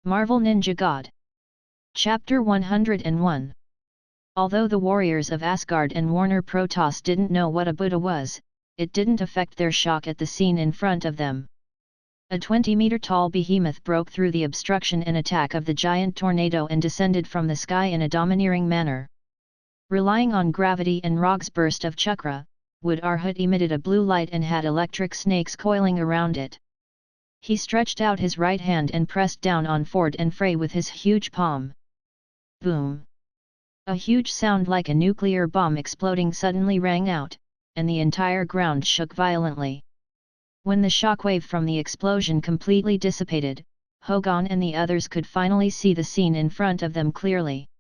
Marvel Ninja God. Chapter 101. Although the warriors of Asgard and Warner Protoss didn't know what a Buddha was, it didn't affect their shock at the scene in front of them. A 20-meter-tall behemoth broke through the obstruction and attack of the giant tornado and descended from the sky in a domineering manner. Relying on gravity and Rogge's burst of chakra, Wood Arhut emitted a blue light and had electric snakes coiling around it. He stretched out his right hand and pressed down on Ford and Frey with his huge palm. Boom! A huge sound like a nuclear bomb exploding suddenly rang out, and the entire ground shook violently. When the shockwave from the explosion completely dissipated, Hogan and the others could finally see the scene in front of them clearly.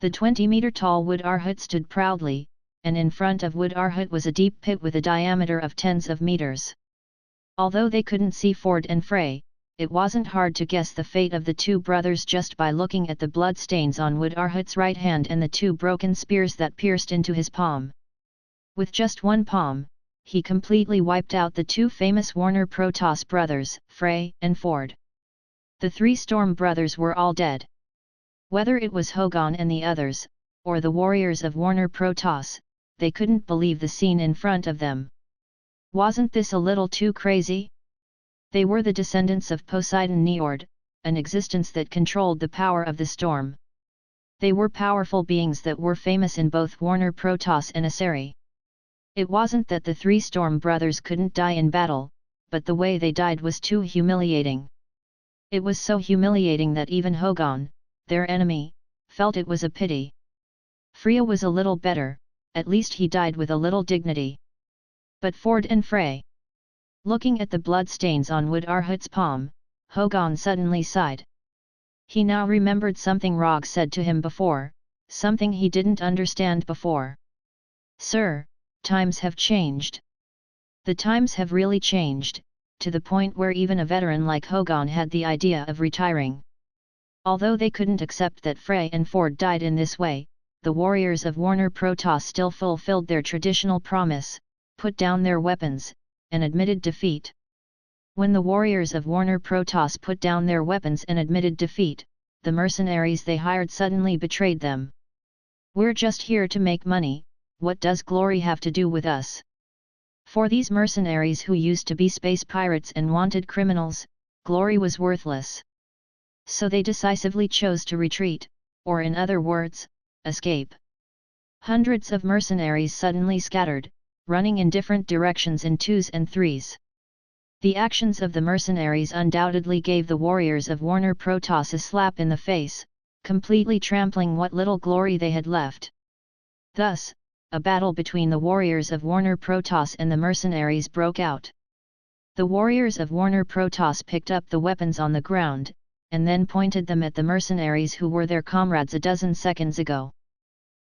The 20-meter-tall Wood Arhut stood proudly, and in front of Wood Arhut was a deep pit with a diameter of tens of meters. Although they couldn't see Ford and Frey, it wasn't hard to guess the fate of the two brothers just by looking at the blood stains on Wood Arhut's right hand and the two broken spears that pierced into his palm. With just one palm, he completely wiped out the two famous Warner Protoss brothers, Frey and Ford. The three Storm brothers were all dead. Whether it was Hogan and the others, or the warriors of Warner Protoss, they couldn't believe the scene in front of them. Wasn't this a little too crazy? They were the descendants of Poseidon Njord, an existence that controlled the power of the storm. They were powerful beings that were famous in both Warner Protoss and Asari. It wasn't that the three Storm brothers couldn't die in battle, but the way they died was too humiliating. It was so humiliating that even Hogan, their enemy, felt it was a pity. Freya was a little better, at least he died with a little dignity. But Ford and Frey. Looking at the blood stains on Wood Arhut's palm, Hogan suddenly sighed. He now remembered something Rogge said to him before, something he didn't understand before. "Sir, times have changed. The times have really changed, to the point where even a veteran like Hogan had the idea of retiring." Although they couldn't accept that Frey and Ford died in this way, the warriors of Warner Protoss still fulfilled their traditional promise, put down their weapons, and admitted defeat. When the warriors of Warner Protoss put down their weapons and admitted defeat, the mercenaries they hired suddenly betrayed them. "We're just here to make money, what does glory have to do with us?" For these mercenaries who used to be space pirates and wanted criminals, glory was worthless. So they decisively chose to retreat, or in other words, escape. Hundreds of mercenaries suddenly scattered, running in different directions in twos and threes. The actions of the mercenaries undoubtedly gave the warriors of Warner Protoss a slap in the face, completely trampling what little glory they had left. Thus, a battle between the warriors of Warner Protoss and the mercenaries broke out. The warriors of Warner Protoss picked up the weapons on the ground, and then pointed them at the mercenaries who were their comrades a dozen seconds ago.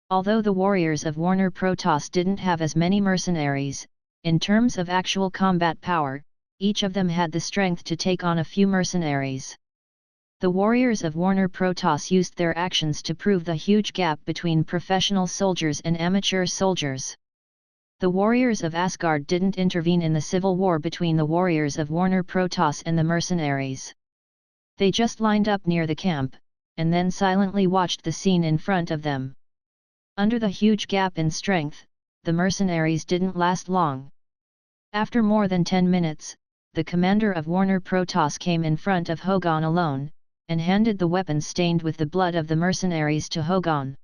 Although the warriors of Warner Protoss didn't have as many mercenaries, in terms of actual combat power, each of them had the strength to take on a few mercenaries. The warriors of Warner Protoss used their actions to prove the huge gap between professional soldiers and amateur soldiers. The warriors of Asgard didn't intervene in the civil war between the warriors of Warner Protoss and the mercenaries. They just lined up near the camp, and then silently watched the scene in front of them. Under the huge gap in strength, the mercenaries didn't last long. After more than 10 minutes, the commander of Warner Protoss came in front of Hogan alone, and handed the weapons stained with the blood of the mercenaries to Hogan.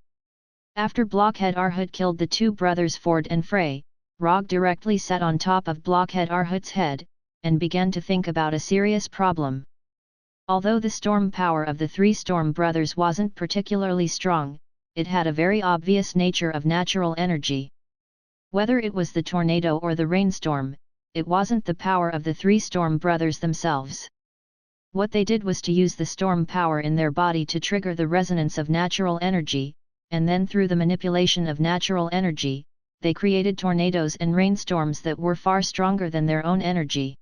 After Blockhead Arhut killed the two brothers Ford and Frey, Rogge directly sat on top of Blockhead Arhut's head, and began to think about a serious problem. Although the storm power of the three Storm brothers wasn't particularly strong, it had a very obvious nature of natural energy. Whether it was the tornado or the rainstorm, it wasn't the power of the three Storm brothers themselves. What they did was to use the storm power in their body to trigger the resonance of natural energy, and then through the manipulation of natural energy, they created tornadoes and rainstorms that were far stronger than their own energy.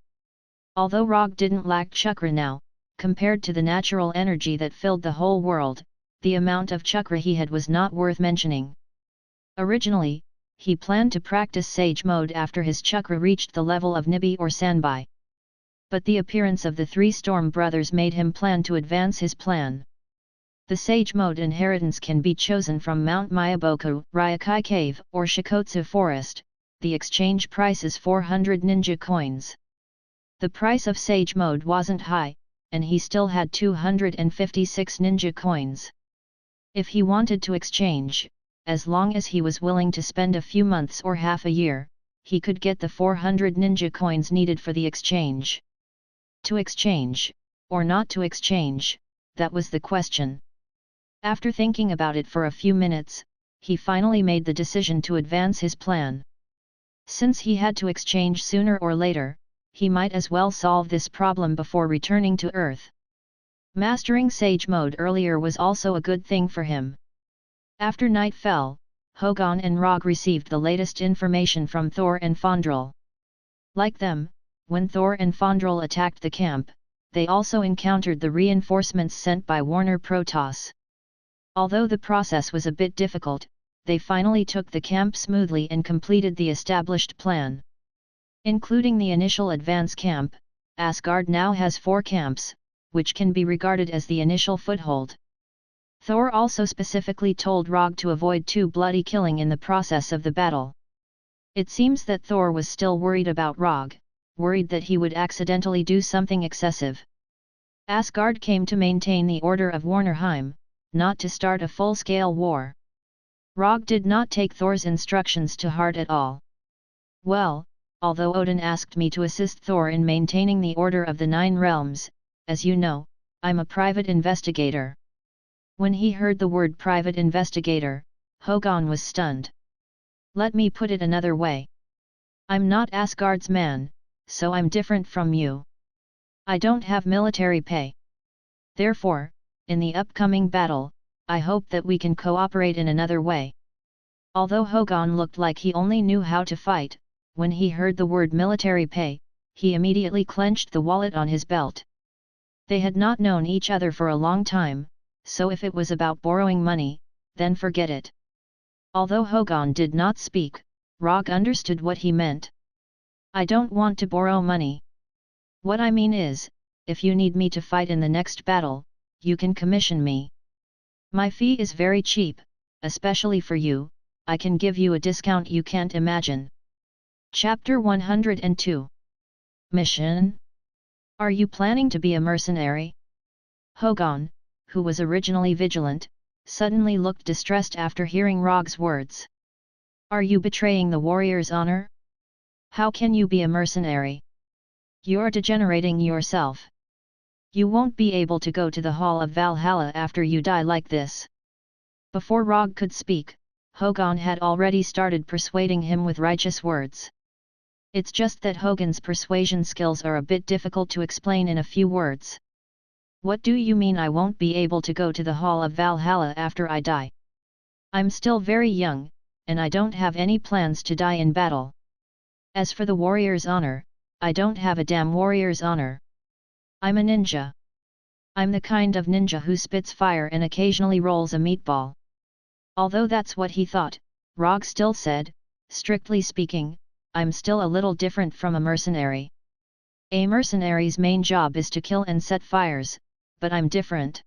Although Rogge didn't lack chakra now, compared to the natural energy that filled the whole world, the amount of chakra he had was not worth mentioning. Originally, he planned to practice Sage mode after his chakra reached the level of Nibi or Sanbai. But the appearance of the three Storm brothers made him plan to advance his plan. The Sage Mode inheritance can be chosen from Mount Myaboku, Ryokai Cave, or Shikotsu Forest. The exchange price is 400 ninja coins. The price of Sage Mode wasn't high, and he still had 256 ninja coins. If he wanted to exchange, as long as he was willing to spend a few months or half a year, he could get the 400 ninja coins needed for the exchange. To exchange, or not to exchange, that was the question. After thinking about it for a few minutes, he finally made the decision to advance his plan. Since he had to exchange sooner or later, he might as well solve this problem before returning to Earth. Mastering Sage Mode earlier was also a good thing for him. After night fell, Hogon and Rogge received the latest information from Thor and Fandral. Like them, when Thor and Fandral attacked the camp, they also encountered the reinforcements sent by Warner Protoss. Although the process was a bit difficult, they finally took the camp smoothly and completed the established plan. Including the initial advance camp, Asgard now has 4 camps, which can be regarded as the initial foothold. Thor also specifically told Rogge to avoid too bloody killing in the process of the battle. It seems that Thor was still worried about Rogge, worried that he would accidentally do something excessive. Asgard came to maintain the order of Warnerheim, not to start a full-scale war. Rogge did not take Thor's instructions to heart at all. Well, although Odin asked me to assist Thor in maintaining the order of the 9 realms, as you know, I'm a private investigator. When he heard the word private investigator, Hogon was stunned. Let me put it another way. I'm not Asgard's man, so I'm different from you. I don't have military pay. Therefore, in the upcoming battle, I hope that we can cooperate in another way. Although Hogon looked like he only knew how to fight, when he heard the word military pay, he immediately clenched the wallet on his belt. They had not known each other for a long time, so if it was about borrowing money, then forget it. Although Hogon did not speak, Rogge understood what he meant. I don't want to borrow money. What I mean is, if you need me to fight in the next battle, you can commission me. My fee is very cheap, especially for you, I can give you a discount you can't imagine. Chapter 102. Mission? Are you planning to be a mercenary? Hogon, who was originally vigilant, suddenly looked distressed after hearing Rogge's words. Are you betraying the warrior's honor? How can you be a mercenary? You're degenerating yourself. You won't be able to go to the Hall of Valhalla after you die like this. Before Rogge could speak, Hogon had already started persuading him with righteous words. It's just that Hogan's persuasion skills are a bit difficult to explain in a few words. What do you mean I won't be able to go to the Hall of Valhalla after I die? I'm still very young, and I don't have any plans to die in battle. As for the warrior's honor, I don't have a damn warrior's honor. I'm a ninja. I'm the kind of ninja who spits fire and occasionally rolls a meatball. Although that's what he thought, Rogge still said, strictly speaking, I'm still a little different from a mercenary. A mercenary's main job is to kill and set fires, but I'm different.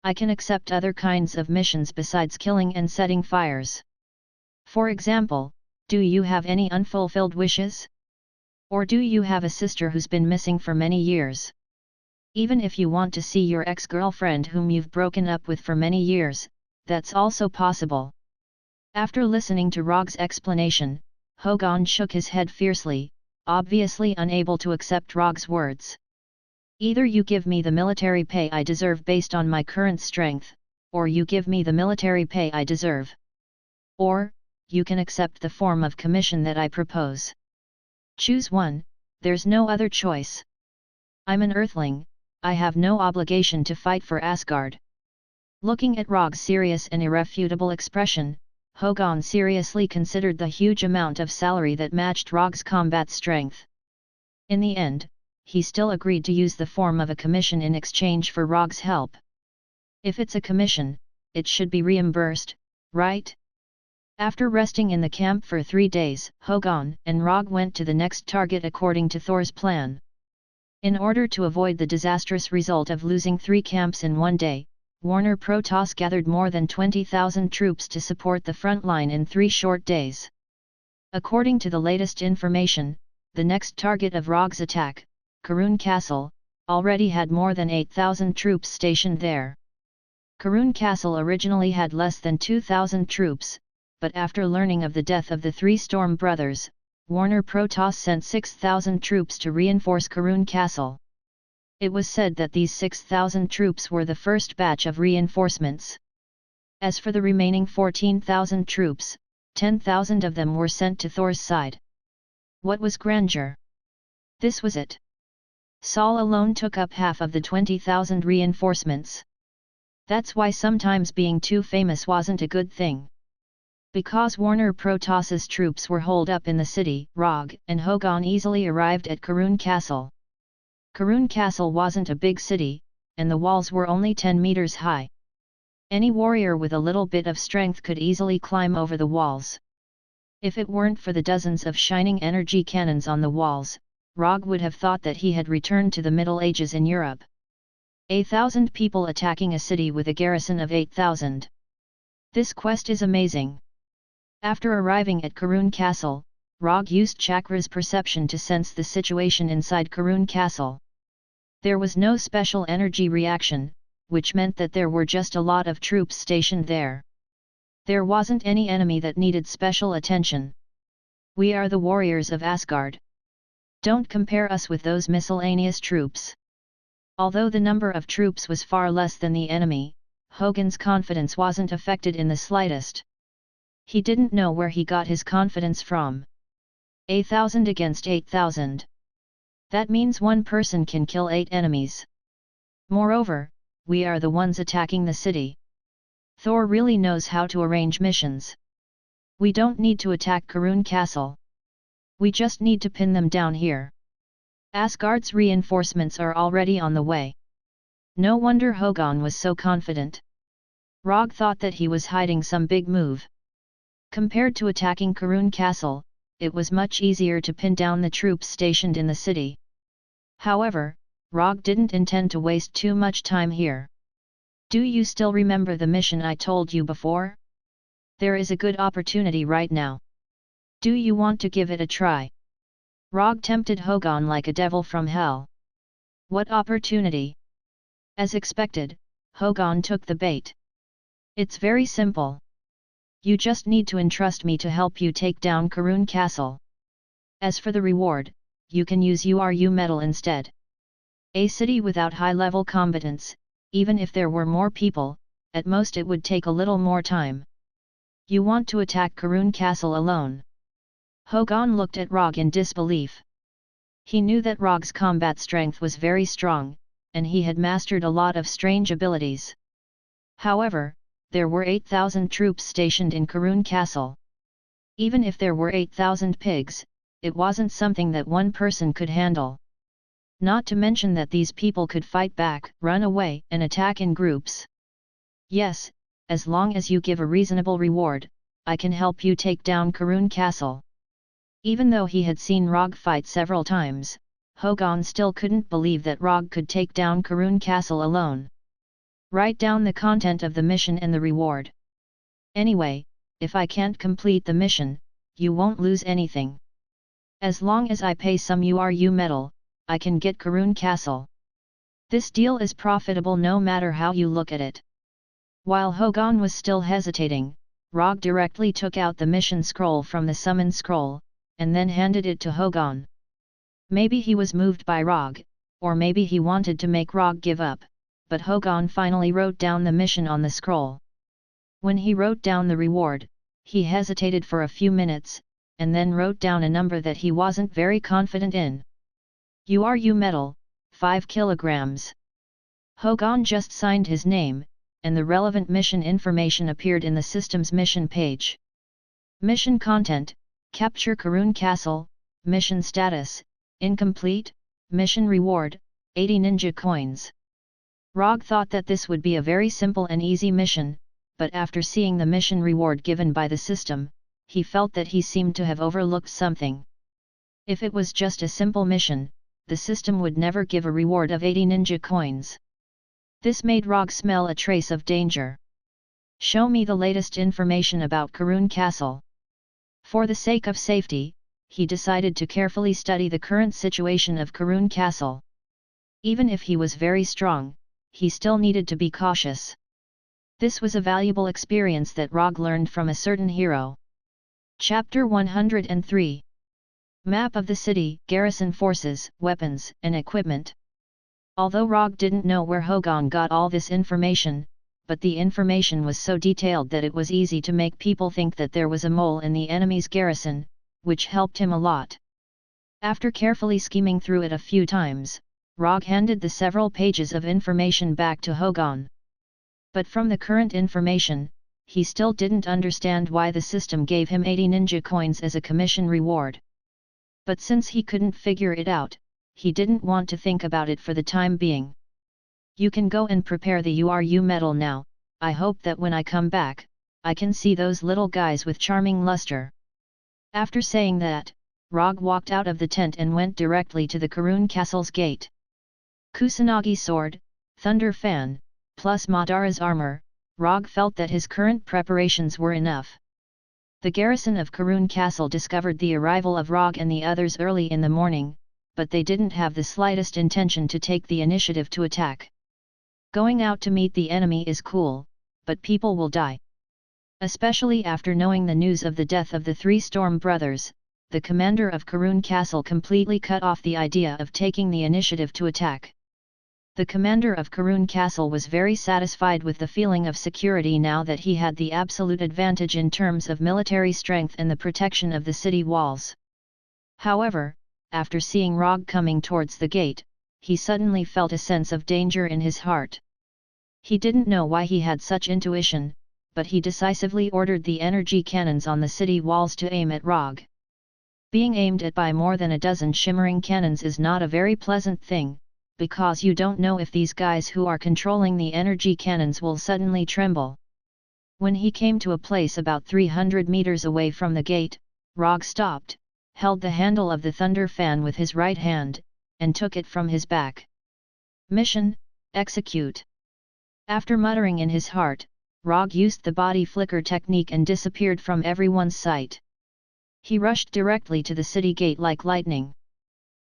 I can accept other kinds of missions besides killing and setting fires. For example, do you have any unfulfilled wishes? Or do you have a sister who's been missing for many years? Even if you want to see your ex-girlfriend whom you've broken up with for many years, that's also possible. After listening to Rogge's explanation, Hogon shook his head fiercely, obviously unable to accept Rogge's words. Either you give me the military pay I deserve based on my current strength, or you give me the military pay I deserve. Or, you can accept the form of commission that I propose. Choose one, there's no other choice. I'm an earthling, I have no obligation to fight for Asgard. Looking at Rogge's serious and irrefutable expression, Hogon seriously considered the huge amount of salary that matched Rogge's combat strength. In the end, he still agreed to use the form of a commission in exchange for Rogge's help. If it's a commission, it should be reimbursed, right? After resting in the camp for 3 days, Hogon and Rogge went to the next target according to Thor's plan. In order to avoid the disastrous result of losing 3 camps in one day, Warner Protoss gathered more than 20,000 troops to support the front line in 3 short days. According to the latest information, the next target of Rogge's attack, Karun Castle, already had more than 8,000 troops stationed there. Karun Castle originally had less than 2,000 troops, but after learning of the death of the 3 Storm brothers, Warner Protoss sent 6,000 troops to reinforce Karun Castle. It was said that these 6,000 troops were the first batch of reinforcements. As for the remaining 14,000 troops, 10,000 of them were sent to Thor's side. What was grandeur? This was it. Saul alone took up half of the 20,000 reinforcements. That's why sometimes being too famous wasn't a good thing. Because Warner Protoss's troops were holed up in the city, Rogge and Hogan easily arrived at Karun Castle. Karun Castle wasn't a big city, and the walls were only 10 meters high. Any warrior with a little bit of strength could easily climb over the walls. If it weren't for the dozens of shining energy cannons on the walls, Rogge would have thought that he had returned to the Middle Ages in Europe. 1,000 people attacking a city with a garrison of 8,000. This quest is amazing. After arriving at Karun Castle, Rogge used Chakra's perception to sense the situation inside Karun Castle. There was no special energy reaction, which meant that there were just a lot of troops stationed there. There wasn't any enemy that needed special attention. We are the warriors of Asgard. Don't compare us with those miscellaneous troops. Although the number of troops was far less than the enemy, Hogan's confidence wasn't affected in the slightest. He didn't know where he got his confidence from. 1,000 against 8,000. That means one person can kill 8 enemies. Moreover, we are the ones attacking the city. Thor really knows how to arrange missions. We don't need to attack Karun Castle. We just need to pin them down here. Asgard's reinforcements are already on the way. No wonder Hogan was so confident. Rogge thought that he was hiding some big move. Compared to attacking Karun Castle, it was much easier to pin down the troops stationed in the city. However, Rogge didn't intend to waste too much time here. Do you still remember the mission I told you before? There is a good opportunity right now. Do you want to give it a try? Rogge tempted Hogan like a devil from hell. What opportunity? As expected, Hogan took the bait. It's very simple. You just need to entrust me to help you take down Karun Castle. As for the reward, you can use URU metal instead. A city without high-level combatants, even if there were more people, at most it would take a little more time. You want to attack Karun Castle alone? Hogan looked at Rogge in disbelief. He knew that Rogge's combat strength was very strong, and he had mastered a lot of strange abilities. However, there were 8,000 troops stationed in Karun Castle. Even if there were 8,000 pigs, it wasn't something that one person could handle. Not to mention that these people could fight back, run away, and attack in groups. Yes, as long as you give a reasonable reward, I can help you take down Karun Castle. Even though he had seen Rogge fight several times, Hogan still couldn't believe that Rogge could take down Karun Castle alone. Write down the content of the mission and the reward. Anyway, if I can't complete the mission, you won't lose anything. As long as I pay some URU metal, I can get Karun Castle. This deal is profitable no matter how you look at it. While Hogan was still hesitating, Rogge directly took out the mission scroll from the summon scroll, and then handed it to Hogan. Maybe he was moved by Rogge, or maybe he wanted to make Rogge give up, but Hogan finally wrote down the mission on the scroll. When he wrote down the reward, he hesitated for a few minutes, and then wrote down a number that he wasn't very confident in. URU metal, 5 kilograms. Hogan just signed his name, and the relevant mission information appeared in the system's mission page. Mission content: Capture Karun Castle. Mission status: incomplete. Mission reward: 80 ninja coins. Rogge thought that this would be a very simple and easy mission, but after seeing the mission reward given by the system, he felt that he seemed to have overlooked something. If it was just a simple mission, the system would never give a reward of 80 ninja coins. This made Rogge smell a trace of danger. Show me the latest information about Karun Castle. For the sake of safety, he decided to carefully study the current situation of Karun Castle. Even if he was very strong, he still needed to be cautious. This was a valuable experience that Rogge learned from a certain hero. Chapter 103. Map of the city, garrison forces, weapons, and equipment. Although Rogge didn't know where Hogon got all this information, but the information was so detailed that it was easy to make people think that there was a mole in the enemy's garrison, which helped him a lot. After carefully skimming through it a few times, Rogge handed the several pages of information back to Hogon. But from the current information, he still didn't understand why the system gave him 80 ninja coins as a commission reward. But since he couldn't figure it out, he didn't want to think about it for the time being. You can go and prepare the URU medal now. I hope that when I come back, I can see those little guys with charming luster. After saying that, Rogge walked out of the tent and went directly to the Karun Castle's gate. Kusanagi sword, thunder fan, plus Madara's armor, Rogge felt that his current preparations were enough. The garrison of Karun Castle discovered the arrival of Rogge and the others early in the morning, but they didn't have the slightest intention to take the initiative to attack. Going out to meet the enemy is cool, but people will die. Especially after knowing the news of the death of the three Storm brothers, the commander of Karun Castle completely cut off the idea of taking the initiative to attack. The commander of Karun Castle was very satisfied with the feeling of security now that he had the absolute advantage in terms of military strength and the protection of the city walls. However, after seeing Rogge coming towards the gate, he suddenly felt a sense of danger in his heart. He didn't know why he had such intuition, but he decisively ordered the energy cannons on the city walls to aim at Rogge. Being aimed at by more than a dozen shimmering cannons is not a very pleasant thing, because you don't know if these guys who are controlling the energy cannons will suddenly tremble. When he came to a place about 300 meters away from the gate, Rogge stopped, held the handle of the thunder fan with his right hand, and took it from his back. Mission, execute. After muttering in his heart, Rogge used the body flicker technique and disappeared from everyone's sight. He rushed directly to the city gate like lightning.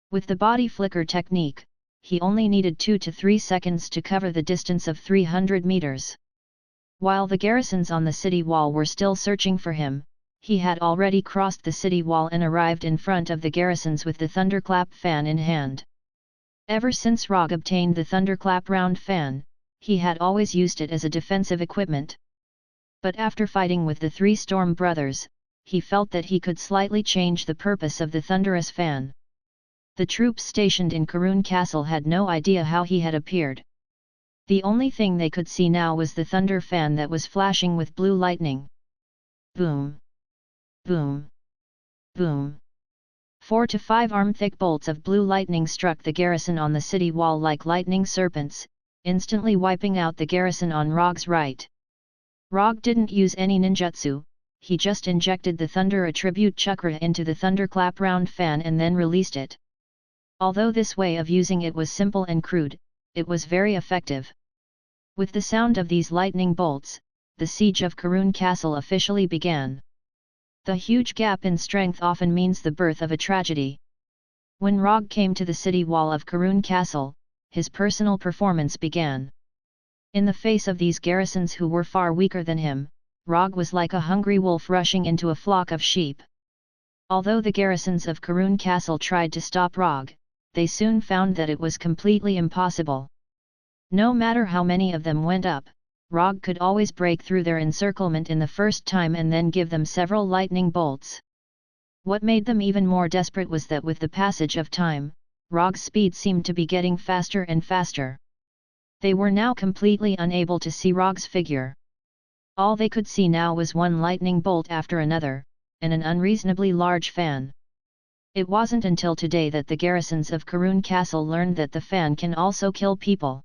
With the body flicker technique, he only needed 2 to 3 seconds to cover the distance of 300 meters. While the garrisons on the city wall were still searching for him, he had already crossed the city wall and arrived in front of the garrisons with the thunderclap fan in hand. Ever since Rogge obtained the thunderclap round fan, he had always used it as a defensive equipment. But after fighting with the three Storm brothers, he felt that he could slightly change the purpose of the thunderous fan. The troops stationed in Karun Castle had no idea how he had appeared. The only thing they could see now was the thunder fan that was flashing with blue lightning. Boom! Boom! Boom! 4 to 5 arm-thick bolts of blue lightning struck the garrison on the city wall like lightning serpents, instantly wiping out the garrison on Rogge's right. Rogge didn't use any ninjutsu. He just injected the Thunder Attribute Chakra into the Thunderclap round fan and then released it. Although this way of using it was simple and crude, it was very effective. With the sound of these lightning bolts, the siege of Karun Castle officially began. The huge gap in strength often means the birth of a tragedy. When Rogge came to the city wall of Karun Castle, his personal performance began. In the face of these garrisons who were far weaker than him, Rogge was like a hungry wolf rushing into a flock of sheep. Although the garrisons of Karun Castle tried to stop Rogge, they soon found that it was completely impossible. No matter how many of them went up, Rogge could always break through their encirclement in the first time and then give them several lightning bolts. What made them even more desperate was that with the passage of time, Rogge's speed seemed to be getting faster and faster. They were now completely unable to see Rogge's figure. All they could see now was one lightning bolt after another, and an unreasonably large fan. It wasn't until today that the garrisons of Karun Castle learned that the fan can also kill people.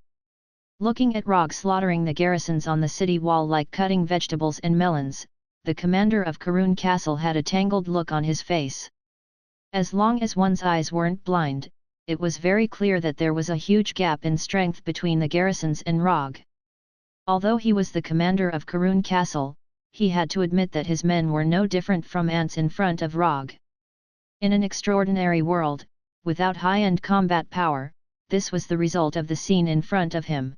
Looking at Rogge slaughtering the garrisons on the city wall like cutting vegetables and melons, the commander of Karun Castle had a tangled look on his face. As long as one's eyes weren't blind, it was very clear that there was a huge gap in strength between the garrisons and Rogge. Although he was the commander of Karun Castle, he had to admit that his men were no different from ants in front of Rogge. In an extraordinary world, without high-end combat power, this was the result of the scene in front of him.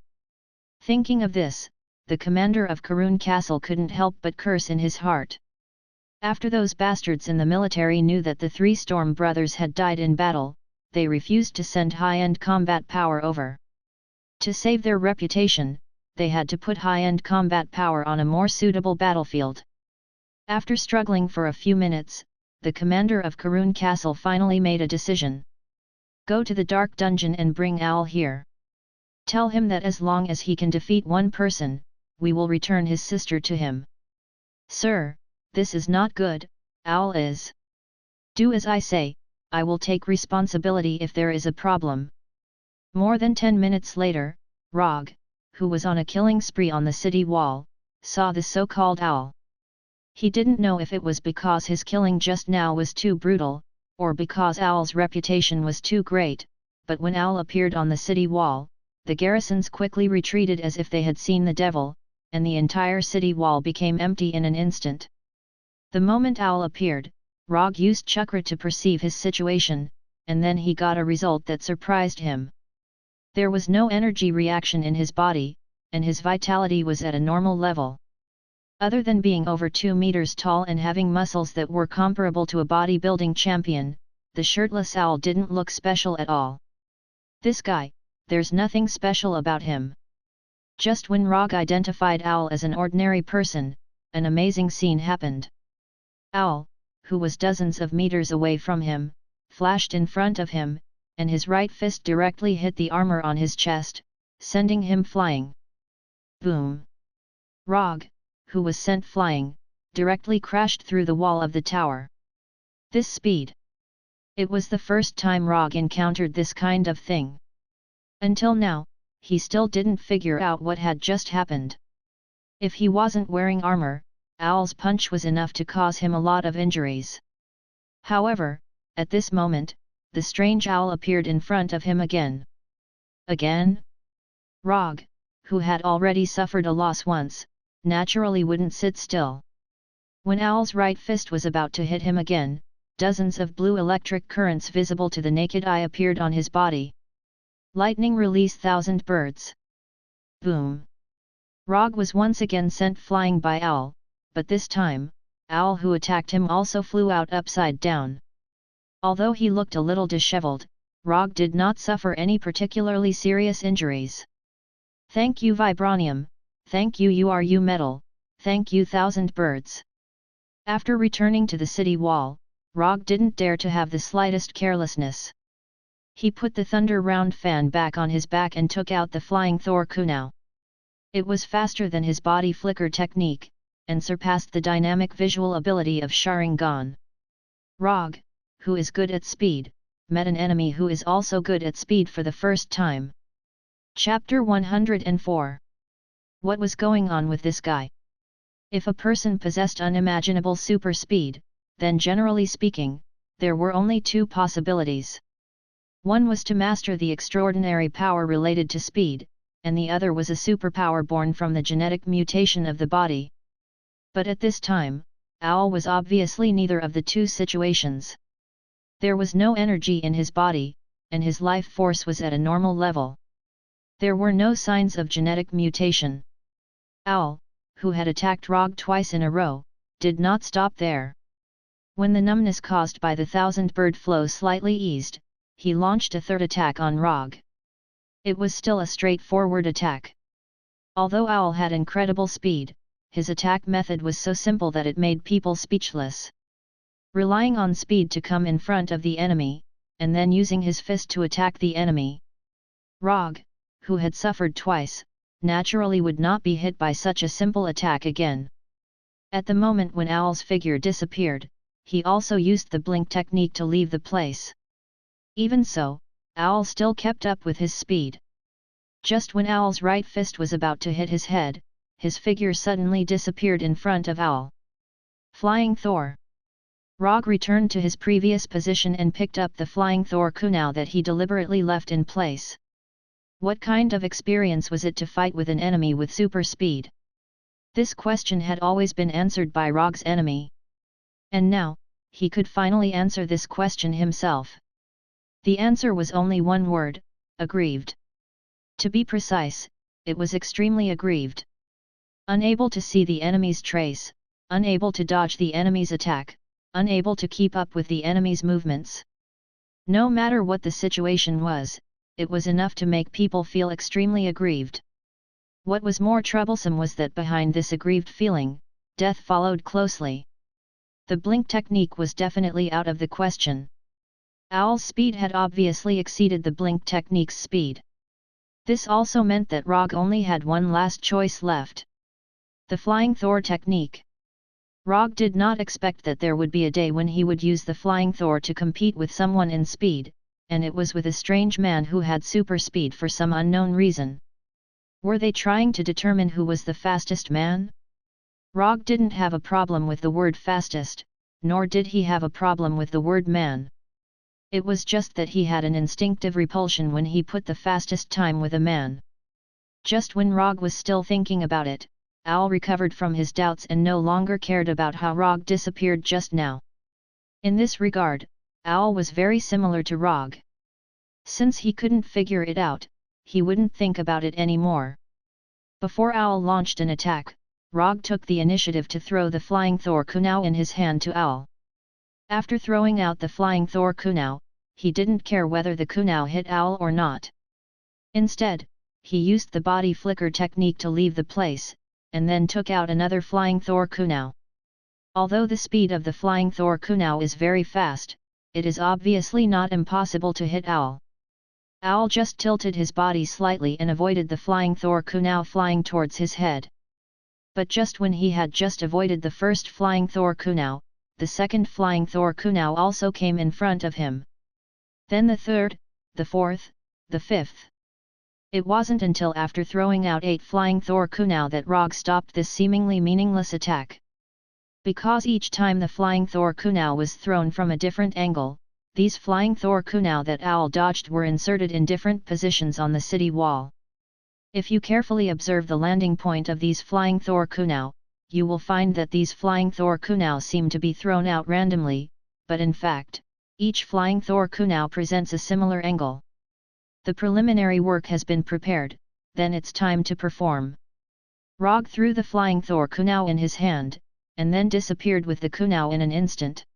Thinking of this, the commander of Karun Castle couldn't help but curse in his heart. After those bastards in the military knew that the 3 Storm brothers had died in battle, they refused to send high-end combat power over. To save their reputation, they had to put high-end combat power on a more suitable battlefield. After struggling for a few minutes, the commander of Karun Castle finally made a decision. Go to the dark dungeon and bring Owl here. Tell him that as long as he can defeat one person, we will return his sister to him. Sir, this is not good, Owl is. Do as I say, I will take responsibility if there is a problem. More than 10 minutes later, Rogge, who was on a killing spree on the city wall, saw the so-called Owl. He didn't know if it was because his killing just now was too brutal, or because Owl's reputation was too great, but when Owl appeared on the city wall, the garrisons quickly retreated as if they had seen the devil, and the entire city wall became empty in an instant. The moment Owl appeared, Rogge used chakra to perceive his situation, and then he got a result that surprised him. There was no energy reaction in his body, and his vitality was at a normal level. Other than being over 2 meters tall and having muscles that were comparable to a bodybuilding champion, the shirtless Owl didn't look special at all. This guy, there's nothing special about him. Just when Rogge identified Owl as an ordinary person, an amazing scene happened. Owl, who was dozens of meters away from him, flashed in front of him, and his right fist directly hit the armor on his chest, sending him flying. Boom! Rogge, who was sent flying, directly crashed through the wall of the tower. This speed! It was the first time Rogge encountered this kind of thing. Until now, he still didn't figure out what had just happened. If he wasn't wearing armor, Owl's punch was enough to cause him a lot of injuries. However, at this moment, the strange Owl appeared in front of him again. Again? Rogge, who had already suffered a loss once, naturally wouldn't sit still. When Owl's right fist was about to hit him again, dozens of blue electric currents visible to the naked eye appeared on his body. Lightning release 1,000 birds. Boom! Rogge was once again sent flying by Owl, but this time, Owl who attacked him also flew out upside down. Although he looked a little disheveled, Rogge did not suffer any particularly serious injuries. Thank you Vibranium, thank you URU Metal, thank you 1,000 birds. After returning to the city wall, Rogge didn't dare to have the slightest carelessness. He put the thunder round fan back on his back and took out the flying Thor kunao. It was faster than his body flicker technique, and surpassed the dynamic visual ability of Sharingan. Rogge, who is good at speed, met an enemy who is also good at speed for the first time. Chapter 104. What was going on with this guy? If a person possessed unimaginable super speed, then generally speaking, there were only 2 possibilities. One was to master the extraordinary power related to speed, and the other was a superpower born from the genetic mutation of the body. But at this time, Owl was obviously neither of the 2 situations. There was no energy in his body, and his life force was at a normal level. There were no signs of genetic mutation. Owl, who had attacked Rogge twice in a row, did not stop there. When the numbness caused by the 1,000 bird flow slightly eased, he launched a third attack on Rogge. It was still a straightforward attack. Although Owl had incredible speed, his attack method was so simple that it made people speechless. Relying on speed to come in front of the enemy, and then using his fist to attack the enemy. Rogge, who had suffered twice, naturally would not be hit by such a simple attack again. At the moment when Owl's figure disappeared, he also used the blink technique to leave the place. Even so, Owl still kept up with his speed. Just when Owl's right fist was about to hit his head, his figure suddenly disappeared in front of Owl. Flying Thor! Rogge returned to his previous position and picked up the flying Thor kunai that he deliberately left in place. What kind of experience was it to fight with an enemy with super speed? This question had always been answered by Rogge's enemy. And now, he could finally answer this question himself. The answer was only one word: aggrieved. To be precise, it was extremely aggrieved. Unable to see the enemy's trace, unable to dodge the enemy's attack, unable to keep up with the enemy's movements. No matter what the situation was, it was enough to make people feel extremely aggrieved. What was more troublesome was that behind this aggrieved feeling, death followed closely. The blink technique was definitely out of the question. Owl's speed had obviously exceeded the blink technique's speed. This also meant that Rogge only had one last choice left: the flying Thor technique. Rogge did not expect that there would be a day when he would use the flying Thor to compete with someone in speed, and it was with a strange man who had super speed for some unknown reason. Were they trying to determine who was the fastest man? Rogge didn't have a problem with the word fastest, nor did he have a problem with the word man. It was just that he had an instinctive repulsion when he put the fastest time with a man. Just when Rogge was still thinking about it, Owl recovered from his doubts and no longer cared about how Rogge disappeared just now. In this regard, Owl was very similar to Rogge. Since he couldn't figure it out, he wouldn't think about it anymore. Before Owl launched an attack, Rogge took the initiative to throw the flying Thor kunai in his hand to Owl. After throwing out the flying Thor kunai, he didn't care whether the kunai hit Owl or not. Instead, he used the body flicker technique to leave the place, and then took out another flying Thor kunai. Although the speed of the flying Thor kunai is very fast, it is obviously not impossible to hit Owl. Owl just tilted his body slightly and avoided the flying Thor kunai flying towards his head. But just when he had just avoided the first flying Thor kunai, the second flying Thor kunai also came in front of him. Then the third, the fourth, the fifth. It wasn't until after throwing out 8 flying Thor kunai that Rogge stopped this seemingly meaningless attack. Because each time the flying Thor kunai was thrown from a different angle, these flying Thor kunai that Owl dodged were inserted in different positions on the city wall. If you carefully observe the landing point of these flying Thor kunai, you will find that these flying Thor kunai seem to be thrown out randomly, but in fact, each flying Thor kunai presents a similar angle. The preliminary work has been prepared, then it's time to perform. Rogge threw the flying Thor kunai in his hand, and then disappeared with the kunai in an instant.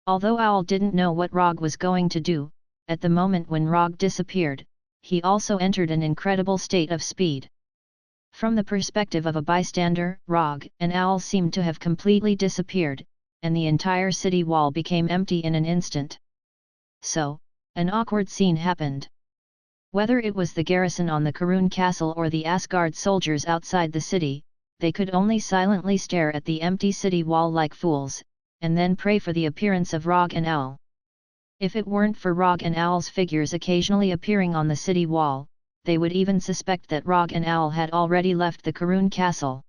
Although Owl didn't know what Rogge was going to do, at the moment when Rogge disappeared, he also entered an incredible state of speed. From the perspective of a bystander, Rogge and Owl seemed to have completely disappeared, and the entire city wall became empty in an instant. So, an awkward scene happened. Whether it was the garrison on the Karun castle or the Asgard soldiers outside the city, they could only silently stare at the empty city wall like fools, and then pray for the appearance of Rogge and Owl. If it weren't for Rogge and Owl's figures occasionally appearing on the city wall, they would even suspect that Rogge and Owl had already left the Karun castle.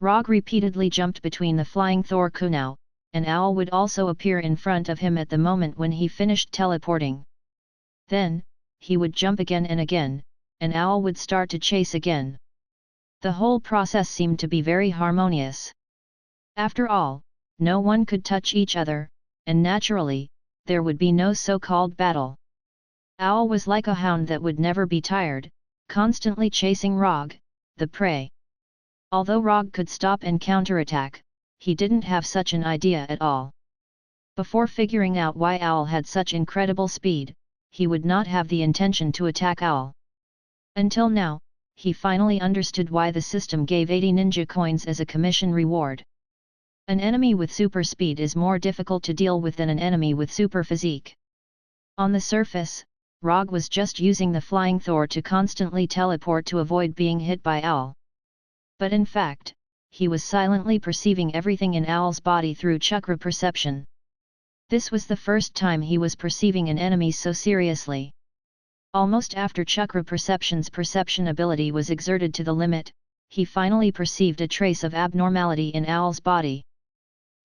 Rogge repeatedly jumped between the flying Thor kunai, and Owl would also appear in front of him at the moment when he finished teleporting. Then, he would jump again and again, and Owl would start to chase again. The whole process seemed to be very harmonious. After all, no one could touch each other, and naturally, there would be no so-called battle. Owl was like a hound that would never be tired, constantly chasing Rogge, the prey. Although Rogge could stop and counterattack, he didn't have such an idea at all. Before figuring out why Owl had such incredible speed, he would not have the intention to attack Owl. Until now, he finally understood why the system gave 80 ninja coins as a commission reward. An enemy with super speed is more difficult to deal with than an enemy with super physique. On the surface, Rogge was just using the flying Thor to constantly teleport to avoid being hit by Owl. But in fact, he was silently perceiving everything in Owl's body through chakra perception. This was the first time he was perceiving an enemy so seriously. Almost after chakra perception's perception ability was exerted to the limit, he finally perceived a trace of abnormality in Owl's body.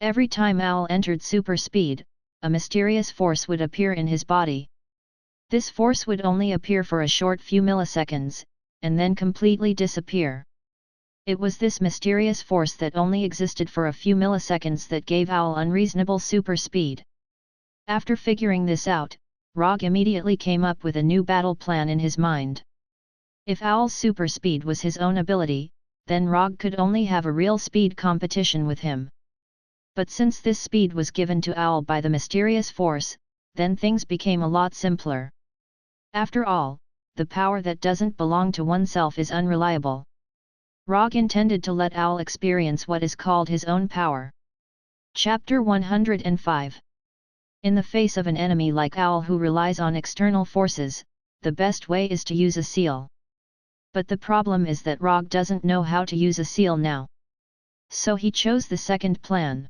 Every time Owl entered super speed, a mysterious force would appear in his body. This force would only appear for a short few milliseconds, and then completely disappear. It was this mysterious force that only existed for a few milliseconds that gave Owl unreasonable super speed. After figuring this out, Rogge immediately came up with a new battle plan in his mind. If Owl's super speed was his own ability, then Rogge could only have a real speed competition with him. But since this speed was given to Owl by the mysterious force, then things became a lot simpler. After all, the power that doesn't belong to oneself is unreliable. Rogge intended to let Owl experience what is called his own power. Chapter 105. In the face of an enemy like Owl who relies on external forces, the best way is to use a seal. But the problem is that Rogge doesn't know how to use a seal now. So he chose the second plan.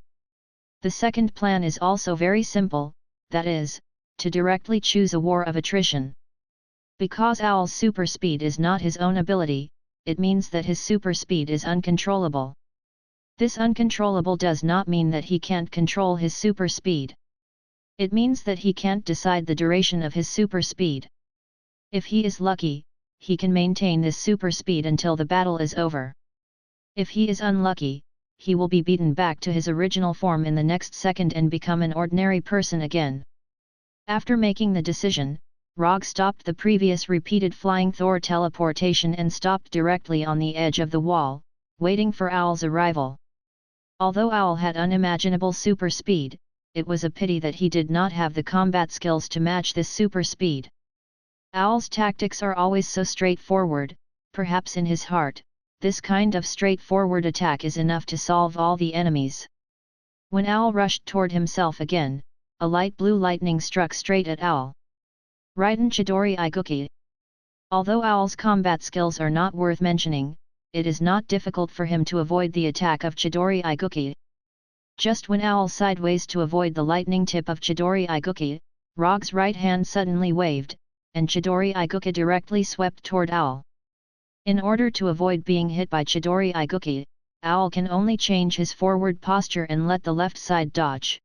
The second plan is also very simple, that is, to directly choose a war of attrition. Because Owl's super speed is not his own ability, it means that his super speed is uncontrollable. This uncontrollable does not mean that he can't control his super speed. It means that he can't decide the duration of his super speed. If he is lucky, he can maintain this super speed until the battle is over. If he is unlucky, he will be beaten back to his original form in the next second and become an ordinary person again. After making the decision, Rogge stopped the previous repeated flying Thor teleportation and stopped directly on the edge of the wall, waiting for Owl's arrival. Although Owl had unimaginable super speed, it was a pity that he did not have the combat skills to match this super speed. Owl's tactics are always so straightforward, perhaps in his heart, this kind of straightforward attack is enough to solve all the enemies. When Owl rushed toward himself again, a light blue lightning struck straight at Owl. Raiden Chidori Iguki. Although Owl's combat skills are not worth mentioning, it is not difficult for him to avoid the attack of Chidori Iguki. Just when Owl sideways to avoid the lightning tip of Chidori Iguki, Rogge's right hand suddenly waved, and Chidori Iguki directly swept toward Owl. In order to avoid being hit by Chidori Iguki, Owl can only change his forward posture and let the left side dodge.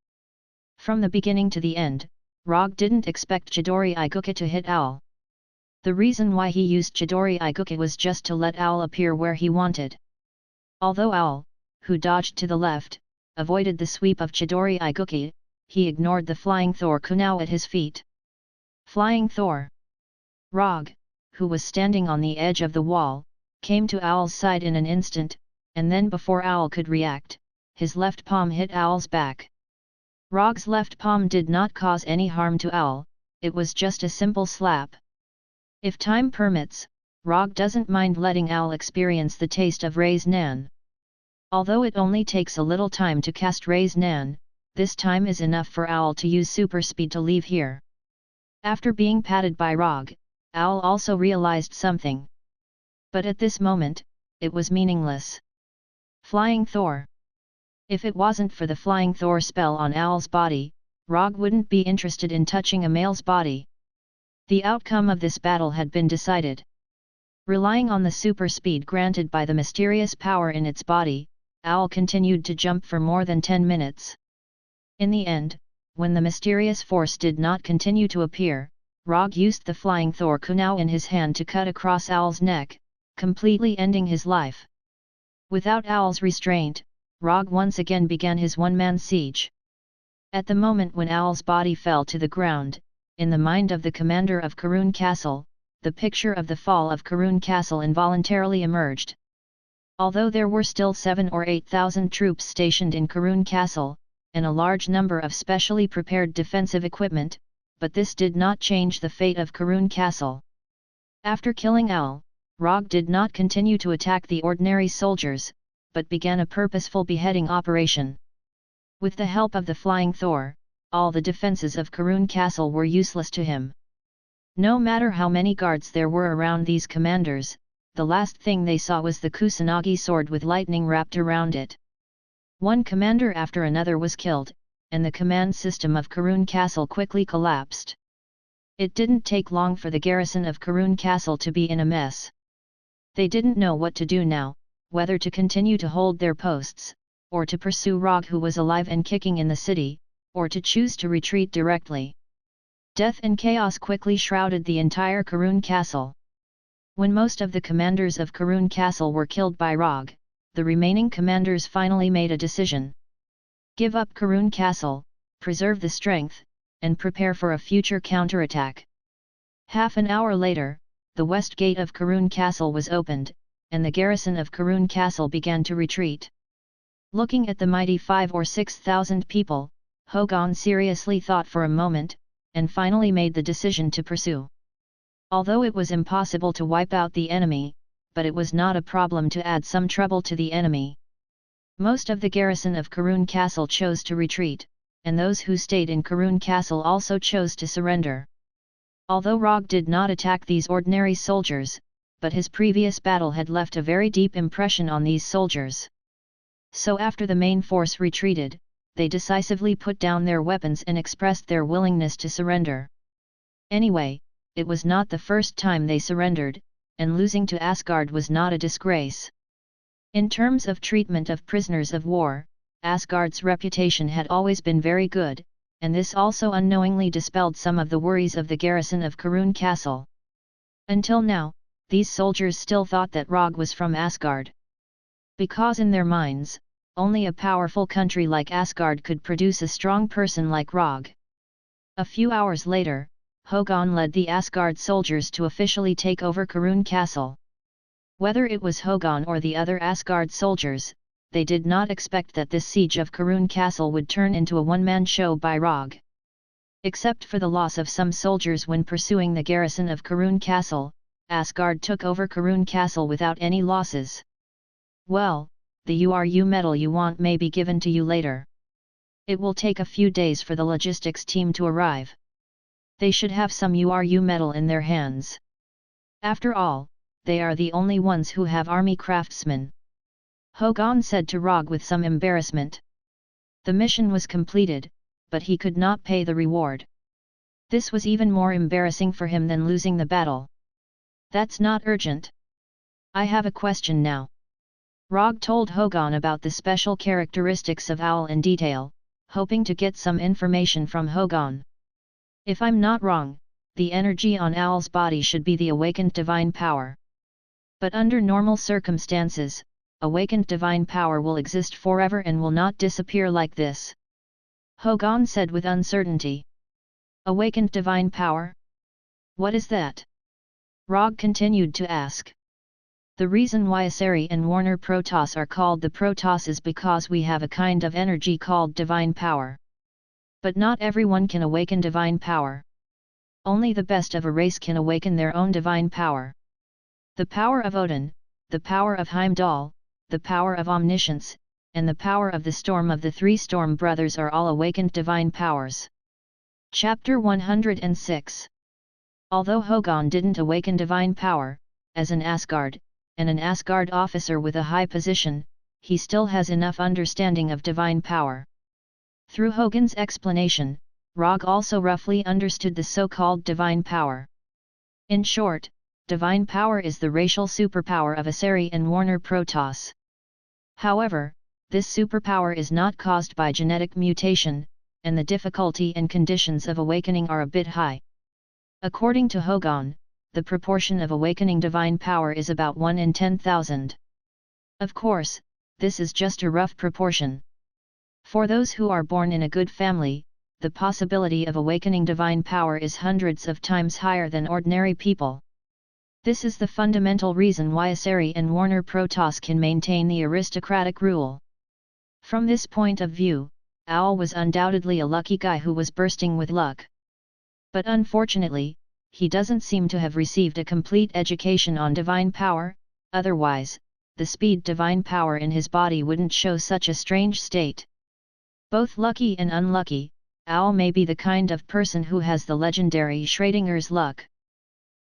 From the beginning to the end, Rogge didn't expect Chidori Iguki to hit Owl. The reason why he used Chidori Iguki was just to let Owl appear where he wanted. Although Owl, who dodged to the left, avoided the sweep of Chidori Iguki, he ignored the flying Thor Kunao at his feet. Flying Thor. Rogge, who was standing on the edge of the wall, came to Owl's side in an instant, and then before Owl could react, his left palm hit Owl's back. Rogge's left palm did not cause any harm to Owl, it was just a simple slap. If time permits, Rogge doesn't mind letting Owl experience the taste of Rei's Nan. Although it only takes a little time to cast Rei's Nan, this time is enough for Owl to use super speed to leave here. After being patted by Rogge, Owl also realized something. But at this moment, it was meaningless. Flying Thor. If it wasn't for the Flying Thor spell on Owl's body, Rogge wouldn't be interested in touching a male's body. The outcome of this battle had been decided. Relying on the super speed granted by the mysterious power in its body, Owl continued to jump for more than 10 minutes. In the end, when the mysterious force did not continue to appear, Rogge used the flying Thor Kunao in his hand to cut across Owl's neck, completely ending his life. Without Owl's restraint, Rogge once again began his one-man siege. At the moment when Owl's body fell to the ground, in the mind of the commander of Karun Castle, the picture of the fall of Karun Castle involuntarily emerged. Although there were still 7,000 or 8,000 troops stationed in Karun Castle, and a large number of specially prepared defensive equipment, but this did not change the fate of Karun Castle. After killing Owl, Rogge did not continue to attack the ordinary soldiers, but began a purposeful beheading operation. With the help of the Flying Thor, all the defenses of Karun Castle were useless to him. No matter how many guards there were around these commanders, the last thing they saw was the Kusanagi sword with lightning wrapped around it. One commander after another was killed, and the command system of Karun Castle quickly collapsed. It didn't take long for the garrison of Karun Castle to be in a mess. They didn't know what to do now, whether to continue to hold their posts, or to pursue Rogge who was alive and kicking in the city, or to choose to retreat directly. Death and chaos quickly shrouded the entire Karun castle. When most of the commanders of Karun castle were killed by Rogge, the remaining commanders finally made a decision. Give up Karun castle, preserve the strength, and prepare for a future counterattack. Half an hour later, the west gate of Karun castle was opened, and the garrison of Karun castle began to retreat. Looking at the mighty 5,000 or 6,000 people, Hogan seriously thought for a moment, and finally made the decision to pursue. Although it was impossible to wipe out the enemy, but it was not a problem to add some trouble to the enemy. Most of the garrison of Karun castle chose to retreat, and those who stayed in Karun castle also chose to surrender. Although Rogge did not attack these ordinary soldiers, but his previous battle had left a very deep impression on these soldiers. So after the main force retreated, they decisively put down their weapons and expressed their willingness to surrender. Anyway, it was not the first time they surrendered, and losing to Asgard was not a disgrace. In terms of treatment of prisoners of war, Asgard's reputation had always been very good, and this also unknowingly dispelled some of the worries of the garrison of Karun castle. Until now, these soldiers still thought that Rogge was from Asgard. Because in their minds, only a powerful country like Asgard could produce a strong person like Rogge. A few hours later, Hogan led the Asgard soldiers to officially take over Karun castle. Whether it was Hogan or the other Asgard soldiers, they did not expect that this siege of Karun castle would turn into a one-man show by Rogge. Except for the loss of some soldiers when pursuing the garrison of Karun castle, Asgard took over Karun castle without any losses. Well, the URU medal you want may be given to you later. It will take a few days for the logistics team to arrive. They should have some URU medal in their hands. After all, they are the only ones who have army craftsmen. Hogan said to Rogge with some embarrassment. The mission was completed, but he could not pay the reward. This was even more embarrassing for him than losing the battle. That's not urgent. I have a question now. Rogge told Hogan about the special characteristics of Owl in detail, hoping to get some information from Hogan. If I'm not wrong, the energy on Owl's body should be the awakened divine power. But under normal circumstances, awakened divine power will exist forever and will not disappear like this. Hogan said with uncertainty. Awakened divine power? What is that? Rogge continued to ask. The reason why A.K.A. and Warner Protoss are called the Protoss is because we have a kind of energy called divine power. But not everyone can awaken divine power. Only the best of a race can awaken their own divine power. The power of Odin, the power of Heimdall, the power of omniscience, and the power of the storm of the three storm brothers are all awakened divine powers. Chapter 106. Although Hogan didn't awaken divine power, as an Asgard, and an Asgard officer with a high position, he still has enough understanding of divine power. Through Hogan's explanation, Rogge also roughly understood the so-called divine power. In short, divine power is the racial superpower of A.K.A. and Warner Protoss. However, this superpower is not caused by genetic mutation, and the difficulty and conditions of awakening are a bit high. According to Hogan, the proportion of awakening divine power is about 1 in 10,000. Of course, this is just a rough proportion. For those who are born in a good family, the possibility of awakening divine power is hundreds of times higher than ordinary people. This is the fundamental reason why A.K.A. and Warner Protoss can maintain the aristocratic rule. From this point of view, Owl was undoubtedly a lucky guy who was bursting with luck. But unfortunately, he doesn't seem to have received a complete education on divine power, otherwise, the speed divine power in his body wouldn't show such a strange state. Both lucky and unlucky, Owl may be the kind of person who has the legendary Schrödinger's luck.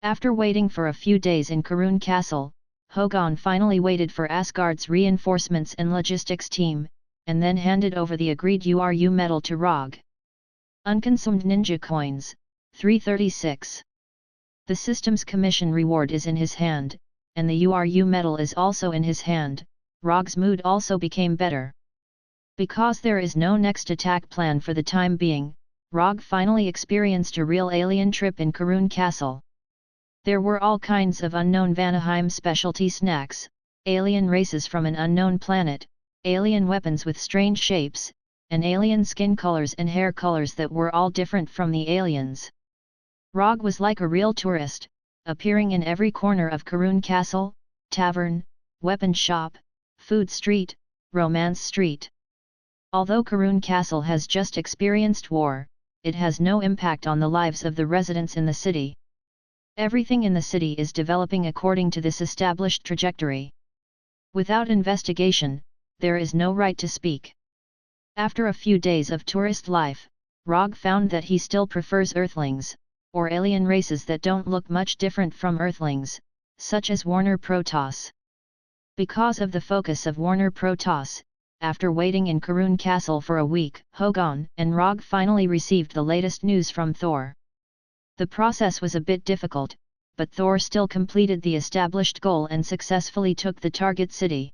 After waiting for a few days in Karun castle, Hogan finally waited for Asgard's reinforcements and logistics team, and then handed over the agreed URU medal to Rogge. Unconsumed ninja coins, 336. The system's commission reward is in his hand, and the URU medal is also in his hand. Rogge's mood also became better. Because there is no next attack plan for the time being, Rogge finally experienced a real alien trip in Karun Castle. There were all kinds of unknown Vanaheim specialty snacks, alien races from an unknown planet, alien weapons with strange shapes, and alien skin colors and hair colors that were all different from the aliens. Rogge was like a real tourist, appearing in every corner of Karun Castle, tavern, weapon shop, food street, romance street. Although Karun Castle has just experienced war, it has no impact on the lives of the residents in the city. Everything in the city is developing according to this established trajectory. Without investigation, there is no right to speak. After a few days of tourist life, Rogge found that he still prefers Earthlings, or alien races that don't look much different from Earthlings, such as Warner Protoss. Because of the focus of Warner Protoss, after waiting in Karun Castle for a week, Hogan and Rogge finally received the latest news from Thor. The process was a bit difficult, but Thor still completed the established goal and successfully took the target city.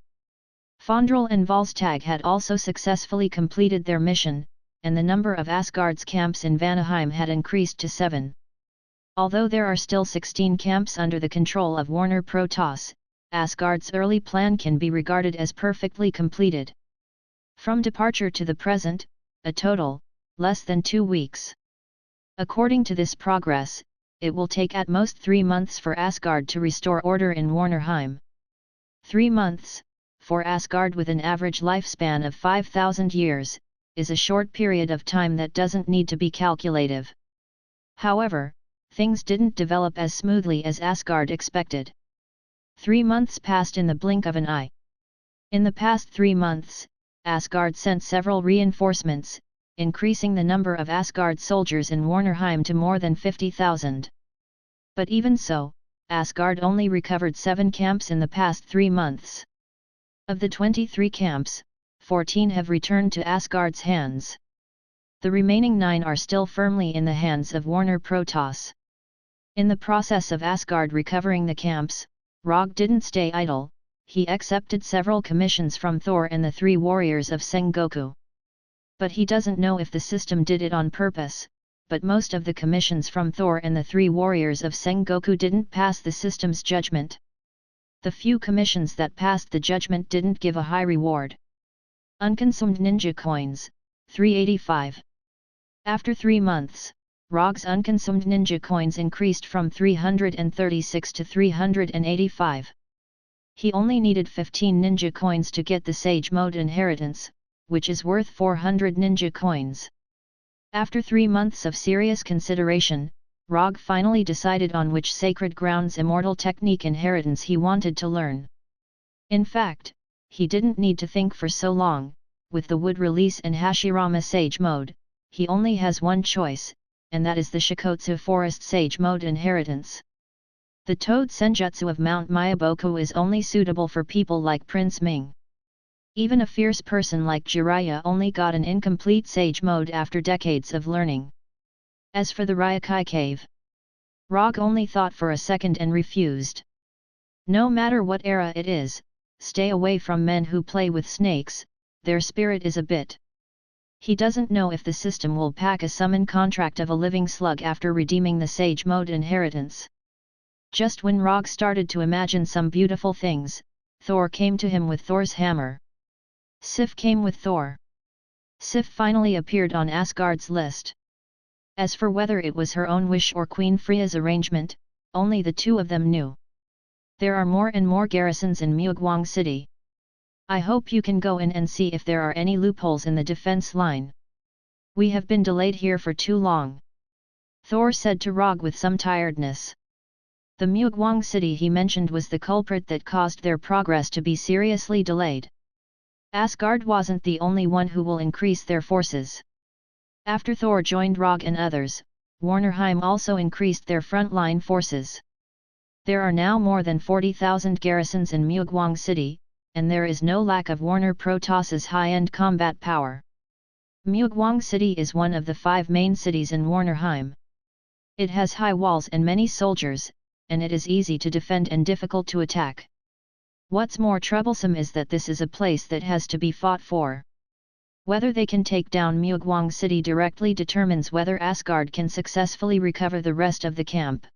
Fondrel and Volstagg had also successfully completed their mission, and the number of Asgard's camps in Vanaheim had increased to 7. Although there are still 16 camps under the control of Warner Protoss, Asgard's early plan can be regarded as perfectly completed. From departure to the present, a total, less than 2 weeks. According to this progress, it will take at most 3 months for Asgard to restore order in Warnerheim. 3 months, for Asgard with an average lifespan of 5,000 years, is a short period of time that doesn't need to be calculative. However, things didn't develop as smoothly as Asgard expected. 3 months passed in the blink of an eye. In the past 3 months, Asgard sent several reinforcements, increasing the number of Asgard soldiers in Warnerheim to more than 50,000. But even so, Asgard only recovered 7 camps in the past 3 months. Of the 23 camps, 14 have returned to Asgard's hands. The remaining 9 are still firmly in the hands of Warner Protoss. In the process of Asgard recovering the camps, Rogge didn't stay idle. He accepted several commissions from Thor and the 3 warriors of Sengoku. But he doesn't know if the system did it on purpose, but most of the commissions from Thor and the 3 warriors of Sengoku didn't pass the system's judgment. The few commissions that passed the judgment didn't give a high reward. Unconsumed ninja coins, 385. After 3 months, Rogge's unconsumed ninja coins increased from 336 to 385. He only needed 15 ninja coins to get the Sage Mode inheritance, which is worth 400 ninja coins. After 3 months of serious consideration, Rogge finally decided on which Sacred Grounds immortal technique inheritance he wanted to learn. In fact, he didn't need to think for so long. With the Wood release and Hashirama Sage Mode, he only has one choice, and that is the Shikotsu Forest Sage Mode inheritance. The Toad Senjutsu of Mount Myaboku is only suitable for people like Prince Ming. Even a fierce person like Jiraiya only got an incomplete Sage Mode after decades of learning. As for the Ryokai Cave, Rogge only thought for a second and refused. No matter what era it is, stay away from men who play with snakes, their spirit is a bit. He doesn't know if the system will pack a summon contract of a living slug after redeeming the Sage Mode inheritance. Just when Rogge started to imagine some beautiful things, Thor came to him with Thor's hammer. Sif came with Thor. Sif finally appeared on Asgard's list. As for whether it was her own wish or Queen Freya's arrangement, only the 2 of them knew. There are more and more garrisons in Myeogwang City. I hope you can go in and see if there are any loopholes in the defense line. We have been delayed here for too long. Thor said to Rogge with some tiredness. The Myeogwang City he mentioned was the culprit that caused their progress to be seriously delayed. Asgard wasn't the only one who will increase their forces. After Thor joined Rogge and others, Warnerheim also increased their frontline forces. There are now more than 40,000 garrisons in Myeogwang City, and there is no lack of Warner Protoss's high-end combat power. Myeogwang City is one of the 5 main cities in Warnerheim. It has high walls and many soldiers, and it is easy to defend and difficult to attack. What's more troublesome is that this is a place that has to be fought for. Whether they can take down Mugwang City directly determines whether Asgard can successfully recover the rest of the camp.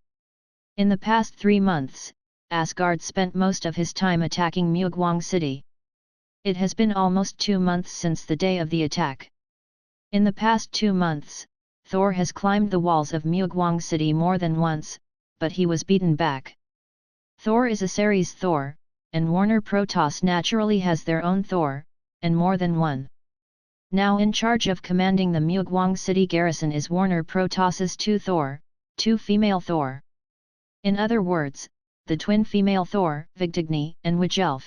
In the past 3 months, Asgard spent most of his time attacking Mugwang City. It has been almost 2 months since the day of the attack. In the past 2 months, Thor has climbed the walls of Mugwang City more than once, but he was beaten back. Thor is a series Thor, and Warner Protoss naturally has their own Thor, and more than one. Now in charge of commanding the Mugwang City garrison is Warner Protoss's 2 Thor, 2 female Thor. In other words, the twin female Thor, Vigdigni and Wigelf.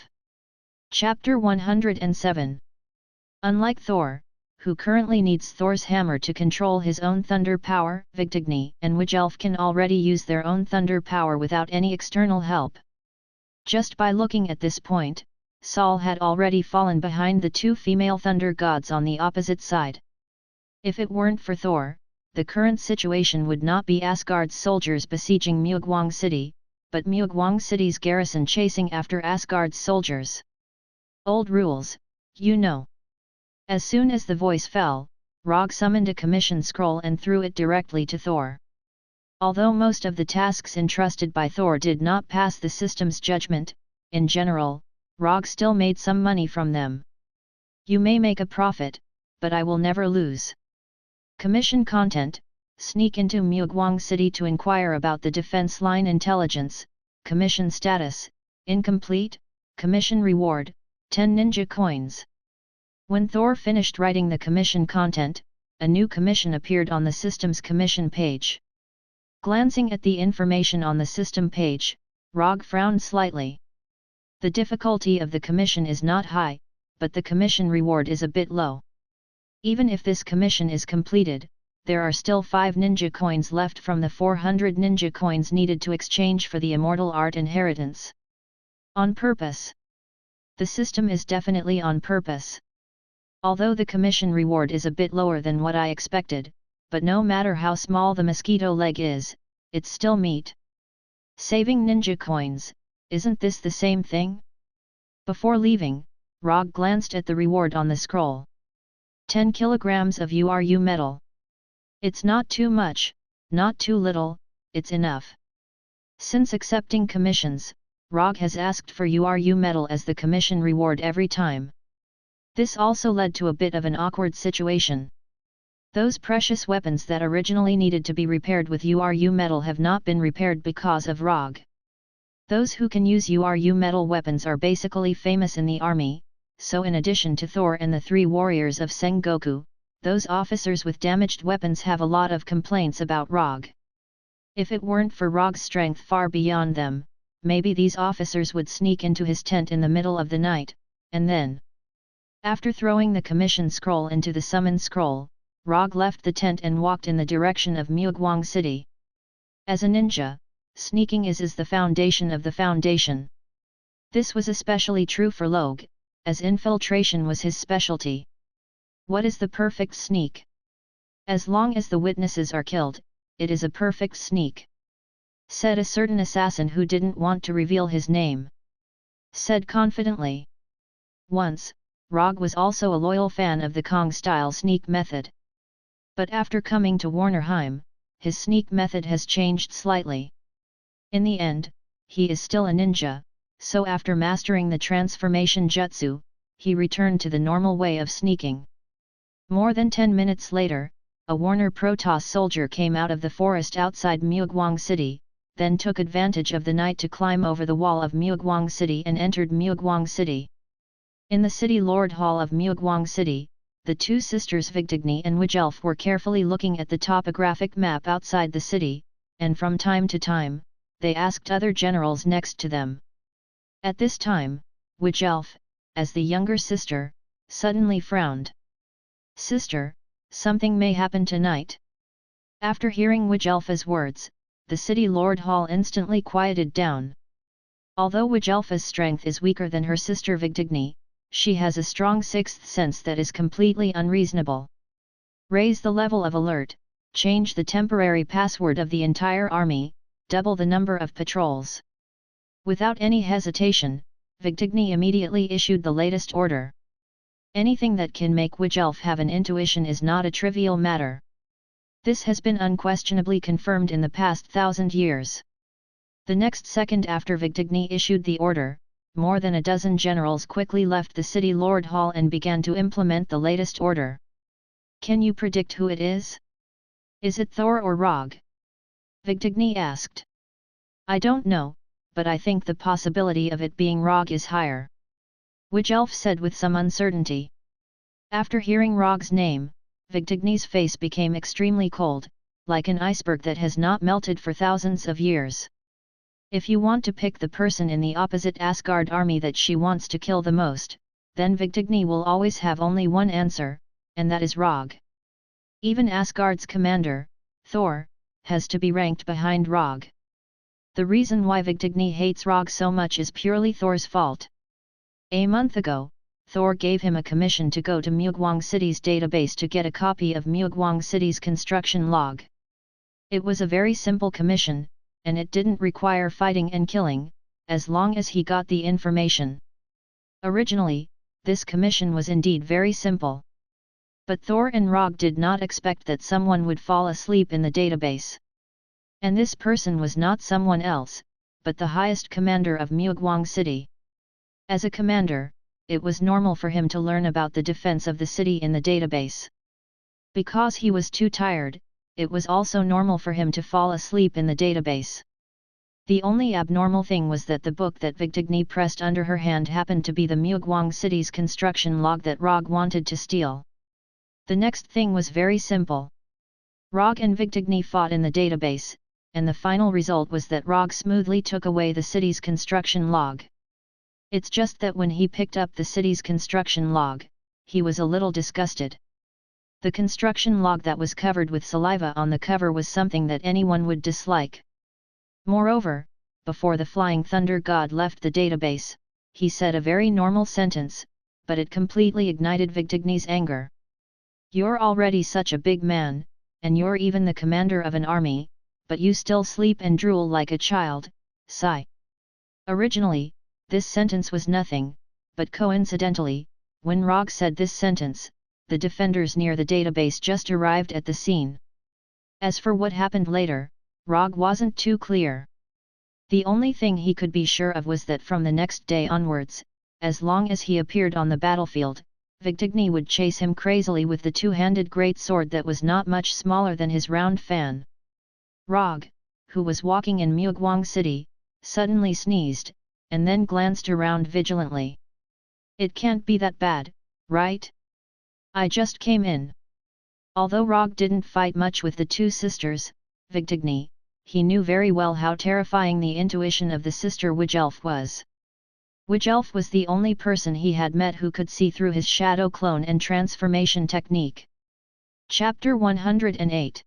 Chapter 107. Unlike Thor, who currently needs Thor's hammer to control his own thunder power, Vigdigni and Wigelf can already use their own thunder power without any external help. Just by looking at this point, Saul had already fallen behind the 2 female thunder gods on the opposite side. If it weren't for Thor, the current situation would not be Asgard's soldiers besieging Mugwang City, but Mugwang City's garrison chasing after Asgard's soldiers. Old rules, you know. As soon as the voice fell, Rogge summoned a commission scroll and threw it directly to Thor. Although most of the tasks entrusted by Thor did not pass the system's judgment, in general, Rogge still made some money from them. You may make a profit, but I will never lose. Commission content: sneak into Mugwang City to inquire about the defense line intelligence. Commission status: incomplete. Commission reward: 10 ninja coins. When Thor finished writing the commission content, a new commission appeared on the system's commission page. Glancing at the information on the system page, Rogge frowned slightly. The difficulty of the commission is not high, but the commission reward is a bit low. Even if this commission is completed, there are still 5 ninja coins left from the 400 ninja coins needed to exchange for the immortal art inheritance. On purpose. The system is definitely on purpose. Although the commission reward is a bit lower than what I expected, but no matter how small the mosquito leg is, it's still meat. Saving ninja coins, isn't this the same thing? Before leaving, Rogge glanced at the reward on the scroll. 10 kilograms of URU metal. It's not too much, not too little, it's enough. Since accepting commissions, Rogge has asked for URU metal as the commission reward every time. This also led to a bit of an awkward situation. Those precious weapons that originally needed to be repaired with URU metal have not been repaired because of Rogge. Those who can use URU metal weapons are basically famous in the army, so in addition to Thor and the 3 warriors of Sengoku, those officers with damaged weapons have a lot of complaints about Rogge. If it weren't for Rogge's strength far beyond them, maybe these officers would sneak into his tent in the middle of the night, and then... After throwing the commission scroll into the summon scroll, Rogge left the tent and walked in the direction of Mugwang City. As a ninja, sneaking is the foundation of the foundation. This was especially true for Rogge, as infiltration was his specialty. What is the perfect sneak? As long as the witnesses are killed, it is a perfect sneak. Said a certain assassin who didn't want to reveal his name. Said confidently. Once, Rogge was also a loyal fan of the Kong-style sneak method. But after coming to Warnerheim, his sneak method has changed slightly. In the end, he is still a ninja, so after mastering the transformation jutsu, he returned to the normal way of sneaking. More than 10 minutes later, a Warner Protoss soldier came out of the forest outside Mugwang City, then took advantage of the night to climb over the wall of Mugwang City and entered Mugwang City. In the City Lord Hall of Mugwang City, the 2 sisters Vigdigni and Wigelf were carefully looking at the topographic map outside the city, and from time to time, they asked other generals next to them. At this time, Wigelf, as the younger sister, suddenly frowned. "Sister, something may happen tonight." After hearing Wigelfa's words, the City Lord Hall instantly quieted down. Although Wigelfa's strength is weaker than her sister Vigdigni, she has a strong sixth sense that is completely unreasonable. Raise the level of alert, change the temporary password of the entire army, double the number of patrols. Without any hesitation, Vigdigni immediately issued the latest order. Anything that can make Witch Elf have an intuition is not a trivial matter. This has been unquestionably confirmed in the past 1,000 years. The next second after Vigdigny issued the order, more than a dozen generals quickly left the city Lord Hall and began to implement the latest order. Can you predict who it is? Is it Thor or Rogge? Vigdigny asked. I don't know, but I think the possibility of it being Rogge is higher. Witch Elf said with some uncertainty. After hearing Rogge's name, Vigdigny's face became extremely cold, like an iceberg that has not melted for thousands of years. If you want to pick the person in the opposite Asgard army that she wants to kill the most, then Vigdigny will always have only one answer, and that is Rogge. Even Asgard's commander, Thor, has to be ranked behind Rogge. The reason why Vigdigny hates Rogge so much is purely Thor's fault. A month ago, Thor gave him a commission to go to Mugwang City's database to get a copy of Mugwang City's construction log. It was a very simple commission, and it didn't require fighting and killing, as long as he got the information. Originally, this commission was indeed very simple. But Thor and Rogge did not expect that someone would fall asleep in the database. And this person was not someone else, but the highest commander of Mugwang City. As a commander, it was normal for him to learn about the defense of the city in the database. Because he was too tired, it was also normal for him to fall asleep in the database. The only abnormal thing was that the book that Vigdigny pressed under her hand happened to be the Mugwang City's construction log that Rogge wanted to steal. The next thing was very simple. Rogge and Vigdigny fought in the database, and the final result was that Rogge smoothly took away the city's construction log. It's just that when he picked up the city's construction log, he was a little disgusted. The construction log that was covered with saliva on the cover was something that anyone would dislike. Moreover, before the Flying Thunder God left the database, he said a very normal sentence, but it completely ignited Vigdigny's anger. You're already such a big man, and you're even the commander of an army, but you still sleep and drool like a child, sigh. Originally, this sentence was nothing, but coincidentally, when Rogge said this sentence, the defenders near the database just arrived at the scene. As for what happened later, Rogge wasn't too clear. The only thing he could be sure of was that from the next day onwards, as long as he appeared on the battlefield, Vigdigny would chase him crazily with the two-handed great sword that was not much smaller than his round fan. Rogge, who was walking in Mugwang City, suddenly sneezed, and then glanced around vigilantly. It can't be that bad, right? I just came in. Although Rogge didn't fight much with the two sisters, Vigdigny, he knew very well how terrifying the intuition of the sister Witch Elf was. Witch Elf was the only person he had met who could see through his shadow clone and transformation technique. Chapter 108.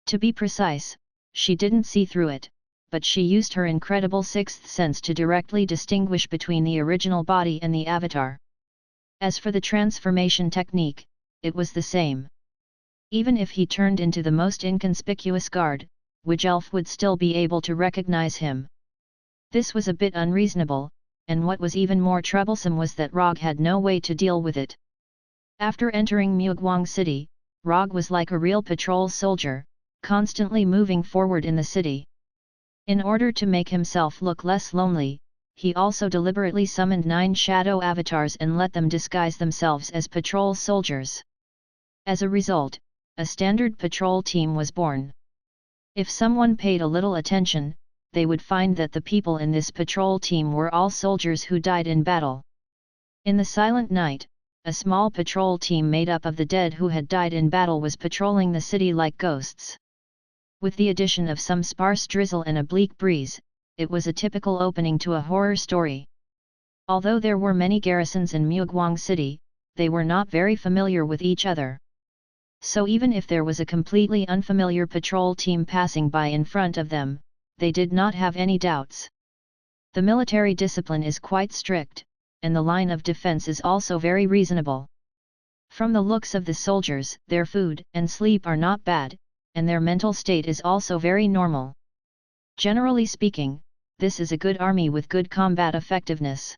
To be precise, she didn't see through it, but she used her incredible sixth sense to directly distinguish between the original body and the avatar. As for the transformation technique, it was the same. Even if he turned into the most inconspicuous guard, Witch Elf would still be able to recognize him. This was a bit unreasonable, and what was even more troublesome was that Rogge had no way to deal with it. After entering Mugwang City, Rogge was like a real patrol soldier, constantly moving forward in the city. In order to make himself look less lonely, he also deliberately summoned 9 shadow avatars and let them disguise themselves as patrol soldiers. As a result, a standard patrol team was born. If someone paid a little attention, they would find that the people in this patrol team were all soldiers who died in battle. In the silent night, a small patrol team made up of the dead who had died in battle was patrolling the city like ghosts. With the addition of some sparse drizzle and a bleak breeze, it was a typical opening to a horror story. Although there were many garrisons in Mugwang City, they were not very familiar with each other. So even if there was a completely unfamiliar patrol team passing by in front of them, they did not have any doubts. The military discipline is quite strict, and the line of defense is also very reasonable. From the looks of the soldiers, their food and sleep are not bad, and their mental state is also very normal. Generally speaking, this is a good army with good combat effectiveness.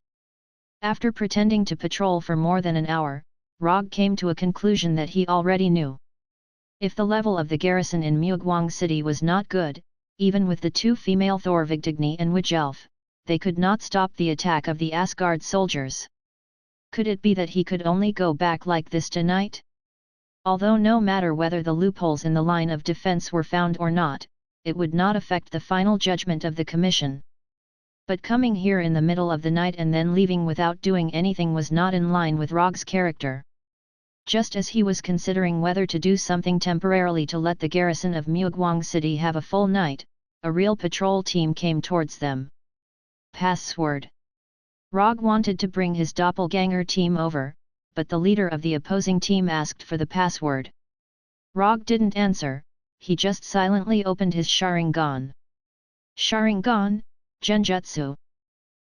After pretending to patrol for more than an hour, Rogge came to a conclusion that he already knew. If the level of the garrison in Mugwang City was not good, even with the two female Thor Vigdigni and Witch Elf, they could not stop the attack of the Asgard soldiers. Could it be that he could only go back like this tonight? Although no matter whether the loopholes in the line of defense were found or not, it would not affect the final judgment of the commission. But coming here in the middle of the night and then leaving without doing anything was not in line with Rogge's character. Just as he was considering whether to do something temporarily to let the garrison of Mugwang City have a full night, a real patrol team came towards them. Password. Rogge wanted to bring his doppelganger team over, but the leader of the opposing team asked for the password. Rogge didn't answer, he just silently opened his Sharingan. Sharingan, Genjutsu.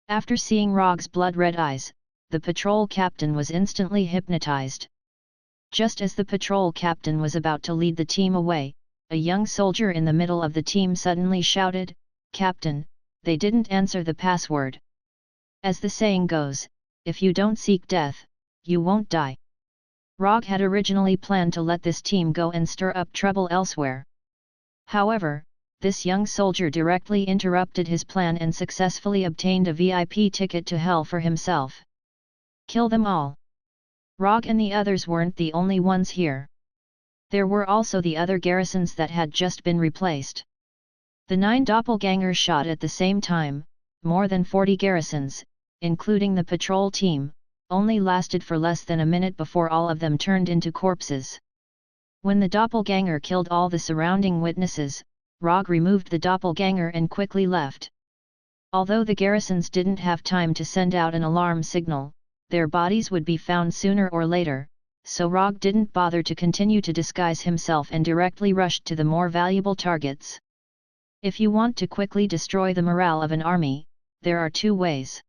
After seeing Rogge's blood-red eyes, the patrol captain was instantly hypnotized. Just as the patrol captain was about to lead the team away, a young soldier in the middle of the team suddenly shouted, "Captain, they didn't answer the password." As the saying goes, if you don't seek death, you won't die. Rogge had originally planned to let this team go and stir up trouble elsewhere. However, this young soldier directly interrupted his plan and successfully obtained a VIP ticket to hell for himself. Kill them all. Rogge and the others weren't the only ones here. There were also the other garrisons that had just been replaced. The 9 doppelgangers shot at the same time, more than 40 garrisons, including the patrol team, only lasted for less than a minute before all of them turned into corpses. When the doppelganger killed all the surrounding witnesses, Rogge removed the doppelganger and quickly left. Although the garrisons didn't have time to send out an alarm signal, their bodies would be found sooner or later, so Rogge didn't bother to continue to disguise himself and directly rushed to the more valuable targets. If you want to quickly destroy the morale of an army, there are 2 ways.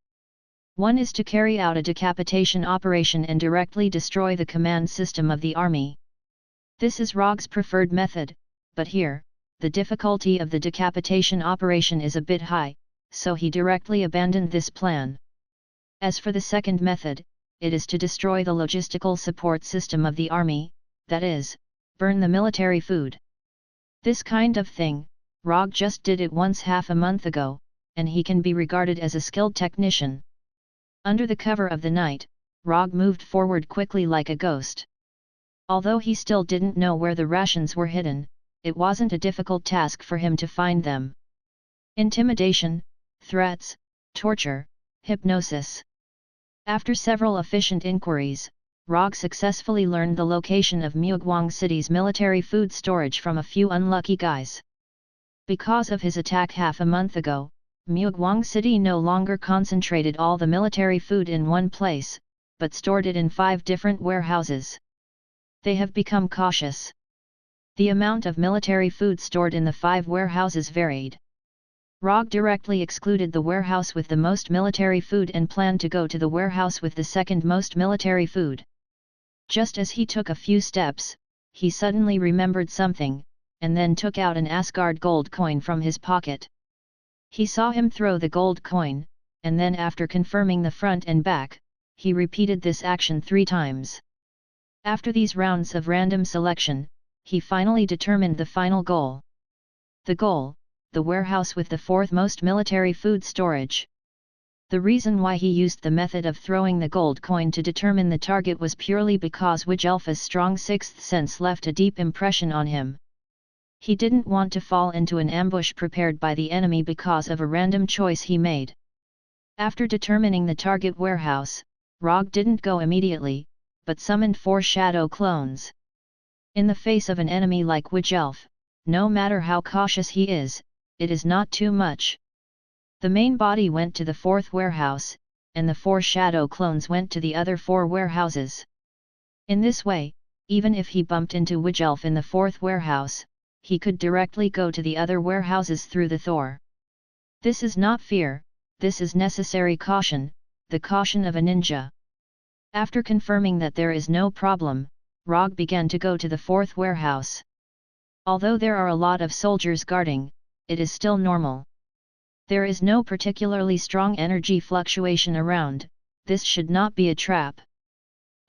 One is to carry out a decapitation operation and directly destroy the command system of the army. This is Rogge's preferred method, but here, the difficulty of the decapitation operation is a bit high, so he directly abandoned this plan. As for the second method, it is to destroy the logistical support system of the army, that is, burn the military food. This kind of thing, Rogge just did it once half a month ago, and he can be regarded as a skilled technician. Under the cover of the night, Rogge moved forward quickly like a ghost. Although he still didn't know where the rations were hidden, it wasn't a difficult task for him to find them. Intimidation, threats, torture, hypnosis. After several efficient inquiries, Rogge successfully learned the location of Mugwang City's military food storage from a few unlucky guys. Because of his attack half a month ago, Mugwang City no longer concentrated all the military food in one place, but stored it in 5 different warehouses. They have become cautious. The amount of military food stored in the 5 warehouses varied. Rogge directly excluded the warehouse with the most military food and planned to go to the warehouse with the second most military food. Just as he took a few steps, he suddenly remembered something, and then took out an Asgard gold coin from his pocket. He saw him throw the gold coin, and then after confirming the front and back, he repeated this action 3 times. After these rounds of random selection, he finally determined the final goal. The goal, the warehouse with the 4th most military food storage. The reason why he used the method of throwing the gold coin to determine the target was purely because Witch Elf's strong 6th sense left a deep impression on him. He didn't want to fall into an ambush prepared by the enemy because of a random choice he made. After determining the target warehouse, Rogge didn't go immediately, but summoned 4 shadow clones. In the face of an enemy like Witch Elf, no matter how cautious he is, it is not too much. The main body went to the 4th warehouse, and the 4 shadow clones went to the other 4 warehouses. In this way, even if he bumped into Witch Elf in the 4th warehouse, he could directly go to the other warehouses through the Thor. This is not fear, this is necessary caution, the caution of a ninja. After confirming that there is no problem, Rogge began to go to the 4th warehouse. Although there are a lot of soldiers guarding, it is still normal. There is no particularly strong energy fluctuation around, this should not be a trap.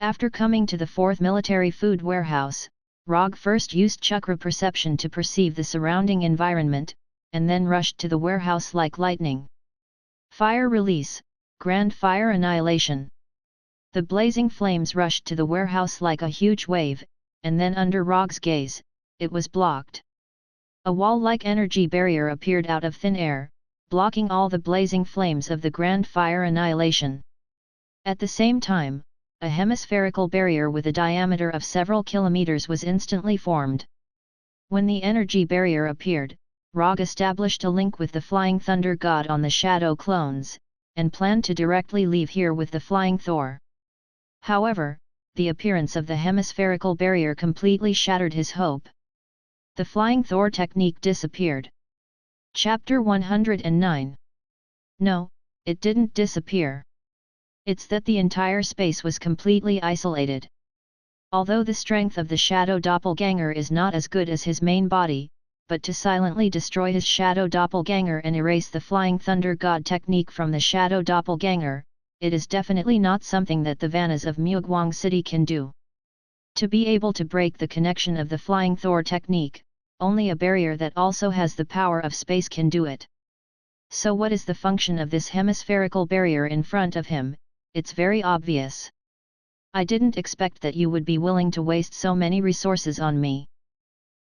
After coming to the 4th military food warehouse, Rogge first used chakra perception to perceive the surrounding environment, and then rushed to the warehouse like lightning. Fire release, grand fire annihilation. The blazing flames rushed to the warehouse like a huge wave, and then under Rogge's gaze, it was blocked. A wall-like energy barrier appeared out of thin air, blocking all the blazing flames of the grand fire annihilation. At the same time, a hemispherical barrier with a diameter of several kilometers was instantly formed. When the energy barrier appeared, Rogge established a link with the Flying Thunder God on the Shadow clones, and planned to directly leave here with the Flying Thor. However, the appearance of the hemispherical barrier completely shattered his hope. The Flying Thor technique disappeared. Chapter 109. No, it didn't disappear. It's that the entire space was completely isolated. Although the strength of the shadow doppelganger is not as good as his main body, but to silently destroy his shadow doppelganger and erase the Flying Thunder God technique from the shadow doppelganger, it is definitely not something that the Vannas of Muguang City can do. To be able to break the connection of the Flying Thor technique, only a barrier that also has the power of space can do it. So what is the function of this hemispherical barrier in front of him? It's very obvious. I didn't expect that you would be willing to waste so many resources on me.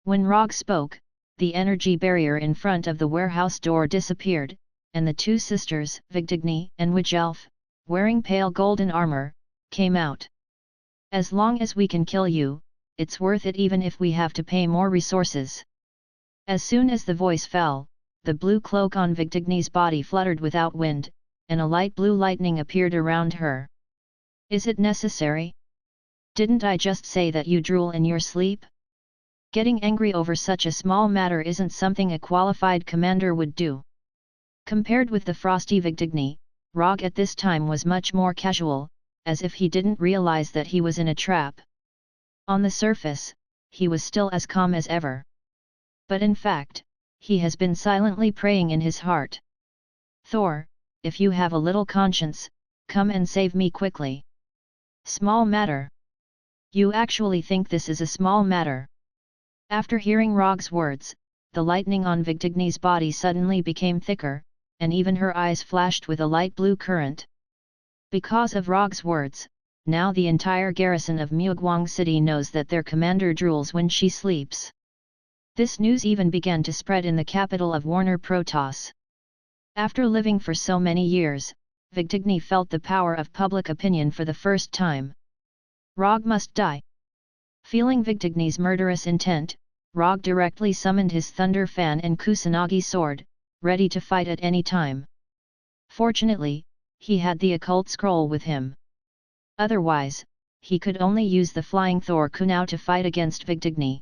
When Rogge spoke, the energy barrier in front of the warehouse door disappeared, and the two sisters, Vigdigni and Wigelf, wearing pale golden armor, came out. As long as we can kill you, it's worth it even if we have to pay more resources. As soon as the voice fell, the blue cloak on Vigdigni's body fluttered without wind, and a light blue lightning appeared around her. Is it necessary? Didn't I just say that you drool in your sleep? Getting angry over such a small matter isn't something a qualified commander would do. Compared with the frosty Vigdigni, Rogge at this time was much more casual, as if he didn't realize that he was in a trap. On the surface, he was still as calm as ever. But in fact, he has been silently praying in his heart. Thor, if you have a little conscience, come and save me quickly. Small matter. You actually think this is a small matter? After hearing Rogge's words, the lightning on Vigdigni's body suddenly became thicker, and even her eyes flashed with a light blue current. Because of Rogge's words, now the entire garrison of Muguang City knows that their commander drools when she sleeps. This news even began to spread in the capital of Warner Protoss. After living for so many years, Vigdigni felt the power of public opinion for the first time. Rogge must die. Feeling Vigdigni's murderous intent, Rogge directly summoned his Thunder Fan and Kusanagi sword, ready to fight at any time. Fortunately, he had the occult scroll with him. Otherwise, he could only use the Flying Thor Kunao to fight against Vigdigni.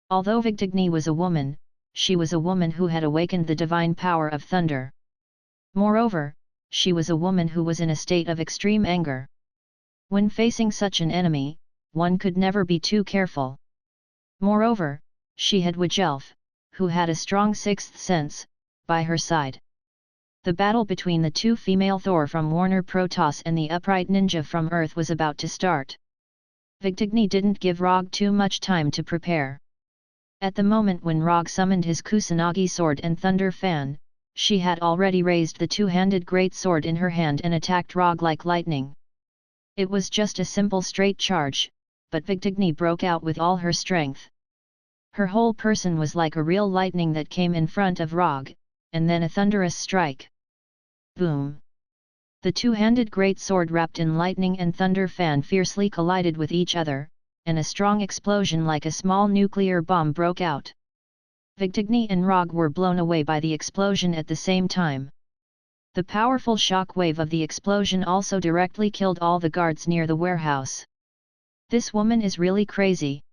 Although Vigdigni was a woman, she was a woman who had awakened the divine power of thunder. Moreover, she was a woman who was in a state of extreme anger. When facing such an enemy, one could never be too careful. Moreover, she had Wigelf, who had a strong sixth sense, by her side. The battle between the two female Thor from Warner Protoss and the upright ninja from Earth was about to start. Vigdigni didn't give Rogge too much time to prepare. At the moment when Rogge summoned his Kusanagi sword and Thunder Fan, she had already raised the two-handed great sword in her hand and attacked Rogge like lightning. It was just a simple straight charge, but Vigdigni broke out with all her strength. Her whole person was like a real lightning that came in front of Rogge, and then a thunderous strike. Boom! The two-handed great sword wrapped in lightning and Thunder Fan fiercely collided with each other, and a strong explosion like a small nuclear bomb broke out. Vigdigni and Rogge were blown away by the explosion at the same time. The powerful shock wave of the explosion also directly killed all the guards near the warehouse. This woman is really crazy.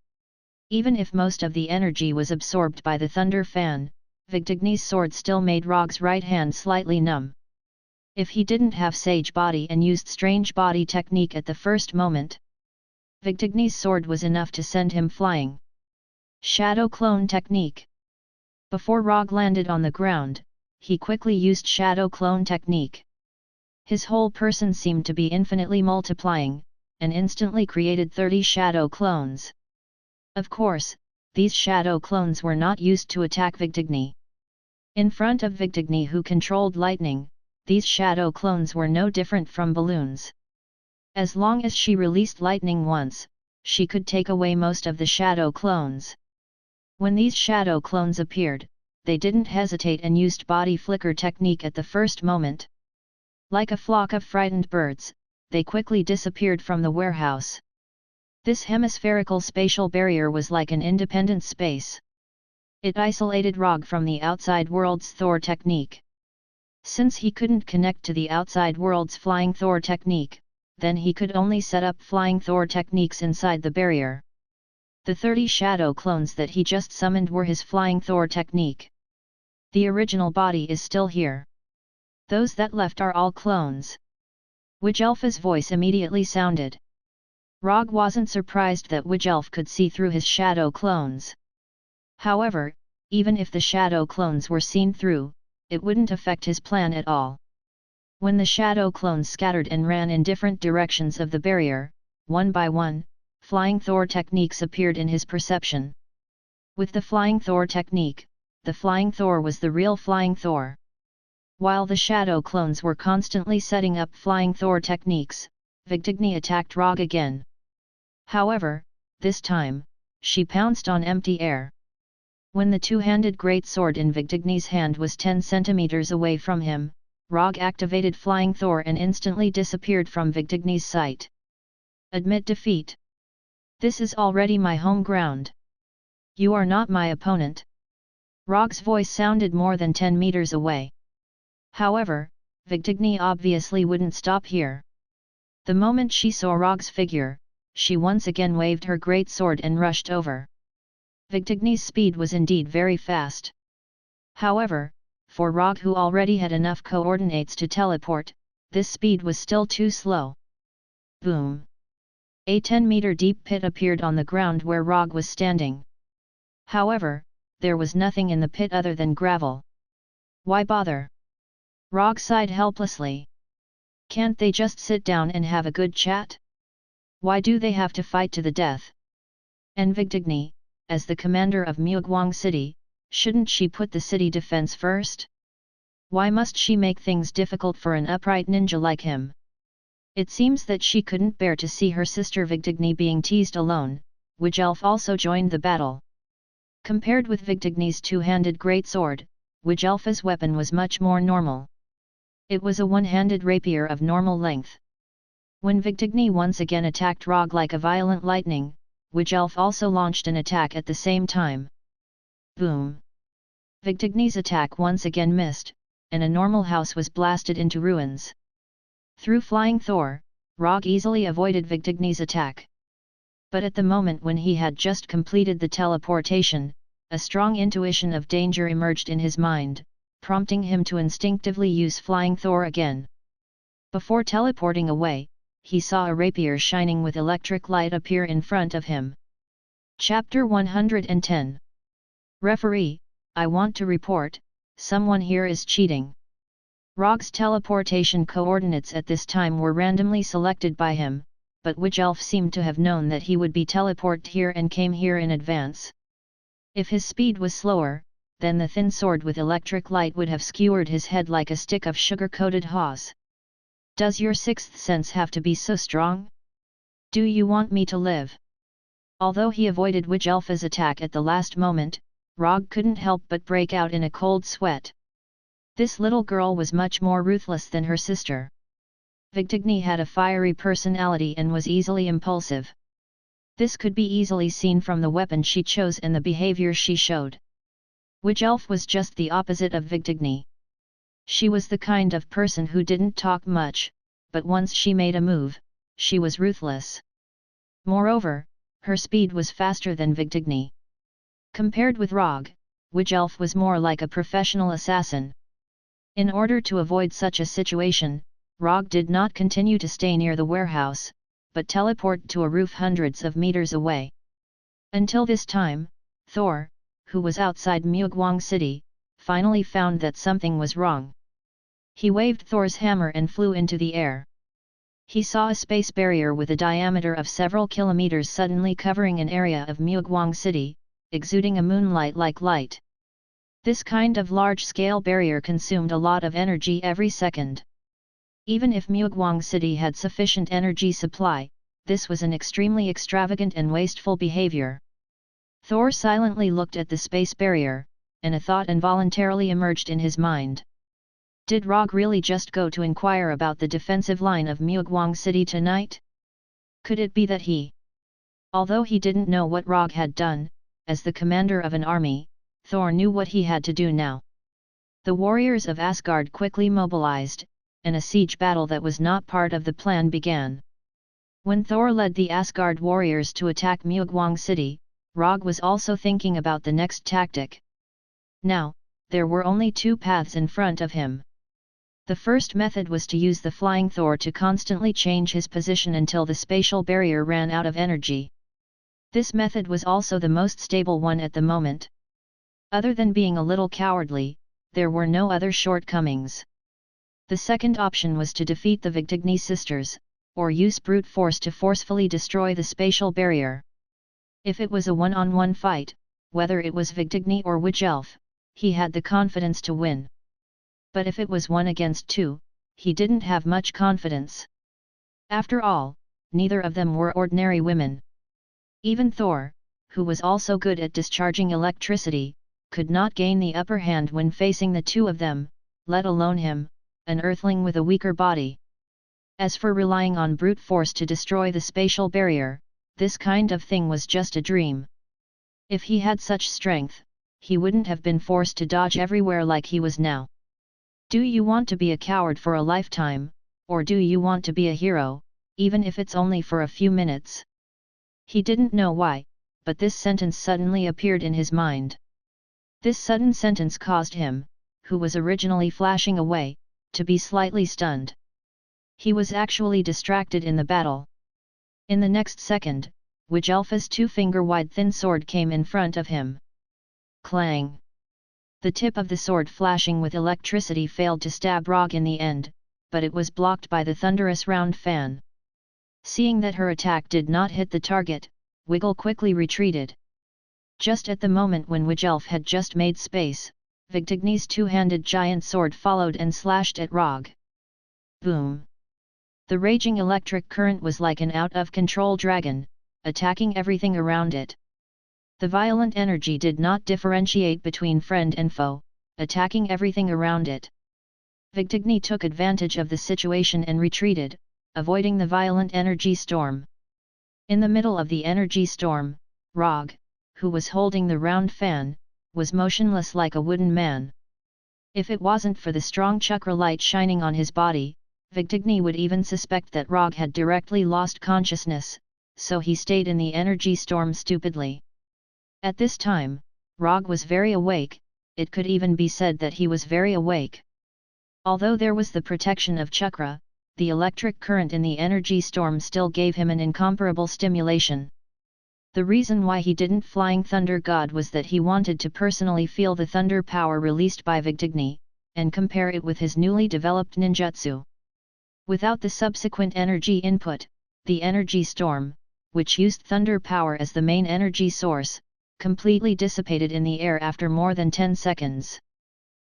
Even if most of the energy was absorbed by the Thunder Fan, Vigdigni's sword still made Rogge's right hand slightly numb. If he didn't have Sage Body and used Strange Body technique at the first moment, Vigdigni's sword was enough to send him flying. Shadow Clone Technique. Before Rogge landed on the ground, he quickly used Shadow Clone Technique. His whole person seemed to be infinitely multiplying, and instantly created 30 shadow clones. Of course, these shadow clones were not used to attack Vigdigni. In front of Vigdigni, who controlled lightning, these shadow clones were no different from balloons. As long as she released lightning once, she could take away most of the shadow clones. When these shadow clones appeared, they didn't hesitate and used body flicker technique at the first moment. Like a flock of frightened birds, they quickly disappeared from the warehouse. This hemispherical spatial barrier was like an independent space. It isolated Rogge from the outside world's Thor technique. Since he couldn't connect to the outside world's flying Thor technique, then he could only set up flying Thor techniques inside the barrier. The 30 shadow clones that he just summoned were his flying Thor technique. The original body is still here. Those that left are all clones. Wiedjelf's voice immediately sounded. Rogge wasn't surprised that Wiedjelf could see through his shadow clones. However, even if the shadow clones were seen through, it wouldn't affect his plan at all. When the shadow clones scattered and ran in different directions of the barrier, one by one, flying Thor techniques appeared in his perception. With the flying Thor technique, the flying Thor was the real flying Thor. While the shadow clones were constantly setting up flying Thor techniques, Vigdigni attacked Rogge again. However, this time, she pounced on empty air. When the two-handed great sword in Vigdigni's hand was 10 centimeters away from him, Rogge activated Flying Thor and instantly disappeared from Vigdigni's sight. Admit defeat. This is already my home ground. You are not my opponent. Rogge's voice sounded more than 10 meters away. However, Vigdigni obviously wouldn't stop here. The moment she saw Rogge's figure, she once again waved her great sword and rushed over. Vigdigni's speed was indeed very fast. However, for Rogge, who already had enough coordinates to teleport, this speed was still too slow. Boom! A 10-meter deep pit appeared on the ground where Rogge was standing. However, there was nothing in the pit other than gravel. Why bother? Rogge sighed helplessly. Can't they just sit down and have a good chat? Why do they have to fight to the death? And Vigdigni, as the commander of Muguang City, shouldn't she put the city defense first? Why must she make things difficult for an upright ninja like him? It seems that she couldn't bear to see her sister Vigdigni being teased alone. Wiedjelf also joined the battle. Compared with Vigdigni's two-handed greatsword, Wiedjelf's weapon was much more normal. It was a one-handed rapier of normal length. When Vigdigni once again attacked Rogge like a violent lightning, Wiedjelf also launched an attack at the same time. Boom! Vigdigni's attack once again missed, and a normal house was blasted into ruins. Through Flying Thor, Rogge easily avoided Vigdigni's attack. But at the moment when he had just completed the teleportation, a strong intuition of danger emerged in his mind, prompting him to instinctively use Flying Thor again. Before teleporting away, he saw a rapier shining with electric light appear in front of him. Chapter 110. Referee, I want to report, someone here is cheating. Rogge's teleportation coordinates at this time were randomly selected by him, but Wiedjelf seemed to have known that he would be teleported here and came here in advance. If his speed was slower, then the thin sword with electric light would have skewered his head like a stick of sugar-coated haws. Does your sixth sense have to be so strong? Do you want me to live? Although he avoided Wiedjelf's attack at the last moment, Rogge couldn't help but break out in a cold sweat. This little girl was much more ruthless than her sister. Vigdigni had a fiery personality and was easily impulsive. This could be easily seen from the weapon she chose and the behavior she showed. Wiedjelf was just the opposite of Vigdigni. She was the kind of person who didn't talk much, but once she made a move, she was ruthless. Moreover, her speed was faster than Vigdigni. Compared with Rogge, Wiedjelf was more like a professional assassin. In order to avoid such a situation, Rogge did not continue to stay near the warehouse, but teleport to a roof hundreds of meters away. Until this time, Thor, who was outside Muguang City, finally found that something was wrong. He waved Thor's hammer and flew into the air. He saw a space barrier with a diameter of several kilometers suddenly covering an area of Muguang City, exuding a moonlight-like light. This kind of large-scale barrier consumed a lot of energy every second. Even if Muguang City had sufficient energy supply, this was an extremely extravagant and wasteful behavior. Thor silently looked at the space barrier, and a thought involuntarily emerged in his mind. Did Rogge really just go to inquire about the defensive line of Muguang City tonight? Could it be that he? Although he didn't know what Rogge had done, as the commander of an army, Thor knew what he had to do now. The warriors of Asgard quickly mobilized, and a siege battle that was not part of the plan began. When Thor led the Asgard warriors to attack Muguang City, Rogge was also thinking about the next tactic. Now, there were only two paths in front of him. The first method was to use the flying Thor to constantly change his position until the spatial barrier ran out of energy. This method was also the most stable one at the moment. Other than being a little cowardly, there were no other shortcomings. The second option was to defeat the Vigdigni sisters, or use brute force to forcefully destroy the spatial barrier. If it was a one-on-one fight, whether it was Vigdigni or Witch Elf, he had the confidence to win. But if it was 1 against 2, he didn't have much confidence. After all, neither of them were ordinary women. Even Thor, who was also good at discharging electricity, could not gain the upper hand when facing the two of them, let alone him, an earthling with a weaker body. As for relying on brute force to destroy the spatial barrier, this kind of thing was just a dream. If he had such strength, he wouldn't have been forced to dodge everywhere like he was now. Do you want to be a coward for a lifetime, or do you want to be a hero, even if it's only for a few minutes? He didn't know why, but this sentence suddenly appeared in his mind. This sudden sentence caused him, who was originally flashing away, to be slightly stunned. He was actually distracted in the battle. In the next second, Witch Elfa's 2-finger-wide thin sword came in front of him. Clang! The tip of the sword flashing with electricity failed to stab Rogge in the end, but it was blocked by the thunderous round fan. Seeing that her attack did not hit the target, Wiggle quickly retreated. Just at the moment when Witch Elf had just made space, Vigdigni's two-handed giant sword followed and slashed at Rogge. Boom! The raging electric current was like an out-of-control dragon, attacking everything around it. The violent energy did not differentiate between friend and foe, attacking everything around it. Vigdigni took advantage of the situation and retreated, avoiding the violent energy storm. In the middle of the energy storm, Rogge, who was holding the round fan, was motionless like a wooden man. If it wasn't for the strong chakra light shining on his body, Vigdigni would even suspect that Rogge had directly lost consciousness, so he stayed in the energy storm stupidly. At this time, Rogge was very awake, it could even be said that he was very awake. Although there was the protection of chakra, the electric current in the energy storm still gave him an incomparable stimulation. The reason why he didn't Flying Thunder God was that he wanted to personally feel the thunder power released by Vigdigni, and compare it with his newly developed ninjutsu. Without the subsequent energy input, the energy storm, which used thunder power as the main energy source, completely dissipated in the air after more than 10 seconds.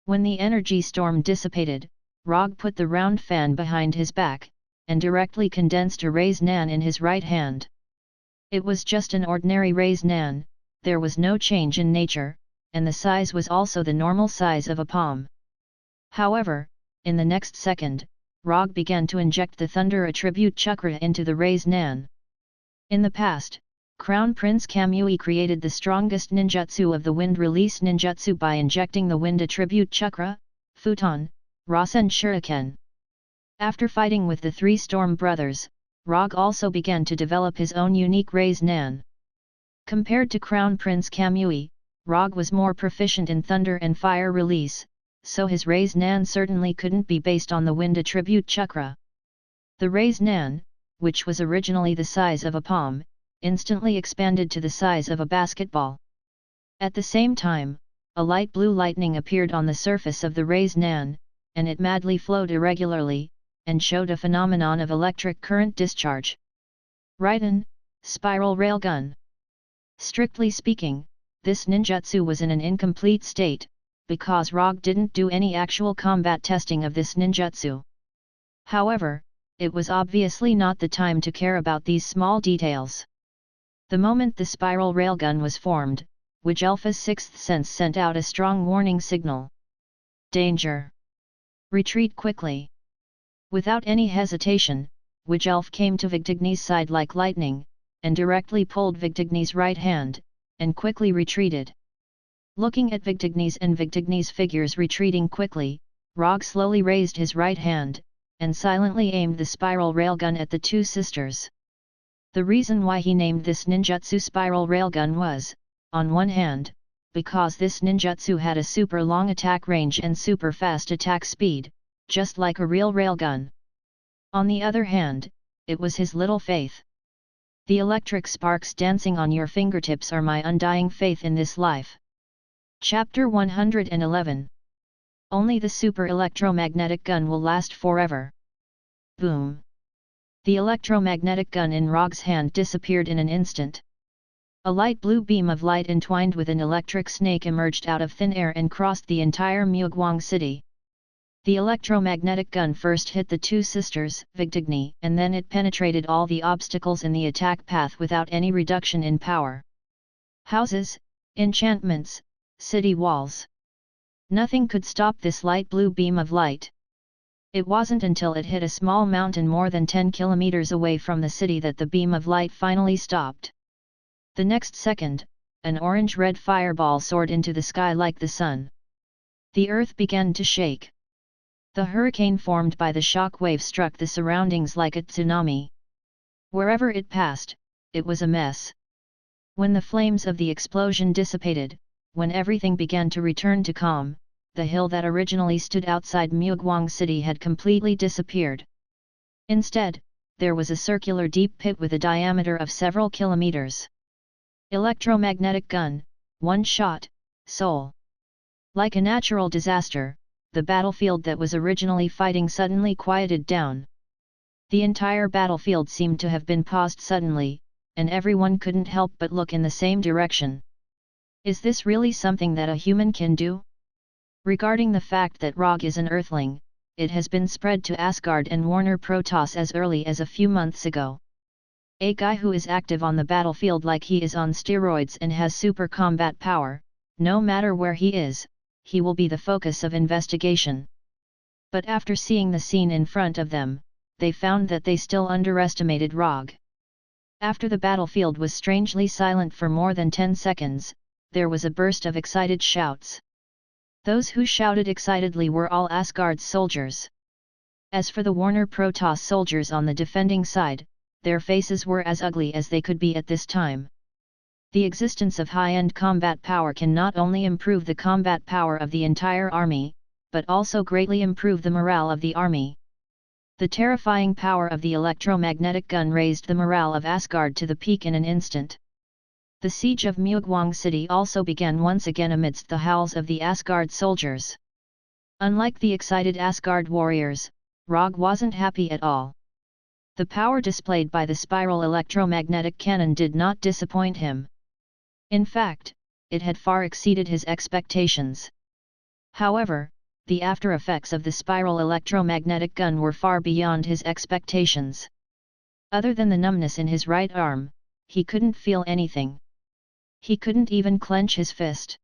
When the energy storm dissipated, Rogge put the round fan behind his back, and directly condensed a raise nan in his right hand. It was just an ordinary raise nan, there was no change in nature, and the size was also the normal size of a palm. However, in the next second, Rogge began to inject the thunder attribute chakra into the raise nan. In the past, Crown Prince Kamui created the strongest ninjutsu of the wind release ninjutsu by injecting the wind attribute chakra, futon, Rasen Shuriken. After fighting with the 3 Storm Brothers, Rogge also began to develop his own unique raise nan. Compared to Crown Prince Kamui, Rogge was more proficient in thunder and fire release, so his raise nan certainly couldn't be based on the wind attribute chakra. The raise nan, which was originally the size of a palm, instantly expanded to the size of a basketball. At the same time, a light blue lightning appeared on the surface of the raise nan, and it madly flowed irregularly, and showed a phenomenon of electric current discharge. Raiden, spiral railgun. Strictly speaking, this ninjutsu was in an incomplete state, because Rogge didn't do any actual combat testing of this ninjutsu. However, it was obviously not the time to care about these small details. The moment the spiral railgun was formed, Wiedge Alpha's sixth sense sent out a strong warning signal. Danger! Retreat quickly! Without any hesitation, Wiedge Alpha came to Vigtigny's side like lightning, and directly pulled Vigtigny's right hand, and quickly retreated. Looking at Vigtigny's figures retreating quickly, Rogge slowly raised his right hand, and silently aimed the spiral railgun at the two sisters. The reason why he named this ninjutsu spiral railgun was, on one hand, because this ninjutsu had a super long attack range and super fast attack speed, just like a real railgun. On the other hand, it was his little faith. The electric sparks dancing on your fingertips are my undying faith in this life. Chapter 111. Only the super electromagnetic gun will last forever. Boom! The electromagnetic gun in Rogge's hand disappeared in an instant. A light blue beam of light entwined with an electric snake emerged out of thin air and crossed the entire Muguang city. The electromagnetic gun first hit the two sisters, Vigtigny, and then it penetrated all the obstacles in the attack path without any reduction in power. Houses, enchantments, city walls. Nothing could stop this light blue beam of light. It wasn't until it hit a small mountain more than 10 kilometers away from the city that the beam of light finally stopped. The next second, an orange-red fireball soared into the sky like the sun. The earth began to shake. The hurricane formed by the shock wave struck the surroundings like a tsunami. Wherever it passed, it was a mess. When the flames of the explosion dissipated, when everything began to return to calm, the hill that originally stood outside Muguang city had completely disappeared. Instead, there was a circular deep pit with a diameter of several kilometers. Electromagnetic gun, one shot, soul. Like a natural disaster, the battlefield that was originally fighting suddenly quieted down. The entire battlefield seemed to have been paused suddenly, and everyone couldn't help but look in the same direction. Is this really something that a human can do? Regarding the fact that Rogge is an Earthling, it has been spread to Asgard and Warner Protoss as early as a few months ago. A guy who is active on the battlefield like he is on steroids and has super combat power, no matter where he is, he will be the focus of investigation. But after seeing the scene in front of them, they found that they still underestimated Rogge. After the battlefield was strangely silent for more than 10 seconds, there was a burst of excited shouts. Those who shouted excitedly were all Asgard's soldiers. As for the Warner Protoss soldiers on the defending side, their faces were as ugly as they could be at this time. The existence of high-end combat power can not only improve the combat power of the entire army, but also greatly improve the morale of the army. The terrifying power of the electromagnetic gun raised the morale of Asgard to the peak in an instant. The siege of Muguang city also began once again amidst the howls of the Asgard soldiers. Unlike the excited Asgard warriors, Rogge wasn't happy at all. The power displayed by the spiral electromagnetic cannon did not disappoint him. In fact, it had far exceeded his expectations. However, the after effects of the spiral electromagnetic gun were far beyond his expectations. Other than the numbness in his right arm, he couldn't feel anything. He couldn't even clench his fist.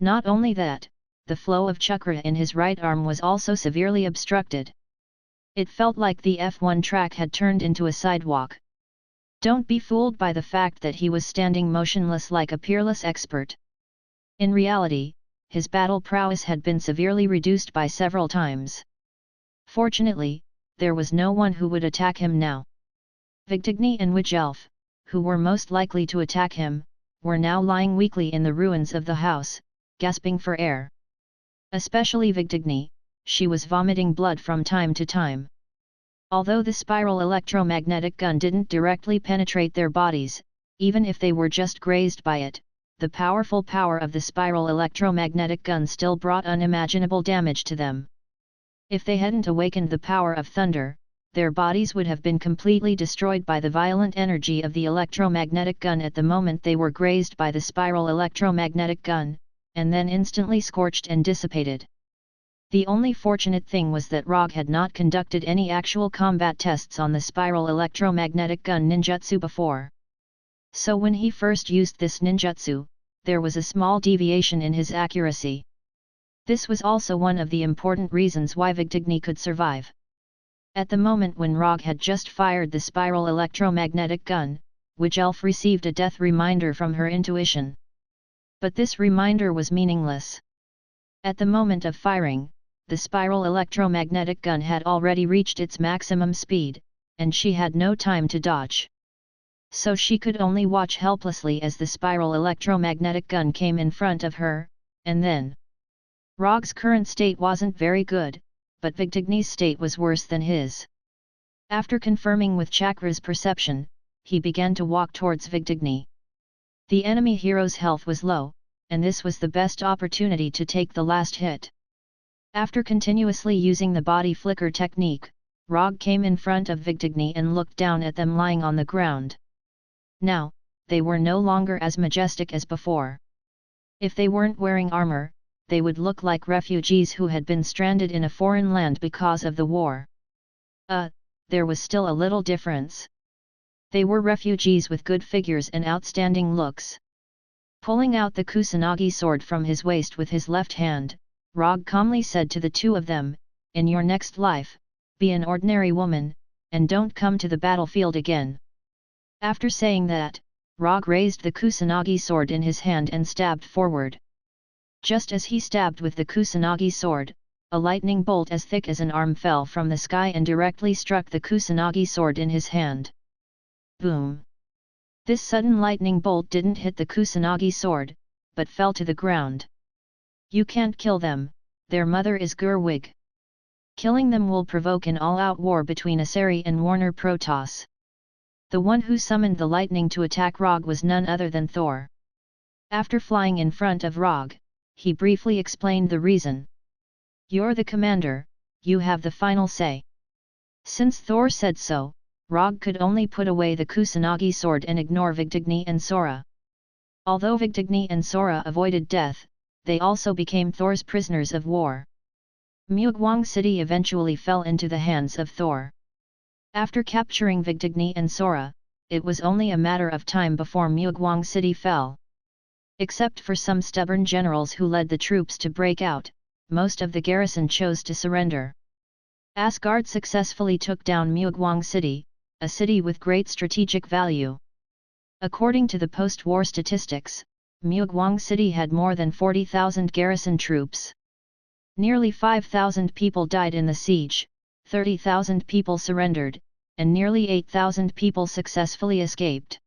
Not only that, the flow of chakra in his right arm was also severely obstructed. It felt like the F1 track had turned into a sidewalk. Don't be fooled by the fact that he was standing motionless like a peerless expert. In reality, his battle prowess had been severely reduced by several times. Fortunately, there was no one who would attack him now. Vigtigny and Wiedge Alpha, who were most likely to attack him, were now lying weakly in the ruins of the house, gasping for air. Especially Vigtigny, she was vomiting blood from time to time. Although the spiral electromagnetic gun didn't directly penetrate their bodies, even if they were just grazed by it, the powerful power of the spiral electromagnetic gun still brought unimaginable damage to them. If they hadn't awakened the power of thunder, their bodies would have been completely destroyed by the violent energy of the electromagnetic gun at the moment they were grazed by the spiral electromagnetic gun, and then instantly scorched and dissipated. The only fortunate thing was that Rogge had not conducted any actual combat tests on the spiral electromagnetic gun ninjutsu before. So when he first used this ninjutsu, there was a small deviation in his accuracy. This was also one of the important reasons why Vigdigni could survive. At the moment when Rogge had just fired the spiral electromagnetic gun, Witch Elf received a death reminder from her intuition. But this reminder was meaningless. At the moment of firing, the spiral electromagnetic gun had already reached its maximum speed, and she had no time to dodge. So she could only watch helplessly as the spiral electromagnetic gun came in front of her, and then. Rogge's current state wasn't very good, but Vigdigni's state was worse than his. After confirming with Chakra's perception, he began to walk towards Vigdigni. The enemy hero's health was low, and this was the best opportunity to take the last hit. After continuously using the body flicker technique, Rogge came in front of Vigdigni and looked down at them lying on the ground. Now, they were no longer as majestic as before. If they weren't wearing armor, they would look like refugees who had been stranded in a foreign land because of the war. There was still a little difference. They were refugees with good figures and outstanding looks. Pulling out the Kusanagi sword from his waist with his left hand, Rogge calmly said to the two of them, "In your next life, be an ordinary woman, and don't come to the battlefield again." After saying that, Rogge raised the Kusanagi sword in his hand and stabbed forward. Just as he stabbed with the Kusanagi sword, a lightning bolt as thick as an arm fell from the sky and directly struck the Kusanagi sword in his hand. Boom! This sudden lightning bolt didn't hit the Kusanagi sword, but fell to the ground. "You can't kill them, their mother is Gerwig. Killing them will provoke an all-out war between Asari and Warner Protoss." The one who summoned the lightning to attack Rogge was none other than Thor. After flying in front of Rogge, he briefly explained the reason. "You're the commander, you have the final say." Since Thor said so, Rogge could only put away the Kusanagi sword and ignore Vigdigni and Sora. Although Vigdigni and Sora avoided death, they also became Thor's prisoners of war. Mugwang City eventually fell into the hands of Thor. After capturing Vigdigni and Sora, it was only a matter of time before Mugwang City fell. Except for some stubborn generals who led the troops to break out, most of the garrison chose to surrender. Asgard successfully took down Mugwang City, a city with great strategic value. According to the post-war statistics, Mugwang City had more than 40,000 garrison troops. Nearly 5,000 people died in the siege, 30,000 people surrendered, and nearly 8,000 people successfully escaped.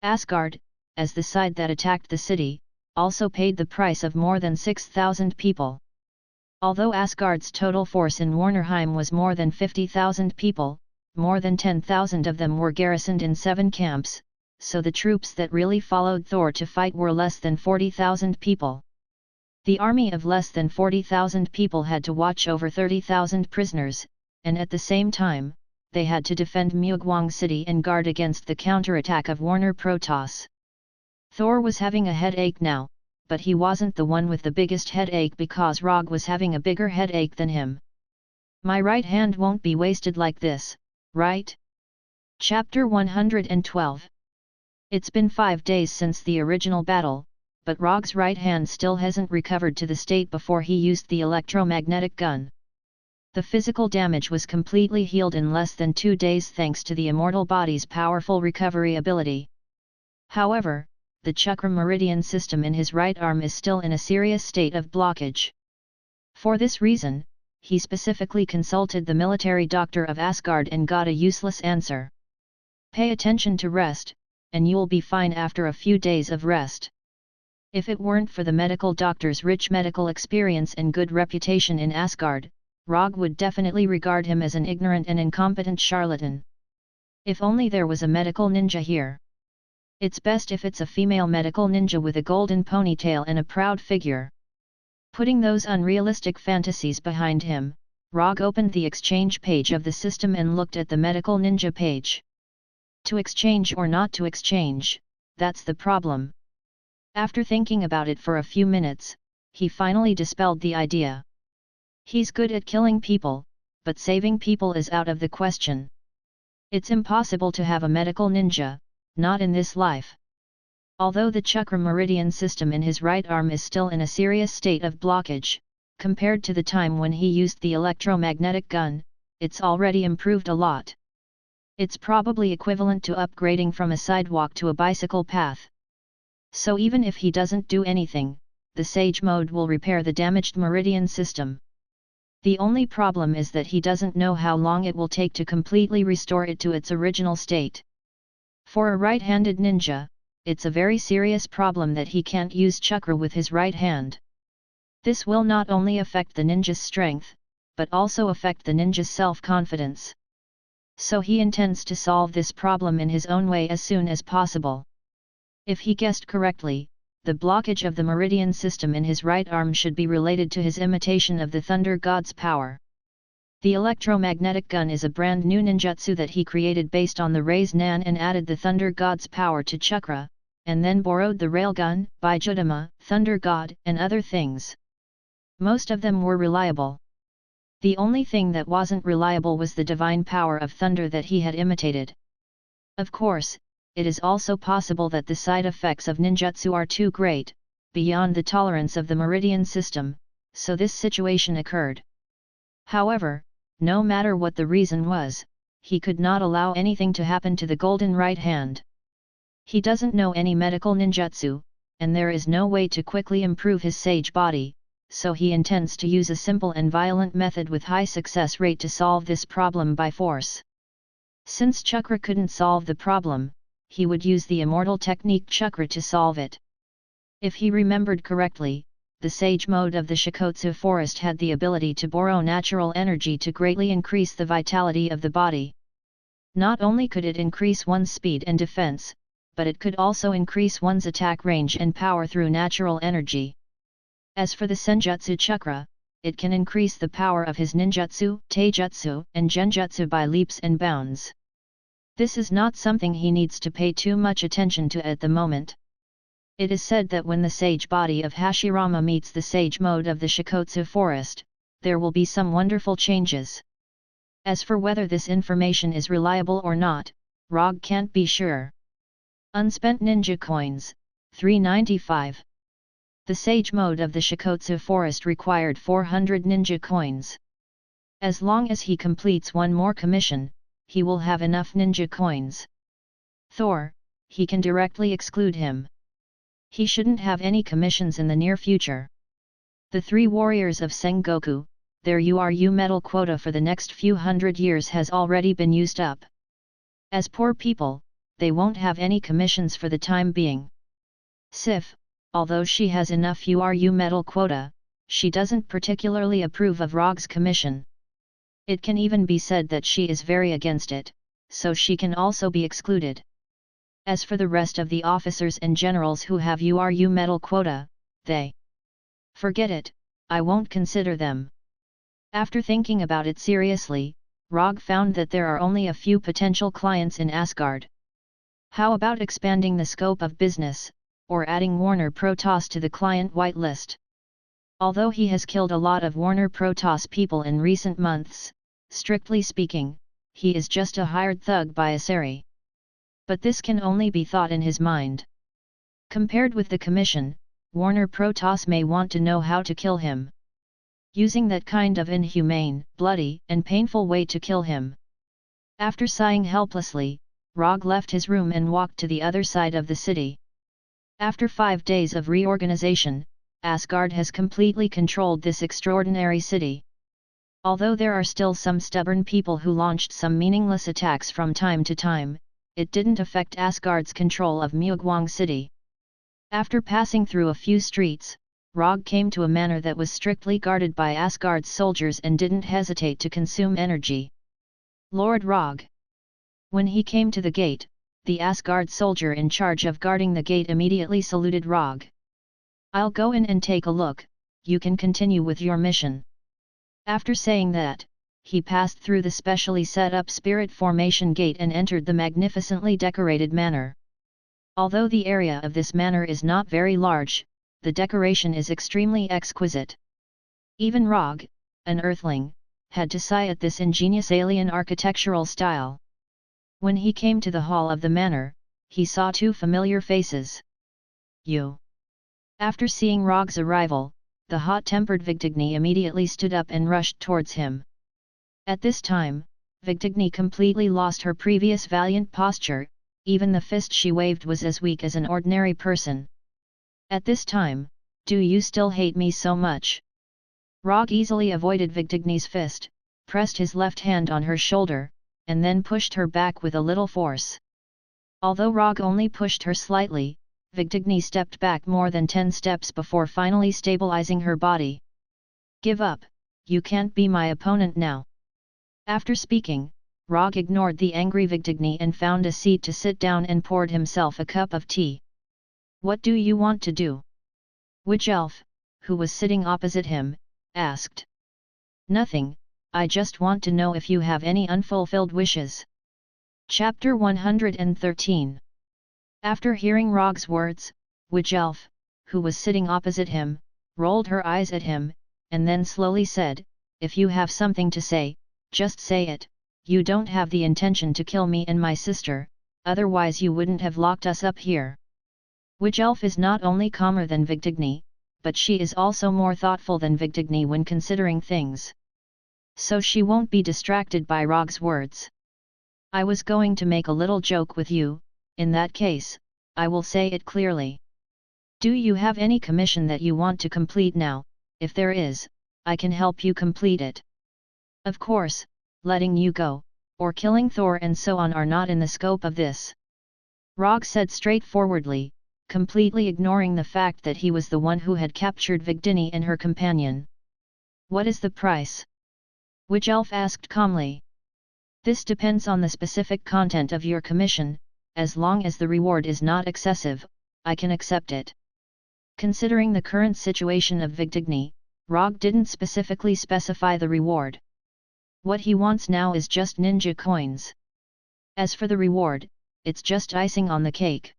Asgard, as the side that attacked the city, also paid the price of more than 6,000 people. Although Asgard's total force in Warnerheim was more than 50,000 people, more than 10,000 of them were garrisoned in 7 camps, so the troops that really followed Thor to fight were less than 40,000 people. The army of less than 40,000 people had to watch over 30,000 prisoners, and at the same time, they had to defend Mugwang City and guard against the counterattack of Warner Protoss. Thor was having a headache now, but he wasn't the one with the biggest headache because Rogge was having a bigger headache than him. "My right hand won't be wasted like this, right?" Chapter 112. It's been 5 days since the original battle, but Rogge's right hand still hasn't recovered to the state before he used the electromagnetic gun. The physical damage was completely healed in less than 2 days thanks to the immortal body's powerful recovery ability. However, the chakra meridian system in his right arm is still in a serious state of blockage. For this reason, he specifically consulted the military doctor of Asgard and got a useless answer. "Pay attention to rest, and you'll be fine after a few days of rest." If it weren't for the medical doctor's rich medical experience and good reputation in Asgard, Rogge would definitely regard him as an ignorant and incompetent charlatan. If only there was a medical ninja here. It's best if it's a female medical ninja with a golden ponytail and a proud figure. Putting those unrealistic fantasies behind him, Rogge opened the exchange page of the system and looked at the medical ninja page. To exchange or not to exchange, that's the problem. After thinking about it for a few minutes, he finally dispelled the idea. He's good at killing people, but saving people is out of the question. It's impossible to have a medical ninja, not in this life. Although the chakra meridian system in his right arm is still in a serious state of blockage, compared to the time when he used the electromagnetic gun, it's already improved a lot. It's probably equivalent to upgrading from a sidewalk to a bicycle path. So even if he doesn't do anything, the Sage mode will repair the damaged meridian system. The only problem is that he doesn't know how long it will take to completely restore it to its original state. For a right-handed ninja, it's a very serious problem that he can't use chakra with his right hand. This will not only affect the ninja's strength, but also affect the ninja's self-confidence. So he intends to solve this problem in his own way as soon as possible. If he guessed correctly, the blockage of the meridian system in his right arm should be related to his imitation of the thunder god's power. The electromagnetic gun is a brand new ninjutsu that he created based on the Raise Nan and added the thunder god's power to chakra, and then borrowed the railgun, Bijutama, thunder god, and other things. Most of them were reliable. The only thing that wasn't reliable was the divine power of thunder that he had imitated. Of course, it is also possible that the side effects of ninjutsu are too great, beyond the tolerance of the meridian system, so this situation occurred. However, no matter what the reason was, he could not allow anything to happen to the golden right hand. He doesn't know any medical ninjutsu, and there is no way to quickly improve his sage body, so he intends to use a simple and violent method with high success rate to solve this problem by force. Since chakra couldn't solve the problem, he would use the immortal technique chakra to solve it. If he remembered correctly, the sage mode of the Shikotsu forest had the ability to borrow natural energy to greatly increase the vitality of the body. Not only could it increase one's speed and defense, but it could also increase one's attack range and power through natural energy. As for the Senjutsu chakra, it can increase the power of his ninjutsu, taijutsu, and genjutsu by leaps and bounds. This is not something he needs to pay too much attention to at the moment. It is said that when the sage body of Hashirama meets the sage mode of the Shikotsu forest, there will be some wonderful changes. As for whether this information is reliable or not, Rogge can't be sure. Unspent ninja coins, 395. The sage mode of the Shikotsu forest required 400 ninja coins. As long as he completes one more commission, he will have enough ninja coins. Thor, he can directly exclude him. He shouldn't have any commissions in the near future. The three warriors of Sengoku, their URU medal quota for the next few hundred years has already been used up. As poor people, they won't have any commissions for the time being. Sif, although she has enough URU medal quota, she doesn't particularly approve of Rogge's commission. It can even be said that she is very against it, so she can also be excluded. As for the rest of the officers and generals who have URU medal quota, they forget it, I won't consider them. After thinking about it seriously, Rogge found that there are only a few potential clients in Asgard. How about expanding the scope of business, or adding Warner Protoss to the client whitelist? Although he has killed a lot of Warner Protoss people in recent months, strictly speaking, he is just a hired thug by Asari. But this can only be thought in his mind. Compared with the commission, Warner Protoss may want to know how to kill him. Using that kind of inhumane, bloody, and painful way to kill him. After sighing helplessly, Rogge left his room and walked to the other side of the city. After 5 days of reorganization, Asgard has completely controlled this extraordinary city. Although there are still some stubborn people who launched some meaningless attacks from time to time, it didn't affect Asgard's control of Myeogwang City. After passing through a few streets, Rogge came to a manor that was strictly guarded by Asgard's soldiers and didn't hesitate to consume energy. Lord Rogge. When he came to the gate, the Asgard soldier in charge of guarding the gate immediately saluted Rogge. I'll go in and take a look, you can continue with your mission. After saying that, he passed through the specially set up spirit formation gate and entered the magnificently decorated manor. Although the area of this manor is not very large, the decoration is extremely exquisite. Even Rogge, an earthling, had to sigh at this ingenious alien architectural style. When he came to the hall of the manor, he saw two familiar faces. You. After seeing Rogge's arrival, the hot-tempered Vigdigni immediately stood up and rushed towards him. At this time, Vigdigni completely lost her previous valiant posture, even the fist she waved was as weak as an ordinary person. At this time, do you still hate me so much? Rogge easily avoided Vigdigni's fist, pressed his left hand on her shoulder, and then pushed her back with a little force. Although Rogge only pushed her slightly, Vigdigni stepped back more than 10 steps before finally stabilizing her body. Give up, you can't be my opponent now. After speaking, Rogge ignored the angry Vigdigni and found a seat to sit down and poured himself a cup of tea. What do you want to do? Witch Elf, who was sitting opposite him, asked. Nothing, I just want to know if you have any unfulfilled wishes. Chapter 113. After hearing Rogge's words, Witch Elf, who was sitting opposite him, rolled her eyes at him, and then slowly said, if you have something to say, just say it, you don't have the intention to kill me and my sister, otherwise you wouldn't have locked us up here. Witch Elf is not only calmer than Vigdigni, but she is also more thoughtful than Vigdigni when considering things. So she won't be distracted by Rogge's words. I was going to make a little joke with you, in that case, I will say it clearly. Do you have any commission that you want to complete now? If there is, I can help you complete it. Of course, letting you go, or killing Thor and so on are not in the scope of this. Rogge said straightforwardly, completely ignoring the fact that he was the one who had captured Vigdigni and her companion. What is the price? Witch Elf asked calmly. This depends on the specific content of your commission, as long as the reward is not excessive, I can accept it. Considering the current situation of Vigdigni, Rogge didn't specifically specify the reward. What he wants now is just ninja coins. As for the reward, it's just icing on the cake.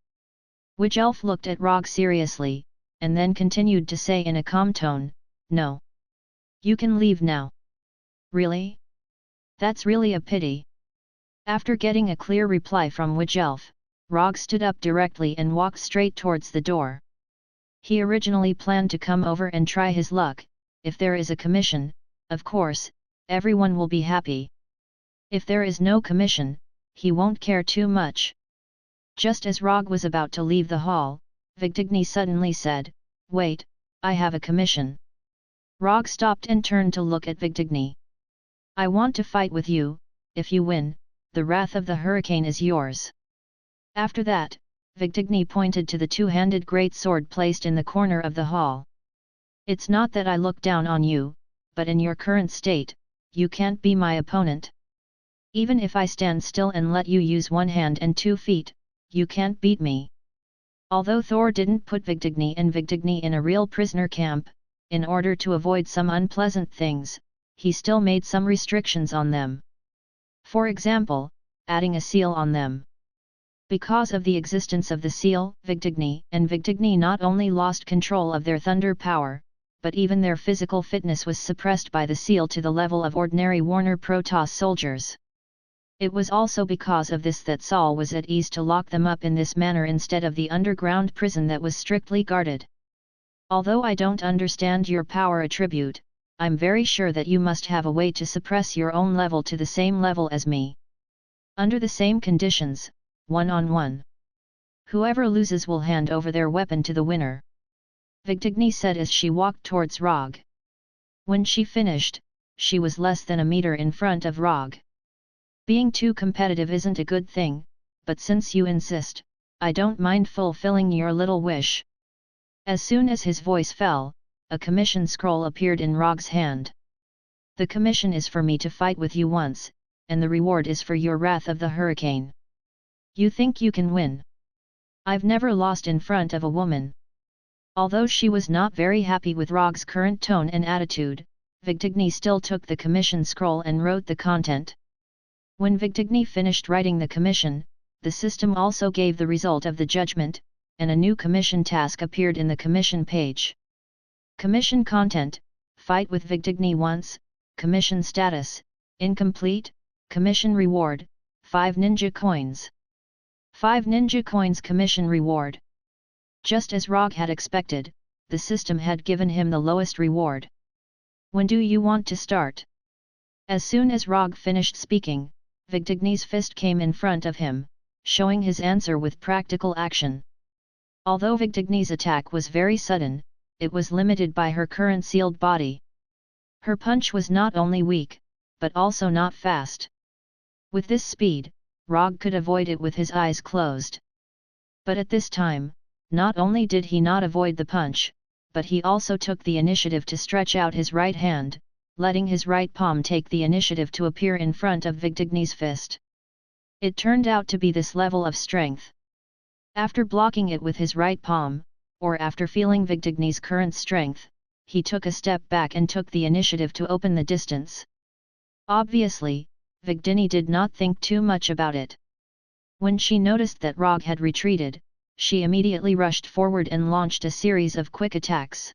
Witch Elf looked at Rogge seriously, and then continued to say in a calm tone, no. You can leave now. Really? That's really a pity. After getting a clear reply from Witch Elf, Rogge stood up directly and walked straight towards the door. He originally planned to come over and try his luck. If there is a commission, of course, everyone will be happy. If there is no commission, he won't care too much. Just as Rogge was about to leave the hall, Vigdigni suddenly said, wait, I have a commission. Rogge stopped and turned to look at Vigdigni. I want to fight with you, if you win, the wrath of the hurricane is yours. After that, Vigdigni pointed to the two-handed great sword placed in the corner of the hall. It's not that I look down on you, but in your current state, you can't be my opponent. Even if I stand still and let you use 1 hand and 2 feet, you can't beat me. Although Thor didn't put Vigdigni in a real prisoner camp, in order to avoid some unpleasant things, he still made some restrictions on them. For example, adding a seal on them. Because of the existence of the seal, Vigdigni not only lost control of their thunder power, but even their physical fitness was suppressed by the seal to the level of ordinary Warner Protoss soldiers. It was also because of this that Saul was at ease to lock them up in this manner instead of the underground prison that was strictly guarded. Although I don't understand your power attribute, I'm very sure that you must have a way to suppress your own level to the same level as me. Under the same conditions, 1-on-1. Whoever loses will hand over their weapon to the winner. Vigdigni said as she walked towards Rogge. When she finished, she was less than a meter in front of Rogge. Being too competitive isn't a good thing, but since you insist, I don't mind fulfilling your little wish. As soon as his voice fell, a commission scroll appeared in Rogge's hand. The commission is for me to fight with you once, and the reward is for your wrath of the hurricane. You think you can win? I've never lost in front of a woman. Although she was not very happy with Rogge's current tone and attitude, Vigdigny still took the commission scroll and wrote the content. When Vigdigny finished writing the commission, the system also gave the result of the judgment, and a new commission task appeared in the commission page. Commission content: fight with Vigdigny once. Commission status: incomplete. Commission reward: 5 ninja coins. 5 ninja coins commission reward. Just as Rogge had expected, the system had given him the lowest reward. When do you want to start? As soon as Rogge finished speaking, Vigdigny's fist came in front of him, showing his answer with practical action. Although Vigdigny's attack was very sudden, it was limited by her current sealed body. Her punch was not only weak, but also not fast. With this speed, Rogge could avoid it with his eyes closed. But at this time, not only did he not avoid the punch, but he also took the initiative to stretch out his right hand, letting his right palm take the initiative to appear in front of Vigdigny's fist. It turned out to be this level of strength. After blocking it with his right palm, or after feeling Vigdigny's current strength, he took a step back and took the initiative to open the distance. Obviously, Vigdigny did not think too much about it. When she noticed that Rogge had retreated, she immediately rushed forward and launched a series of quick attacks.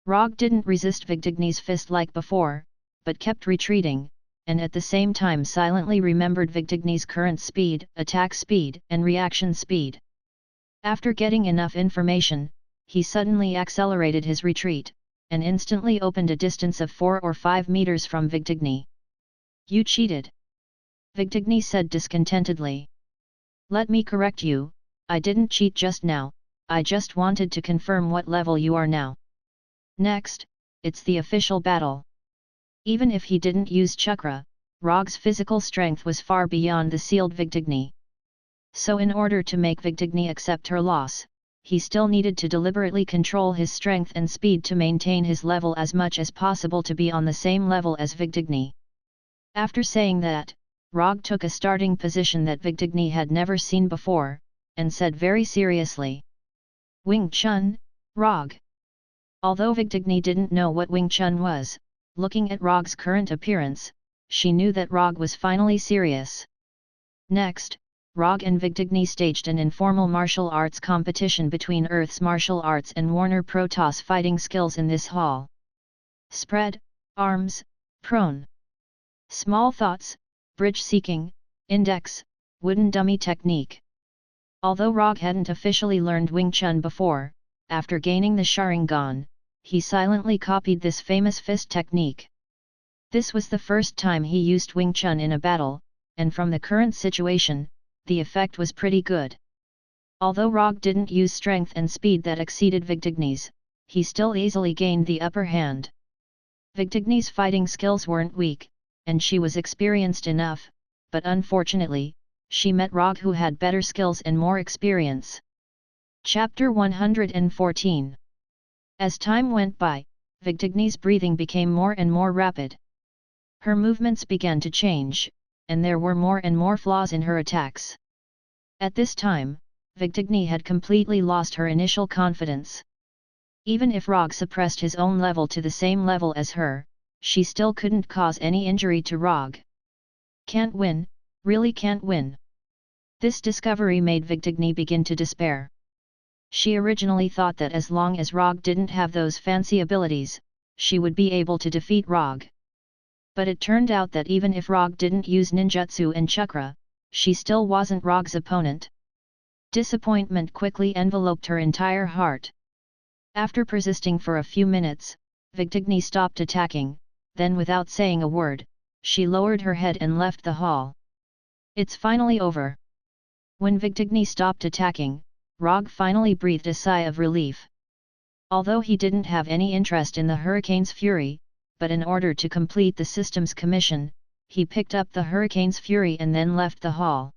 Rogge didn't resist Vigdigny's fist like before, but kept retreating, and at the same time silently remembered Vigdigny's current speed, attack speed, and reaction speed. After getting enough information, he suddenly accelerated his retreat, and instantly opened a distance of 4 or 5 meters from Vigdigny. You cheated! Vigdigny said discontentedly. Let me correct you, I didn't cheat just now, I just wanted to confirm what level you are now. Next, it's the official battle. Even if he didn't use chakra, Rogge's physical strength was far beyond the sealed Vigdigny. So in order to make Vigdigny accept her loss, he still needed to deliberately control his strength and speed to maintain his level as much as possible to be on the same level as Vigdigny. After saying that, Rogge took a starting position that Vigdigny had never seen before, and said very seriously. Wing Chun, Rogge. Although Vigdigny didn't know what Wing Chun was, looking at Rogge's current appearance, she knew that Rogge was finally serious. Next, Rogge and Vigdigny staged an informal martial arts competition between Earth's martial arts and Warner Protoss fighting skills in this hall. Spread, arms, prone. Small thoughts, bridge seeking, index, wooden dummy technique. Although Rogge hadn't officially learned Wing Chun before, after gaining the Sharingan, he silently copied this famous fist technique. This was the first time he used Wing Chun in a battle, and from the current situation, the effect was pretty good. Although Rogge didn't use strength and speed that exceeded Vigdigny's, he still easily gained the upper hand. Vigdigny's fighting skills weren't weak, and she was experienced enough, but unfortunately, she met Rogge who had better skills and more experience. Chapter 114. As time went by, Vigdigny's breathing became more and more rapid. Her movements began to change, and there were more and more flaws in her attacks. At this time, Vigdigny had completely lost her initial confidence. Even if Rogge suppressed his own level to the same level as her, she still couldn't cause any injury to Rogge. Can't win, really can't win. This discovery made Vigdigny begin to despair. She originally thought that as long as Rogge didn't have those fancy abilities, she would be able to defeat Rogge. But it turned out that even if Rogge didn't use ninjutsu and chakra, she still wasn't Rogge's opponent. Disappointment quickly enveloped her entire heart. After persisting for a few minutes, Vigdigny stopped attacking, then without saying a word, she lowered her head and left the hall. It's finally over. When Vigdigny stopped attacking, Rogge finally breathed a sigh of relief. Although he didn't have any interest in the Hurricane's fury, but in order to complete the system's commission, he picked up the Hurricane's fury and then left the hall.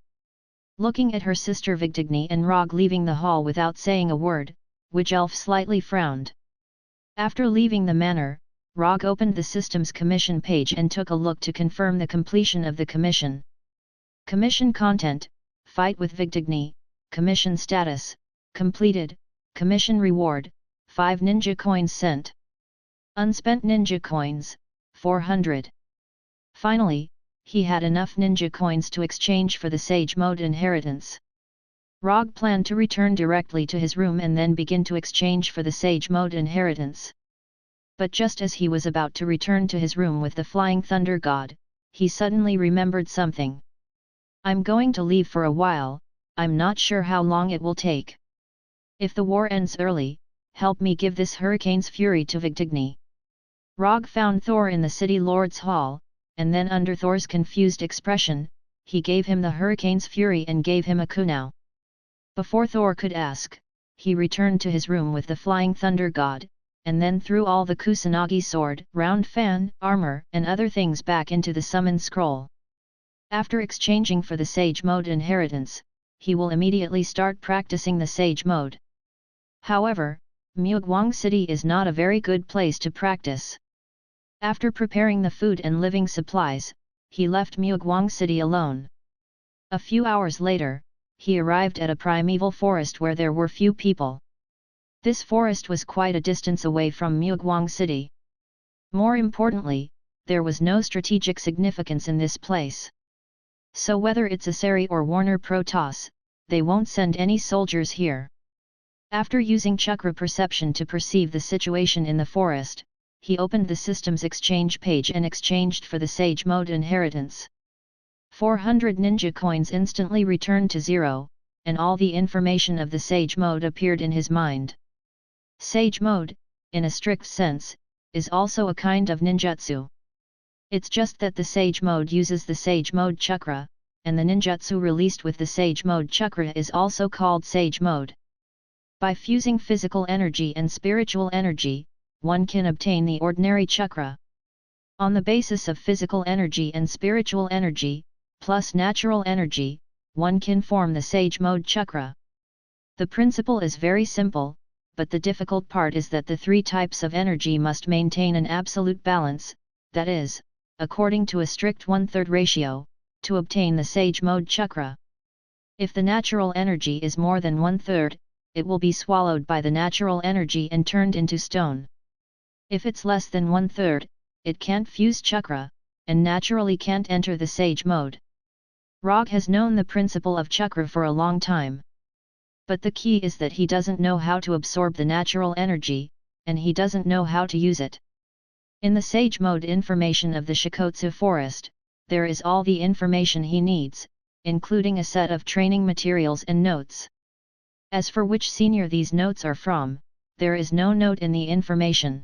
Looking at her sister Vigdigny and Rogge leaving the hall without saying a word, Witch Elf slightly frowned. After leaving the manor, Rogge opened the system's commission page and took a look to confirm the completion of the commission. Commission content: fight with Vigdigny. Commission status: completed. Commission reward: 5 ninja coins sent. Unspent ninja coins, 400. Finally, he had enough ninja coins to exchange for the Sage Mode inheritance. Rogge planned to return directly to his room and then begin to exchange for the Sage Mode inheritance. But just as he was about to return to his room with the Flying Thunder God, he suddenly remembered something. I'm going to leave for a while, I'm not sure how long it will take. If the war ends early, help me give this hurricane's fury to Vigtigny. Rogge found Thor in the City Lord's Hall, and then under Thor's confused expression, he gave him the hurricane's fury and gave him a kunao. Before Thor could ask, he returned to his room with the Flying Thunder God, and then threw all the Kusanagi sword, round fan, armor and other things back into the summon scroll. After exchanging for the Sage Mode inheritance, he will immediately start practicing the Sage Mode. However, Muguang City is not a very good place to practice. After preparing the food and living supplies, he left Muguang City alone. A few hours later, he arrived at a primeval forest where there were few people. This forest was quite a distance away from Muguang City. More importantly, there was no strategic significance in this place. So whether it's Asari or Warner Protoss, they won't send any soldiers here. After using chakra perception to perceive the situation in the forest, he opened the system's exchange page and exchanged for the Sage Mode inheritance. 400 ninja coins instantly returned to 0, and all the information of the Sage Mode appeared in his mind. Sage Mode, in a strict sense, is also a kind of ninjutsu. It's just that the Sage Mode uses the Sage Mode chakra, and the ninjutsu released with the Sage Mode chakra is also called Sage Mode. By fusing physical energy and spiritual energy, one can obtain the ordinary chakra. On the basis of physical energy and spiritual energy, plus natural energy, one can form the Sage Mode chakra. The principle is very simple, but the difficult part is that the three types of energy must maintain an absolute balance, that is, according to a strict 1/3 ratio, to obtain the Sage Mode chakra. If the natural energy is more than 1/3, it will be swallowed by the natural energy and turned into stone. If it's less than 1/3, it can't fuse chakra, and naturally can't enter the Sage Mode. Rogge has known the principle of chakra for a long time. But the key is that he doesn't know how to absorb the natural energy, and he doesn't know how to use it. In the Sage Mode information of the Shikotsu Forest, there is all the information he needs, including a set of training materials and notes. As for which senior these notes are from, there is no note in the information.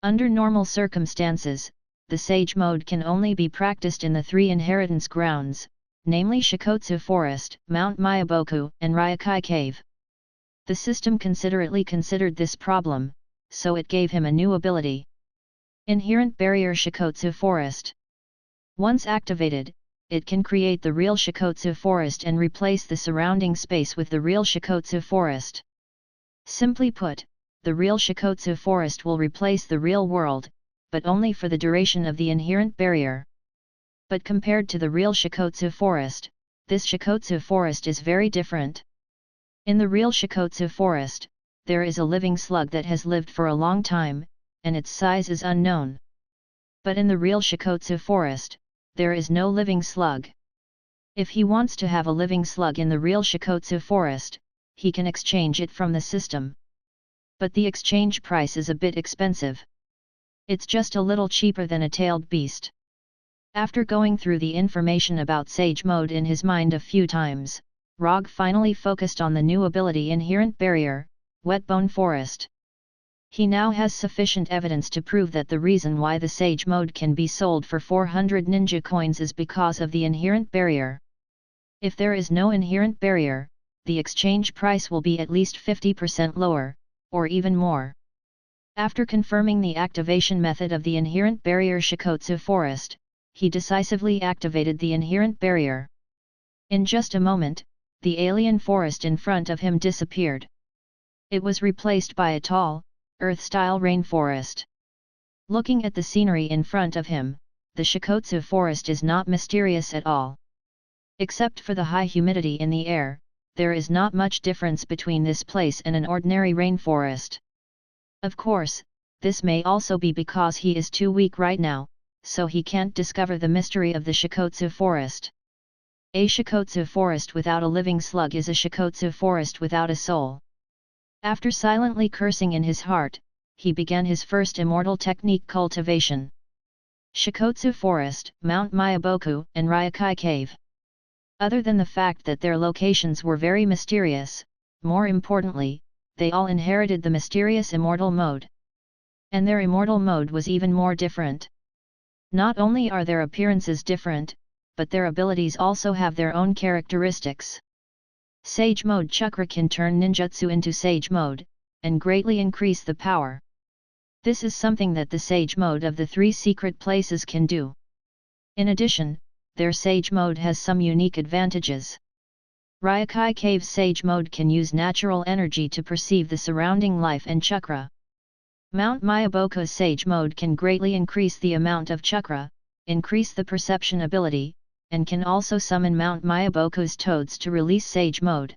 Under normal circumstances, the Sage Mode can only be practiced in the three inheritance grounds, namely Shikotsu Forest, Mount Myaboku, and Ryokai Cave. The system considerately considered this problem, so it gave him a new ability. Inherent Barrier Shikotsu Forest. Once activated, it can create the real Shikotsu Forest and replace the surrounding space with the real Shikotsu Forest. Simply put, the real Shikotsu Forest will replace the real world, but only for the duration of the inherent barrier. But compared to the real Shikotsu Forest, this Shikotsu Forest is very different. In the real Shikotsu Forest, there is a living slug that has lived for a long time, and its size is unknown. But in the real Shikotsu Forest, there is no living slug. If he wants to have a living slug in the real Shikotsu Forest, he can exchange it from the system. But the exchange price is a bit expensive. It's just a little cheaper than a tailed beast. After going through the information about Sage Mode in his mind a few times, Rogge finally focused on the new ability Inherent Barrier, Wetbone Forest. He now has sufficient evidence to prove that the reason why the Sage Mode can be sold for 400 ninja coins is because of the Inherent Barrier. If there is no Inherent Barrier, the exchange price will be at least 50% lower, or even more. After confirming the activation method of the Inherent Barrier Shikotsu Forest, he decisively activated the Inherent Barrier. In just a moment, the alien forest in front of him disappeared. It was replaced by a tall, Earth-style rainforest. Looking at the scenery in front of him, the Shikotsu Forest is not mysterious at all. Except for the high humidity in the air, there is not much difference between this place and an ordinary rainforest. Of course, this may also be because he is too weak right now, so he can't discover the mystery of the Shikotsu forest. A Shikotsu forest without a living slug is a Shikotsu forest without a soul. After silently cursing in his heart, he began his first immortal technique cultivation. Shikotsu Forest, Mount Myaboku, and Ryokai Cave. Other than the fact that their locations were very mysterious, more importantly, they all inherited the mysterious immortal mode. And their immortal mode was even more different. Not only are their appearances different, but their abilities also have their own characteristics. Sage mode chakra can turn ninjutsu into sage mode, and greatly increase the power. This is something that the sage mode of the 3 secret places can do. In addition, their sage mode has some unique advantages. Ryokai Cave's sage mode can use natural energy to perceive the surrounding life and chakra. Mount Myaboku's sage mode can greatly increase the amount of chakra, increase the perception ability, and can also summon Mount Myaboku's toads to release sage mode.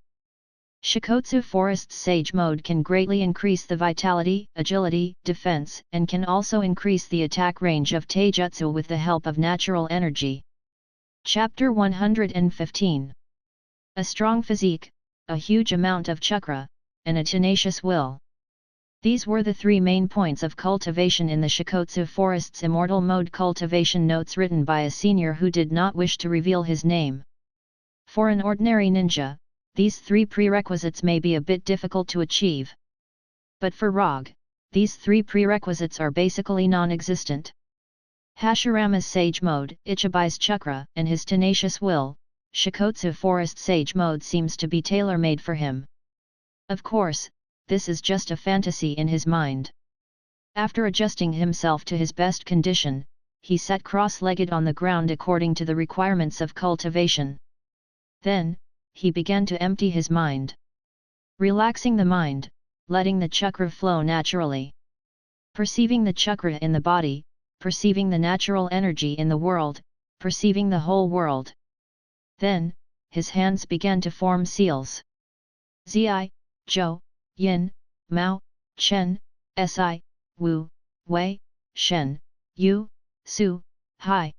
Shikotsu Forest's sage mode can greatly increase the vitality, agility, defense, and can also increase the attack range of taijutsu with the help of natural energy. Chapter 115. A strong physique, a huge amount of chakra, and a tenacious will. These were the 3 main points of cultivation in the Shikotsu Forest's immortal mode cultivation notes written by a senior who did not wish to reveal his name. For an ordinary ninja, these 3 prerequisites may be a bit difficult to achieve. But for Rogge, these 3 prerequisites are basically non-existent. Hashirama's sage mode, Ichibai's chakra, and his tenacious will, Shikotsu Forest sage mode seems to be tailor-made for him. Of course, this is just a fantasy in his mind. After adjusting himself to his best condition, he sat cross-legged on the ground according to the requirements of cultivation. Then, he began to empty his mind. Relaxing the mind, letting the chakra flow naturally. Perceiving the chakra in the body, perceiving the natural energy in the world, perceiving the whole world. Then, his hands began to form seals. Zi, Zhou, Yin, Mao, Chen, Si, Wu, Wei, Shen, Yu, Su, Hai.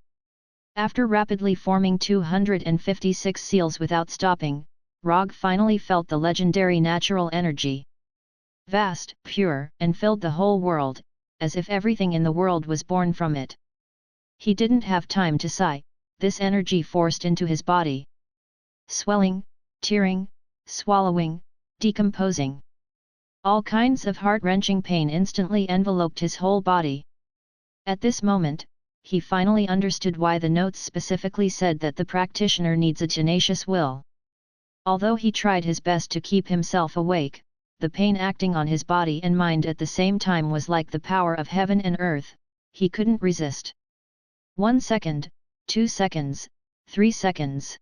After rapidly forming 256 seals without stopping, Rogge finally felt the legendary natural energy. Vast, pure, and filled the whole world, as if everything in the world was born from it. He didn't have time to sigh, this energy forced into his body. Swelling, tearing, swallowing, decomposing. All kinds of heart-wrenching pain instantly enveloped his whole body. At this moment, he finally understood why the notes specifically said that the practitioner needs a tenacious will. Although he tried his best to keep himself awake, the pain acting on his body and mind at the same time was like the power of heaven and earth, he couldn't resist. 1 second, 2 seconds, 3 seconds.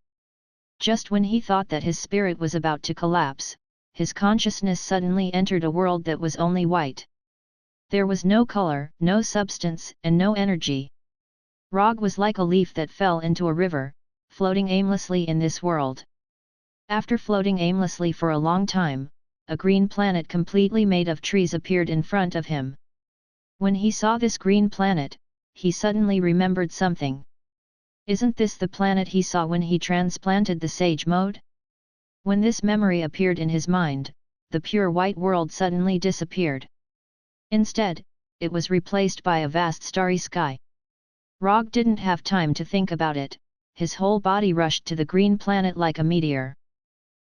Just when he thought that his spirit was about to collapse, his consciousness suddenly entered a world that was only white. There was no color, no substance, and no energy. Rogge was like a leaf that fell into a river, floating aimlessly in this world. After floating aimlessly for a long time, a green planet completely made of trees appeared in front of him. When he saw this green planet, he suddenly remembered something. Isn't this the planet he saw when he transplanted the sage mode? When this memory appeared in his mind, the pure white world suddenly disappeared. Instead, it was replaced by a vast starry sky. Rogge didn't have time to think about it, his whole body rushed to the green planet like a meteor.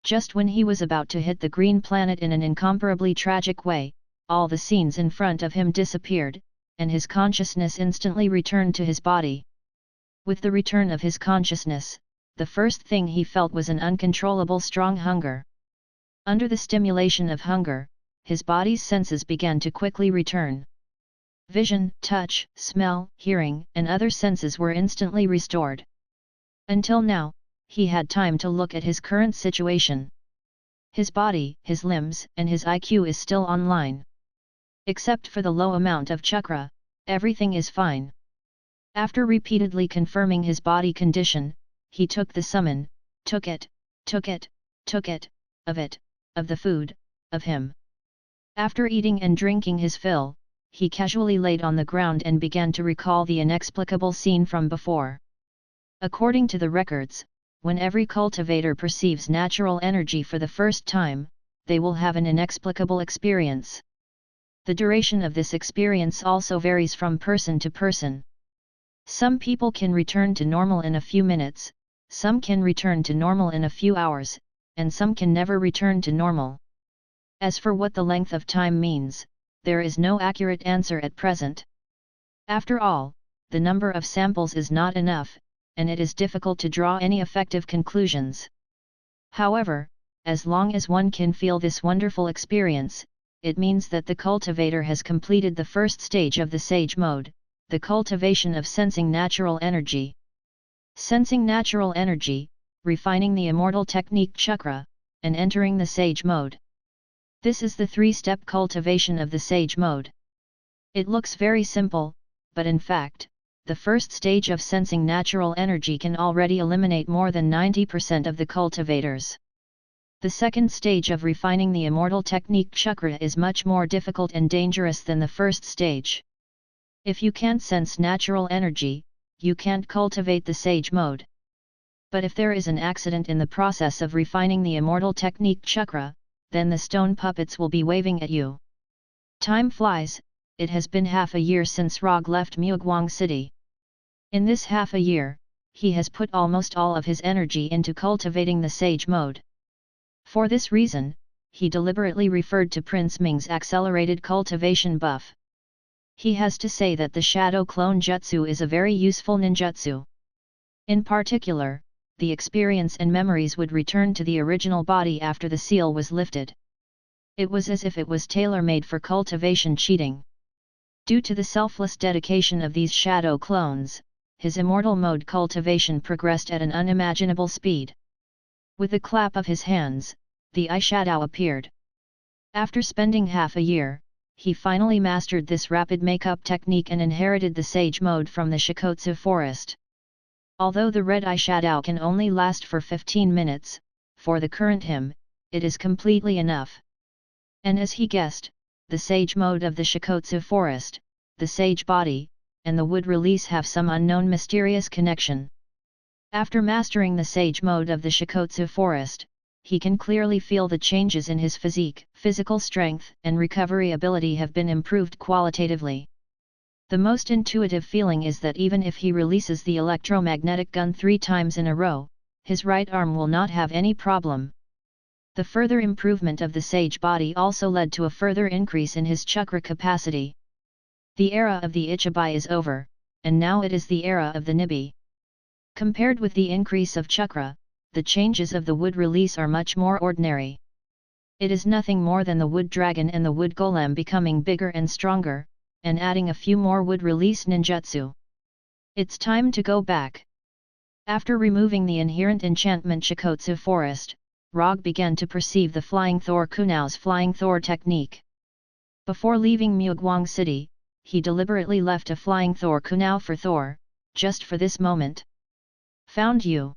Just when he was about to hit the green planet in an incomparably tragic way, all the scenes in front of him disappeared, and his consciousness instantly returned to his body. With the return of his consciousness, the first thing he felt was an uncontrollable strong hunger. Under the stimulation of hunger, his body's senses began to quickly return. Vision, touch, smell, hearing, and other senses were instantly restored. Until now, he had time to look at his current situation. His body, his limbs, and his IQ is still online. Except for the low amount of chakra, everything is fine. After repeatedly confirming his body condition, he took the summon, took it, of the food, of him. After eating and drinking his fill, he casually laid on the ground and began to recall the inexplicable scene from before. According to the records, when every cultivator perceives natural energy for the first time, they will have an inexplicable experience. The duration of this experience also varies from person to person. Some people can return to normal in a few minutes, some can return to normal in a few hours, and some can never return to normal. As for what the length of time means, there is no accurate answer at present. After all, the number of samples is not enough, and it is difficult to draw any effective conclusions. However, as long as one can feel this wonderful experience, it means that the cultivator has completed the first stage of the sage mode, the cultivation of sensing natural energy. Sensing natural energy, refining the immortal technique chakra, and entering the sage mode. This is the three-step cultivation of the sage mode. It looks very simple, but in fact, the first stage of sensing natural energy can already eliminate more than 90% of the cultivators. The second stage of refining the immortal technique chakra is much more difficult and dangerous than the first stage. If you can't sense natural energy, you can't cultivate the sage mode. But if there is an accident in the process of refining the immortal technique chakra, then the stone puppets will be waving at you. Time flies. It has been half a year since Rogge left Mugwang City. In this half a year, he has put almost all of his energy into cultivating the sage mode. For this reason, he deliberately referred to Prince Ming's accelerated cultivation buff. He has to say that the Shadow Clone Jutsu is a very useful ninjutsu. In particular, the experience and memories would return to the original body after the seal was lifted. It was as if it was tailor-made for cultivation cheating. Due to the selfless dedication of these shadow clones, his immortal mode cultivation progressed at an unimaginable speed. With a clap of his hands, the eyeshadow appeared. After spending half a year, he finally mastered this rapid makeup technique and inherited the sage mode from the Shikotsu forest. Although the red eyeshadow can only last for 15 minutes, for the current him, it is completely enough. And as he guessed, the sage mode of the Shikotsu forest, the sage body, and the wood release have some unknown mysterious connection. After mastering the sage mode of the Shikotsu forest, he can clearly feel the changes in his physique, physical strength and recovery ability have been improved qualitatively. The most intuitive feeling is that even if he releases the electromagnetic gun 3 times in a row, his right arm will not have any problem. The further improvement of the sage body also led to a further increase in his chakra capacity. The era of the Ichibai is over, and now it is the era of the Nibi. Compared with the increase of chakra, the changes of the wood release are much more ordinary. It is nothing more than the wood dragon and the wood golem becoming bigger and stronger, and adding a few more wood release ninjutsu. It's time to go back. After removing the inherent enchantment Shikotsu forest, Rogge began to perceive the Flying Thor Kunao's Flying Thor technique. Before leaving Mugwang City, he deliberately left a Flying Thor Kunao for Thor, just for this moment. Found you.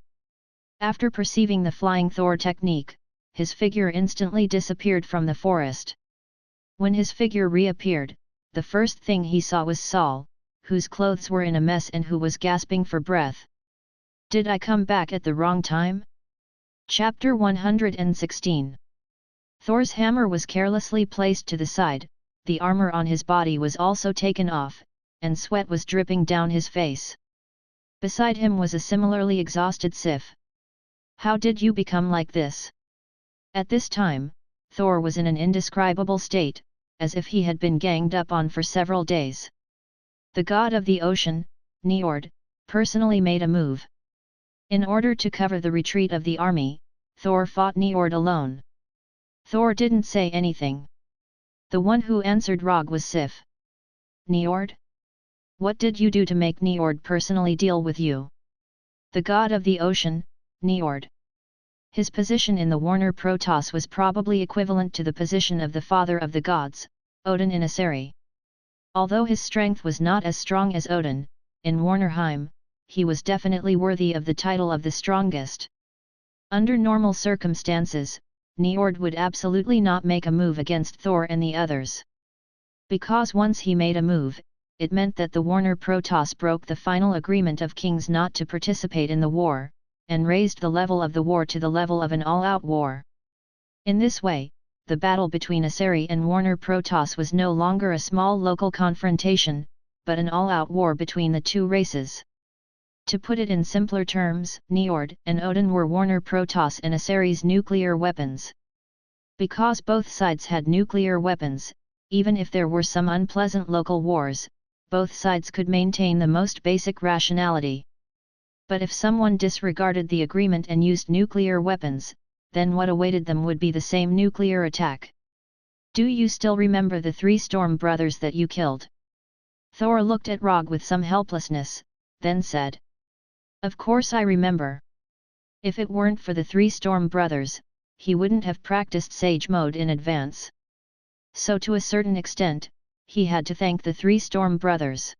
After perceiving the Flying Thor technique, his figure instantly disappeared from the forest. When his figure reappeared, the first thing he saw was Saul, whose clothes were in a mess and who was gasping for breath. Did I come back at the wrong time? Chapter 116. Thor's hammer was carelessly placed to the side, the armor on his body was also taken off, and sweat was dripping down his face. Beside him was a similarly exhausted Sif. How did you become like this? At this time, Thor was in an indescribable state, as if he had been ganged up on for several days. The god of the ocean, Njord, personally made a move. In order to cover the retreat of the army, Thor fought Njord alone. Thor didn't say anything. The one who answered Rogge was Sif. Njord? What did you do to make Njord personally deal with you? The god of the ocean, Njord. His position in the Warner Protoss was probably equivalent to the position of the father of the gods, Odin in Asari. Although his strength was not as strong as Odin, in Warnerheim, he was definitely worthy of the title of the strongest. Under normal circumstances, Njord would absolutely not make a move against Thor and the others. Because once he made a move, it meant that the Warner Protoss broke the final agreement of kings not to participate in the war, and raised the level of the war to the level of an all-out war. In this way, the battle between Asari and Warner Protoss was no longer a small local confrontation, but an all-out war between the two races. To put it in simpler terms, Njord and Odin were Warner Protoss and Asari's nuclear weapons. Because both sides had nuclear weapons, even if there were some unpleasant local wars, both sides could maintain the most basic rationality. But if someone disregarded the agreement and used nuclear weapons, then what awaited them would be the same nuclear attack. Do you still remember the 3 Storm brothers that you killed? Thor looked at Rogge with some helplessness, then said. Of course I remember. If it weren't for the 3 Storm brothers, he wouldn't have practiced Sage Mode in advance. So to a certain extent, he had to thank the 3 Storm brothers.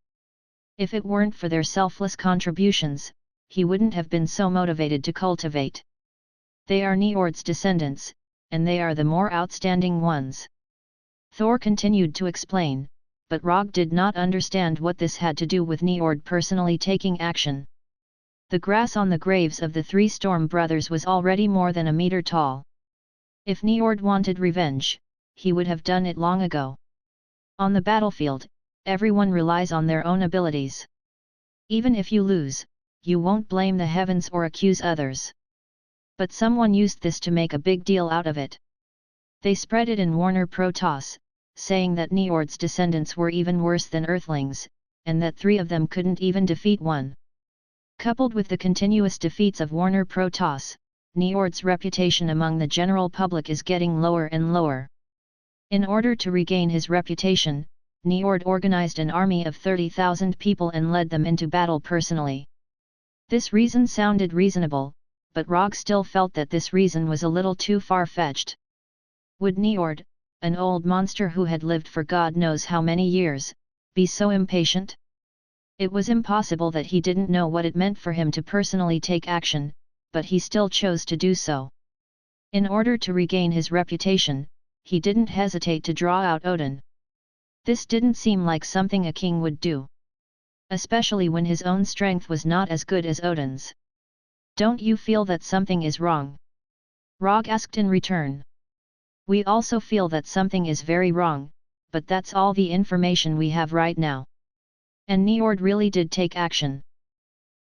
If it weren't for their selfless contributions, he wouldn't have been so motivated to cultivate. They are Njord's descendants, and they are the more outstanding ones. Thor continued to explain, but Rogge did not understand what this had to do with Njord personally taking action. The grass on the graves of the 3 Storm brothers was already more than a meter tall. If Njord wanted revenge, he would have done it long ago. On the battlefield, everyone relies on their own abilities. Even if you lose, you won't blame the heavens or accuse others. But someone used this to make a big deal out of it. They spread it in Warner Protoss, saying that Njord's descendants were even worse than Earthlings, and that 3 of them couldn't even defeat one. Coupled with the continuous defeats of Warner Protoss, Njord's reputation among the general public is getting lower and lower. In order to regain his reputation, Njord organized an army of 30,000 people and led them into battle personally. This reason sounded reasonable, but Rogge still felt that this reason was a little too far-fetched. Would Njord, an old monster who had lived for God knows how many years, be so impatient? It was impossible that he didn't know what it meant for him to personally take action, but he still chose to do so. In order to regain his reputation, he didn't hesitate to draw out Odin. This didn't seem like something a king would do. Especially when his own strength was not as good as Odin's. Don't you feel that something is wrong? Rogge asked in return. We also feel that something is very wrong, but that's all the information we have right now. And Njord really did take action.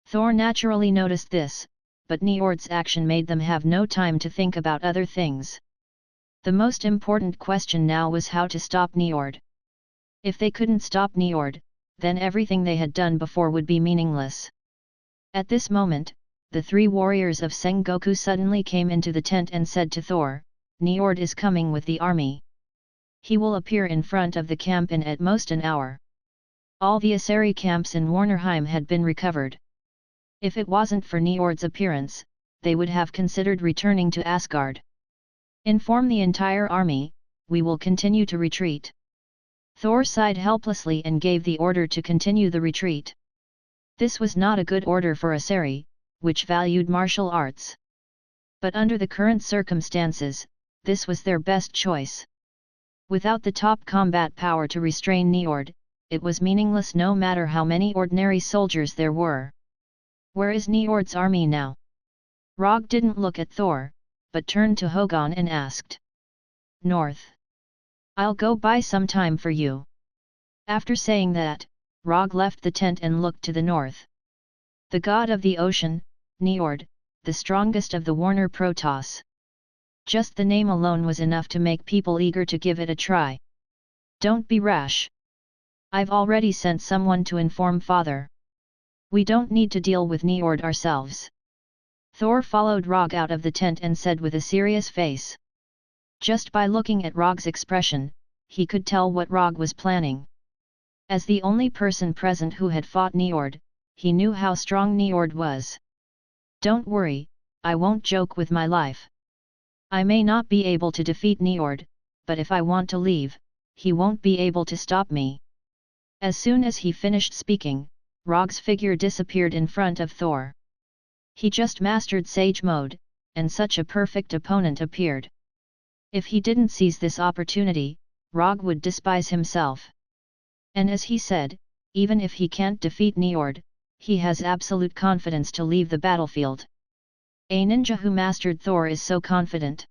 Thor naturally noticed this, but Njord's action made them have no time to think about other things. The most important question now was how to stop Njord. If they couldn't stop Njord, then everything they had done before would be meaningless. At this moment, the 3 warriors of Sengoku suddenly came into the tent and said to Thor, Njord is coming with the army. He will appear in front of the camp in at most an hour. All the Asari camps in Warnerheim had been recovered. If it wasn't for Njord's appearance, they would have considered returning to Asgard. Inform the entire army, we will continue to retreat. Thor sighed helplessly and gave the order to continue the retreat. This was not a good order for Asari, which valued martial arts. But under the current circumstances, this was their best choice. Without the top combat power to restrain Njord, it was meaningless no matter how many ordinary soldiers there were. Where is Njord's army now? Rogge didn't look at Thor, but turned to Hogun and asked. North. I'll go buy some time for you. After saying that, Rogge left the tent and looked to the north. The god of the ocean, Njord, the strongest of the Warner Protoss. Just the name alone was enough to make people eager to give it a try. Don't be rash. I've already sent someone to inform father. We don't need to deal with Njord ourselves. Thor followed Rogge out of the tent and said with a serious face. Just by looking at Rogge's expression, he could tell what Rogge was planning. As the only person present who had fought Njord, he knew how strong Njord was. Don't worry, I won't joke with my life. I may not be able to defeat Njord, but if I want to leave, he won't be able to stop me. As soon as he finished speaking, Rogge's figure disappeared in front of Thor. He just mastered Sage Mode, and such a perfect opponent appeared. If he didn't seize this opportunity, Rogge would despise himself. And as he said, even if he can't defeat Njord, he has absolute confidence to leave the battlefield. A ninja who mastered Thor is so confident.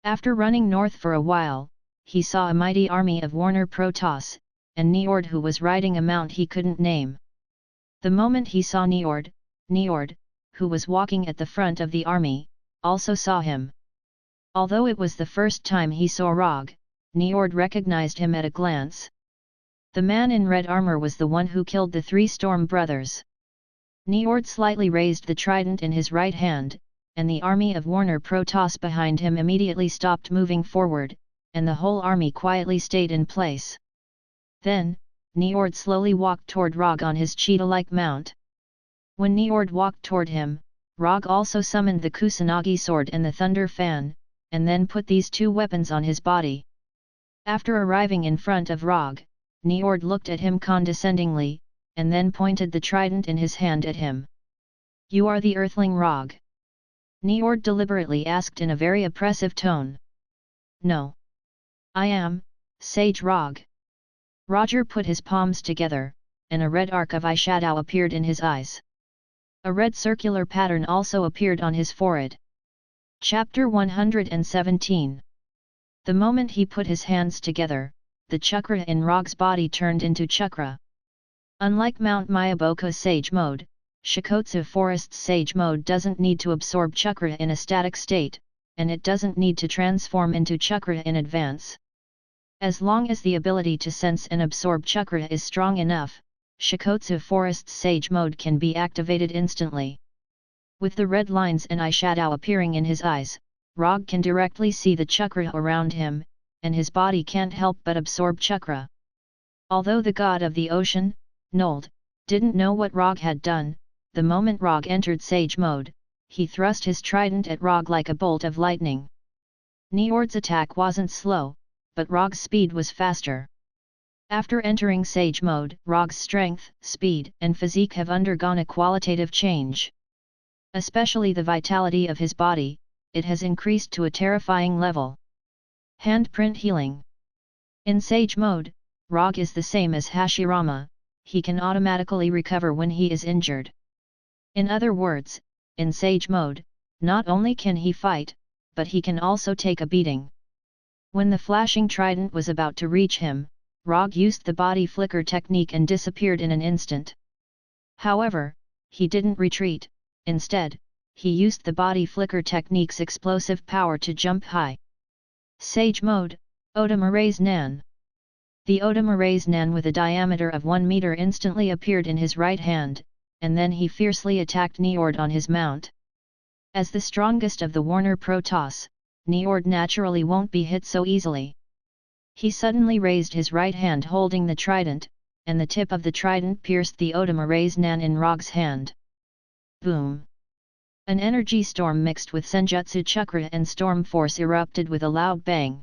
After running north for a while, he saw a mighty army of Warner Protoss, and Njord who was riding a mount he couldn't name. The moment he saw Njord, who was walking at the front of the army, also saw him. Although it was the first time he saw Rogge, Njord recognized him at a glance. The man in red armor was the one who killed the three Storm brothers. Njord slightly raised the trident in his right hand, and the army of Warner Protoss behind him immediately stopped moving forward, and the whole army quietly stayed in place. Then, Njord slowly walked toward Rogge on his cheetah-like mount. When Njord walked toward him, Rogge also summoned the Kusanagi sword and the thunder fan, and then put these two weapons on his body. After arriving in front of Rogge, Njord looked at him condescendingly, and then pointed the trident in his hand at him. "You are the Earthling Rogge?" Njord deliberately asked in a very oppressive tone. "No. I am, Sage Rogge." Roger put his palms together, and a red arc of eyeshadow appeared in his eyes. A red circular pattern also appeared on his forehead. Chapter 117. The moment he put his hands together, the chakra in Rogge's body turned into chakra. Unlike Mount Myaboka's Sage Mode, Shikotsu Forest's Sage Mode doesn't need to absorb chakra in a static state, and it doesn't need to transform into chakra in advance. As long as the ability to sense and absorb chakra is strong enough, Shikotsu Forest's Sage Mode can be activated instantly. With the red lines and eyeshadow appearing in his eyes, Rogge can directly see the chakra around him, and his body can't help but absorb chakra. Although the god of the ocean, Nold, didn't know what Rogge had done, the moment Rogge entered Sage Mode, he thrust his trident at Rogge like a bolt of lightning. Njord's attack wasn't slow, but Rogge's speed was faster. After entering Sage Mode, Rogge's strength, speed, and physique have undergone a qualitative change. Especially the vitality of his body, it has increased to a terrifying level. Handprint healing. In Sage Mode, Rogge is the same as Hashirama, he can automatically recover when he is injured. In other words, in Sage Mode, not only can he fight, but he can also take a beating. When the flashing trident was about to reach him, Rogge used the body flicker technique and disappeared in an instant. However, he didn't retreat, instead, he used the body flicker technique's explosive power to jump high. Sage Mode, Odomura's Nan. The Odomura's Nan with a diameter of 1 meter instantly appeared in his right hand, and then he fiercely attacked Njord on his mount. As the strongest of the Warner Protoss, Njord naturally won't be hit so easily. He suddenly raised his right hand holding the trident, and the tip of the trident pierced the Odomura's Nan in Rogge's hand. Boom! An energy storm mixed with Senjutsu chakra and storm force erupted with a loud bang.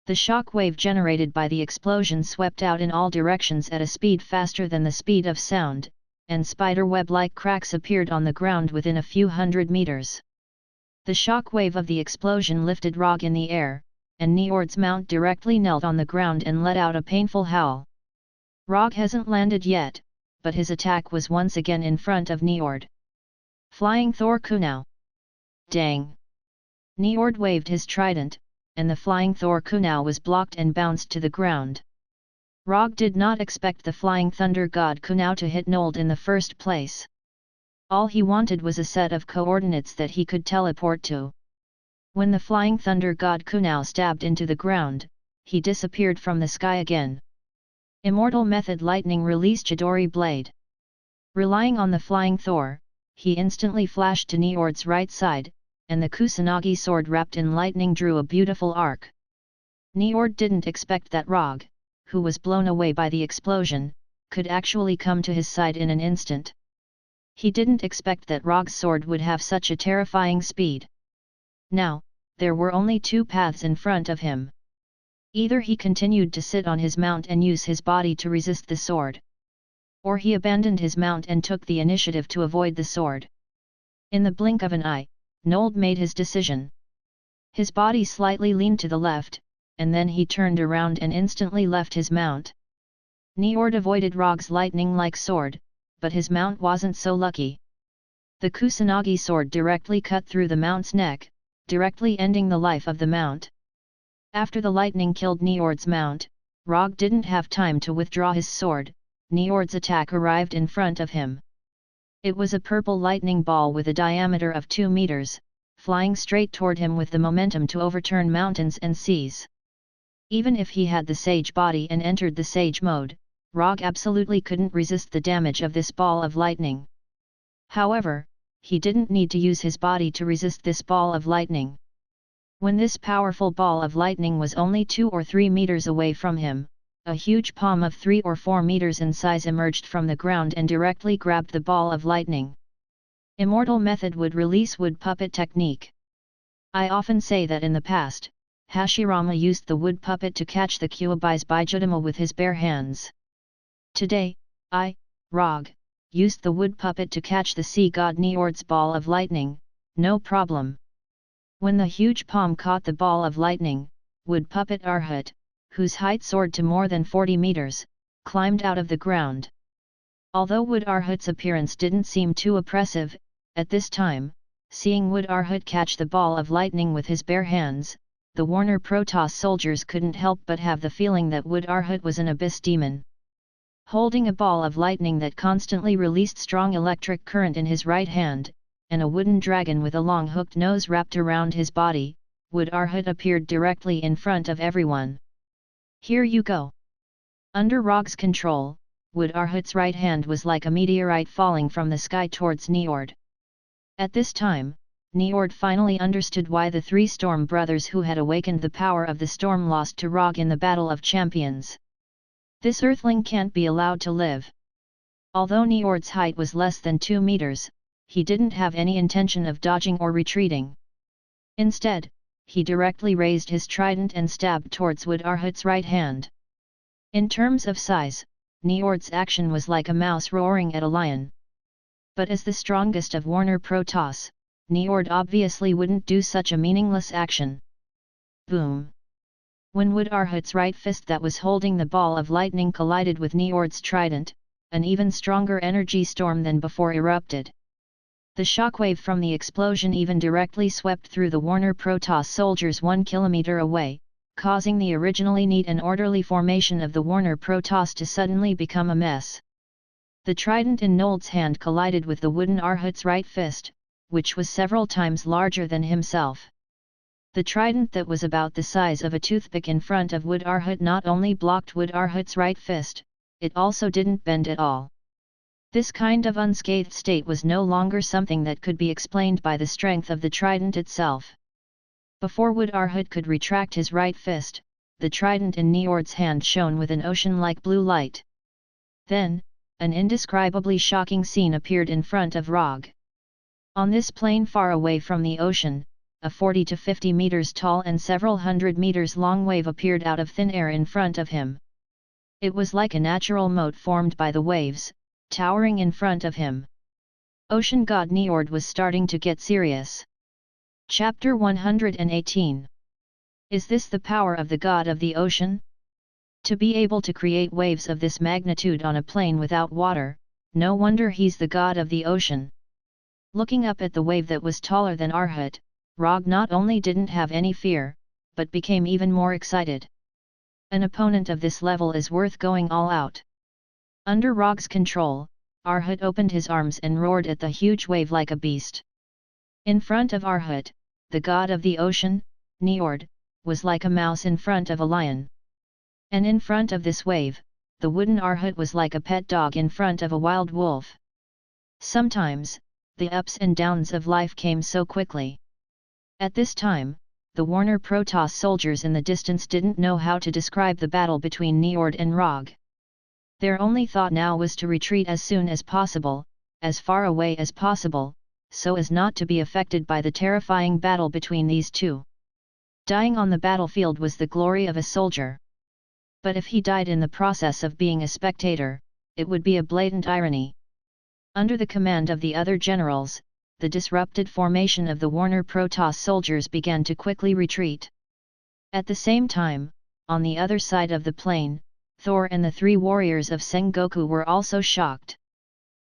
The shock wave generated by the explosion swept out in all directions at a speed faster than the speed of sound, and spiderweb-like cracks appeared on the ground within a few hundred meters. The shock wave of the explosion lifted Rogge in the air, and Njord's mount directly knelt on the ground and let out a painful howl. Rogge hasn't landed yet, but his attack was once again in front of Njord. Flying Thor Kunau. Dang! Njord waved his trident, and the flying Thor Kunau was blocked and bounced to the ground. Rogge did not expect the flying thunder god Kunau to hit Nold in the first place. All he wanted was a set of coordinates that he could teleport to. When the flying thunder god Kunau stabbed into the ground, he disappeared from the sky again. Immortal Method Lightning released Chidori Blade. Relying on the flying Thor, he instantly flashed to Njord's right side, and the Kusanagi sword wrapped in lightning drew a beautiful arc. Njord didn't expect that Rogge, who was blown away by the explosion, could actually come to his side in an instant. He didn't expect that Rogge's sword would have such a terrifying speed. Now, there were only two paths in front of him. Either he continued to sit on his mount and use his body to resist the sword, or he abandoned his mount and took the initiative to avoid the sword. In the blink of an eye, Nold made his decision. His body slightly leaned to the left, and then he turned around and instantly left his mount. Njord avoided Rogge's lightning-like sword, but his mount wasn't so lucky. The Kusanagi sword directly cut through the mount's neck, directly ending the life of the mount. After the lightning killed Njord's mount, Rogge didn't have time to withdraw his sword. Njord's attack arrived in front of him. It was a purple lightning ball with a diameter of 2 meters, flying straight toward him with the momentum to overturn mountains and seas. Even if he had the sage body and entered the sage mode, Rogge absolutely couldn't resist the damage of this ball of lightning. However, he didn't need to use his body to resist this ball of lightning. When this powerful ball of lightning was only 2 or 3 meters away from him, a huge palm of 3 or 4 meters in size emerged from the ground and directly grabbed the ball of lightning. Immortal method wood release wood puppet technique. I often say that in the past, Hashirama used the wood puppet to catch the Kyuubi's Bijutama with his bare hands. Today, Rogge, used the wood puppet to catch the sea god Njord's ball of lightning, no problem. When the huge palm caught the ball of lightning, wood puppet Arhat, whose height soared to more than 40 meters, climbed out of the ground. Although Wood Arhat's appearance didn't seem too oppressive, at this time, seeing Wood Arhat catch the ball of lightning with his bare hands, the Warner Protoss soldiers couldn't help but have the feeling that Wood Arhat was an abyss demon. Holding a ball of lightning that constantly released strong electric current in his right hand, and a wooden dragon with a long hooked nose wrapped around his body, Wood Arhat appeared directly in front of everyone. Here you go! Under Rogge's control, Wood Arhat's right hand was like a meteorite falling from the sky towards Njord. At this time, Njord finally understood why the 3 Storm brothers who had awakened the power of the storm lost to Rogge in the Battle of Champions. This earthling can't be allowed to live. Although Njord's height was less than 2 meters, he didn't have any intention of dodging or retreating. Instead, he directly raised his trident and stabbed towards Wood Arhat's right hand. In terms of size, Njord's action was like a mouse roaring at a lion. But as the strongest of Warner Protoss, Njord obviously wouldn't do such a meaningless action. Boom! When Wood Arhat's right fist that was holding the ball of lightning collided with Njord's trident, an even stronger energy storm than before erupted. The shockwave from the explosion even directly swept through the Warner Protoss soldiers 1 kilometer away, causing the originally neat and orderly formation of the Warner Protoss to suddenly become a mess. The trident in Njord's hand collided with the wooden Arhat's right fist, which was several times larger than himself. The trident that was about the size of a toothpick in front of Wood Arhat not only blocked Wood Arhat's right fist, it also didn't bend at all. This kind of unscathed state was no longer something that could be explained by the strength of the trident itself. Before Wood Arhat could retract his right fist, the trident in Njord's hand shone with an ocean-like blue light. Then, an indescribably shocking scene appeared in front of Rogge. On this plain far away from the ocean, a 40 to 50 meters tall and several hundred meters long wave appeared out of thin air in front of him. It was like a natural moat formed by the waves, towering in front of him. Ocean god Njord was starting to get serious. Chapter 118. Is this the power of the god of the ocean? To be able to create waves of this magnitude on a plain without water, no wonder he's the god of the ocean. Looking up at the wave that was taller than Arhat, Rogge not only didn't have any fear, but became even more excited. An opponent of this level is worth going all out. Under Rogge's control, Arhat opened his arms and roared at the huge wave like a beast. In front of Arhat, the god of the ocean, Njord, was like a mouse in front of a lion. And in front of this wave, the wooden Arhat was like a pet dog in front of a wild wolf. Sometimes, the ups and downs of life came so quickly. At this time, the Warner Protoss soldiers in the distance didn't know how to describe the battle between Njord and Rogge. Their only thought now was to retreat as soon as possible, as far away as possible, so as not to be affected by the terrifying battle between these two. Dying on the battlefield was the glory of a soldier. But if he died in the process of being a spectator, it would be a blatant irony. Under the command of the other generals, the disrupted formation of the Warner Protoss soldiers began to quickly retreat. At the same time, on the other side of the plain, Thor and the three warriors of Sengoku were also shocked.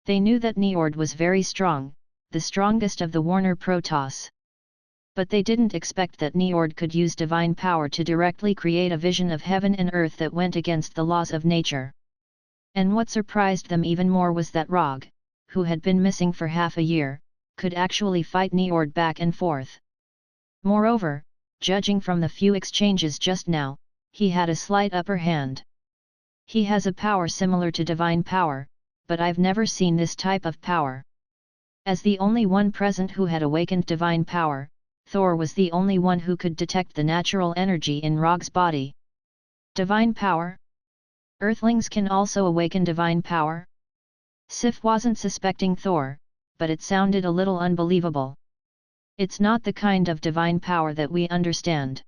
They knew that Njord was very strong, the strongest of the Warner Protoss. But they didn't expect that Njord could use divine power to directly create a vision of heaven and earth that went against the laws of nature. And what surprised them even more was that Rogge, who had been missing for half a year, could actually fight Njord back and forth. Moreover, judging from the few exchanges just now, he had a slight upper hand. He has a power similar to divine power, but I've never seen this type of power. As the only one present who had awakened divine power, Thor was the only one who could detect the natural energy in Rogge's body. Divine power? Earthlings can also awaken divine power? Sif wasn't suspecting Thor, but it sounded a little unbelievable. It's not the kind of divine power that we understand.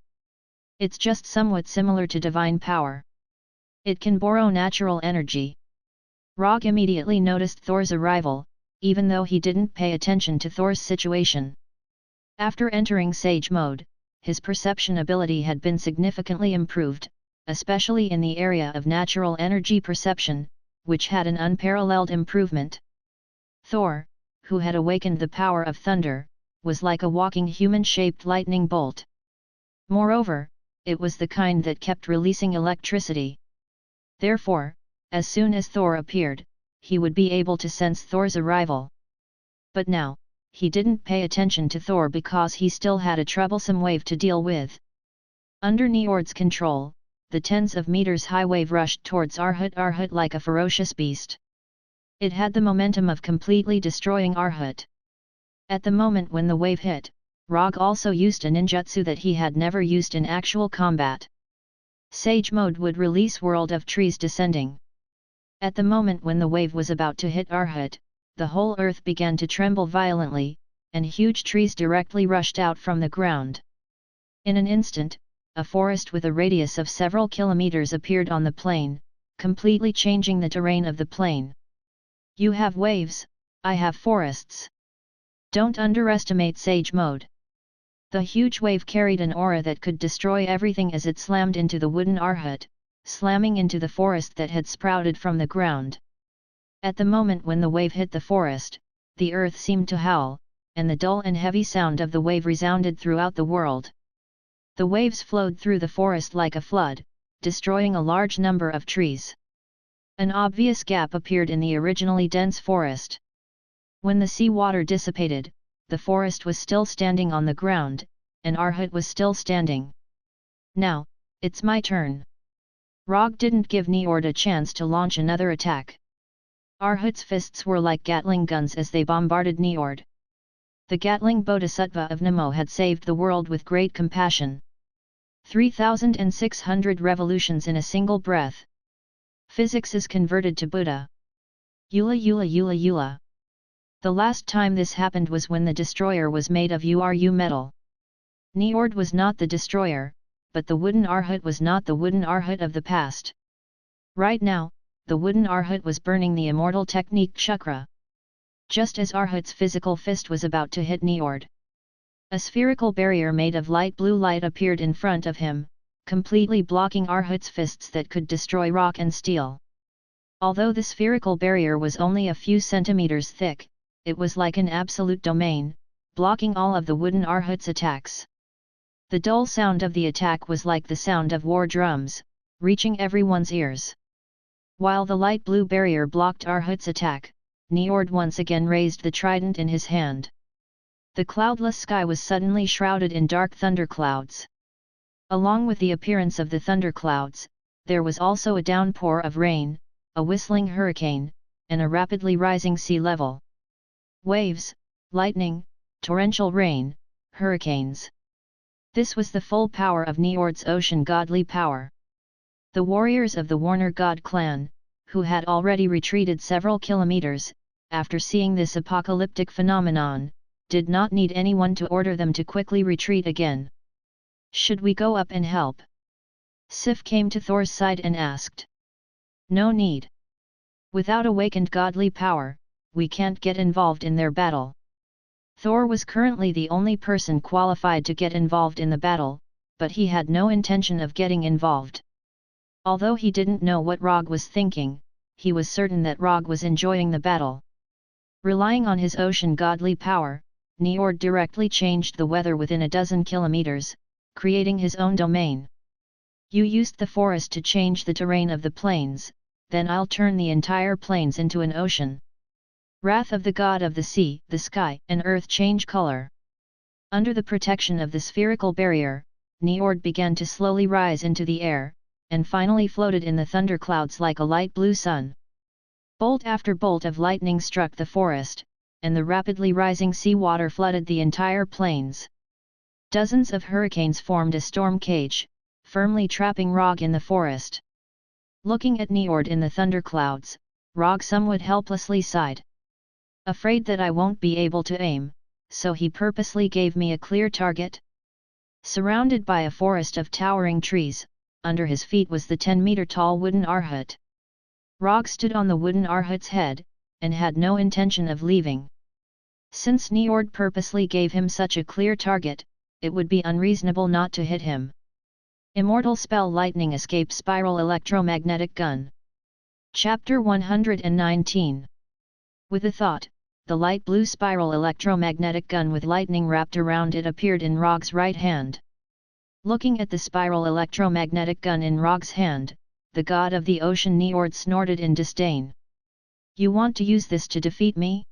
It's just somewhat similar to divine power. It can borrow natural energy. Rogge immediately noticed Thor's arrival, even though he didn't pay attention to Thor's situation. After entering Sage mode, his perception ability had been significantly improved, especially in the area of natural energy perception, which had an unparalleled improvement. Thor, who had awakened the power of thunder, was like a walking human-shaped lightning bolt. Moreover, it was the kind that kept releasing electricity. Therefore, as soon as Thor appeared, he would be able to sense Thor's arrival. But now, he didn't pay attention to Thor because he still had a troublesome wave to deal with. Under Njord's control, the tens of meters high wave rushed towards Arhut like a ferocious beast. It had the momentum of completely destroying Arhut. At the moment when the wave hit, Rogge also used a ninjutsu that he had never used in actual combat. Sage mode would release World of Trees descending. At the moment when the wave was about to hit Arhut, the whole earth began to tremble violently, and huge trees directly rushed out from the ground. In an instant, a forest with a radius of several kilometers appeared on the plain, completely changing the terrain of the plain. You have waves, I have forests. Don't underestimate Sage mode. The huge wave carried an aura that could destroy everything as it slammed into the wooden Arhut, slamming into the forest that had sprouted from the ground. At the moment when the wave hit the forest, the earth seemed to howl, and the dull and heavy sound of the wave resounded throughout the world. The waves flowed through the forest like a flood, destroying a large number of trees. An obvious gap appeared in the originally dense forest. When the sea water dissipated, the forest was still standing on the ground, and Arhut was still standing. Now, it's my turn. Rogge didn't give Njord a chance to launch another attack. Arhut's fists were like Gatling guns as they bombarded Njord. The Gatling Bodhisattva of Nemo had saved the world with great compassion. 3,600 revolutions in a single breath. Physics is converted to Buddha. Eula Eula Eula Eula. The last time this happened was when the destroyer was made of URU metal. Njord was not the destroyer, but the wooden Arhut was not the wooden Arhut of the past. Right now, the wooden Arhut was burning the immortal technique chakra. Just as Arhut's physical fist was about to hit Njord, a spherical barrier made of light blue light appeared in front of him, completely blocking Arhut's fists that could destroy rock and steel. Although the spherical barrier was only a few centimeters thick, it was like an absolute domain, blocking all of the wooden Arhut's attacks. The dull sound of the attack was like the sound of war drums, reaching everyone's ears. While the light blue barrier blocked Arhut's attack, Njord once again raised the trident in his hand. The cloudless sky was suddenly shrouded in dark thunderclouds. Along with the appearance of the thunderclouds, there was also a downpour of rain, a whistling hurricane, and a rapidly rising sea level. Waves, lightning, torrential rain, hurricanes. This was the full power of Njord's ocean godly power. The warriors of the Warner God clan, who had already retreated several kilometers, after seeing this apocalyptic phenomenon, did not need anyone to order them to quickly retreat again. Should we go up and help? Sif came to Thor's side and asked. No need. Without awakened godly power, we can't get involved in their battle. Thor was currently the only person qualified to get involved in the battle, but he had no intention of getting involved. Although he didn't know what Rogge was thinking, he was certain that Rogge was enjoying the battle. Relying on his ocean godly power, Njord directly changed the weather within a dozen kilometers, creating his own domain. You used the forest to change the terrain of the plains, then I'll turn the entire plains into an ocean. Wrath of the god of the sea, the sky and earth change color. Under the protection of the spherical barrier, Njord began to slowly rise into the air, and finally floated in the thunderclouds like a light blue sun. Bolt after bolt of lightning struck the forest, and the rapidly rising seawater flooded the entire plains. Dozens of hurricanes formed a storm cage, firmly trapping Rogge in the forest. Looking at Njord in the thunderclouds, Rogge somewhat helplessly sighed. Afraid that I won't be able to aim, so he purposely gave me a clear target? Surrounded by a forest of towering trees, under his feet was the 10-meter-tall wooden arhut. Rogge stood on the wooden arhut's head, and had no intention of leaving. Since Njord purposely gave him such a clear target, it would be unreasonable not to hit him. Immortal Spell Lightning Escape Spiral Electromagnetic Gun. Chapter 119. With a thought, the light blue spiral electromagnetic gun with lightning wrapped around it appeared in Rogge's right hand. Looking at the spiral electromagnetic gun in Rogge's hand, the god of the ocean Njord snorted in disdain. You want to use this to defeat me?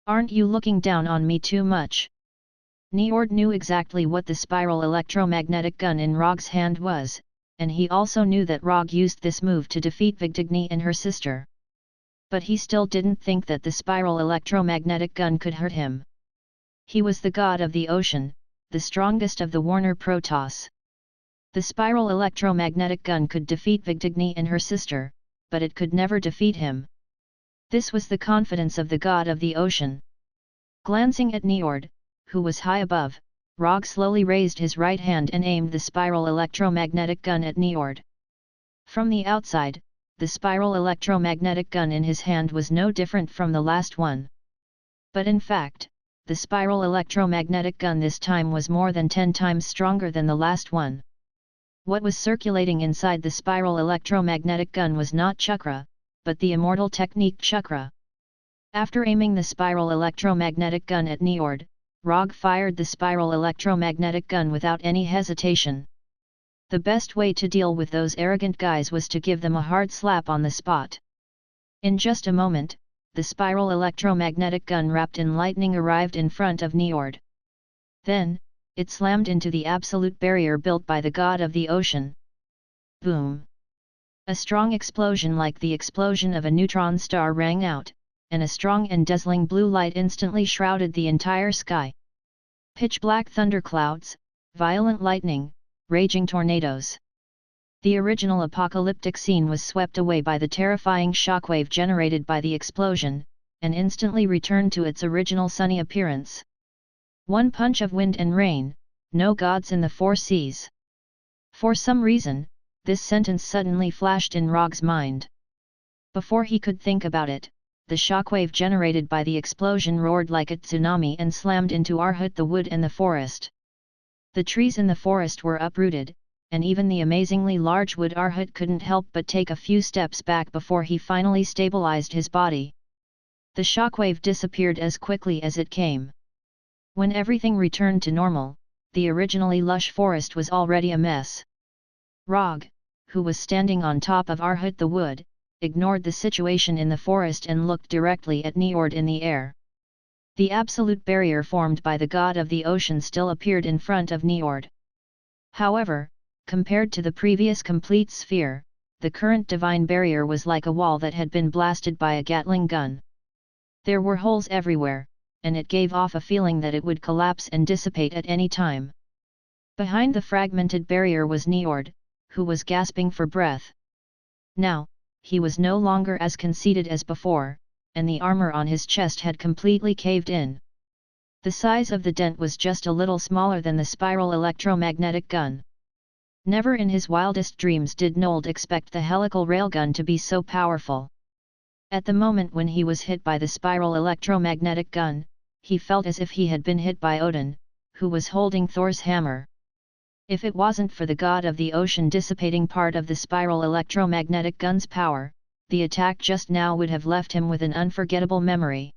Aren't you looking down on me too much? Njord knew exactly what the spiral electromagnetic gun in Rogge's hand was, and he also knew that Rogge used this move to defeat Vigdigni and her sister. But he still didn't think that the spiral electromagnetic gun could hurt him. He was the god of the ocean, the strongest of the Warner Protoss. The spiral electromagnetic gun could defeat Vigdigni and her sister, but it could never defeat him. This was the confidence of the god of the ocean. Glancing at Njord, who was high above, Rogge slowly raised his right hand and aimed the spiral electromagnetic gun at Njord. From the outside, the spiral electromagnetic gun in his hand was no different from the last one. But in fact, the spiral electromagnetic gun this time was more than 10 times stronger than the last one. What was circulating inside the spiral electromagnetic gun was not chakra, but the immortal technique chakra. After aiming the spiral electromagnetic gun at Njord, Rogge fired the spiral electromagnetic gun without any hesitation. The best way to deal with those arrogant guys was to give them a hard slap on the spot. In just a moment, the spiral electromagnetic gun wrapped in lightning arrived in front of Njord. Then, it slammed into the absolute barrier built by the god of the ocean. Boom! A strong explosion like the explosion of a neutron star rang out, and a strong and dazzling blue light instantly shrouded the entire sky. Pitch-black thunderclouds, violent lightning, raging tornadoes. The original apocalyptic scene was swept away by the terrifying shockwave generated by the explosion, and instantly returned to its original sunny appearance. One punch of wind and rain, no gods in the four seas. For some reason, this sentence suddenly flashed in Rogge's mind. Before he could think about it, the shockwave generated by the explosion roared like a tsunami and slammed into Arhut, the wood and the forest. The trees in the forest were uprooted, and even the amazingly large wood Arhut couldn't help but take a few steps back before he finally stabilized his body. The shockwave disappeared as quickly as it came. When everything returned to normal, the originally lush forest was already a mess. Rogge, who was standing on top of Arhut the wood, ignored the situation in the forest and looked directly at Njord in the air. The absolute barrier formed by the god of the ocean still appeared in front of Njord. However, compared to the previous complete sphere, the current divine barrier was like a wall that had been blasted by a Gatling gun. There were holes everywhere, and it gave off a feeling that it would collapse and dissipate at any time. Behind the fragmented barrier was Njord, who was gasping for breath. Now, he was no longer as conceited as before, and the armor on his chest had completely caved in. The size of the dent was just a little smaller than the spiral electromagnetic gun. Never in his wildest dreams did Njord expect the helical railgun to be so powerful. At the moment when he was hit by the spiral electromagnetic gun, he felt as if he had been hit by Odin, who was holding Thor's hammer. If it wasn't for the god of the ocean dissipating part of the spiral electromagnetic gun's power, the attack just now would have left him with an unforgettable memory.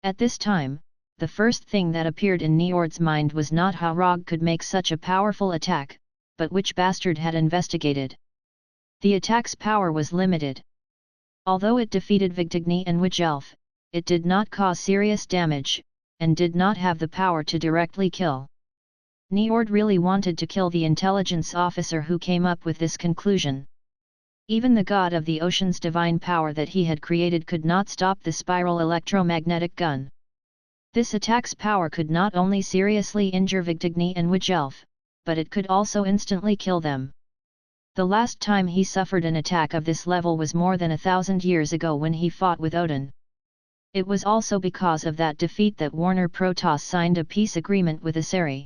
At this time, the first thing that appeared in Niord's mind was not how Rogge could make such a powerful attack, but which bastard had investigated. The attack's power was limited. Although it defeated Vigtigny and Witch Elf, it did not cause serious damage, and did not have the power to directly kill. Niord really wanted to kill the intelligence officer who came up with this conclusion. Even the god of the ocean's divine power that he had created could not stop the spiral electromagnetic gun. This attack's power could not only seriously injure Vigtigny and Witch Elf, but it could also instantly kill them. The last time he suffered an attack of this level was more than 1,000 years ago when he fought with Odin. It was also because of that defeat that Warner Protoss signed a peace agreement with Asari.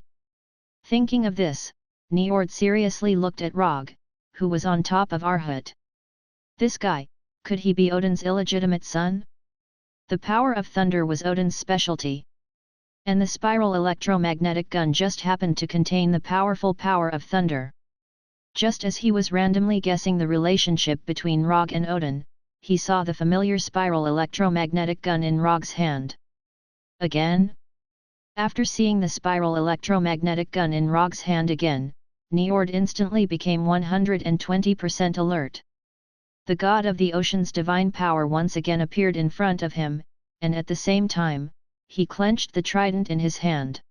Thinking of this, Niord seriously looked at Rogge, who was on top of Arhut. This guy, could he be Odin's illegitimate son? The power of thunder was Odin's specialty. And the spiral electromagnetic gun just happened to contain the powerful power of thunder. Just as he was randomly guessing the relationship between Rogge and Odin, he saw the familiar spiral electromagnetic gun in Rogge's hand. Again? After seeing the spiral electromagnetic gun in Rogge's hand again, Niord instantly became 120% alert. The god of the ocean's divine power once again appeared in front of him, and at the same time, he clenched the trident in his hand.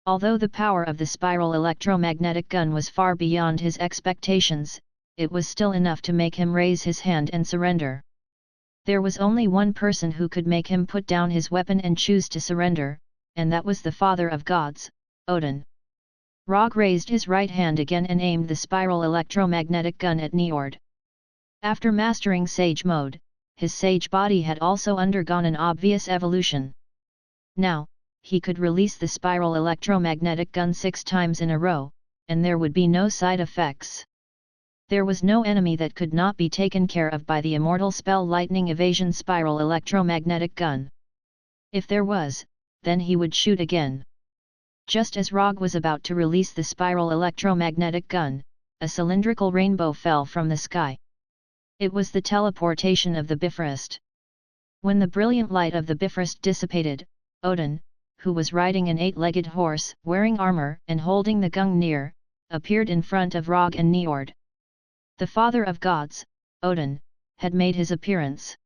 Although the power of the spiral electromagnetic gun was far beyond his expectations, it was still enough to make him raise his hand and surrender. There was only one person who could make him put down his weapon and choose to surrender, and that was the father of gods, Odin. Rogge raised his right hand again and aimed the spiral electromagnetic gun at Niord. After mastering Sage mode, his Sage body had also undergone an obvious evolution. Now, he could release the spiral electromagnetic gun 6 times in a row, and there would be no side effects. There was no enemy that could not be taken care of by the immortal spell Lightning Evasion spiral electromagnetic gun. If there was, then he would shoot again. Just as Rogge was about to release the spiral electromagnetic gun, a cylindrical rainbow fell from the sky. It was the teleportation of the Bifrost. When the brilliant light of the Bifrost dissipated, Odin, who was riding an 8-legged horse, wearing armor and holding the Gungnir, appeared in front of Rogge and Niord. The father of gods, Odin, had made his appearance.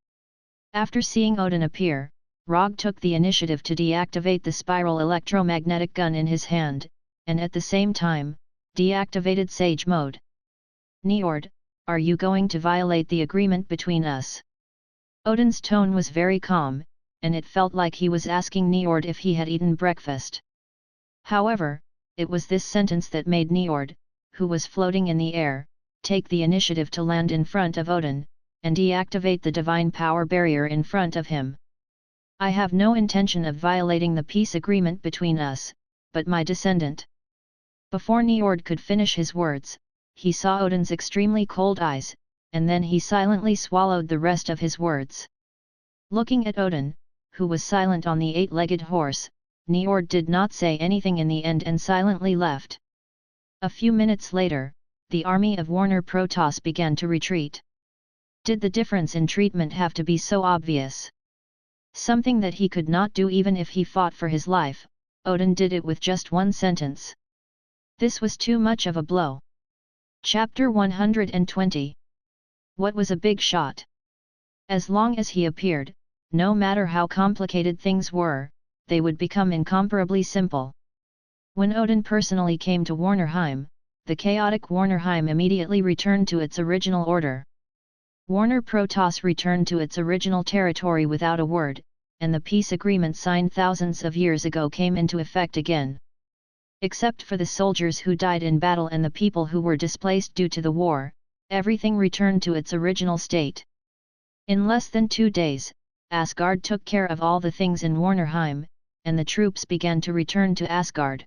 After seeing Odin appear, Rogge took the initiative to deactivate the spiral electromagnetic gun in his hand, and at the same time, deactivated Sage mode. Niord, are you going to violate the agreement between us? Odin's tone was very calm, and it felt like he was asking Niord if he had eaten breakfast. However, it was this sentence that made Niord, who was floating in the air, take the initiative to land in front of Odin, and deactivate the divine power barrier in front of him. I have no intention of violating the peace agreement between us, but my descendant. Before Niord could finish his words, he saw Odin's extremely cold eyes, and then he silently swallowed the rest of his words. Looking at Odin, who was silent on the 8-legged horse, Niord did not say anything in the end and silently left. A few minutes later, the army of Warner Protoss began to retreat. Did the difference in treatment have to be so obvious? Something that he could not do even if he fought for his life, Odin did it with just one sentence. This was too much of a blow. Chapter 120. What was a big shot? As long as he appeared, no matter how complicated things were, they would become incomparably simple. When Odin personally came to Warnerheim, the chaotic Warnerheim immediately returned to its original order. Warner Protoss returned to its original territory without a word, and the peace agreement signed thousands of years ago came into effect again. Except for the soldiers who died in battle and the people who were displaced due to the war, everything returned to its original state. In less than 2 days, Asgard took care of all the things in Warnerheim, and the troops began to return to Asgard.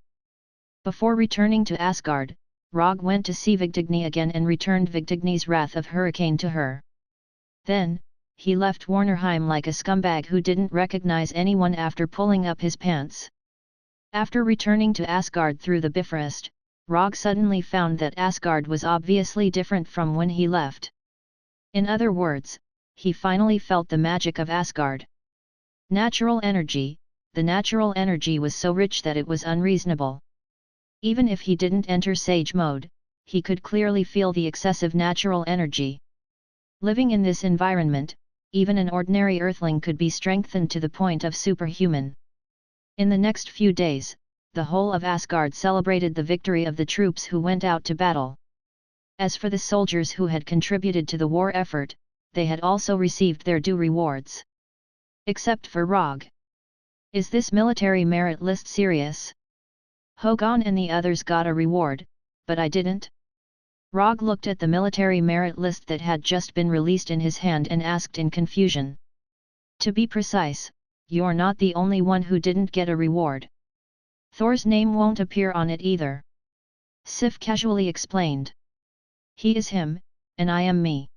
Before returning to Asgard, Rogge went to see Vigtigny again and returned Vigtigny's wrath of hurricane to her. Then, he left Warnerheim like a scumbag who didn't recognize anyone after pulling up his pants. After returning to Asgard through the Bifrost, Rogge suddenly found that Asgard was obviously different from when he left. In other words, he finally felt the magic of Asgard. Natural energy. The natural energy was so rich that it was unreasonable. Even if he didn't enter sage mode, he could clearly feel the excessive natural energy. Living in this environment, even an ordinary earthling could be strengthened to the point of superhuman. In the next few days, the whole of Asgard celebrated the victory of the troops who went out to battle. As for the soldiers who had contributed to the war effort, they had also received their due rewards. Except for Rogge. Is this military merit list serious? Hogan and the others got a reward, but I didn't? Rogge looked at the military merit list that had just been released in his hand and asked in confusion. To be precise, you're not the only one who didn't get a reward. Thor's name won't appear on it either. Sif casually explained. He is him, and I am me.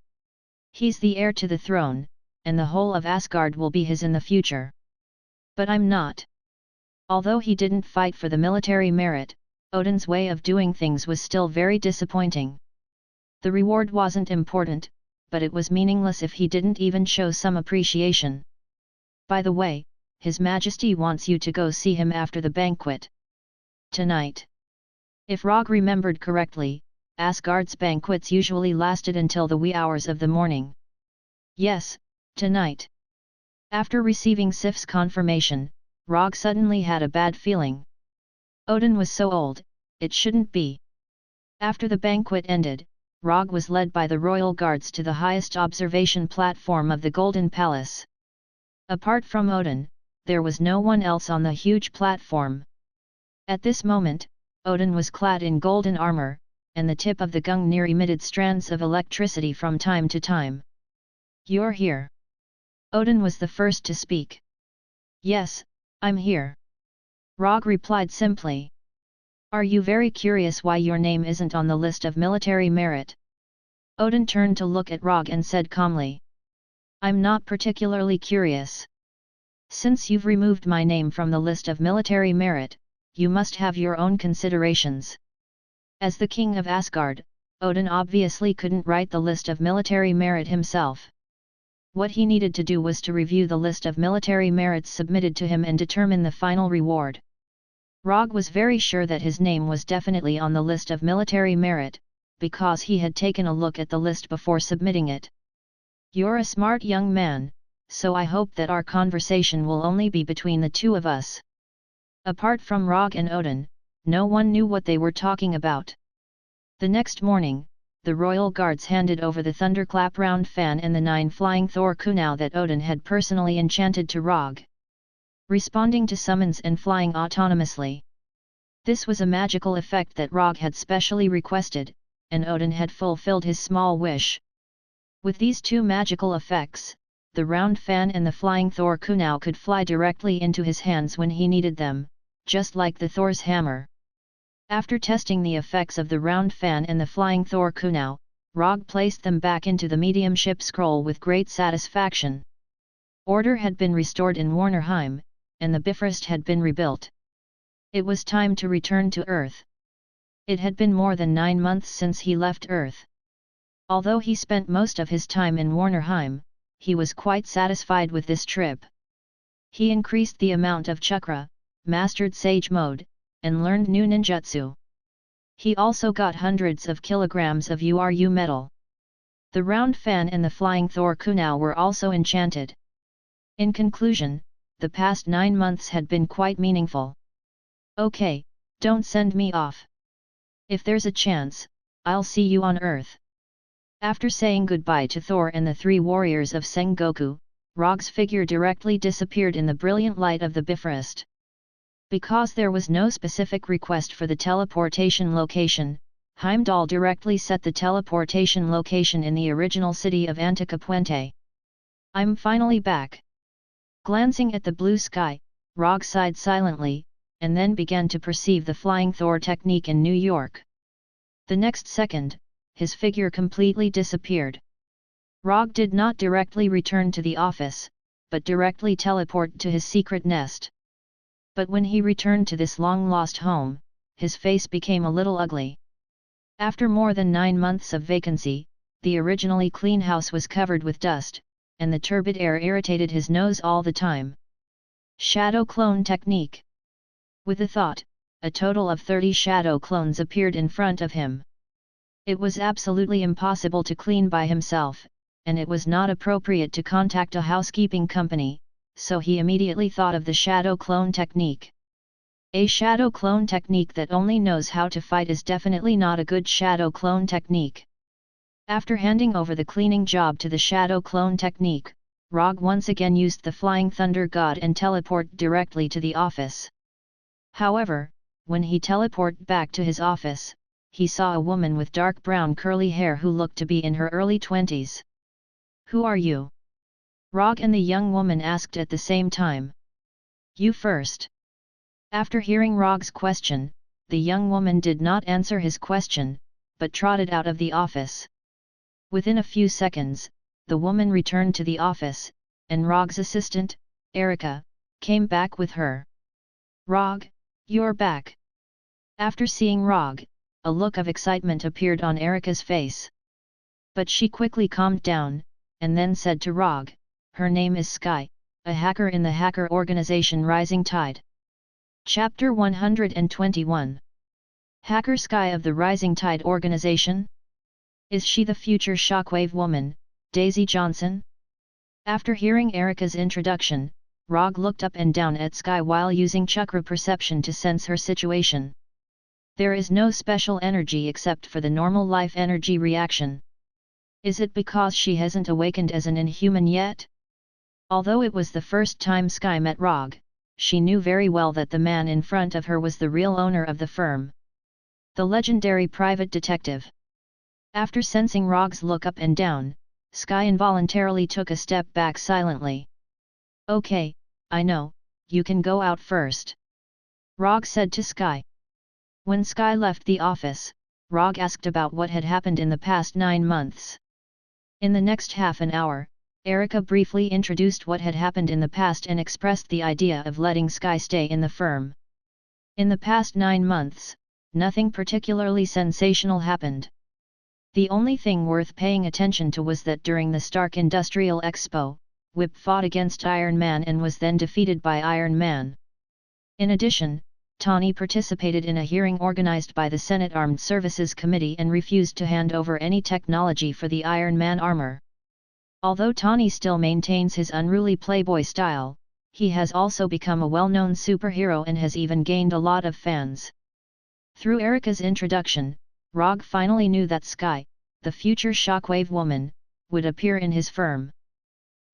He's the heir to the throne, and the whole of Asgard will be his in the future. But I'm not. Although he didn't fight for the military merit, Odin's way of doing things was still very disappointing. The reward wasn't important, but it was meaningless if he didn't even show some appreciation. By the way, His Majesty wants you to go see him after the banquet. Tonight. If Rogge remembered correctly, Asgard's banquets usually lasted until the wee hours of the morning. Yes, tonight. After receiving Sif's confirmation, Rogge suddenly had a bad feeling. Odin was so old, it shouldn't be. After the banquet ended, Rogge was led by the royal guards to the highest observation platform of the Golden Palace. Apart from Odin, there was no one else on the huge platform. At this moment, Odin was clad in golden armor, and the tip of the Gungnir emitted strands of electricity from time to time. You're here. Odin was the first to speak. Yes, I'm here. Rogge replied simply. Are you very curious why your name isn't on the list of military merit? Odin turned to look at Rogge and said calmly. I'm not particularly curious. Since you've removed my name from the list of military merit, you must have your own considerations. As the king of Asgard, Odin obviously couldn't write the list of military merit himself. What he needed to do was to review the list of military merits submitted to him and determine the final reward. Rogge was very sure that his name was definitely on the list of military merit, because he had taken a look at the list before submitting it. You're a smart young man, so I hope that our conversation will only be between the two of us. Apart from Rogge and Odin, no one knew what they were talking about. The next morning, the royal guards handed over the thunderclap round fan and the 9 flying Thor kunau that Odin had personally enchanted to Rogge. Responding to summons and flying autonomously. This was a magical effect that Rogge had specially requested, and Odin had fulfilled his small wish. With these two magical effects, the round fan and the flying Thor kunau could fly directly into his hands when he needed them, just like the Thor's hammer. After testing the effects of the round fan and the flying Thor kunau, Rogge placed them back into the mediumship scroll with great satisfaction. Order had been restored in Warnerheim, and the Bifrost had been rebuilt. It was time to return to Earth. It had been more than 9 months since he left Earth. Although he spent most of his time in Warnerheim, he was quite satisfied with this trip. He increased the amount of chakra, mastered sage mode, and learned new ninjutsu. He also got hundreds of kilograms of Uru metal. The round fan and the flying Thor kunau were also enchanted. In conclusion, the past 9 months had been quite meaningful. Okay, don't send me off. If there's a chance, I'll see you on Earth. After saying goodbye to Thor and the 3 warriors of Sengoku, Rogge's figure directly disappeared in the brilliant light of the Bifrost. Because there was no specific request for the teleportation location, Heimdall directly set the teleportation location in the original city of Anticapuente. I'm finally back. Glancing at the blue sky, Rogge sighed silently, and then began to perceive the flying Thor technique in New York. The next second, his figure completely disappeared. Rogge did not directly return to the office, but directly teleport to his secret nest. But when he returned to this long-lost home, his face became a little ugly. After more than 9 months of vacancy, the originally clean house was covered with dust, and the turbid air irritated his nose all the time. Shadow clone technique. With a thought, a total of 30 shadow clones appeared in front of him. It was absolutely impossible to clean by himself, and it was not appropriate to contact a housekeeping company, so he immediately thought of the shadow clone technique. A shadow clone technique that only knows how to fight is definitely not a good shadow clone technique. After handing over the cleaning job to the shadow clone technique, Rogge once again used the Flying Thunder God and teleport directly to the office. However, when he teleported back to his office, he saw a woman with dark brown curly hair who looked to be in her early 20s. "Who are you?" Rogge and the young woman asked at the same time. "You first." After hearing Rogge's question, the young woman did not answer his question, but trotted out of the office. Within a few seconds, the woman returned to the office, and Rogge's assistant, Erica, came back with her. "Rogge, you're back." After seeing Rogge, a look of excitement appeared on Erica's face. But she quickly calmed down, and then said to Rogge, "Her name is Sky, a hacker in the hacker organization Rising Tide." Chapter 121. Hacker Sky of the Rising Tide organization? Is she the future Shockwave woman, Daisy Johnson? After hearing Erica's introduction, Rogge looked up and down at Sky while using chakra perception to sense her situation. There is no special energy except for the normal life energy reaction. Is it because she hasn't awakened as an inhuman yet? Although it was the first time Sky met Rogge, she knew very well that the man in front of her was the real owner of the firm. The legendary private detective. After sensing Rogge's look up and down, Sky involuntarily took a step back silently. "Okay, I know, you can go out first," Rogge said to Sky. When Sky left the office, Rogge asked about what had happened in the past 9 months. In the next half an hour, Erica briefly introduced what had happened in the past and expressed the idea of letting Sky stay in the firm. In the past 9 months, nothing particularly sensational happened. The only thing worth paying attention to was that during the Stark Industrial Expo, Whip fought against Iron Man and was then defeated by Iron Man. In addition, Tawny participated in a hearing organized by the Senate Armed Services Committee and refused to hand over any technology for the Iron Man armor. Although Tawny still maintains his unruly playboy style, he has also become a well-known superhero and has even gained a lot of fans. Through Erica's introduction, Rogge finally knew that Sky, the future Shockwave woman, would appear in his firm.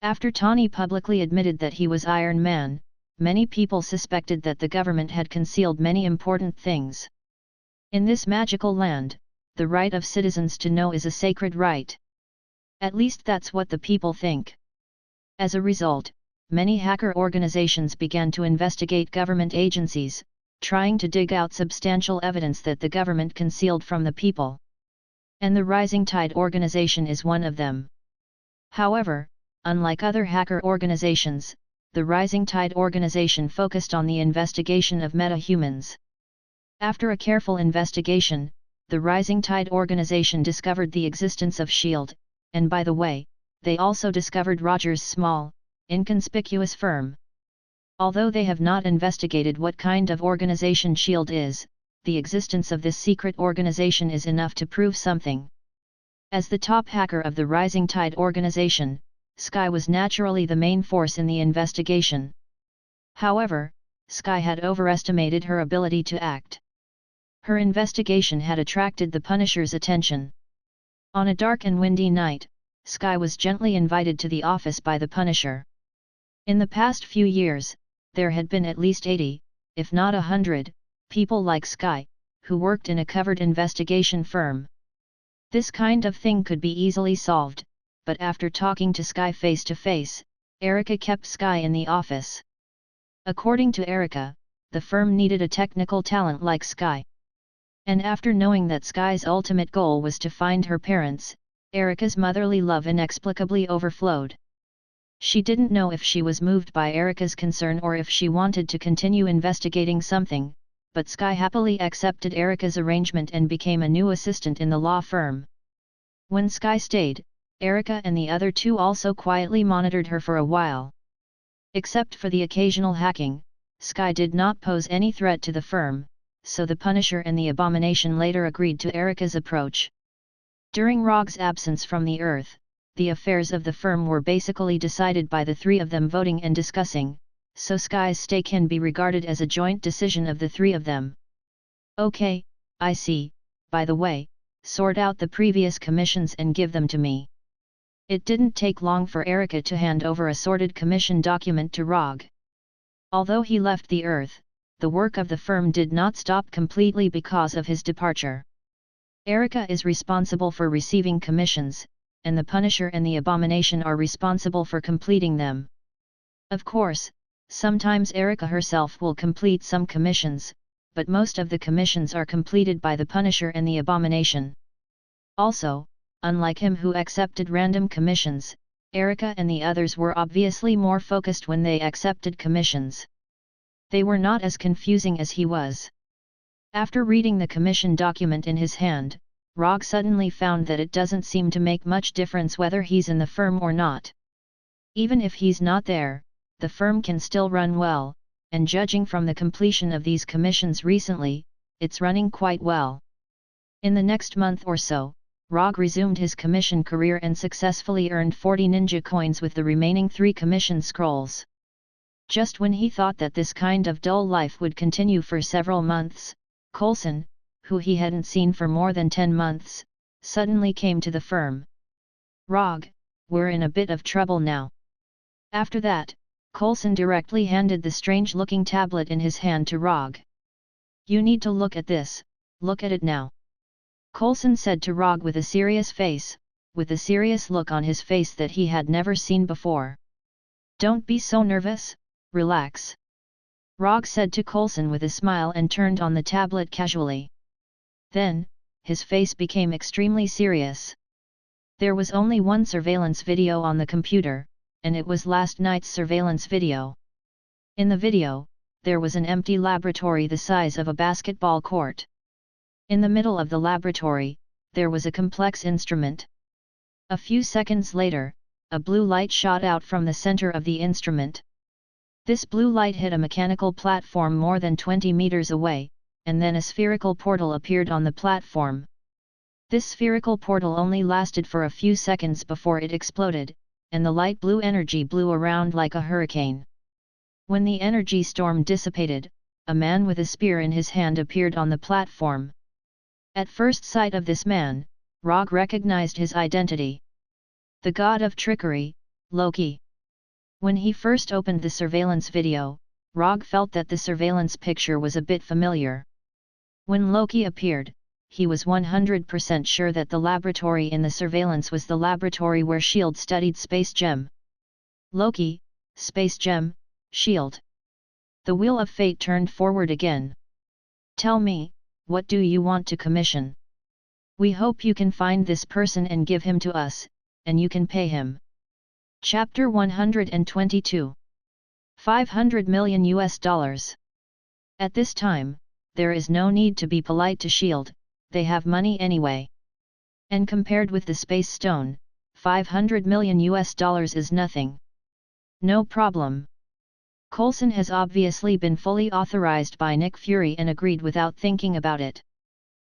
After Tawny publicly admitted that he was Iron Man, many people suspected that the government had concealed many important things. In this magical land, the right of citizens to know is a sacred right. At least that's what the people think. As a result, many hacker organizations began to investigate government agencies, trying to dig out substantial evidence that the government concealed from the people. And the Rising Tide organization is one of them. However, unlike other hacker organizations, the Rising Tide organization focused on the investigation of meta-humans. After a careful investigation, the Rising Tide organization discovered the existence of S.H.I.E.L.D., and by the way, they also discovered Roger's small, inconspicuous firm. Although they have not investigated what kind of organization S.H.I.E.L.D. is, the existence of this secret organization is enough to prove something. As the top hacker of the Rising Tide organization, Sky was naturally the main force in the investigation. However, Sky had overestimated her ability to act. Her investigation had attracted the Punisher's attention. On a dark and windy night, Sky was gently invited to the office by the Punisher. In the past few years, there had been at least 80, if not 100, people like Sky, who worked in a covered investigation firm. This kind of thing could be easily solved, but after talking to Sky face to face, Erica kept Sky in the office. According to Erica, the firm needed a technical talent like Sky. And after knowing that Sky's ultimate goal was to find her parents, Erica's motherly love inexplicably overflowed. She didn't know if she was moved by Erica's concern or if she wanted to continue investigating something, but Sky happily accepted Erika's arrangement and became a new assistant in the law firm. When Sky stayed, Erika and the other two also quietly monitored her for a while. Except for the occasional hacking, Sky did not pose any threat to the firm, so the Punisher and the Abomination later agreed to Erika's approach. During Rogge's absence from the Earth, the affairs of the firm were basically decided by the three of them voting and discussing, so Sky's stay can be regarded as a joint decision of the three of them. Okay, I see, by the way, sort out the previous commissions and give them to me. It didn't take long for Erika to hand over a sorted commission document to Rogge. Although he left the Earth, the work of the firm did not stop completely because of his departure. Erika is responsible for receiving commissions, and the Punisher and the Abomination are responsible for completing them. Of course, sometimes Erika herself will complete some commissions, but most of the commissions are completed by the Punisher and the Abomination. Also, unlike him who accepted random commissions, Erika and the others were obviously more focused when they accepted commissions. They were not as confusing as he was. After reading the commission document in his hand, Rogge suddenly found that it doesn't seem to make much difference whether he's in the firm or not. Even if he's not there, the firm can still run well, and judging from the completion of these commissions recently, it's running quite well. In the next month or so, Rogge resumed his commission career and successfully earned 40 ninja coins with the remaining 3 commission scrolls. Just when he thought that this kind of dull life would continue for several months, Coulson, who he hadn't seen for more than 10 months, suddenly came to the firm. "Rogge, we're in a bit of trouble now." After that, Coulson directly handed the strange-looking tablet in his hand to Rogge. "You need to look at this, look at it now," Coulson said to Rogge with a serious face, with a serious look on his face that he had never seen before. "Don't be so nervous, relax," Rogge said to Coulson with a smile and turned on the tablet casually. Then, his face became extremely serious. There was only one surveillance video on the computer, and it was last night's surveillance video. In the video, there was an empty laboratory the size of a basketball court. In the middle of the laboratory, there was a complex instrument. A few seconds later, a blue light shot out from the center of the instrument. This blue light hit a mechanical platform more than 20 meters away, and then a spherical portal appeared on the platform. This spherical portal only lasted for a few seconds before it exploded, and the light blue energy blew around like a hurricane. When the energy storm dissipated, a man with a spear in his hand appeared on the platform. At first sight of this man, Rogge recognized his identity. The god of trickery, Loki. When he first opened the surveillance video, Rogge felt that the surveillance picture was a bit familiar. When Loki appeared, he was 100% sure that the laboratory in the surveillance was the laboratory where S.H.I.E.L.D. studied Space Gem. Loki, Space Gem, S.H.I.E.L.D. The wheel of fate turned forward again. "Tell me, what do you want to commission? We hope you can find this person and give him to us, and you can pay him." Chapter 122. 500 million US. At this time, there is no need to be polite to S.H.I.E.L.D., they have money anyway. And compared with the Space Stone, 500 million US is nothing. No problem. Coulson has obviously been fully authorized by Nick Fury and agreed without thinking about it.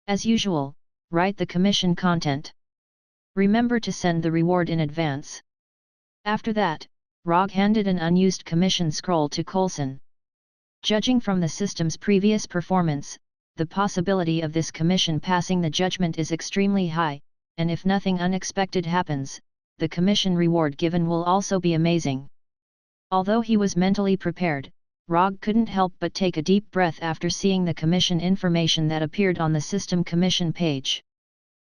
As usual, write the commission content. Remember to send the reward in advance. After that, Rogge handed an unused commission scroll to Coulson. Judging from the system's previous performance, the possibility of this commission passing the judgment is extremely high, and if nothing unexpected happens, the commission reward given will also be amazing. Although he was mentally prepared, Rogge couldn't help but take a deep breath after seeing the commission information that appeared on the system commission page.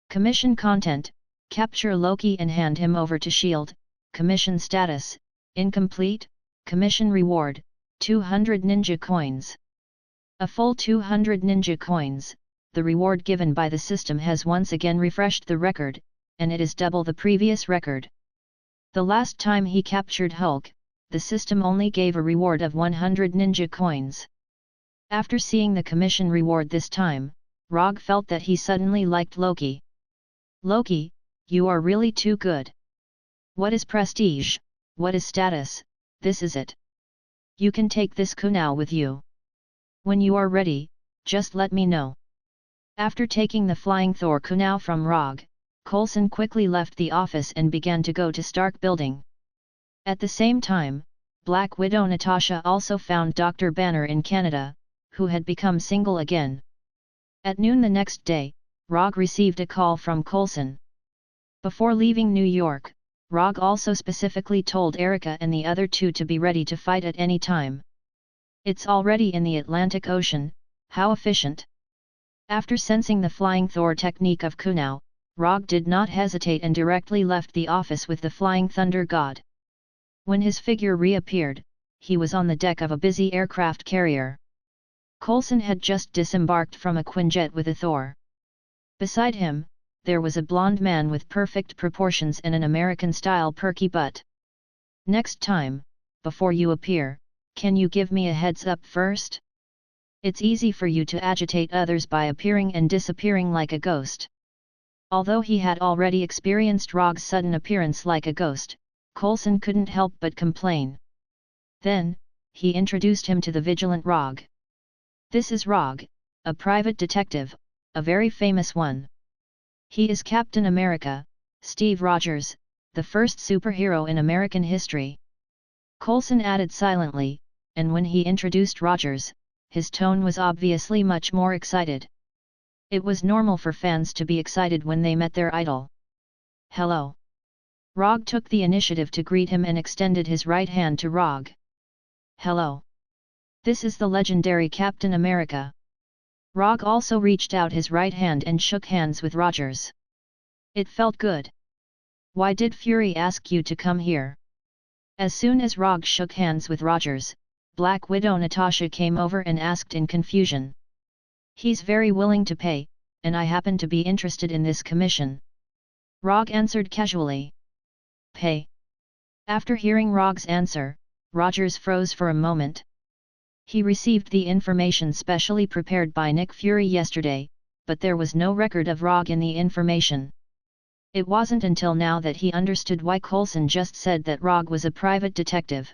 Commission content: capture Loki and hand him over to S.H.I.E.L.D. Commission status: incomplete. Commission reward: 200 ninja coins. A full 200 ninja coins. The reward given by the system has once again refreshed the record, and it is double the previous record. The last time he captured Hulk, the system only gave a reward of 100 ninja coins. After seeing the commission reward this time, Rogge felt that he suddenly liked Loki. Loki, you are really too good. What is prestige, what is status, this is it. You can take this kunao with you. When you are ready, just let me know. After taking the flying Thor kunao from Rogge, Coulson quickly left the office and began to go to Stark Building. At the same time, Black Widow Natasha also found Dr. Banner in Canada, who had become single again. At noon the next day, Rogge received a call from Coulson. Before leaving New York, Rogge also specifically told Erica and the other two to be ready to fight at any time. It's already in the Atlantic Ocean, how efficient. After sensing the flying Thor technique of kunao, Rogge did not hesitate and directly left the office with the flying thunder god. When his figure reappeared, he was on the deck of a busy aircraft carrier. Coulson had just disembarked from a Quinjet with a Thor. Beside him, there was a blonde man with perfect proportions and an American-style perky butt. Next time, before you appear, can you give me a heads up first? It's easy for you to agitate others by appearing and disappearing like a ghost. Although he had already experienced Rogge's sudden appearance like a ghost, Coulson couldn't help but complain. Then, he introduced him to the vigilant Rogge. This is Rogge, a private detective, a very famous one. He is Captain America, Steve Rogers, the first superhero in American history. Coulson added silently, and when he introduced Rogers, his tone was obviously much more excited. It was normal for fans to be excited when they met their idol. Hello. Rogge took the initiative to greet him and extended his right hand to Rogge. Hello. This is the legendary Captain America. Rogge also reached out his right hand and shook hands with Rogers. It felt good. Why did Fury ask you to come here? As soon as Rogge shook hands with Rogers, Black Widow Natasha came over and asked in confusion. He's very willing to pay, and I happen to be interested in this commission. Rogge answered casually. Pay. After hearing Rogge's answer, Rogers froze for a moment. He received the information specially prepared by Nick Fury yesterday, but there was no record of Rogge in the information. It wasn't until now that he understood why Coulson just said that Rogge was a private detective.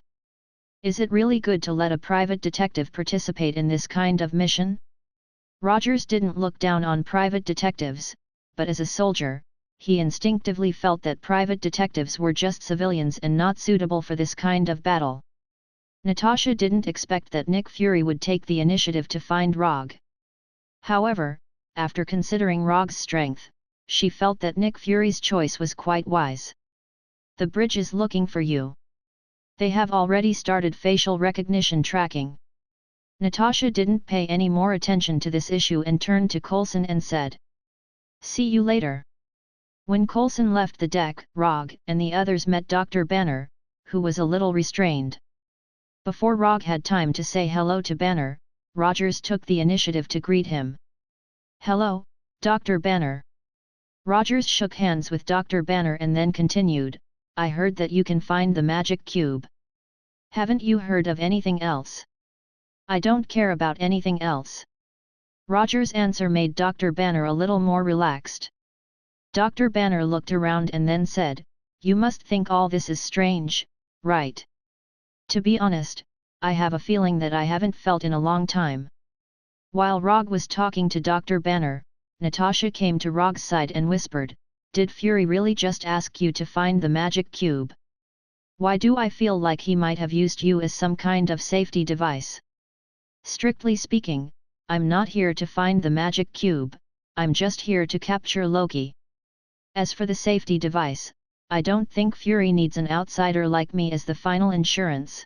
Is it really good to let a private detective participate in this kind of mission? Rogers didn't look down on private detectives, but as a soldier, he instinctively felt that private detectives were just civilians and not suitable for this kind of battle. Natasha didn't expect that Nick Fury would take the initiative to find Rogge. However, after considering Rogge's strength, she felt that Nick Fury's choice was quite wise. The bridge is looking for you. They have already started facial recognition tracking. Natasha didn't pay any more attention to this issue and turned to Coulson and said, "See you later." When Coulson left the deck, Rogge and the others met Dr. Banner, who was a little restrained. Before Rogge had time to say hello to Banner, Rogers took the initiative to greet him. "Hello, Dr. Banner." Rogers shook hands with Dr. Banner and then continued, "I heard that you can find the magic cube. Haven't you heard of anything else?" "I don't care about anything else." Rogers' answer made Dr. Banner a little more relaxed. Dr. Banner looked around and then said, "You must think all this is strange, right? To be honest, I have a feeling that I haven't felt in a long time." While Rogge was talking to Dr. Banner, Natasha came to Rogge's side and whispered, "Did Fury really just ask you to find the magic cube? Why do I feel like he might have used you as some kind of safety device? Strictly speaking, I'm not here to find the magic cube, I'm just here to capture Loki. As for the safety device, I don't think Fury needs an outsider like me as the final insurance."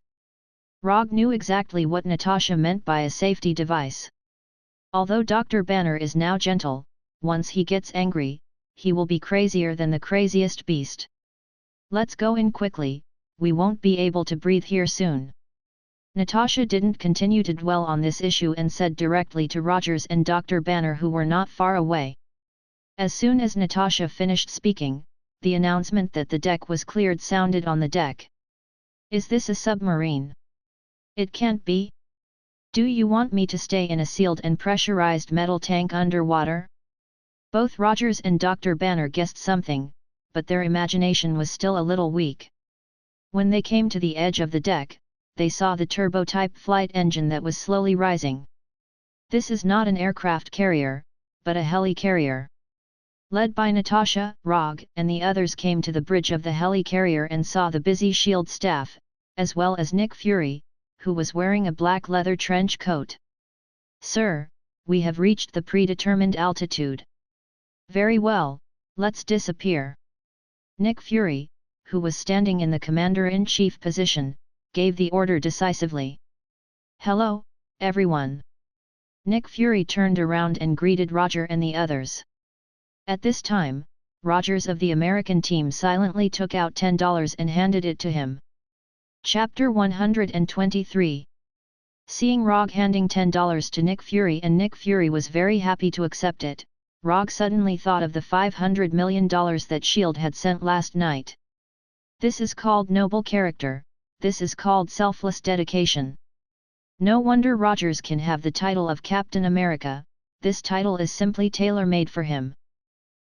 Rogge knew exactly what Natasha meant by a safety device. Although Dr. Banner is now gentle, once he gets angry, he will be crazier than the craziest beast. "Let's go in quickly, we won't be able to breathe here soon." Natasha didn't continue to dwell on this issue and said directly to Rogers and Dr. Banner, who were not far away. As soon as Natasha finished speaking, the announcement that the deck was cleared sounded on the deck. "Is this a submarine? It can't be." Do you want me to stay in a sealed and pressurized metal tank underwater? Both Rogers and Dr. Banner guessed something, but their imagination was still a little weak. When they came to the edge of the deck, they saw the turbo-type flight engine that was slowly rising. This is not an aircraft carrier, but a heli-carrier. Led by Natasha, Rogge, and the others came to the bridge of the heli-carrier and saw the busy SHIELD staff, as well as Nick Fury, who was wearing a black leather trench coat. "Sir, we have reached the predetermined altitude." "Very well, let's disappear." Nick Fury, who was standing in the Commander-in-Chief position, gave the order decisively. "Hello, everyone." Nick Fury turned around and greeted Roger and the others. At this time, Rogers of the American team silently took out $10 and handed it to him. Chapter 123. Seeing Rogge handing $10 to Nick Fury, and Nick Fury was very happy to accept it, Rogge suddenly thought of the $500 million that SHIELD had sent last night. This is called noble character, this is called selfless dedication. No wonder Rogers can have the title of Captain America, this title is simply tailor-made for him.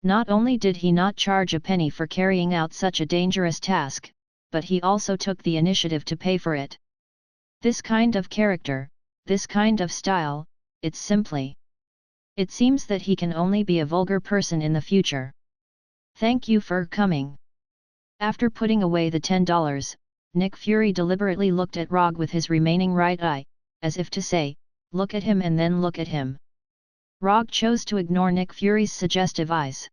Not only did he not charge a penny for carrying out such a dangerous task, but he also took the initiative to pay for it. This kind of character, this kind of style, it's simply. It seems that he can only be a vulgar person in the future. Thank you for coming. After putting away the $10, Nick Fury deliberately looked at Rogge with his remaining right eye, as if to say, look at him and then look at him. Rogge chose to ignore Nick Fury's suggestive eyes.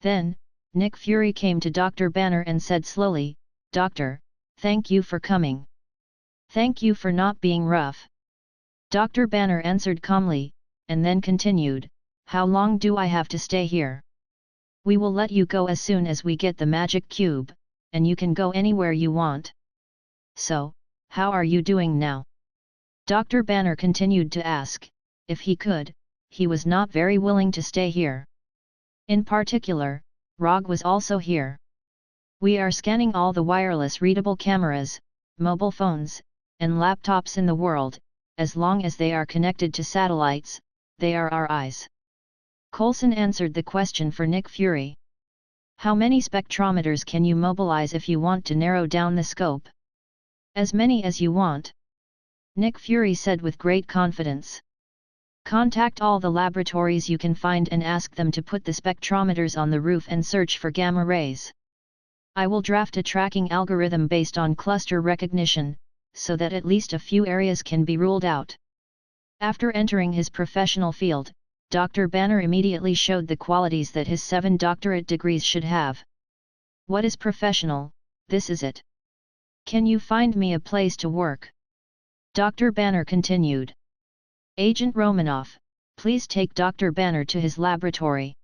Then, Nick Fury came to Dr. Banner and said slowly, "Doctor, thank you for coming. Thank you for not being rough." Dr. Banner answered calmly, and then continued, "How long do I have to stay here? We will let you go as soon as we get the magic cube, and you can go anywhere you want. So, how are you doing now?" Dr. Banner continued to ask. If he could, he was not very willing to stay here. In particular, Rogge was also here. "We are scanning all the wireless readable cameras, mobile phones, and laptops in the world, as long as they are connected to satellites, they are our eyes." Coulson answered the question for Nick Fury. "How many spectrometers can you mobilize if you want to narrow down the scope?" "As many as you want," Nick Fury said with great confidence. "Contact all the laboratories you can find and ask them to put the spectrometers on the roof and search for gamma rays. I will draft a tracking algorithm based on cluster recognition, so that at least a few areas can be ruled out." After entering his professional field, Dr. Banner immediately showed the qualities that his 7 doctorate degrees should have. "What is professional? This is it. Can you find me a place to work?" Dr. Banner continued. "Agent Romanoff, please take Dr. Banner to his laboratory."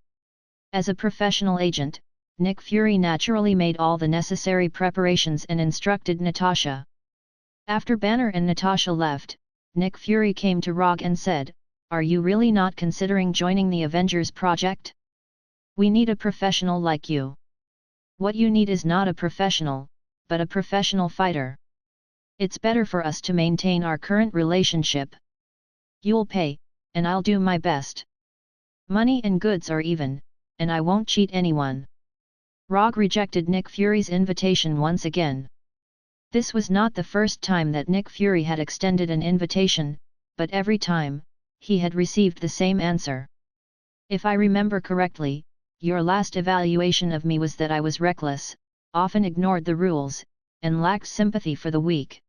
As a professional agent, Nick Fury naturally made all the necessary preparations and instructed Natasha. After Banner and Natasha left, Nick Fury came to Rogge and said, "Are you really not considering joining the Avengers project? We need a professional like you. What you need is not a professional, but a professional fighter. It's better for us to maintain our current relationship. You'll pay, and I'll do my best. Money and goods are even, and I won't cheat anyone." Rogge rejected Nick Fury's invitation once again. This was not the first time that Nick Fury had extended an invitation, but every time, he had received the same answer. "If I remember correctly, your last evaluation of me was that I was reckless, often ignored the rules, and lacked sympathy for the weak.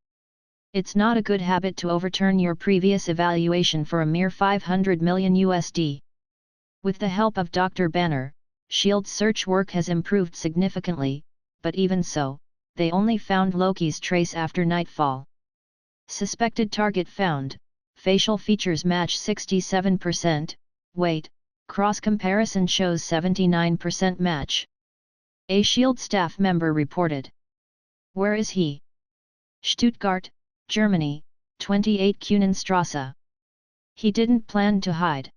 It's not a good habit to overturn your previous evaluation for a mere $500 million USD. With the help of Dr. Banner, SHIELD's search work has improved significantly, but even so, they only found Loki's trace after nightfall. Suspected target found, facial features match 67%, weight, cross-comparison shows 79% match. A SHIELD staff member reported. Where is he? Stuttgart, Germany, 28 Kunenstrasse. He didn't plan to hide.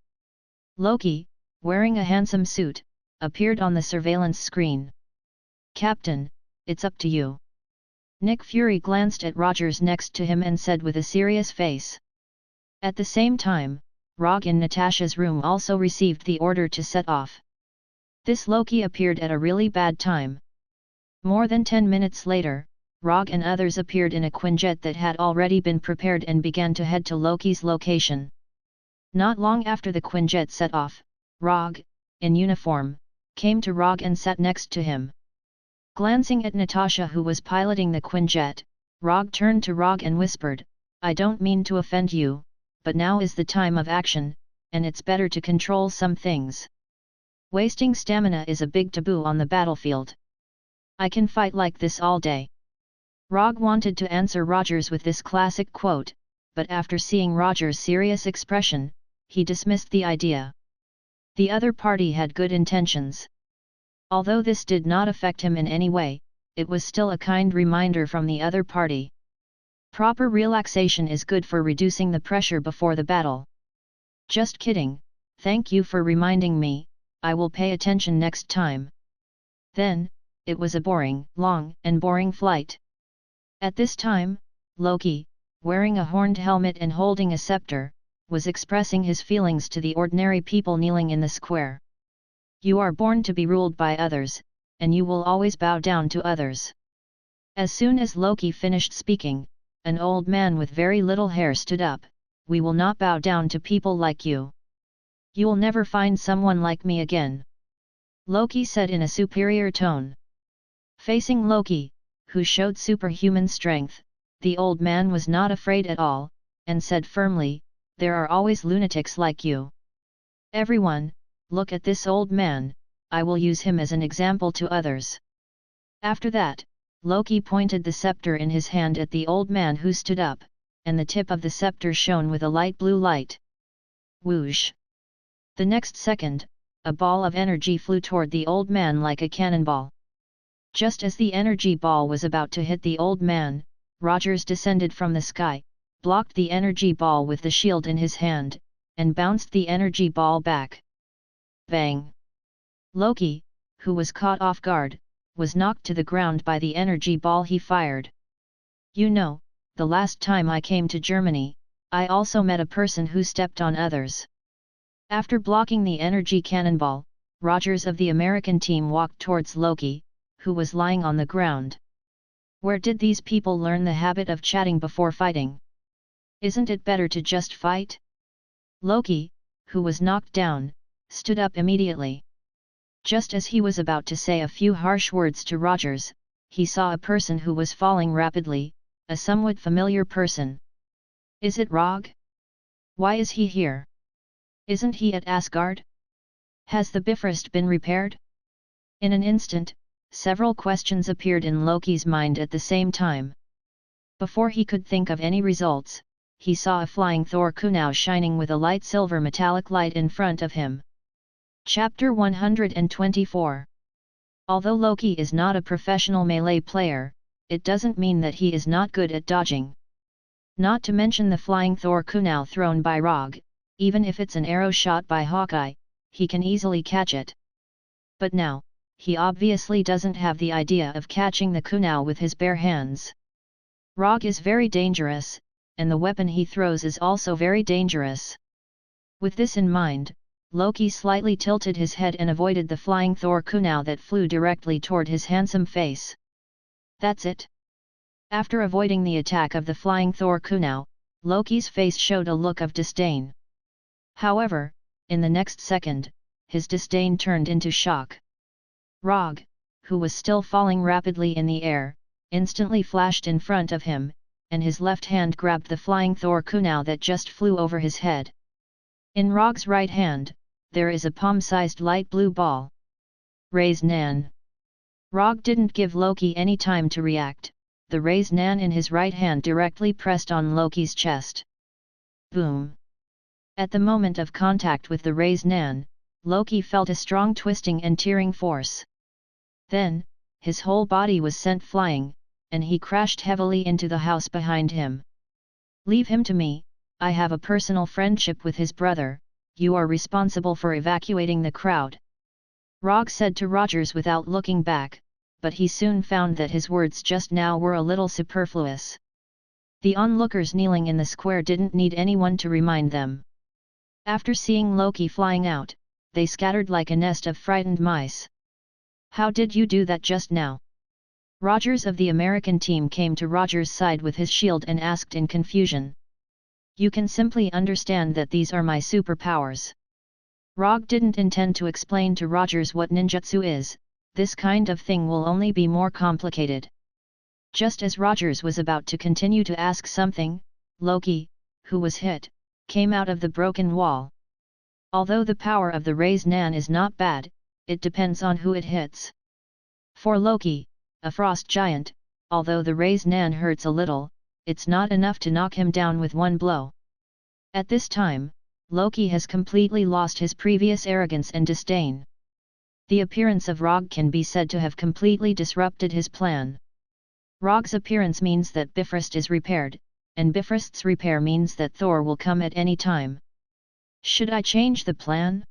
Loki, wearing a handsome suit, appeared on the surveillance screen. Captain, it's up to you. Nick Fury glanced at Rogers next to him and said with a serious face. At the same time, Rogge in Natasha's room also received the order to set off. This Loki appeared at a really bad time. More than 10 minutes later, Rogge and others appeared in a Quinjet that had already been prepared and began to head to Loki's location. Not long after the Quinjet set off, Rogge, in uniform, came to Rogge and sat next to him. Glancing at Natasha who was piloting the Quinjet, Rogge turned to Rogge and whispered, "I don't mean to offend you, but now is the time of action, and it's better to control some things. Wasting stamina is a big taboo on the battlefield. I can fight like this all day." Rogge wanted to answer Rogers with this classic quote, but after seeing Rogers' serious expression, he dismissed the idea. The other party had good intentions. Although this did not affect him in any way, it was still a kind reminder from the other party. Proper relaxation is good for reducing the pressure before the battle. "Just kidding, thank you for reminding me, I will pay attention next time." Then, it was a long and boring flight. At this time, Loki, wearing a horned helmet and holding a scepter, was expressing his feelings to the ordinary people kneeling in the square. "You are born to be ruled by others, and you will always bow down to others." As soon as Loki finished speaking, an old man with very little hair stood up. "We will not bow down to people like you. You'll never find someone like me again," Loki said in a superior tone. Facing Loki, who showed superhuman strength, the old man was not afraid at all, and said firmly, "There are always lunatics like you. Everyone, look at this old man, I will use him as an example to others." After that, Loki pointed the scepter in his hand at the old man who stood up, and the tip of the scepter shone with a light blue light. Whoosh! The next second, a ball of energy flew toward the old man like a cannonball. Just as the energy ball was about to hit the old man, Rogers descended from the sky, blocked the energy ball with the shield in his hand, and bounced the energy ball back. Bang! Loki, who was caught off guard, was knocked to the ground by the energy ball he fired. "You know, the last time I came to Germany, I also met a person who stepped on others." After blocking the energy cannonball, Rogers of the American team walked towards Loki, who was lying on the ground. "Where did these people learn the habit of chatting before fighting? Isn't it better to just fight?" Loki, who was knocked down, stood up immediately. Just as he was about to say a few harsh words to Rogers, he saw a person who was falling rapidly, a somewhat familiar person. "Is it Rogge? Why is he here? Isn't he at Asgard? Has the Bifrost been repaired?" In an instant, several questions appeared in Loki's mind at the same time. Before he could think of any results, he saw a flying Thor kunai shining with a light silver metallic light in front of him. Chapter 124. Although Loki is not a professional melee player, it doesn't mean that he is not good at dodging. Not to mention the flying Thor kunai thrown by Rogge, even if it's an arrow shot by Hawkeye, he can easily catch it. But now, he obviously doesn't have the idea of catching the kunai with his bare hands. Rogge is very dangerous, and the weapon he throws is also very dangerous. With this in mind, Loki slightly tilted his head and avoided the flying Thor kunai that flew directly toward his handsome face. That's it. After avoiding the attack of the flying Thor kunai, Loki's face showed a look of disdain. However, in the next second, his disdain turned into shock. Rogge, who was still falling rapidly in the air, instantly flashed in front of him, and his left hand grabbed the flying Thor kunai that just flew over his head. In Rogge's right hand, there is a palm-sized light blue ball. Raise Nan. Rogge didn't give Loki any time to react. The Raise Nan in his right hand directly pressed on Loki's chest. Boom! At the moment of contact with the Raise Nan, Loki felt a strong twisting and tearing force. Then, his whole body was sent flying, and he crashed heavily into the house behind him. "Leave him to me, I have a personal friendship with his brother, you are responsible for evacuating the crowd," Rogge said to Rogers without looking back, but he soon found that his words just now were a little superfluous. The onlookers kneeling in the square didn't need anyone to remind them. After seeing Loki flying out, they scattered like a nest of frightened mice. "How did you do that just now?" Rogers of the American team came to Rogers' side with his shield and asked in confusion. "You can simply understand that these are my superpowers." Rogge didn't intend to explain to Rogers what ninjutsu is. This kind of thing will only be more complicated. Just as Rogers was about to continue to ask something, Loki, who was hit, came out of the broken wall. Although the power of the Raise Nan is not bad, it depends on who it hits. For Loki, a frost giant, although the Raise Nan hurts a little, it's not enough to knock him down with one blow. At this time, Loki has completely lost his previous arrogance and disdain. The appearance of Rogge can be said to have completely disrupted his plan. Rogge's appearance means that Bifrost is repaired, and Bifrost's repair means that Thor will come at any time. Should I change the plan?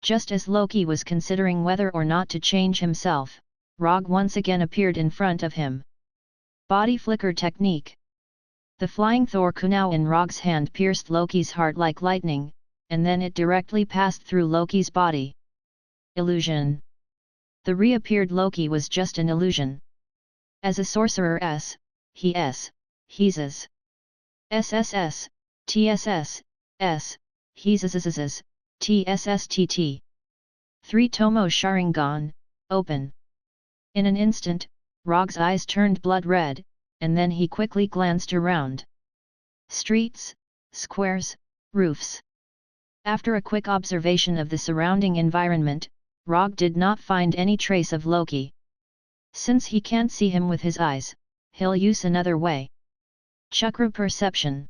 Just as Loki was considering whether or not to change himself, Rogge once again appeared in front of him. Body flicker technique. The flying Thor kunai in Rogge's hand pierced Loki's heart like lightning, and then it directly passed through Loki's body. Illusion. The reappeared Loki was just an illusion. As a sorcerer he's SSS, TSS, he's TSSTT. 3 Tomo Sharingan, open. In an instant, Rogge's eyes turned blood red, and then he quickly glanced around. Streets, squares, roofs. After a quick observation of the surrounding environment, Rogge did not find any trace of Loki. Since he can't see him with his eyes, he'll use another way. Chakra perception.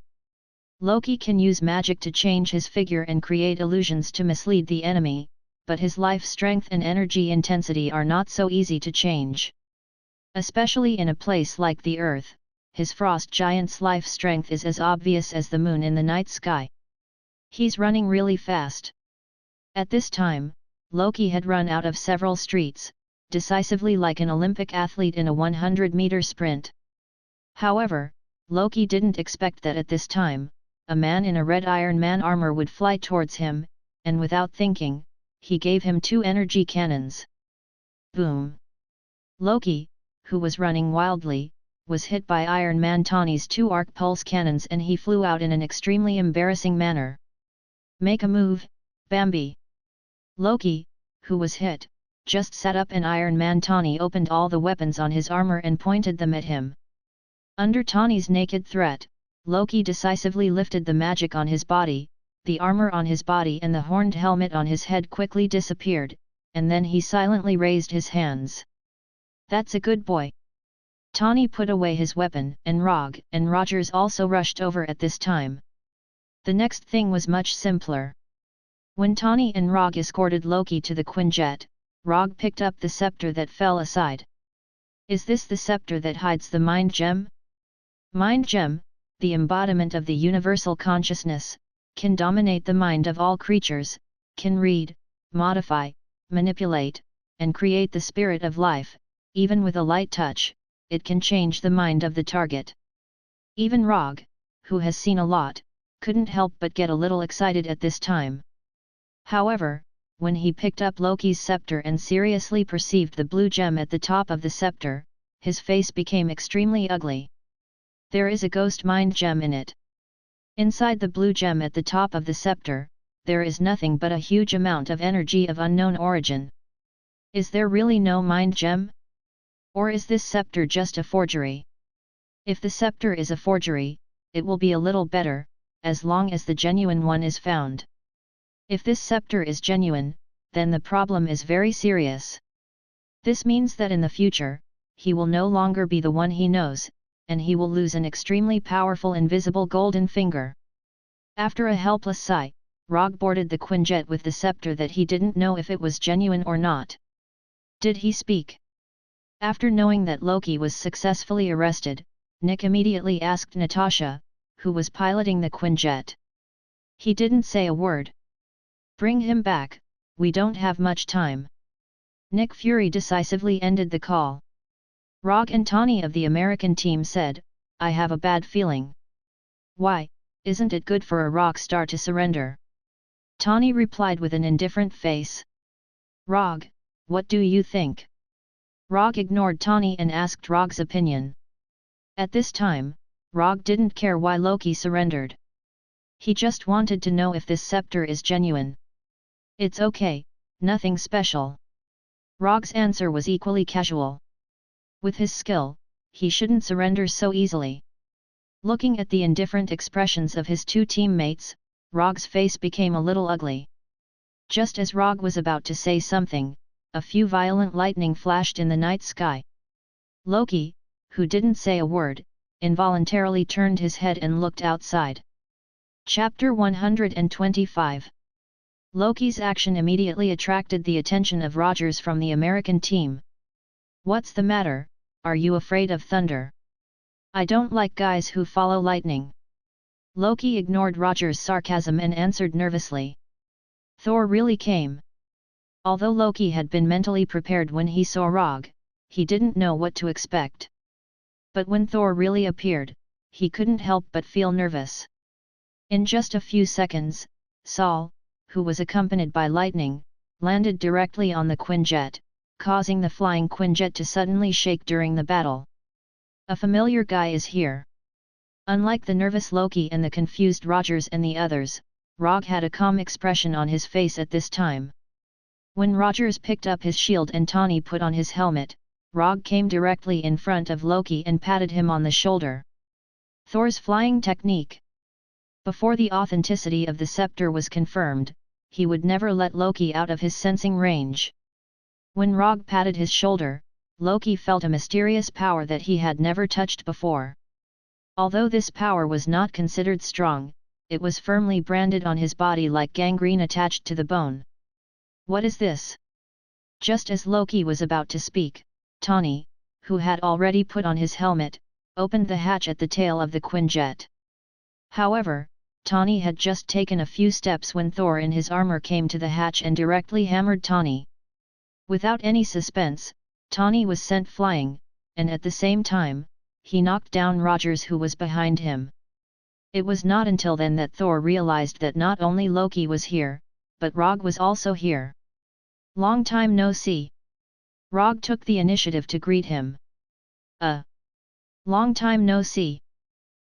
Loki can use magic to change his figure and create illusions to mislead the enemy, but his life strength and energy intensity are not so easy to change. Especially in a place like the Earth, his frost giant's life strength is as obvious as the moon in the night sky. He's running really fast. At this time, Loki had run out of several streets, decisively like an Olympic athlete in a 100-meter sprint. However, Loki didn't expect that at this time, a man in a red Iron Man armor would fly towards him, and without thinking, he gave him 2 energy cannons. Boom! Loki, who was running wildly, was hit by Iron Man Tawny's 2 arc pulse cannons and he flew out in an extremely embarrassing manner. Make a move, Bambi! Loki, who was hit, just sat up and Iron Man Tawny opened all the weapons on his armor and pointed them at him. Under Tawny's naked threat, Loki decisively lifted the magic on his body, the armor on his body and the horned helmet on his head quickly disappeared, and then he silently raised his hands. That's a good boy. Tawny put away his weapon and Rogge and Rogers also rushed over at this time. The next thing was much simpler. When Tawny and Rogge escorted Loki to the Quinjet, Rogge picked up the scepter that fell aside. Is this the scepter that hides the Mind Gem? Mind Gem, the embodiment of the universal consciousness, can dominate the mind of all creatures, can read, modify, manipulate, and create the spirit of life, even with a light touch, it can change the mind of the target. Even Rogge, who has seen a lot, couldn't help but get a little excited at this time. However, when he picked up Loki's scepter and seriously perceived the blue gem at the top of the scepter, his face became extremely ugly. There is a ghost mind gem in it. Inside the blue gem at the top of the scepter, there is nothing but a huge amount of energy of unknown origin. Is there really no mind gem? Or is this scepter just a forgery? If the scepter is a forgery, it will be a little better, as long as the genuine one is found. If this scepter is genuine, then the problem is very serious. This means that in the future, he will no longer be the one he knows, and he will lose an extremely powerful invisible golden finger. After a helpless sigh, Rogge boarded the Quinjet with the scepter that he didn't know if it was genuine or not. Did he speak? After knowing that Loki was successfully arrested, Nick immediately asked Natasha, who was piloting the Quinjet. He didn't say a word. Bring him back, we don't have much time. Nick Fury decisively ended the call. Rogge and Tawny of the American team said, I have a bad feeling. Why, isn't it good for a rock star to surrender? Tawny replied with an indifferent face. Rogge, what do you think? Rogge ignored Tawny and asked Rogge's opinion. At this time, Rogge didn't care why Loki surrendered. He just wanted to know if this scepter is genuine. It's okay, nothing special. Rogge's answer was equally casual. With his skill, he shouldn't surrender so easily. Looking at the indifferent expressions of his two teammates, Rogge's face became a little ugly. Just as Rogge was about to say something, a few violent lightning flashed in the night sky. Loki, who didn't say a word, involuntarily turned his head and looked outside. Chapter 125. Loki's action immediately attracted the attention of Rogers from the American team. What's the matter, are you afraid of thunder? I don't like guys who follow lightning. Loki ignored Rogers' sarcasm and answered nervously. Thor really came. Although Loki had been mentally prepared when he saw Rogge, he didn't know what to expect. But when Thor really appeared, he couldn't help but feel nervous. In just a few seconds, Sol, who was accompanied by lightning, landed directly on the Quinjet, causing the flying Quinjet to suddenly shake during the battle. A familiar guy is here. Unlike the nervous Loki and the confused Rogers and the others, Rogge had a calm expression on his face at this time. When Rogers picked up his shield and Tawny put on his helmet, Rogge came directly in front of Loki and patted him on the shoulder. Thor's flying technique. Before the authenticity of the scepter was confirmed, he would never let Loki out of his sensing range. When Rogge patted his shoulder, Loki felt a mysterious power that he had never touched before. Although this power was not considered strong, it was firmly branded on his body like gangrene attached to the bone. What is this? Just as Loki was about to speak, Tawny, who had already put on his helmet, opened the hatch at the tail of the Quinjet. However, Tawny had just taken a few steps when Thor in his armor came to the hatch and directly hammered Tawny. Without any suspense, Tawny was sent flying, and at the same time, he knocked down Rogers who was behind him. It was not until then that Thor realized that not only Loki was here, but Rogge was also here. Long time no see. Rogge took the initiative to greet him. Long time no see.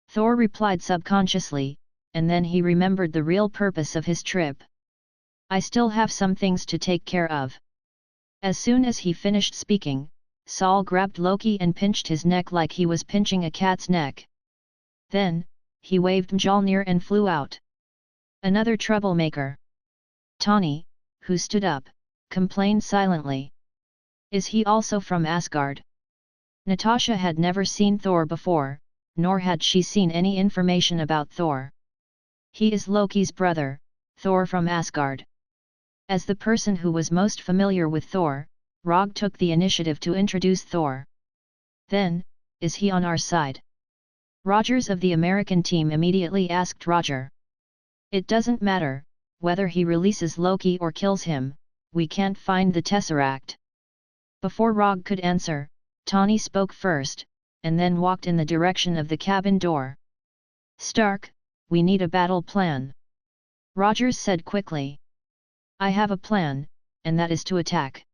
Thor replied subconsciously, and then he remembered the real purpose of his trip. I still have some things to take care of. As soon as he finished speaking, Sol grabbed Loki and pinched his neck like he was pinching a cat's neck. Then, he waved Mjolnir and flew out. Another troublemaker. Tawny, who stood up, complained silently. Is he also from Asgard? Natasha had never seen Thor before, nor had she seen any information about Thor. He is Loki's brother, Thor from Asgard. As the person who was most familiar with Thor, Rogge took the initiative to introduce Thor. Then, is he on our side? Rogers of the American team immediately asked Roger. It doesn't matter, whether he releases Loki or kills him, we can't find the Tesseract. Before Rogge could answer, Tawny spoke first, and then walked in the direction of the cabin door. Stark, we need a battle plan. Rogers said quickly. I have a plan, and that is to attack.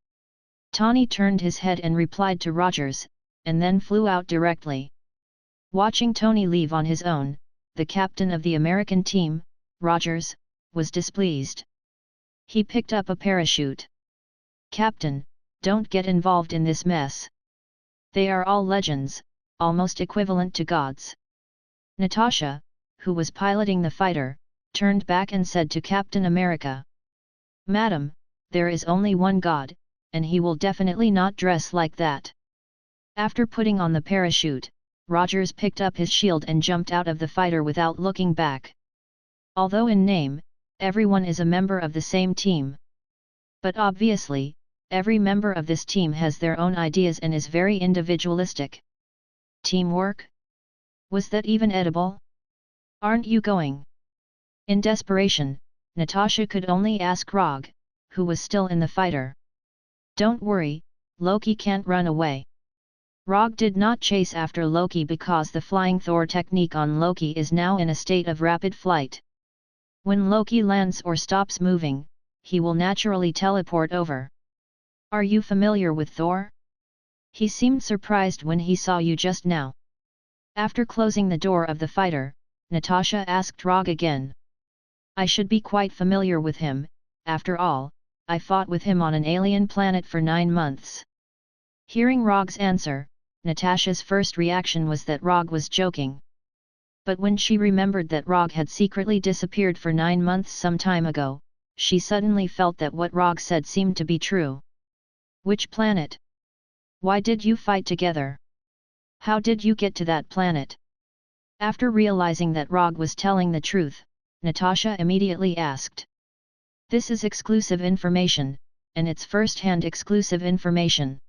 Tawny turned his head and replied to Rogers, and then flew out directly. Watching Tony leave on his own, the captain of the American team, Rogers, was displeased. He picked up a parachute. Captain, don't get involved in this mess. They are all legends, almost equivalent to gods. Natasha, who was piloting the fighter, turned back and said to Captain America. Madam, there is only one god, and he will definitely not dress like that. After putting on the parachute, Rogers picked up his shield and jumped out of the fighter without looking back. Although in name, everyone is a member of the same team. But obviously, every member of this team has their own ideas and is very individualistic. Teamwork? Was that even edible? Aren't you going? In desperation, Natasha could only ask Rogge, who was still in the fighter. Don't worry, Loki can't run away. Rogge did not chase after Loki because the flying Thor technique on Loki is now in a state of rapid flight. When Loki lands or stops moving, he will naturally teleport over. Are you familiar with Thor? He seemed surprised when he saw you just now. After closing the door of the fighter, Natasha asked Rogge again. I should be quite familiar with him, after all, I fought with him on an alien planet for 9 months. Hearing Rogge's answer, Natasha's first reaction was that Rogge was joking. But when she remembered that Rogge had secretly disappeared for 9 months some time ago, she suddenly felt that what Rogge said seemed to be true. Which planet? Why did you fight together? How did you get to that planet? After realizing that Rogge was telling the truth, Natasha immediately asked. This is exclusive information, and it's first-hand exclusive information.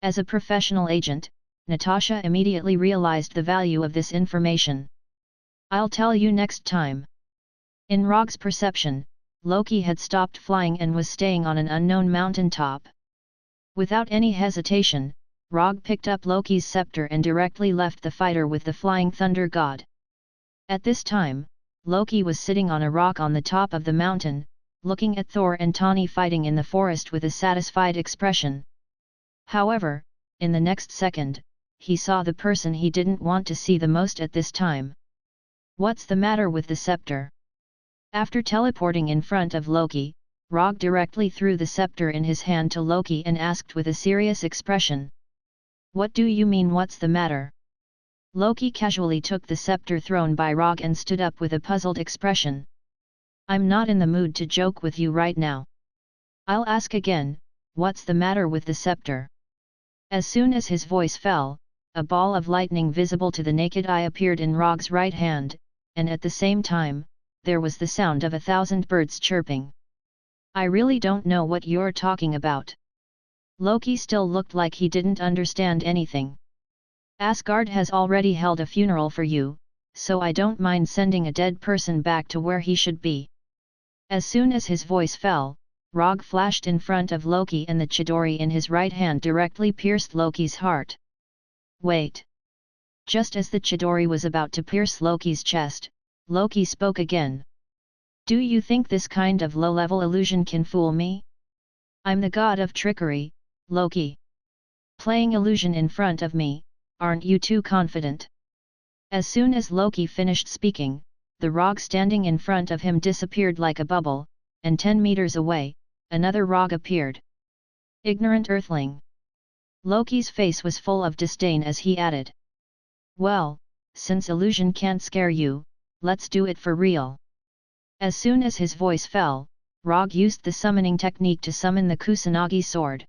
As a professional agent, Natasha immediately realized the value of this information. I'll tell you next time. In Rogge's perception, Loki had stopped flying and was staying on an unknown mountain top. Without any hesitation, Rogge picked up Loki's scepter and directly left the fighter with the flying thunder god. At this time, Loki was sitting on a rock on the top of the mountain, looking at Thor and Tani fighting in the forest with a satisfied expression. However, in the next second, he saw the person he didn't want to see the most at this time. What's the matter with the scepter? After teleporting in front of Loki, Rogge directly threw the scepter in his hand to Loki and asked with a serious expression. What do you mean what's the matter? Loki casually took the scepter thrown by Rogge and stood up with a puzzled expression. I'm not in the mood to joke with you right now. I'll ask again, what's the matter with the scepter? As soon as his voice fell, a ball of lightning visible to the naked eye appeared in Rogge's right hand, and at the same time, there was the sound of 1,000 birds chirping. I really don't know what you're talking about. Loki still looked like he didn't understand anything. Asgard has already held a funeral for you, so I don't mind sending a dead person back to where he should be. As soon as his voice fell, Rogge flashed in front of Loki and the Chidori in his right hand directly pierced Loki's heart. Wait! Just as the Chidori was about to pierce Loki's chest, Loki spoke again. Do you think this kind of low-level illusion can fool me? I'm the god of trickery, Loki. Playing illusion in front of me, aren't you too confident? As soon as Loki finished speaking, the Rogge standing in front of him disappeared like a bubble, and 10 meters away, another Rogge appeared. Ignorant earthling! Loki's face was full of disdain as he added. Well, since illusion can't scare you, let's do it for real. As soon as his voice fell, Rogge used the summoning technique to summon the Kusanagi sword.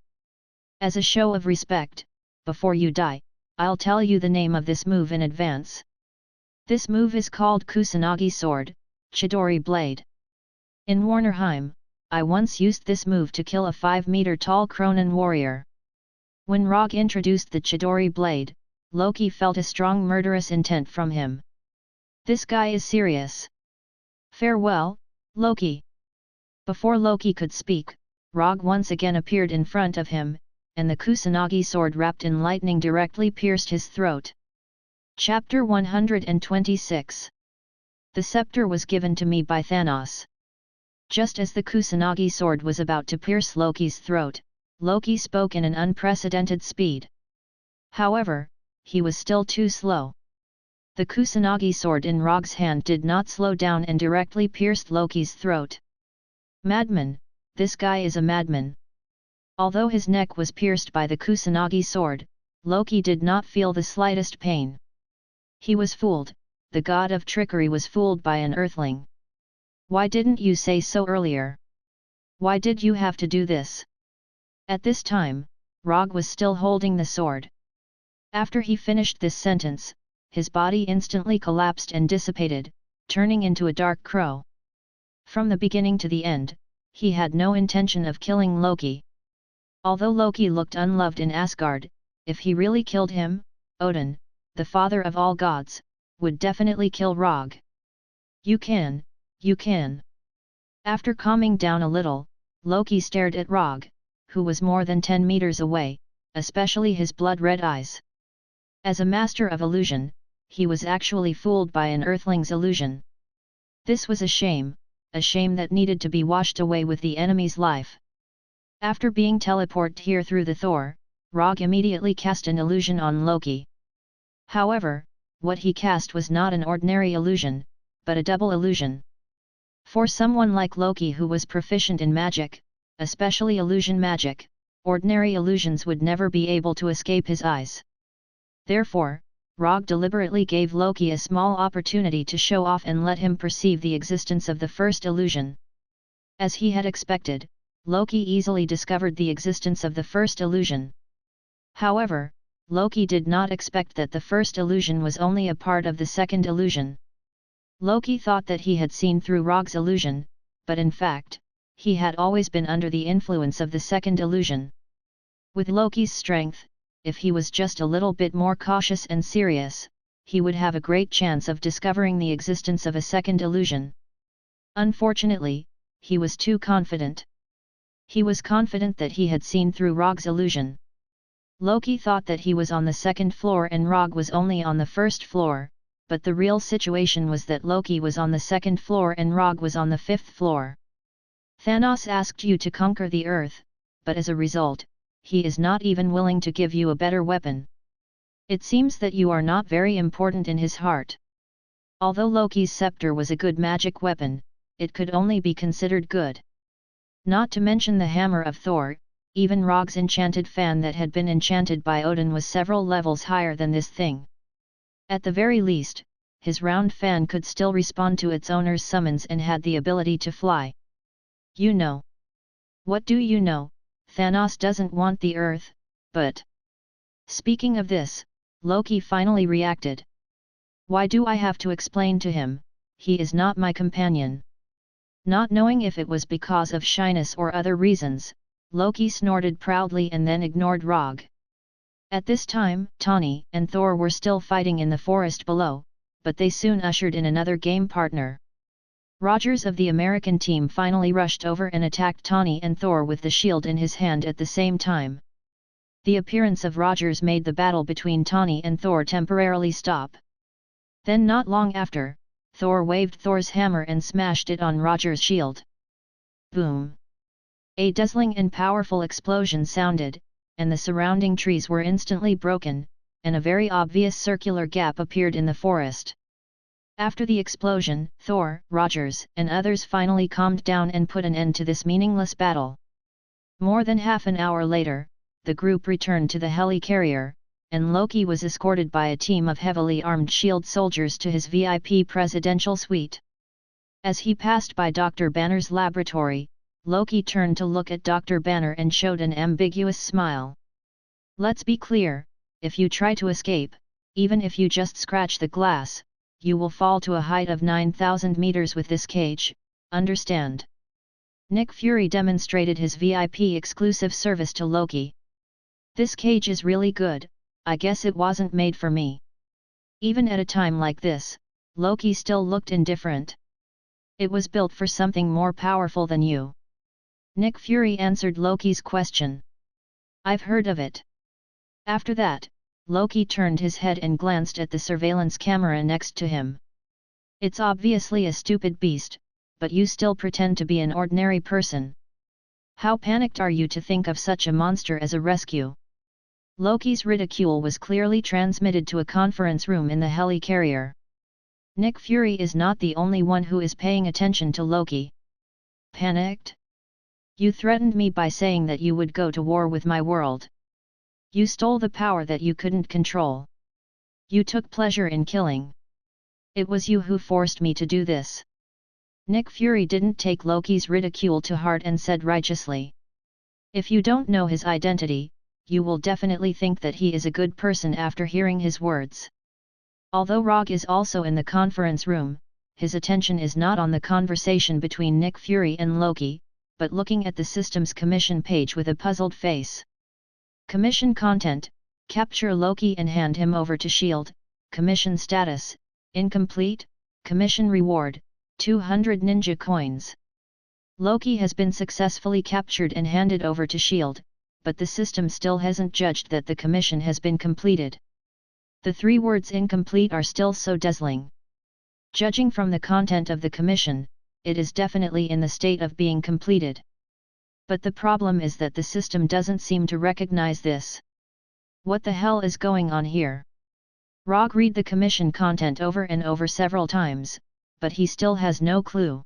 As a show of respect, before you die, I'll tell you the name of this move in advance. This move is called Kusanagi sword, Chidori blade. In Warnerheim, I once used this move to kill a 5-meter-tall Kronan warrior. When Rogge introduced the Chidori blade, Loki felt a strong murderous intent from him. This guy is serious. Farewell, Loki. Before Loki could speak, Rogge once again appeared in front of him, and the Kusanagi sword wrapped in lightning directly pierced his throat. Chapter 126. The scepter was given to me by Thanos. Just as the Kusanagi sword was about to pierce Loki's throat, Loki spoke in an unprecedented speed. However, he was still too slow. The Kusanagi sword in Rogge's hand did not slow down and directly pierced Loki's throat. Madman, this guy is a madman. Although his neck was pierced by the Kusanagi sword, Loki did not feel the slightest pain. He was fooled, the god of trickery was fooled by an earthling. Why didn't you say so earlier? Why did you have to do this? At this time, Rogge was still holding the sword. After he finished this sentence, his body instantly collapsed and dissipated, turning into a dark crow. From the beginning to the end, he had no intention of killing Loki. Although Loki looked unloved in Asgard, if he really killed him, Odin, the father of all gods, would definitely kill Rogge. You can. After calming down a little, Loki stared at Rogge, who was more than 10 meters away, especially his blood-red eyes. As a master of illusion, he was actually fooled by an earthling's illusion. This was a shame that needed to be washed away with the enemy's life. After being teleported here through the Thor, Rogge immediately cast an illusion on Loki. However, what he cast was not an ordinary illusion, but a double illusion. For someone like Loki who was proficient in magic, especially illusion magic, ordinary illusions would never be able to escape his eyes. Therefore, Rogge deliberately gave Loki a small opportunity to show off and let him perceive the existence of the first illusion. As he had expected, Loki easily discovered the existence of the first illusion. However, Loki did not expect that the first illusion was only a part of the second illusion. Loki thought that he had seen through Rogge's illusion, but in fact, he had always been under the influence of the second illusion. With Loki's strength, if he was just a little bit more cautious and serious, he would have a great chance of discovering the existence of a second illusion. Unfortunately, he was too confident. He was confident that he had seen through Rogge's illusion. Loki thought that he was on the second floor and Rogge was only on the first floor, but the real situation was that Loki was on the second floor and Rogge was on the fifth floor. Thanos asked you to conquer the earth, but as a result, he is not even willing to give you a better weapon. It seems that you are not very important in his heart. Although Loki's scepter was a good magic weapon, it could only be considered good. Not to mention the hammer of Thor, even Rogge's enchanted fan that had been enchanted by Odin was several levels higher than this thing. At the very least, his round fan could still respond to its owner's summons and had the ability to fly. You know. What do you know? Thanos doesn't want the Earth, but... Speaking of this, Loki finally reacted. Why do I have to explain to him? He is not my companion. Not knowing if it was because of shyness or other reasons, Loki snorted proudly and then ignored Rogge. At this time, Tawny and Thor were still fighting in the forest below, but they soon ushered in another game partner. Rogers of the American team finally rushed over and attacked Tawny and Thor with the shield in his hand at the same time. The appearance of Rogers made the battle between Tawny and Thor temporarily stop. Then not long after, Thor waved Thor's hammer and smashed it on Rogers' shield. Boom! A dazzling and powerful explosion sounded, and the surrounding trees were instantly broken, and a very obvious circular gap appeared in the forest. After the explosion, Thor, Rogers, and others finally calmed down and put an end to this meaningless battle. More than half an hour later, the group returned to the helicarrier, and Loki was escorted by a team of heavily armed shield soldiers to his VIP presidential suite. As he passed by Dr. Banner's laboratory, Loki turned to look at Dr. Banner and showed an ambiguous smile. Let's be clear, if you try to escape, even if you just scratch the glass, you will fall to a height of 9,000 meters with this cage, understand? Nick Fury demonstrated his VIP exclusive service to Loki. This cage is really good, I guess it wasn't made for me. Even at a time like this, Loki still looked indifferent. It was built for something more powerful than you. Nick Fury answered Loki's question. I've heard of it. After that, Loki turned his head and glanced at the surveillance camera next to him. It's obviously a stupid beast, but you still pretend to be an ordinary person. How panicked are you to think of such a monster as a rescue? Loki's ridicule was clearly transmitted to a conference room in the helicarrier. Nick Fury is not the only one who is paying attention to Loki. Panicked? You threatened me by saying that you would go to war with my world. You stole the power that you couldn't control. You took pleasure in killing. It was you who forced me to do this. Nick Fury didn't take Loki's ridicule to heart and said righteously. If you don't know his identity, you will definitely think that he is a good person after hearing his words. Although Rogge is also in the conference room, his attention is not on the conversation between Nick Fury and Loki, but looking at the system's commission page with a puzzled face. Commission content: capture Loki and hand him over to S.H.I.E.L.D. Commission status: incomplete. Commission reward: 200 ninja coins. Loki has been successfully captured and handed over to S.H.I.E.L.D., but the system still hasn't judged that the commission has been completed. The 3 words incomplete are still so dazzling. Judging from the content of the commission, it is definitely in the state of being completed. But the problem is that the system doesn't seem to recognize this. What the hell is going on here? Rogge read the commission content over and over several times, but he still has no clue.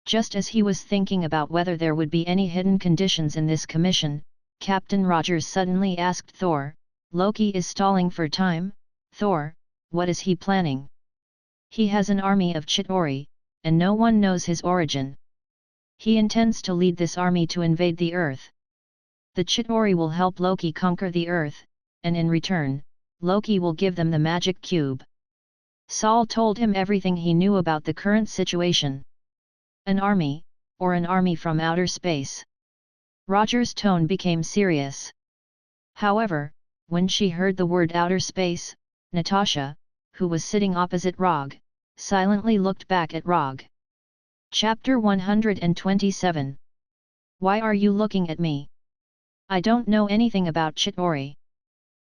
Just as he was thinking about whether there would be any hidden conditions in this commission, Captain Rogers suddenly asked Thor, "Loki is stalling for time? Thor, what is he planning? He has an army of Chitauri, and no one knows his origin. He intends to lead this army to invade the Earth. The Chitauri will help Loki conquer the Earth, and in return, Loki will give them the magic cube." Saul told him everything he knew about the current situation. An army, or an army from outer space? Roger's tone became serious. However, when she heard the word outer space, Natasha, who was sitting opposite Rogge, silently looked back at Rogge. Chapter 127. Why are you looking at me? I don't know anything about Chitauri.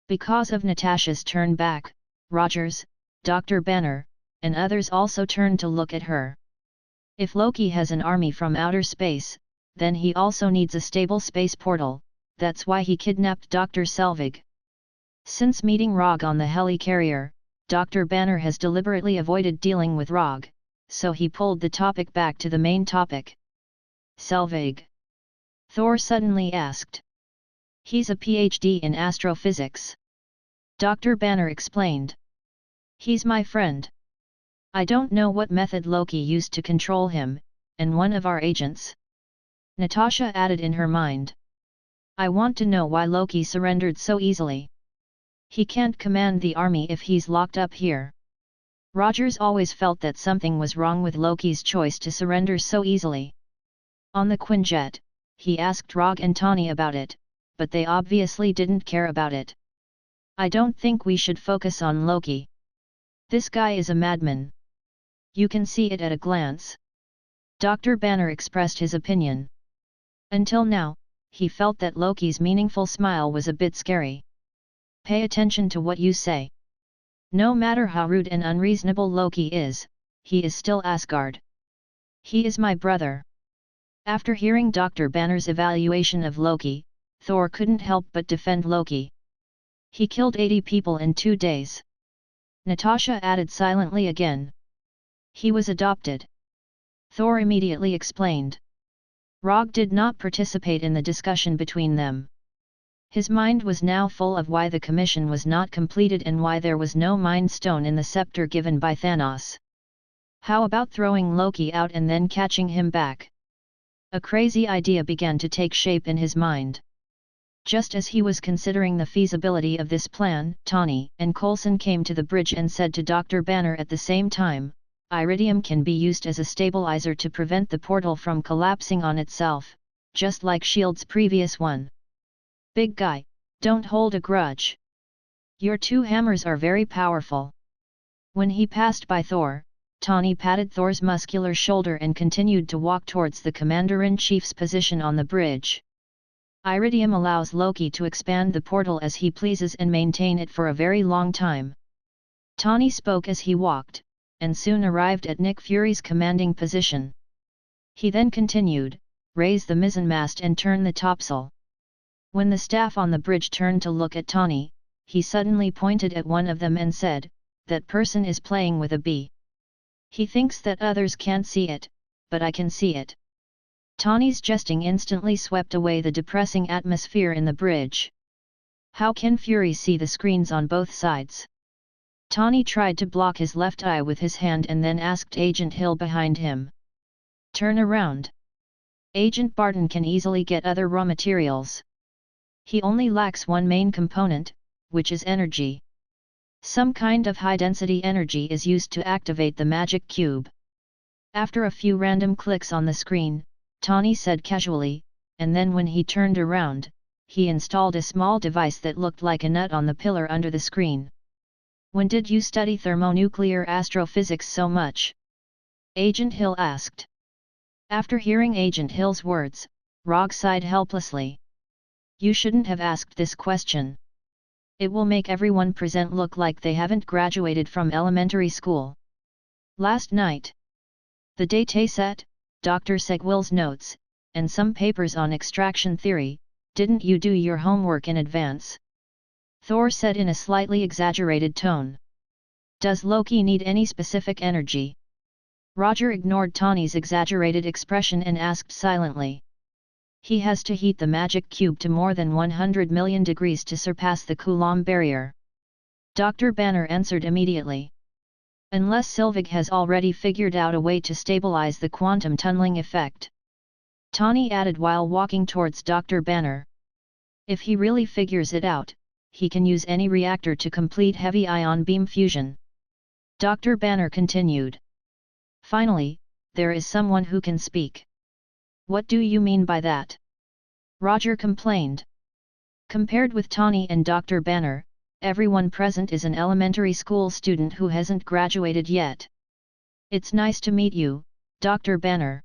Because of Natasha's turn back, Rogers, Dr. Banner, and others also turned to look at her. If Loki has an army from outer space, then he also needs a stable space portal, that's why he kidnapped Dr. Selvig. Since meeting Rogge on the helicarrier, Dr. Banner has deliberately avoided dealing with Rogge, so he pulled the topic back to the main topic. Selvig? Thor suddenly asked. He's a PhD in astrophysics. Dr. Banner explained. He's my friend. I don't know what method Loki used to control him, and one of our agents. Natasha added in her mind. I want to know why Loki surrendered so easily. He can't command the army if he's locked up here. Rogers always felt that something was wrong with Loki's choice to surrender so easily. On the Quinjet, he asked Rogge and Tawny about it, but they obviously didn't care about it. I don't think we should focus on Loki. This guy is a madman. You can see it at a glance. Dr. Banner expressed his opinion. Until now, he felt that Loki's meaningful smile was a bit scary. Pay attention to what you say. No matter how rude and unreasonable Loki is, he is still Asgard. He is my brother. After hearing Dr. Banner's evaluation of Loki, Thor couldn't help but defend Loki. He killed 80 people in 2 days. Natasha added silently again. He was adopted. Thor immediately explained. Rogge did not participate in the discussion between them. His mind was now full of why the commission was not completed and why there was no Mind Stone in the scepter given by Thanos. How about throwing Loki out and then catching him back? A crazy idea began to take shape in his mind. Just as he was considering the feasibility of this plan, Tawny and Coulson came to the bridge and said to Dr. Banner at the same time, Iridium can be used as a stabilizer to prevent the portal from collapsing on itself, just like S.H.I.E.L.D's previous one. Big guy, don't hold a grudge. Your 2 hammers are very powerful. When he passed by Thor, Tawny patted Thor's muscular shoulder and continued to walk towards the Commander-in-Chief's position on the bridge. Iridium allows Loki to expand the portal as he pleases and maintain it for a very long time. Tawny spoke as he walked, and soon arrived at Nick Fury's commanding position. He then continued, raise the mizzenmast and turn the topsail. When the staff on the bridge turned to look at Tawny, he suddenly pointed at one of them and said, that person is playing with a bee. He thinks that others can't see it, but I can see it. Tawny's jesting instantly swept away the depressing atmosphere in the bridge. How can Fury see the screens on both sides? Tawny tried to block his left eye with his hand and then asked Agent Hill behind him. Turn around. Agent Barton can easily get other raw materials. He only lacks one main component, which is energy. Some kind of high-density energy is used to activate the magic cube. After a few random clicks on the screen, Tawny said casually, and then when he turned around, he installed a small device that looked like a nut on the pillar under the screen. When did you study thermonuclear astrophysics so much? Agent Hill asked. After hearing Agent Hill's words, Rogge sighed helplessly. You shouldn't have asked this question. It will make everyone present look like they haven't graduated from elementary school. Last night, the dataset, Dr. Segwill's notes, and some papers on extraction theory, didn't you do your homework in advance? Thor said in a slightly exaggerated tone. Does Loki need any specific energy? Roger ignored Tawny's exaggerated expression and asked silently. He has to heat the magic cube to more than 100 million degrees to surpass the Coulomb barrier. Dr. Banner answered immediately. Unless Sylvig has already figured out a way to stabilize the quantum tunneling effect. Tawny added while walking towards Dr. Banner. If he really figures it out, he can use any reactor to complete heavy ion beam fusion. Dr. Banner continued. Finally, there is someone who can speak. What do you mean by that? Roger complained. Compared with Tawny and Dr. Banner, everyone present is an elementary school student who hasn't graduated yet. It's nice to meet you, Dr. Banner.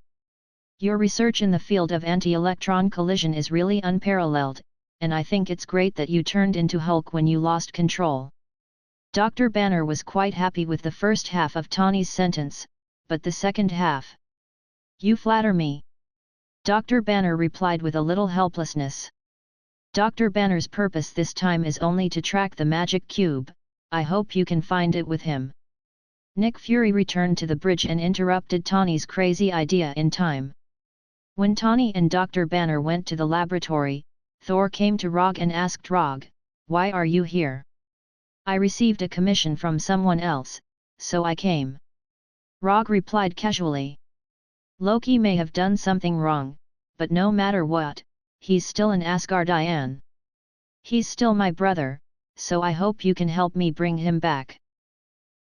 Your research in the field of anti-electron collision is really unparalleled, and I think it's great that you turned into Hulk when you lost control. Dr. Banner was quite happy with the first half of Tawny's sentence, but the second half. You flatter me. Dr. Banner replied with a little helplessness. Dr. Banner's purpose this time is only to track the magic cube. I hope you can find it with him. Nick Fury returned to the bridge and interrupted Tawny's crazy idea in time. When Tawny and Dr. Banner went to the laboratory, Thor came to Rogge and asked Rogge, "Why are you here?" "I received a commission from someone else, so I came." Rogge replied casually. Loki may have done something wrong, but no matter what, he's still an Asgardian. He's still my brother, so I hope you can help me bring him back.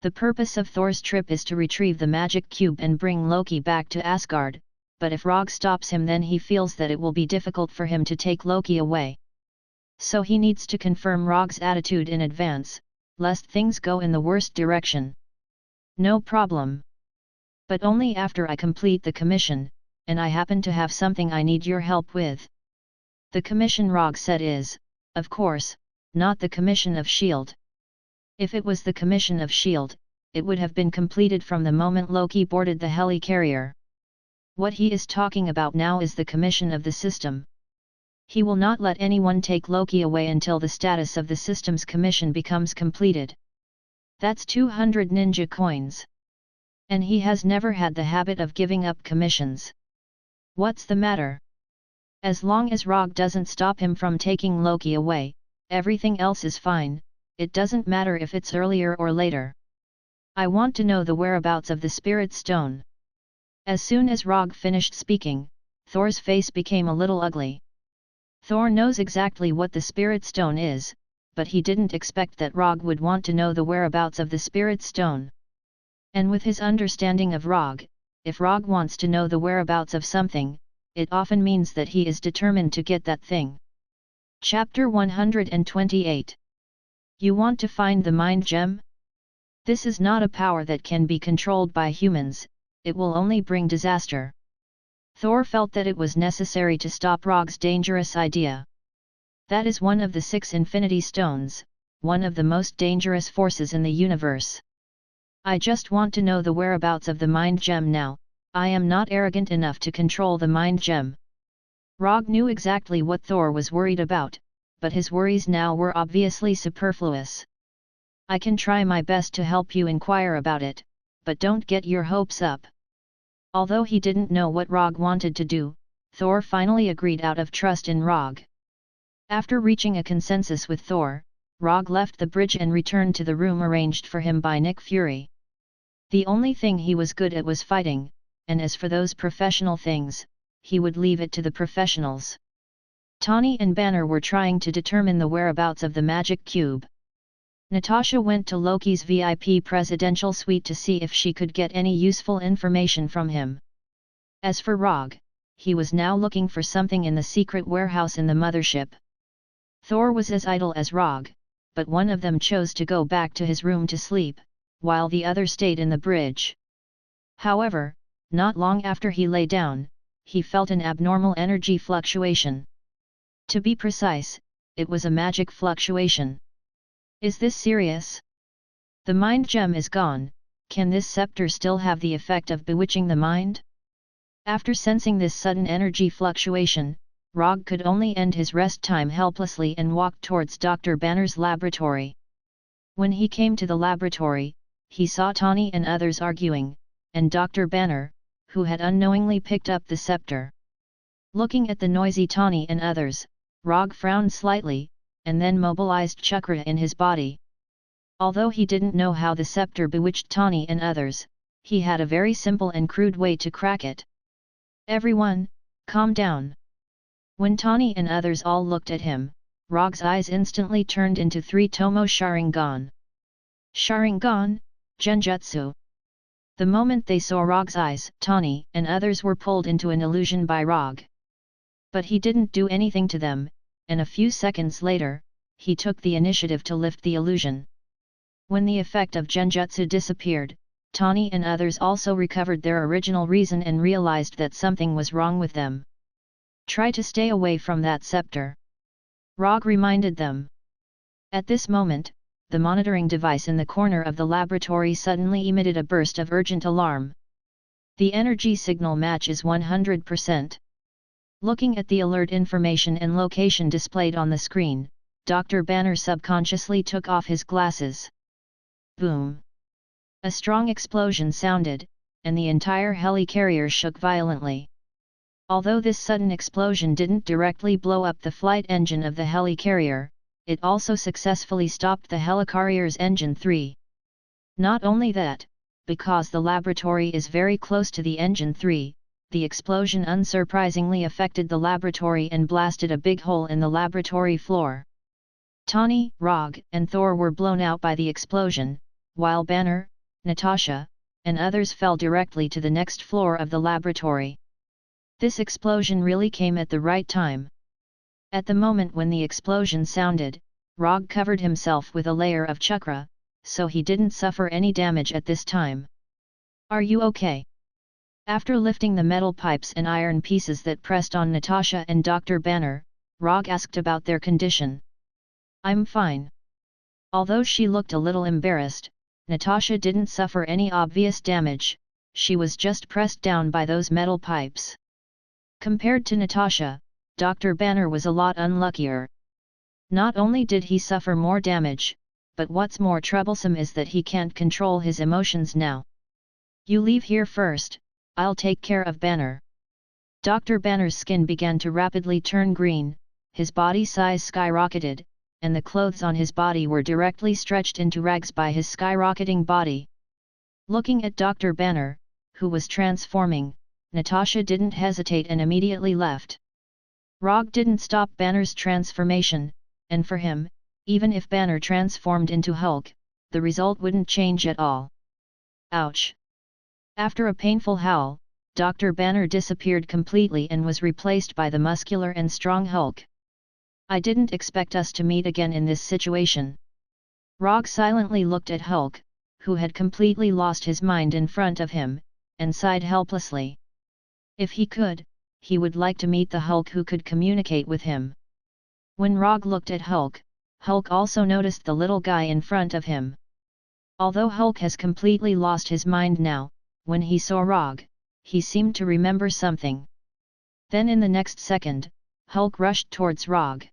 The purpose of Thor's trip is to retrieve the magic cube and bring Loki back to Asgard, but if Rogge stops him then he feels that it will be difficult for him to take Loki away. So he needs to confirm Rogge's attitude in advance, lest things go in the worst direction. No problem. But only after I complete the commission, and I happen to have something I need your help with. The commission, Rogge said, is, of course, not the commission of S.H.I.E.L.D. If it was the commission of S.H.I.E.L.D., it would have been completed from the moment Loki boarded the helicarrier. What he is talking about now is the commission of the system. He will not let anyone take Loki away until the status of the system's commission becomes completed. That's 200 ninja coins. And he has never had the habit of giving up commissions. What's the matter? As long as Rogge doesn't stop him from taking Loki away, everything else is fine, it doesn't matter if it's earlier or later. I want to know the whereabouts of the Spirit Stone. As soon as Rogge finished speaking, Thor's face became a little ugly. Thor knows exactly what the Spirit Stone is, but he didn't expect that Rogge would want to know the whereabouts of the Spirit Stone. And with his understanding of Rogge, if Rogge wants to know the whereabouts of something, it often means that he is determined to get that thing. Chapter 128. You want to find the mind gem? This is not a power that can be controlled by humans, it will only bring disaster. Thor felt that it was necessary to stop Rogge's dangerous idea. That is one of the 6 Infinity Stones, one of the most dangerous forces in the universe. I just want to know the whereabouts of the mind gem now. I am not arrogant enough to control the mind gem. Rogge knew exactly what Thor was worried about, but his worries now were obviously superfluous. I can try my best to help you inquire about it, but don't get your hopes up. Although he didn't know what Rogge wanted to do, Thor finally agreed out of trust in Rogge. After reaching a consensus with Thor, Rogge left the bridge and returned to the room arranged for him by Nick Fury. The only thing he was good at was fighting, and as for those professional things, he would leave it to the professionals. Tawny and Banner were trying to determine the whereabouts of the magic cube. Natasha went to Loki's VIP presidential suite to see if she could get any useful information from him. As for Rogge, he was now looking for something in the secret warehouse in the mothership. Thor was as idle as Rogge, but one of them chose to go back to his room to sleep, while the other stayed in the bridge. However, not long after he lay down, he felt an abnormal energy fluctuation. To be precise, it was a magic fluctuation. Is this serious? The mind gem is gone, can this scepter still have the effect of bewitching the mind? After sensing this sudden energy fluctuation, Rogge could only end his rest time helplessly and walked towards Dr. Banner's laboratory. When he came to the laboratory, he saw Tawny and others arguing, and Dr. Banner, who had unknowingly picked up the scepter. Looking at the noisy Tawny and others, Rogge frowned slightly, and then mobilized chakra in his body. Although he didn't know how the scepter bewitched Tawny and others, he had a very simple and crude way to crack it. Everyone, calm down. When Tawny and others all looked at him, Rogge's eyes instantly turned into 3 Tomo Sharingan. Sharingan, Genjutsu. The moment they saw Rogge's eyes, Tawny and others were pulled into an illusion by Rogge. But he didn't do anything to them, and a few seconds later, he took the initiative to lift the illusion. When the effect of Genjutsu disappeared, Tawny and others also recovered their original reason and realized that something was wrong with them. Try to stay away from that scepter. Rogge reminded them. At this moment, the monitoring device in the corner of the laboratory suddenly emitted a burst of urgent alarm. The energy signal match is 100%. Looking at the alert information and location displayed on the screen, Dr. Banner subconsciously took off his glasses. Boom! A strong explosion sounded, and the entire helicarrier shook violently. Although this sudden explosion didn't directly blow up the flight engine of the helicarrier, it also successfully stopped the helicarrier's engine 3. Not only that, because the laboratory is very close to the engine 3, the explosion unsurprisingly affected the laboratory and blasted a big hole in the laboratory floor. Tawny, Rogge, and Thor were blown out by the explosion, while Banner, Natasha, and others fell directly to the next floor of the laboratory. This explosion really came at the right time. At the moment when the explosion sounded, Rogge covered himself with a layer of chakra, so he didn't suffer any damage at this time. Are you okay? After lifting the metal pipes and iron pieces that pressed on Natasha and Dr. Banner, Rogge asked about their condition. I'm fine. Although she looked a little embarrassed, Natasha didn't suffer any obvious damage, she was just pressed down by those metal pipes. Compared to Natasha, Dr. Banner was a lot unluckier. Not only did he suffer more damage, but what's more troublesome is that he can't control his emotions now. You leave here first, I'll take care of Banner. Dr. Banner's skin began to rapidly turn green, his body size skyrocketed, and the clothes on his body were directly stretched into rags by his skyrocketing body. Looking at Dr. Banner, who was transforming, Natasha didn't hesitate and immediately left. Rogge didn't stop Banner's transformation, and for him, even if Banner transformed into Hulk, the result wouldn't change at all. Ouch! After a painful howl, Dr. Banner disappeared completely and was replaced by the muscular and strong Hulk. I didn't expect us to meet again in this situation. Rogge silently looked at Hulk, who had completely lost his mind in front of him, and sighed helplessly. If he could, he would like to meet the Hulk who could communicate with him. When Rogge looked at Hulk, Hulk also noticed the little guy in front of him. Although Hulk has completely lost his mind now, when he saw Rogge, he seemed to remember something. Then in the next second, Hulk rushed towards Rogge.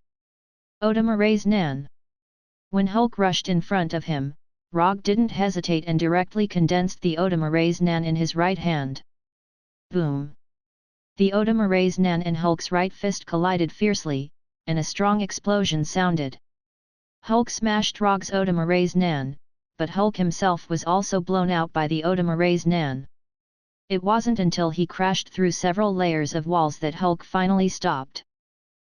Odamara's Nan. When Hulk rushed in front of him, Rogge didn't hesitate and directly condensed the Odamara's Nan in his right hand. Boom! The Odamara's Nan and Hulk's right fist collided fiercely, and a strong explosion sounded. Hulk smashed Rogge's Odamara's Nan, but Hulk himself was also blown out by the Odamara's Nan. It wasn't until he crashed through several layers of walls that Hulk finally stopped.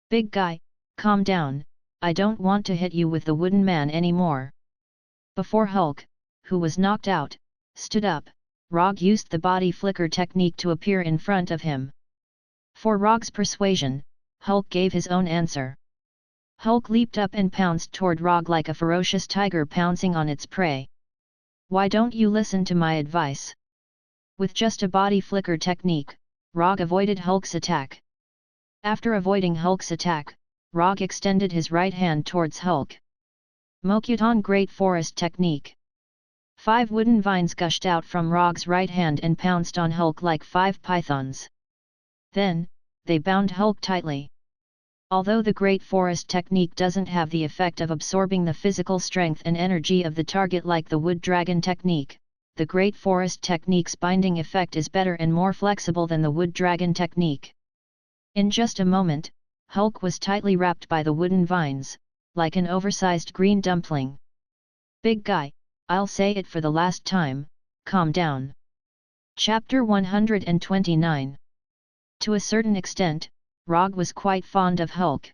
Big guy, calm down, I don't want to hit you with the wooden man anymore. Before Hulk, who was knocked out, stood up, Rogge used the body flicker technique to appear in front of him. For Rogge's persuasion, Hulk gave his own answer. Hulk leaped up and pounced toward Rogge like a ferocious tiger pouncing on its prey. Why don't you listen to my advice? With just a body flicker technique, Rogge avoided Hulk's attack. After avoiding Hulk's attack, Rogge extended his right hand towards Hulk. Mokuton Great Forest Technique. 5 wooden vines gushed out from Rogge's right hand and pounced on Hulk like 5 pythons. Then, they bound Hulk tightly. Although the Great Forest Technique doesn't have the effect of absorbing the physical strength and energy of the target like the Wood Dragon Technique, the Great Forest Technique's binding effect is better and more flexible than the Wood Dragon Technique. In just a moment, Hulk was tightly wrapped by the wooden vines, like an oversized green dumpling. Big guy, I'll say it for the last time, calm down. Chapter 129. To a certain extent, Rogge was quite fond of Hulk.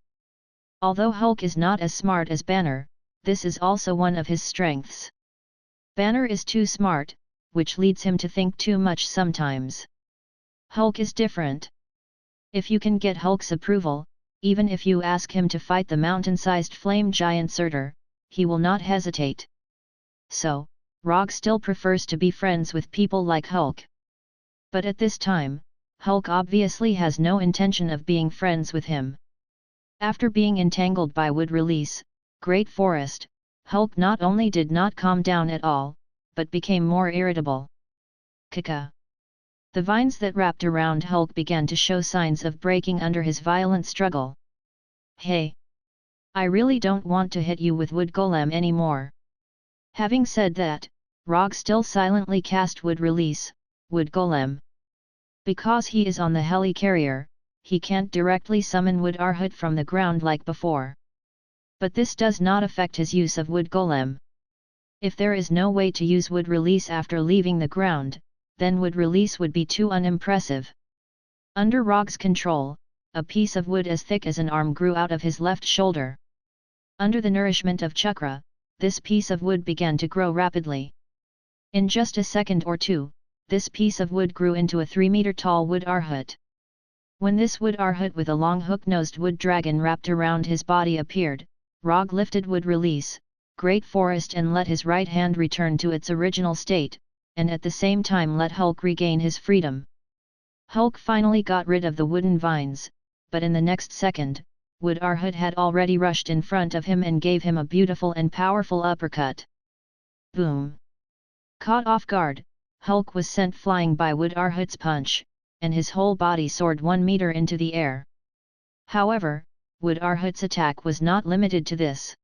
Although Hulk is not as smart as Banner, this is also one of his strengths. Banner is too smart, which leads him to think too much sometimes. Hulk is different. If you can get Hulk's approval, even if you ask him to fight the mountain-sized flame giant Surtur, he will not hesitate. So, Rogge still prefers to be friends with people like Hulk. But at this time, Hulk obviously has no intention of being friends with him. After being entangled by Wood Release, Great Forest, Hulk not only did not calm down at all, but became more irritable. Kaka. The vines that wrapped around Hulk began to show signs of breaking under his violent struggle. Hey! I really don't want to hit you with Wood Golem anymore. Having said that, Rogge still silently cast Wood Release, Wood Golem. Because he is on the helicarrier, he can't directly summon Wood Arhut from the ground like before. But this does not affect his use of Wood Golem. If there is no way to use Wood Release after leaving the ground, then Wood Release would be too unimpressive. Under Rogge's control, a piece of wood as thick as an arm grew out of his left shoulder. Under the nourishment of chakra, this piece of wood began to grow rapidly. In just a second or two, this piece of wood grew into a 3-meter-tall Wood Arhut. When this Wood Arhut with a long hook-nosed wood dragon wrapped around his body appeared, Rogge lifted Wood Release, Great Forest and let his right hand return to its original state, and at the same time let Hulk regain his freedom. Hulk finally got rid of the wooden vines, but in the next second, Wood Arhut had already rushed in front of him and gave him a beautiful and powerful uppercut. Boom! Caught off guard, Hulk was sent flying by Wood Arhut's punch, and his whole body soared 1 meter into the air. However, Wood Arhut's attack was not limited to this.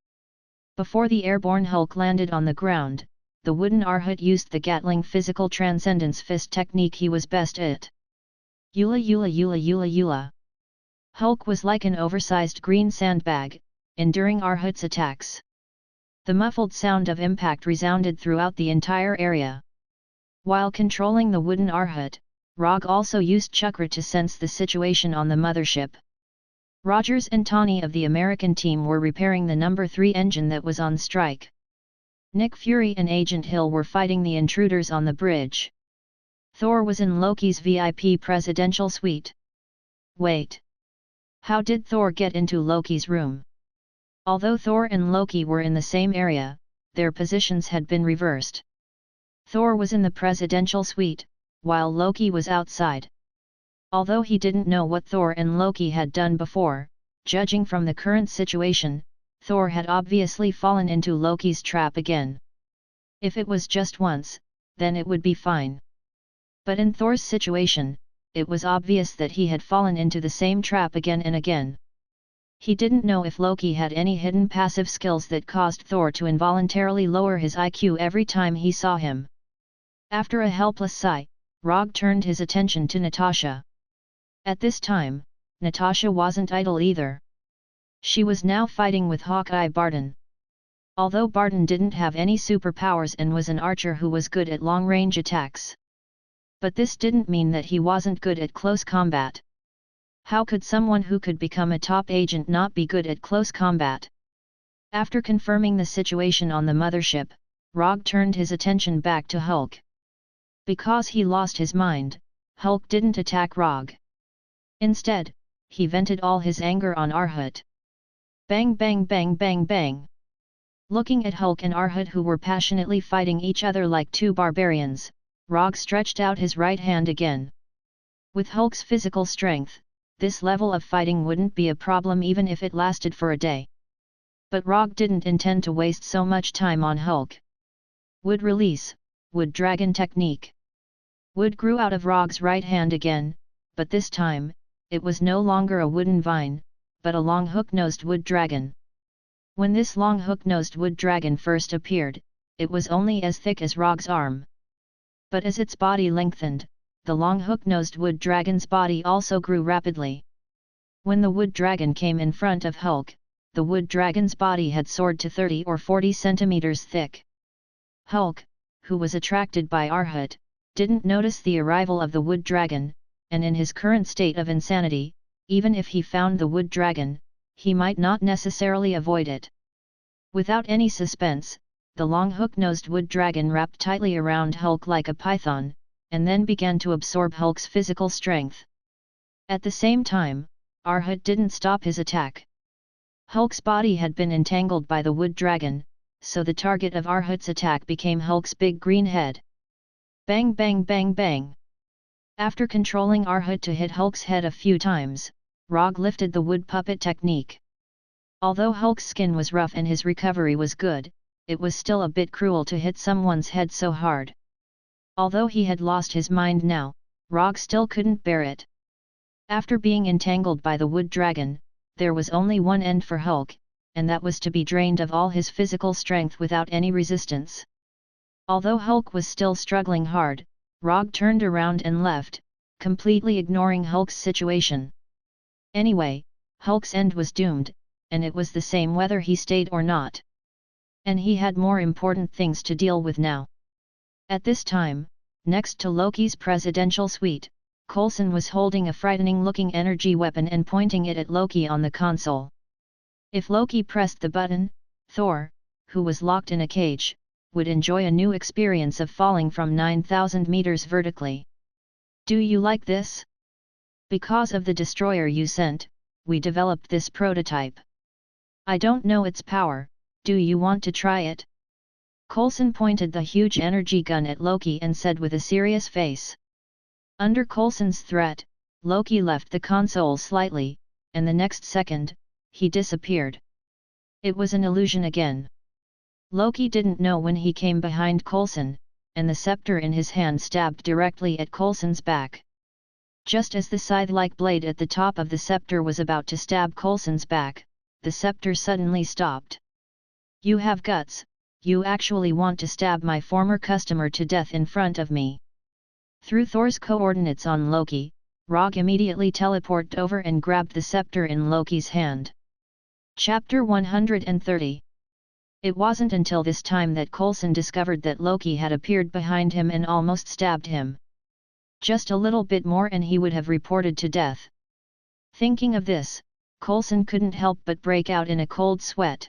Before the airborne Hulk landed on the ground, the wooden Arhut used the Gatling Physical Transcendence Fist technique he was best at. Yula yula yula yula yula. Hulk was like an oversized green sandbag, enduring Arhut's attacks. The muffled sound of impact resounded throughout the entire area. While controlling the wooden Arhut, Rogge also used chakra to sense the situation on the mothership. Rogers and Tawny of the American team were repairing the No. 3 engine that was on strike. Nick Fury and Agent Hill were fighting the intruders on the bridge. Thor was in Loki's VIP presidential suite. Wait! How did Thor get into Loki's room? Although Thor and Loki were in the same area, their positions had been reversed. Thor was in the presidential suite, while Loki was outside. Although he didn't know what Thor and Loki had done before, judging from the current situation, Thor had obviously fallen into Loki's trap again. If it was just once, then it would be fine. But in Thor's situation, it was obvious that he had fallen into the same trap again and again. He didn't know if Loki had any hidden passive skills that caused Thor to involuntarily lower his IQ every time he saw him. After a helpless sigh, Rogge turned his attention to Natasha. At this time, Natasha wasn't idle either. She was now fighting with Hawkeye Barton. Although Barton didn't have any superpowers and was an archer who was good at long-range attacks. But this didn't mean that he wasn't good at close combat. How could someone who could become a top agent not be good at close combat? After confirming the situation on the mothership, Rogge turned his attention back to Hulk. Because he lost his mind, Hulk didn't attack Rogge. Instead, he vented all his anger on Arhut. Bang bang bang bang bang. Looking at Hulk and Arhut who were passionately fighting each other like two barbarians, Rogge stretched out his right hand again. With Hulk's physical strength, this level of fighting wouldn't be a problem even if it lasted for a day. But Rogge didn't intend to waste so much time on Hulk. Wood release, wood dragon technique. Wood grew out of Rogge's right hand again, but this time, it was no longer a wooden vine, but a long hook-nosed wood dragon. When this long hook-nosed wood dragon first appeared, it was only as thick as Rogge's arm. But as its body lengthened, the long hook-nosed wood dragon's body also grew rapidly. When the wood dragon came in front of Hulk, the wood dragon's body had soared to 30 or 40 centimeters thick. Hulk, who was attracted by Arhut, didn't notice the arrival of the wood dragon, and in his current state of insanity, even if he found the wood dragon, he might not necessarily avoid it. Without any suspense, the long hook-nosed wood dragon wrapped tightly around Hulk like a python, and then began to absorb Hulk's physical strength. At the same time, Arhut didn't stop his attack. Hulk's body had been entangled by the wood dragon, so the target of Arhut's attack became Hulk's big green head. Bang bang bang bang! After controlling Arhut to hit Hulk's head a few times, Rogge lifted the wood puppet technique. Although Hulk's skin was rough and his recovery was good, it was still a bit cruel to hit someone's head so hard. Although he had lost his mind now, Rogge still couldn't bear it. After being entangled by the wood dragon, there was only one end for Hulk, and that was to be drained of all his physical strength without any resistance. Although Hulk was still struggling hard, Rogge turned around and left, completely ignoring Hulk's situation. Anyway, Hulk's end was doomed, and it was the same whether he stayed or not. And he had more important things to deal with now. At this time, next to Loki's presidential suite, Coulson was holding a frightening-looking energy weapon and pointing it at Loki on the console. If Loki pressed the button, Thor, who was locked in a cage, would enjoy a new experience of falling from 9,000 meters vertically. Do you like this? Because of the destroyer you sent, we developed this prototype. I don't know its power, do you want to try it? Coulson pointed the huge energy gun at Loki and said with a serious face. Under Coulson's threat, Loki left the console slightly, and the next second, he disappeared. It was an illusion again. Loki didn't know when he came behind Coulson, and the scepter in his hand stabbed directly at Coulson's back. Just as the scythe-like blade at the top of the scepter was about to stab Coulson's back, the scepter suddenly stopped. You have guts, you actually want to stab my former customer to death in front of me. Through Thor's coordinates on Loki, Rogge immediately teleported over and grabbed the scepter in Loki's hand. Chapter 130. It wasn't until this time that Coulson discovered that Loki had appeared behind him and almost stabbed him. Just a little bit more and he would have reported to death. Thinking of this, Coulson couldn't help but break out in a cold sweat.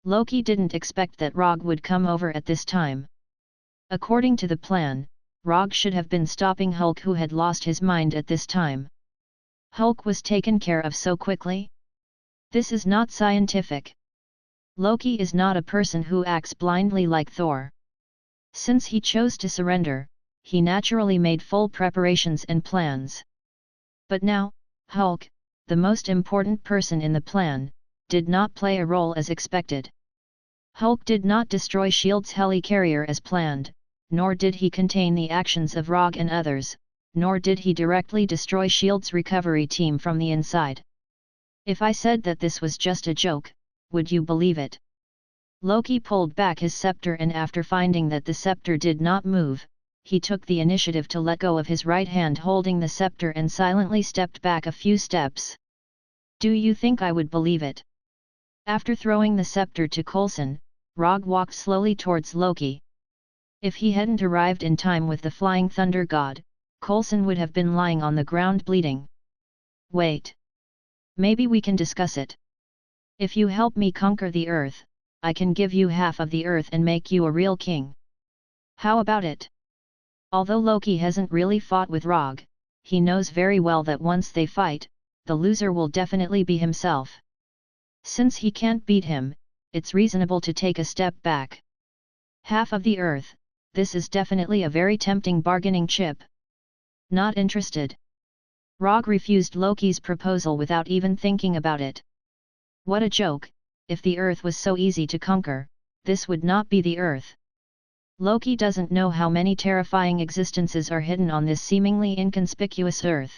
Loki didn't expect that Rogge would come over at this time. According to the plan, Rogge should have been stopping Hulk, who had lost his mind at this time. Hulk was taken care of so quickly? This is not scientific. Loki is not a person who acts blindly like Thor. Since he chose to surrender, he naturally made full preparations and plans. But now, Hulk, the most important person in the plan, did not play a role as expected. Hulk did not destroy S.H.I.E.L.D's helicarrier as planned, nor did he contain the actions of Rogge and others, nor did he directly destroy S.H.I.E.L.D's recovery team from the inside. If I said that this was just a joke, would you believe it? Loki pulled back his scepter, and after finding that the scepter did not move, he took the initiative to let go of his right hand holding the scepter and silently stepped back a few steps. Do you think I would believe it? After throwing the scepter to Coulson, Rogge walked slowly towards Loki. If he hadn't arrived in time with the flying thunder god, Coulson would have been lying on the ground bleeding. Wait. Maybe we can discuss it. If you help me conquer the earth, I can give you half of the earth and make you a real king. How about it? Although Loki hasn't really fought with Rogge, he knows very well that once they fight, the loser will definitely be himself. Since he can't beat him, it's reasonable to take a step back. Half of the earth, this is definitely a very tempting bargaining chip. Not interested. Rogge refused Loki's proposal without even thinking about it. What a joke, if the Earth was so easy to conquer, this would not be the Earth. Loki doesn't know how many terrifying existences are hidden on this seemingly inconspicuous Earth.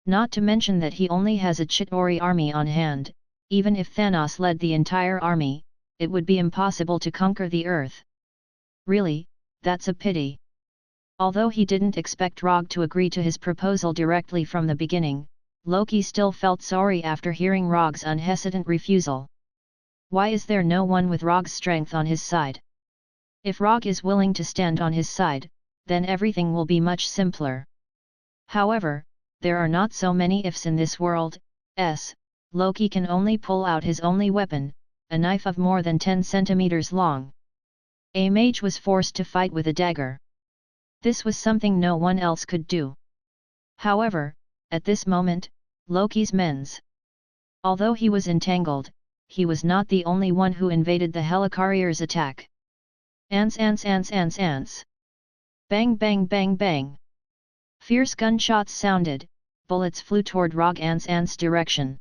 Not to mention that he only has a Chitauri army on hand. Even if Thanos led the entire army, it would be impossible to conquer the Earth. Really, that's a pity. Although he didn't expect Rogge to agree to his proposal directly from the beginning, Loki still felt sorry after hearing Rogge's unhesitant refusal. Why is there no one with Rogge's strength on his side? If Rogge is willing to stand on his side, then everything will be much simpler. However, there are not so many ifs in this world. Loki can only pull out his only weapon, a knife of more than 10 centimeters long. A mage was forced to fight with a dagger. This was something no one else could do. However, at this moment, Loki's men's. Although he was entangled, he was not the only one who invaded the helicarrier's attack. Ants. Bang bang bang bang. Fierce gunshots sounded, bullets flew toward Rogge's direction.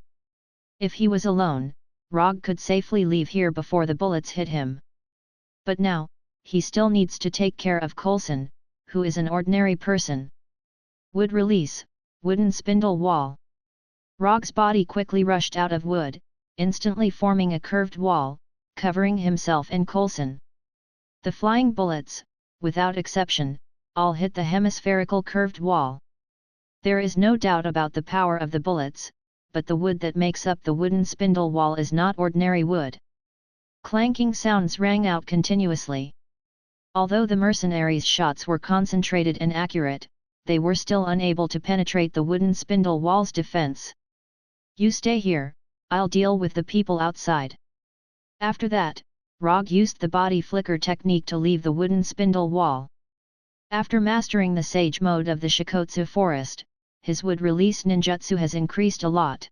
If he was alone, Rogge could safely leave here before the bullets hit him. But now, he still needs to take care of Coulson, who is an ordinary person. Wood release, wooden spindle wall. Rogge's body quickly rushed out of wood, instantly forming a curved wall, covering himself and Coulson. The flying bullets, without exception, all hit the hemispherical curved wall. There is no doubt about the power of the bullets, but the wood that makes up the wooden spindle wall is not ordinary wood. Clanking sounds rang out continuously. Although the mercenaries' shots were concentrated and accurate, they were still unable to penetrate the wooden spindle wall's defense. You stay here, I'll deal with the people outside. After that, Rogge used the body flicker technique to leave the wooden spindle wall. After mastering the sage mode of the Shikotsu forest, his wood release ninjutsu has increased a lot.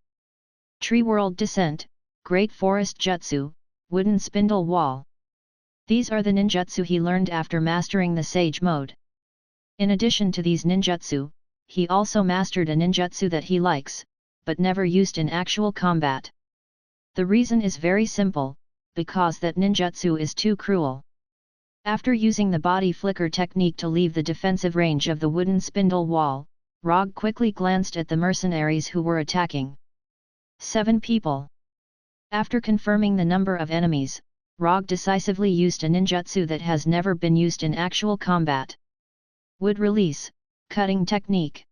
Tree World Descent, Great Forest Jutsu, Wooden Spindle Wall. These are the ninjutsu he learned after mastering the sage mode. In addition to these ninjutsu, he also mastered a ninjutsu that he likes, but never used in actual combat. The reason is very simple, because that ninjutsu is too cruel. After using the body flicker technique to leave the defensive range of the wooden spindle wall, Rogge quickly glanced at the mercenaries who were attacking. 7 people. After confirming the number of enemies, Rogge decisively used a ninjutsu that has never been used in actual combat. Wood release, cutting technique.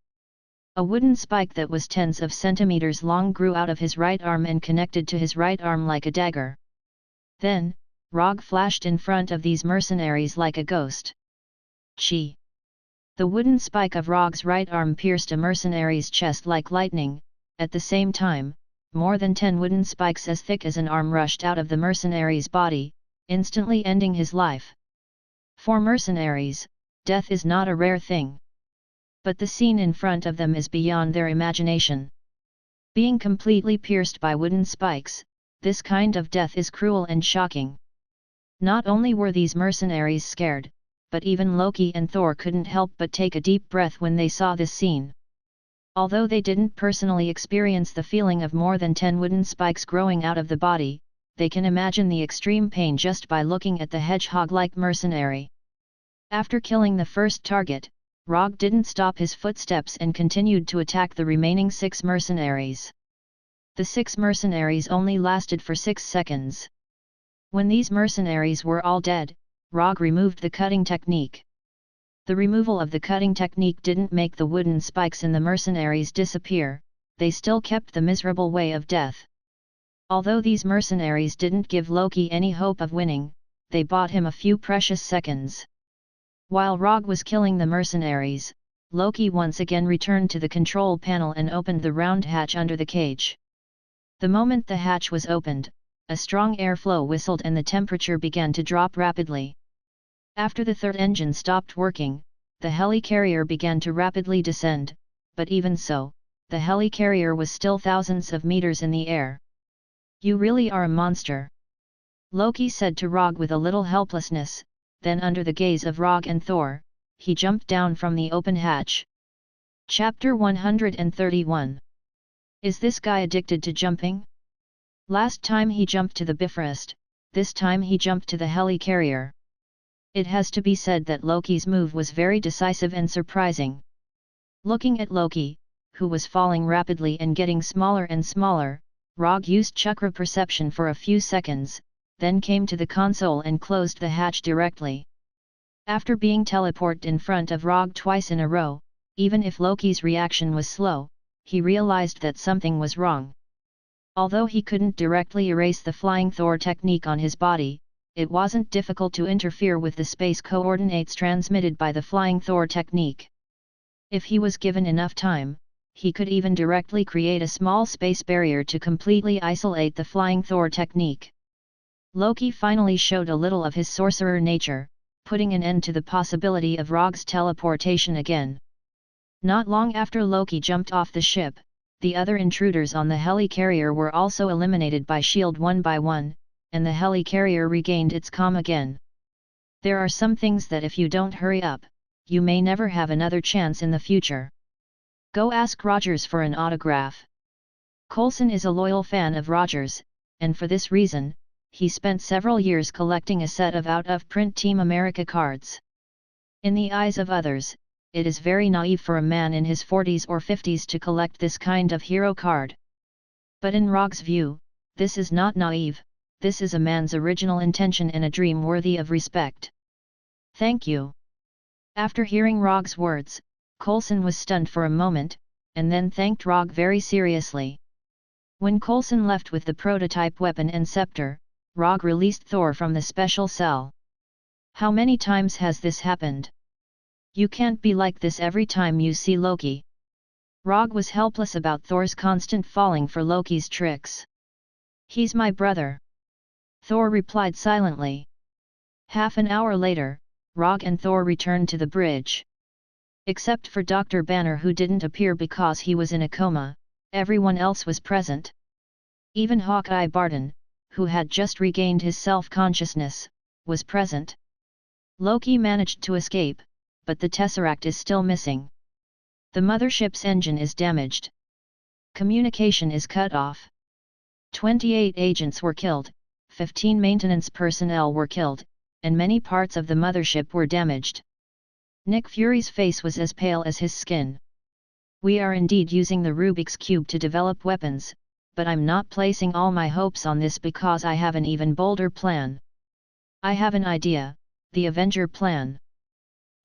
A wooden spike that was tens of centimeters long grew out of his right arm and connected to his right arm like a dagger. Then, Rogge flashed in front of these mercenaries like a ghost. Chi! The wooden spike of Rogge's right arm pierced a mercenary's chest like lightning. At the same time, more than 10 wooden spikes as thick as an arm rushed out of the mercenary's body, instantly ending his life. For mercenaries, death is not a rare thing. But the scene in front of them is beyond their imagination. Being completely pierced by wooden spikes, this kind of death is cruel and shocking. Not only were these mercenaries scared, but even Loki and Thor couldn't help but take a deep breath when they saw this scene. Although they didn't personally experience the feeling of more than 10 wooden spikes growing out of the body, they can imagine the extreme pain just by looking at the hedgehog-like mercenary. After killing the first target, Rogge didn't stop his footsteps and continued to attack the remaining 6 mercenaries. The 6 mercenaries only lasted for 6 seconds. When these mercenaries were all dead, Rogge removed the cutting technique. The removal of the cutting technique didn't make the wooden spikes in the mercenaries disappear, they still kept the miserable way of death. Although these mercenaries didn't give Loki any hope of winning, they bought him a few precious seconds. While Rogge was killing the mercenaries, Loki once again returned to the control panel and opened the round hatch under the cage. The moment the hatch was opened, a strong airflow whistled and the temperature began to drop rapidly. After the third engine stopped working, the helicarrier began to rapidly descend, but even so, the helicarrier was still thousands of meters in the air. You really are a monster, Loki said to Rogge with a little helplessness. Then under the gaze of Rogge and Thor, he jumped down from the open hatch. Chapter 131. Is this guy addicted to jumping? Last time he jumped to the Bifrost, this time he jumped to the helicarrier. It has to be said that Loki's move was very decisive and surprising. Looking at Loki, who was falling rapidly and getting smaller and smaller, Rogge used chakra perception for a few seconds, then came to the console and closed the hatch directly. After being teleported in front of Rogge twice in a row, even if Loki's reaction was slow, he realized that something was wrong. Although he couldn't directly erase the flying Thor technique on his body, it wasn't difficult to interfere with the space coordinates transmitted by the flying Thor technique. If he was given enough time, he could even directly create a small space barrier to completely isolate the flying Thor technique. Loki finally showed a little of his sorcerer nature, putting an end to the possibility of Rogge's teleportation again. Not long after Loki jumped off the ship, the other intruders on the helicarrier were also eliminated by S.H.I.E.L.D. one by one, and the helicarrier regained its calm again. There are some things that if you don't hurry up, you may never have another chance in the future. Go ask Rogers for an autograph. Coulson is a loyal fan of Rogers, and for this reason, he spent several years collecting a set of out-of-print Team America cards. In the eyes of others, it is very naive for a man in his 40s or 50s to collect this kind of hero card. But in Rogge's view, this is not naive, this is a man's original intention and a dream worthy of respect. Thank you. After hearing Rogge's words, Coulson was stunned for a moment, and then thanked Rogge very seriously. When Coulson left with the prototype weapon and scepter, Rogge released Thor from the special cell. How many times has this happened? You can't be like this every time you see Loki. Rogge was helpless about Thor's constant falling for Loki's tricks. He's my brother. Thor replied silently. Half an hour later, Rogge and Thor returned to the bridge. Except for Dr. Banner, who didn't appear because he was in a coma, everyone else was present. Even Hawkeye Barton, who had just regained his self-consciousness, was present. Loki managed to escape, but the Tesseract is still missing. The mothership's engine is damaged. Communication is cut off. 28 agents were killed, 15 maintenance personnel were killed, and many parts of the mothership were damaged. Nick Fury's face was as pale as his skin. We are indeed using the Rubik's Cube to develop weapons, but I'm not placing all my hopes on this because I have an even bolder plan. I have an idea, the Avenger plan.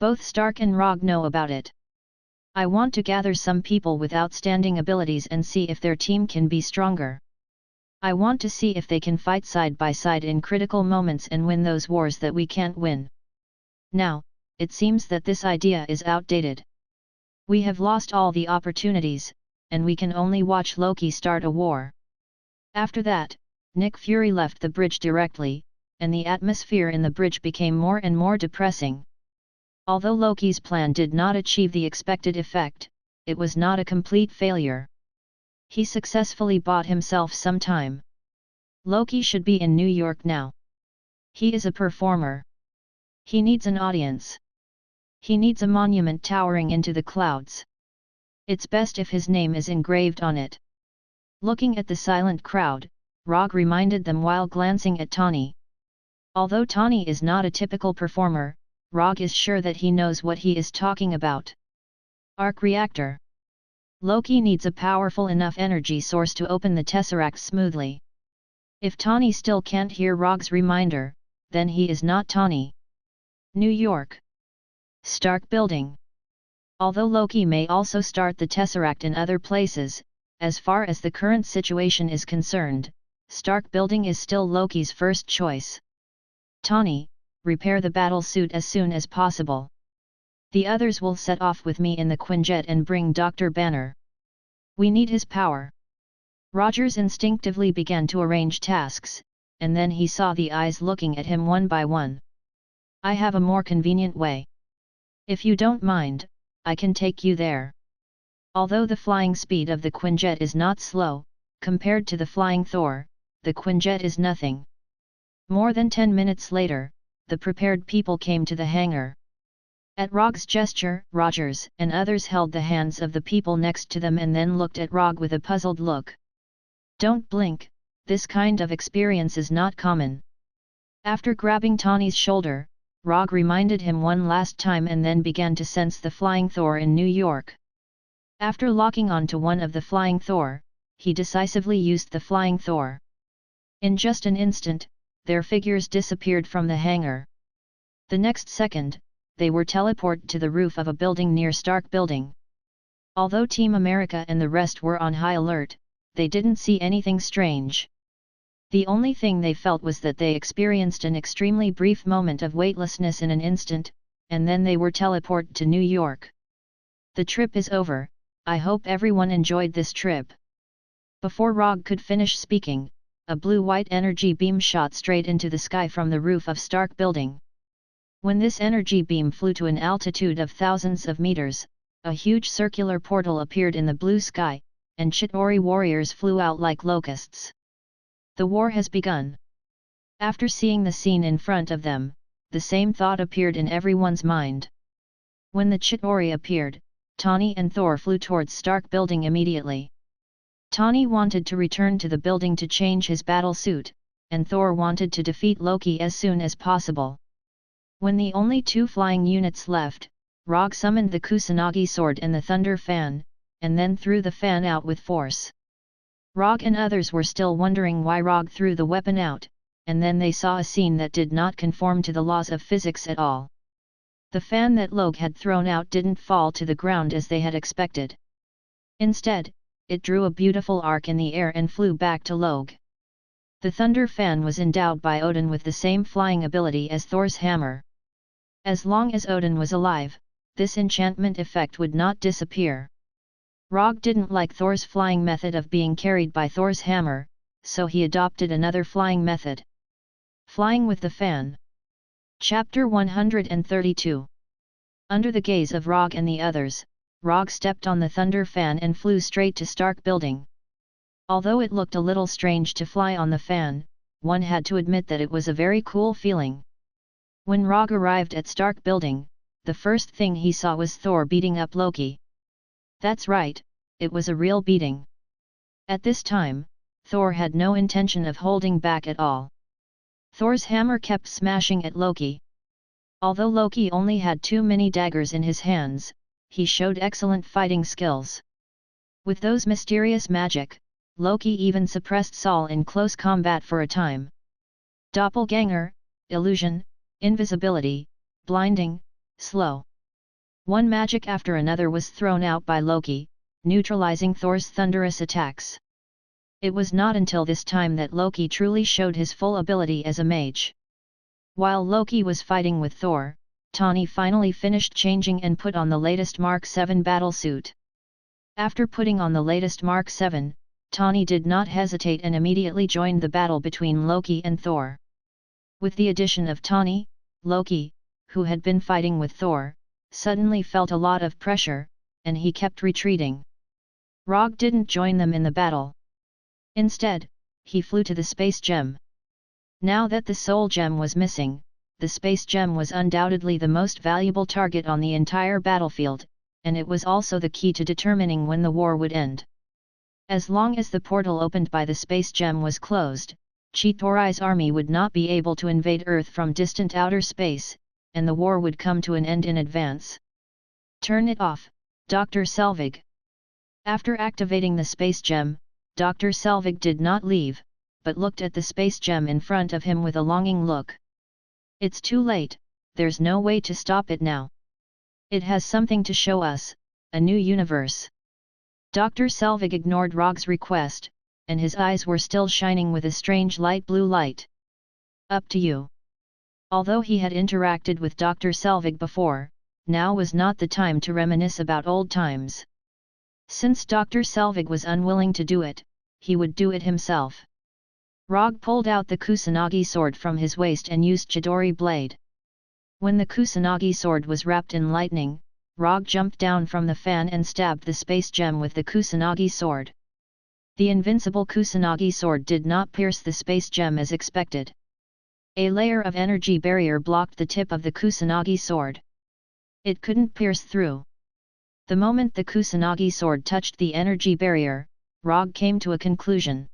Both Stark and Rogge know about it. I want to gather some people with outstanding abilities and see if their team can be stronger. I want to see if they can fight side by side in critical moments and win those wars that we can't win. Now, it seems that this idea is outdated. We have lost all the opportunities, and we can only watch Loki start a war. After that, Nick Fury left the bridge directly, and the atmosphere in the bridge became more and more depressing. Although Loki's plan did not achieve the expected effect, it was not a complete failure. He successfully bought himself some time. Loki should be in New York now. He is a performer. He needs an audience. He needs a monument towering into the clouds. It's best if his name is engraved on it. Looking at the silent crowd, Rogge reminded them while glancing at Tawny. Although Tawny is not a typical performer, Rogge is sure that he knows what he is talking about. Arc reactor. Loki needs a powerful enough energy source to open the Tesseract smoothly. If Tawny still can't hear Rogge's reminder, then he is not Tawny. New York. Stark Building. Although Loki may also start the Tesseract in other places, as far as the current situation is concerned, Stark Building is still Loki's first choice. Tawny, repair the battle suit as soon as possible. The others will set off with me in the Quinjet and bring Dr. Banner. We need his power. Rogers instinctively began to arrange tasks, and then he saw the eyes looking at him one by one. I have a more convenient way. If you don't mind, I can take you there. Although the flying speed of the Quinjet is not slow, compared to the flying Thor, the Quinjet is nothing. More than 10 minutes later, the prepared people came to the hangar. At Rogge's gesture, Rogers and others held the hands of the people next to them and then looked at Rogge with a puzzled look. Don't blink, This kind of experience is not common. After grabbing Tawny's shoulder, Rogge reminded him one last time and then began to sense the flying Thor in New York. After locking onto one of the flying Thor, he decisively used the flying Thor. In just an instant, their figures disappeared from the hangar. The next second, they were teleported to the roof of a building near Stark Building. Although Team America and the rest were on high alert, they didn't see anything strange. The only thing they felt was that they experienced an extremely brief moment of weightlessness in an instant, and then they were teleported to New York. The trip is over. I hope everyone enjoyed this trip. Before Rogge could finish speaking, a blue-white energy beam shot straight into the sky from the roof of Stark Building. When this energy beam flew to an altitude of thousands of meters, a huge circular portal appeared in the blue sky, and Chitauri warriors flew out like locusts. The war has begun. After seeing the scene in front of them, the same thought appeared in everyone's mind. When the Chitauri appeared, Tawny and Thor flew towards Stark Building immediately. Tawny wanted to return to the building to change his battle suit, and Thor wanted to defeat Loki as soon as possible. When the only two flying units left, Rogge summoned the Kusanagi sword and the thunder fan, and then threw the fan out with force. Rogge and others were still wondering why Rogge threw the weapon out, and then they saw a scene that did not conform to the laws of physics at all. The fan that Loki had thrown out didn't fall to the ground as they had expected. Instead, it drew a beautiful arc in the air and flew back to Loki. The thunder fan was endowed by Odin with the same flying ability as Thor's hammer. As long as Odin was alive, this enchantment effect would not disappear. Rogge didn't like Thor's flying method of being carried by Thor's hammer, so he adopted another flying method. Flying with the fan. Chapter 132. Under the gaze of Rogge and the others, Rogge stepped on the thunder fan and flew straight to Stark Building. Although it looked a little strange to fly on the fan, one had to admit that it was a very cool feeling. When Rogge arrived at Stark Building, the first thing he saw was Thor beating up Loki. That's right, it was a real beating. At this time, Thor had no intention of holding back at all. Thor's hammer kept smashing at Loki. Although Loki only had too many daggers in his hands, he showed excellent fighting skills. With those mysterious magic, Loki even suppressed Sol in close combat for a time. Doppelganger, illusion, invisibility, blinding, slow. One magic after another was thrown out by Loki, neutralizing Thor's thunderous attacks. It was not until this time that Loki truly showed his full ability as a mage. While Loki was fighting with Thor, Tawny finally finished changing and put on the latest Mark 7 battlesuit. After putting on the latest Mark 7, Tawny did not hesitate and immediately joined the battle between Loki and Thor. With the addition of Tawny, Loki, who had been fighting with Thor, suddenly felt a lot of pressure, and he kept retreating. Rogge didn't join them in the battle. Instead, he flew to the space gem. Now that the soul gem was missing, the space gem was undoubtedly the most valuable target on the entire battlefield, and it was also the key to determining when the war would end. As long as the portal opened by the space gem was closed, Chitauri's army would not be able to invade Earth from distant outer space, and the war would come to an end in advance. Turn it off, Dr. Selvig. After activating the space gem, Dr. Selvig did not leave, but looked at the space gem in front of him with a longing look. It's too late, there's no way to stop it now. It has something to show us, a new universe. Dr. Selvig ignored Rogge's request, and his eyes were still shining with a strange light blue light. Up to you. Although he had interacted with Dr. Selvig before, now was not the time to reminisce about old times. Since Dr. Selvig was unwilling to do it, he would do it himself. Rogge pulled out the Kusanagi sword from his waist and used Chidori blade. When the Kusanagi sword was wrapped in lightning, Rogge jumped down from the fan and stabbed the space gem with the Kusanagi sword. The invincible Kusanagi sword did not pierce the space gem as expected. A layer of energy barrier blocked the tip of the Kusanagi sword. It couldn't pierce through. The moment the Kusanagi sword touched the energy barrier, Rogge came to a conclusion.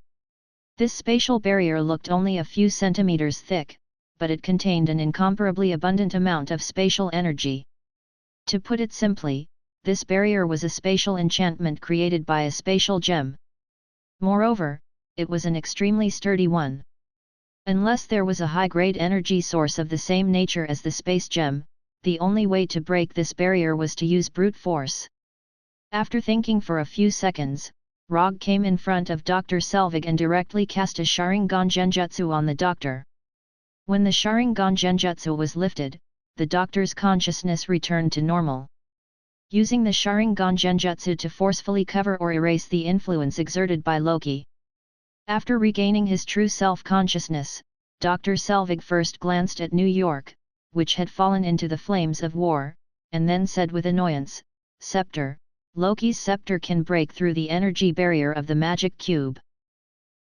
This spatial barrier looked only a few centimeters thick, but it contained an incomparably abundant amount of spatial energy. To put it simply, this barrier was a spatial enchantment created by a spatial gem. Moreover, it was an extremely sturdy one. Unless there was a high-grade energy source of the same nature as the space gem, the only way to break this barrier was to use brute force. After thinking for a few seconds, Rogge came in front of Dr. Selvig and directly cast a Sharingan Genjutsu on the doctor. When the Sharingan Genjutsu was lifted, the doctor's consciousness returned to normal. Using the Sharingan Genjutsu to forcefully cover or erase the influence exerted by Loki. After regaining his true self-consciousness, Dr. Selvig first glanced at New York, which had fallen into the flames of war, and then said with annoyance, "Scepter, Loki's scepter can break through the energy barrier of the magic cube.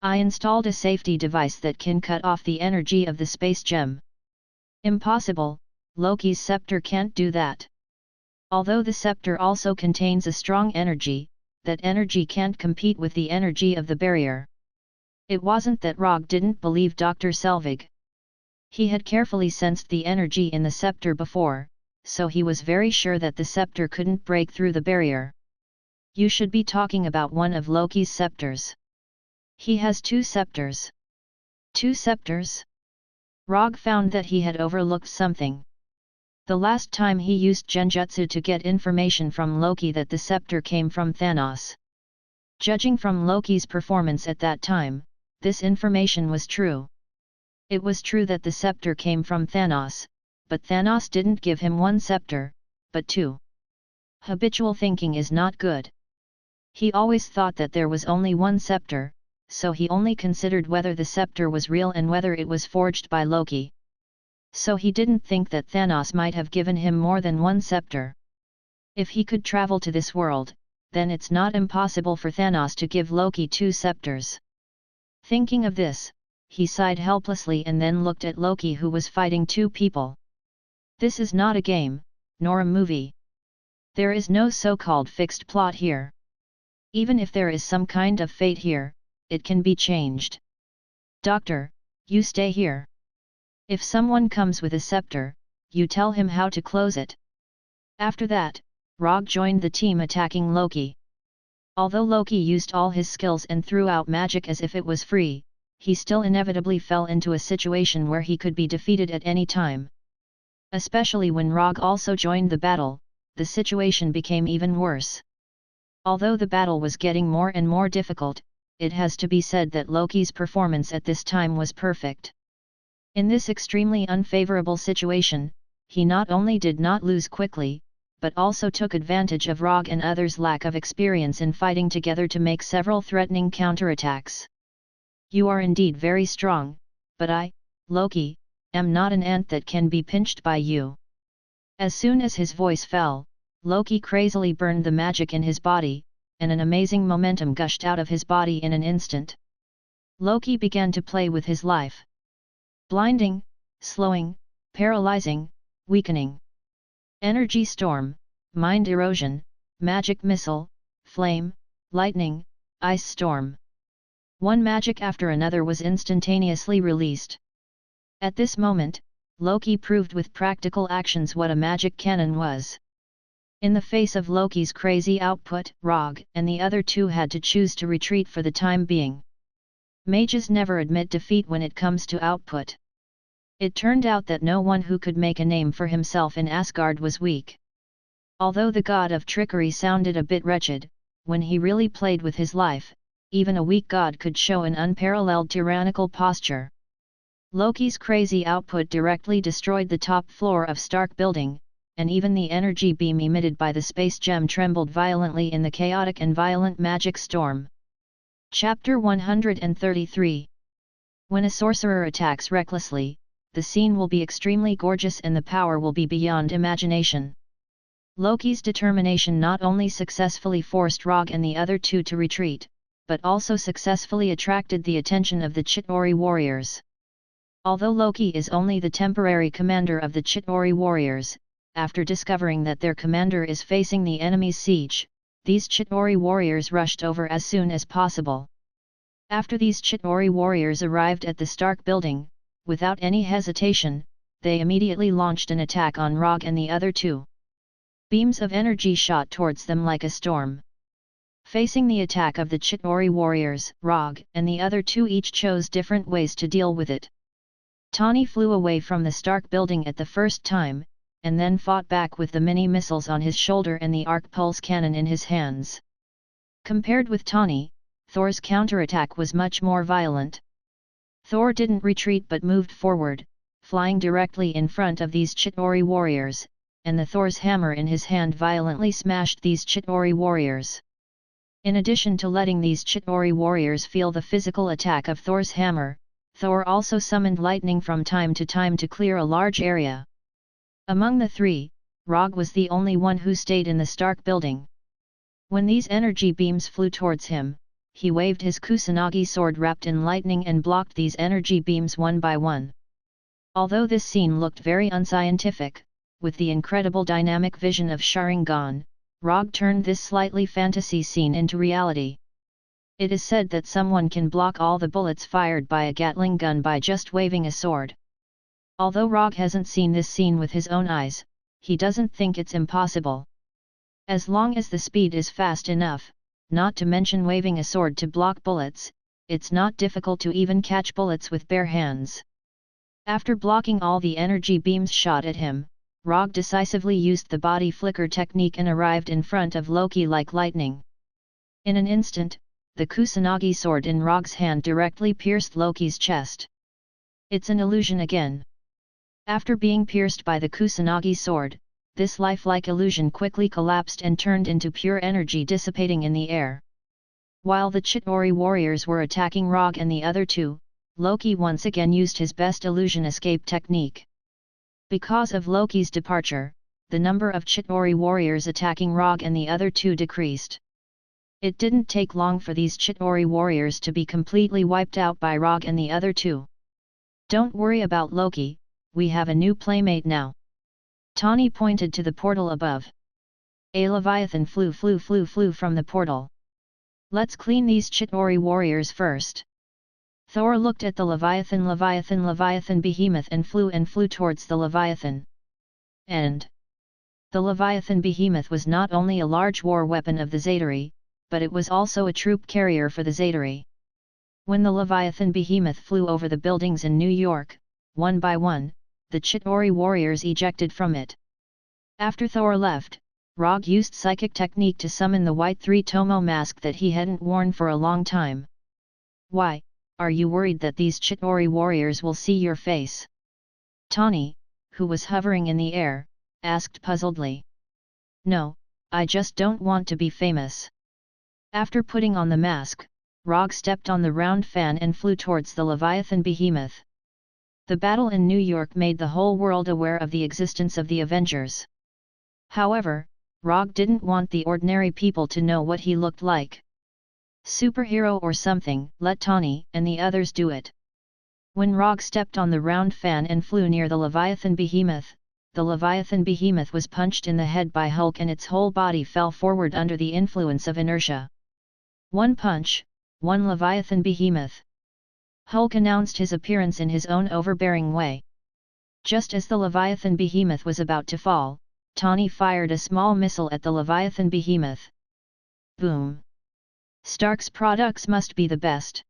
I installed a safety device that can cut off the energy of the space gem." "Impossible, Loki's scepter can't do that. Although the scepter also contains a strong energy, that energy can't compete with the energy of the barrier." It wasn't that Rogge didn't believe Dr. Selvig. He had carefully sensed the energy in the scepter before, so he was very sure that the scepter couldn't break through the barrier. "You should be talking about one of Loki's scepters. He has 2 scepters." "2 scepters?" Rogge found that he had overlooked something. The last time he used Genjutsu to get information from Loki that the scepter came from Thanos. Judging from Loki's performance at that time, this information was true. It was true that the scepter came from Thanos, but Thanos didn't give him 1 scepter, but 2. Habitual thinking is not good. He always thought that there was only 1 scepter, so he only considered whether the scepter was real and whether it was forged by Loki. So he didn't think that Thanos might have given him more than 1 scepter. If he could travel to this world, then it's not impossible for Thanos to give Loki 2 scepters. Thinking of this, he sighed helplessly and then looked at Loki, who was fighting 2 people. This is not a game, nor a movie. There is no so-called fixed plot here. Even if there is some kind of fate here, it can be changed. "Doctor, you stay here. If someone comes with a scepter, you tell him how to close it." After that, Rogge joined the team attacking Loki. Although Loki used all his skills and threw out magic as if it was free, he still inevitably fell into a situation where he could be defeated at any time. Especially when Rogge also joined the battle, the situation became even worse. Although the battle was getting more and more difficult, it has to be said that Loki's performance at this time was perfect. In this extremely unfavorable situation, he not only did not lose quickly, but also took advantage of Rogge and others' lack of experience in fighting together to make several threatening counterattacks. "You are indeed very strong, but I, Loki, am not an ant that can be pinched by you." As soon as his voice fell, Loki crazily burned the magic in his body, and an amazing momentum gushed out of his body in an instant. Loki began to play with his life. Blinding, slowing, paralyzing, weakening. Energy storm, mind erosion, magic missile, flame, lightning, ice storm. One magic after another was instantaneously released. At this moment, Loki proved with practical actions what a magic cannon was. In the face of Loki's crazy output, Rogge and the other 2 had to choose to retreat for the time being. Mages never admit defeat when it comes to output. It turned out that no one who could make a name for himself in Asgard was weak. Although the god of trickery sounded a bit wretched, when he really played with his life, even a weak god could show an unparalleled tyrannical posture. Loki's crazy output directly destroyed the top floor of Stark Building, and even the energy beam emitted by the space gem trembled violently in the chaotic and violent magic storm. Chapter 133. When a sorcerer attacks recklessly, the scene will be extremely gorgeous and the power will be beyond imagination. Loki's determination not only successfully forced Rogge and the other 2 to retreat, but also successfully attracted the attention of the Chitauri warriors. Although Loki is only the temporary commander of the Chitauri warriors, after discovering that their commander is facing the enemy's siege, these Chitauri warriors rushed over as soon as possible. After these Chitauri warriors arrived at the Stark building, without any hesitation, they immediately launched an attack on Rogge and the other two. Beams of energy shot towards them like a storm. Facing the attack of the Chitauri warriors, Rogge and the other two each chose different ways to deal with it. Tani flew away from the Stark building at the first time, and then fought back with the mini-missiles on his shoulder and the arc pulse cannon in his hands. Compared with Tani, Thor's counterattack was much more violent. Thor didn't retreat but moved forward, flying directly in front of these Chitauri warriors, and the Thor's hammer in his hand violently smashed these Chitauri warriors. In addition to letting these Chitauri warriors feel the physical attack of Thor's hammer, Thor also summoned lightning from time to time to clear a large area. Among the three, Rogge was the only one who stayed in the Stark building. When these energy beams flew towards him, he waved his Kusanagi sword wrapped in lightning and blocked these energy beams one by one. Although this scene looked very unscientific, with the incredible dynamic vision of Sharingan, Rogge turned this slightly fantasy scene into reality. It is said that someone can block all the bullets fired by a Gatling gun by just waving a sword. Although Rogge hasn't seen this scene with his own eyes, he doesn't think it's impossible. As long as the speed is fast enough, not to mention waving a sword to block bullets, it's not difficult to even catch bullets with bare hands. After blocking all the energy beams shot at him, Rogge decisively used the body flicker technique and arrived in front of Loki like lightning. In an instant, the Kusanagi sword in Rogge's hand directly pierced Loki's chest. It's an illusion again. After being pierced by the Kusanagi sword, this lifelike illusion quickly collapsed and turned into pure energy dissipating in the air. While the Chitauri warriors were attacking Rogge and the other two, Loki once again used his best illusion escape technique. Because of Loki's departure, the number of Chitauri warriors attacking Rogge and the other two decreased. It didn't take long for these Chitauri warriors to be completely wiped out by Rogge and the other two. Don't worry about Loki, we have a new playmate now. Tani pointed to the portal above. A leviathan flew from the portal. Let's clean these Chitauri warriors first. Thor looked at the Leviathan behemoth and flew towards the Leviathan. And the Leviathan behemoth was not only a large war weapon of the Zaytari, but it was also a troop carrier for the Zaytari. When the Leviathan behemoth flew over the buildings in New York, one by one, the Chitauri warriors ejected from it. After Thor left, Rogge used psychic technique to summon the white three-tomo mask that he hadn't worn for a long time. Why? Are you worried that these Chitauri warriors will see your face? Tani, who was hovering in the air, asked puzzledly. No, I just don't want to be famous. After putting on the mask, Rogge stepped on the round fan and flew towards the Leviathan behemoth. The battle in New York made the whole world aware of the existence of the Avengers. However, Rogge didn't want the ordinary people to know what he looked like. Superhero or something, let Tani and the others do it. When Rogge stepped on the round fan and flew near the Leviathan behemoth was punched in the head by Hulk and its whole body fell forward under the influence of inertia. One punch, one Leviathan behemoth. Hulk announced his appearance in his own overbearing way. Just as the Leviathan behemoth was about to fall, Tani fired a small missile at the Leviathan behemoth. Boom! Stark's products must be the best.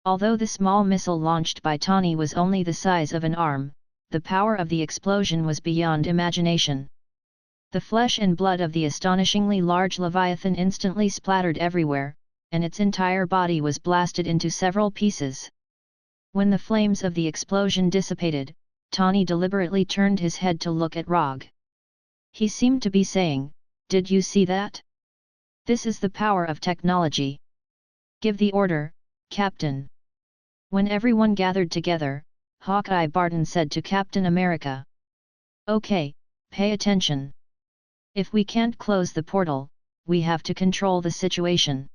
Although the small missile launched by Tani was only the size of an arm, the power of the explosion was beyond imagination. The flesh and blood of the astonishingly large Leviathan instantly splattered everywhere, and its entire body was blasted into several pieces. When the flames of the explosion dissipated, Tani deliberately turned his head to look at Rogge. He seemed to be saying, "Did you see that? This is the power of technology. Give the order, Captain." When everyone gathered together, Hawkeye Barton said to Captain America, "Okay, pay attention. If we can't close the portal, we have to control the situation.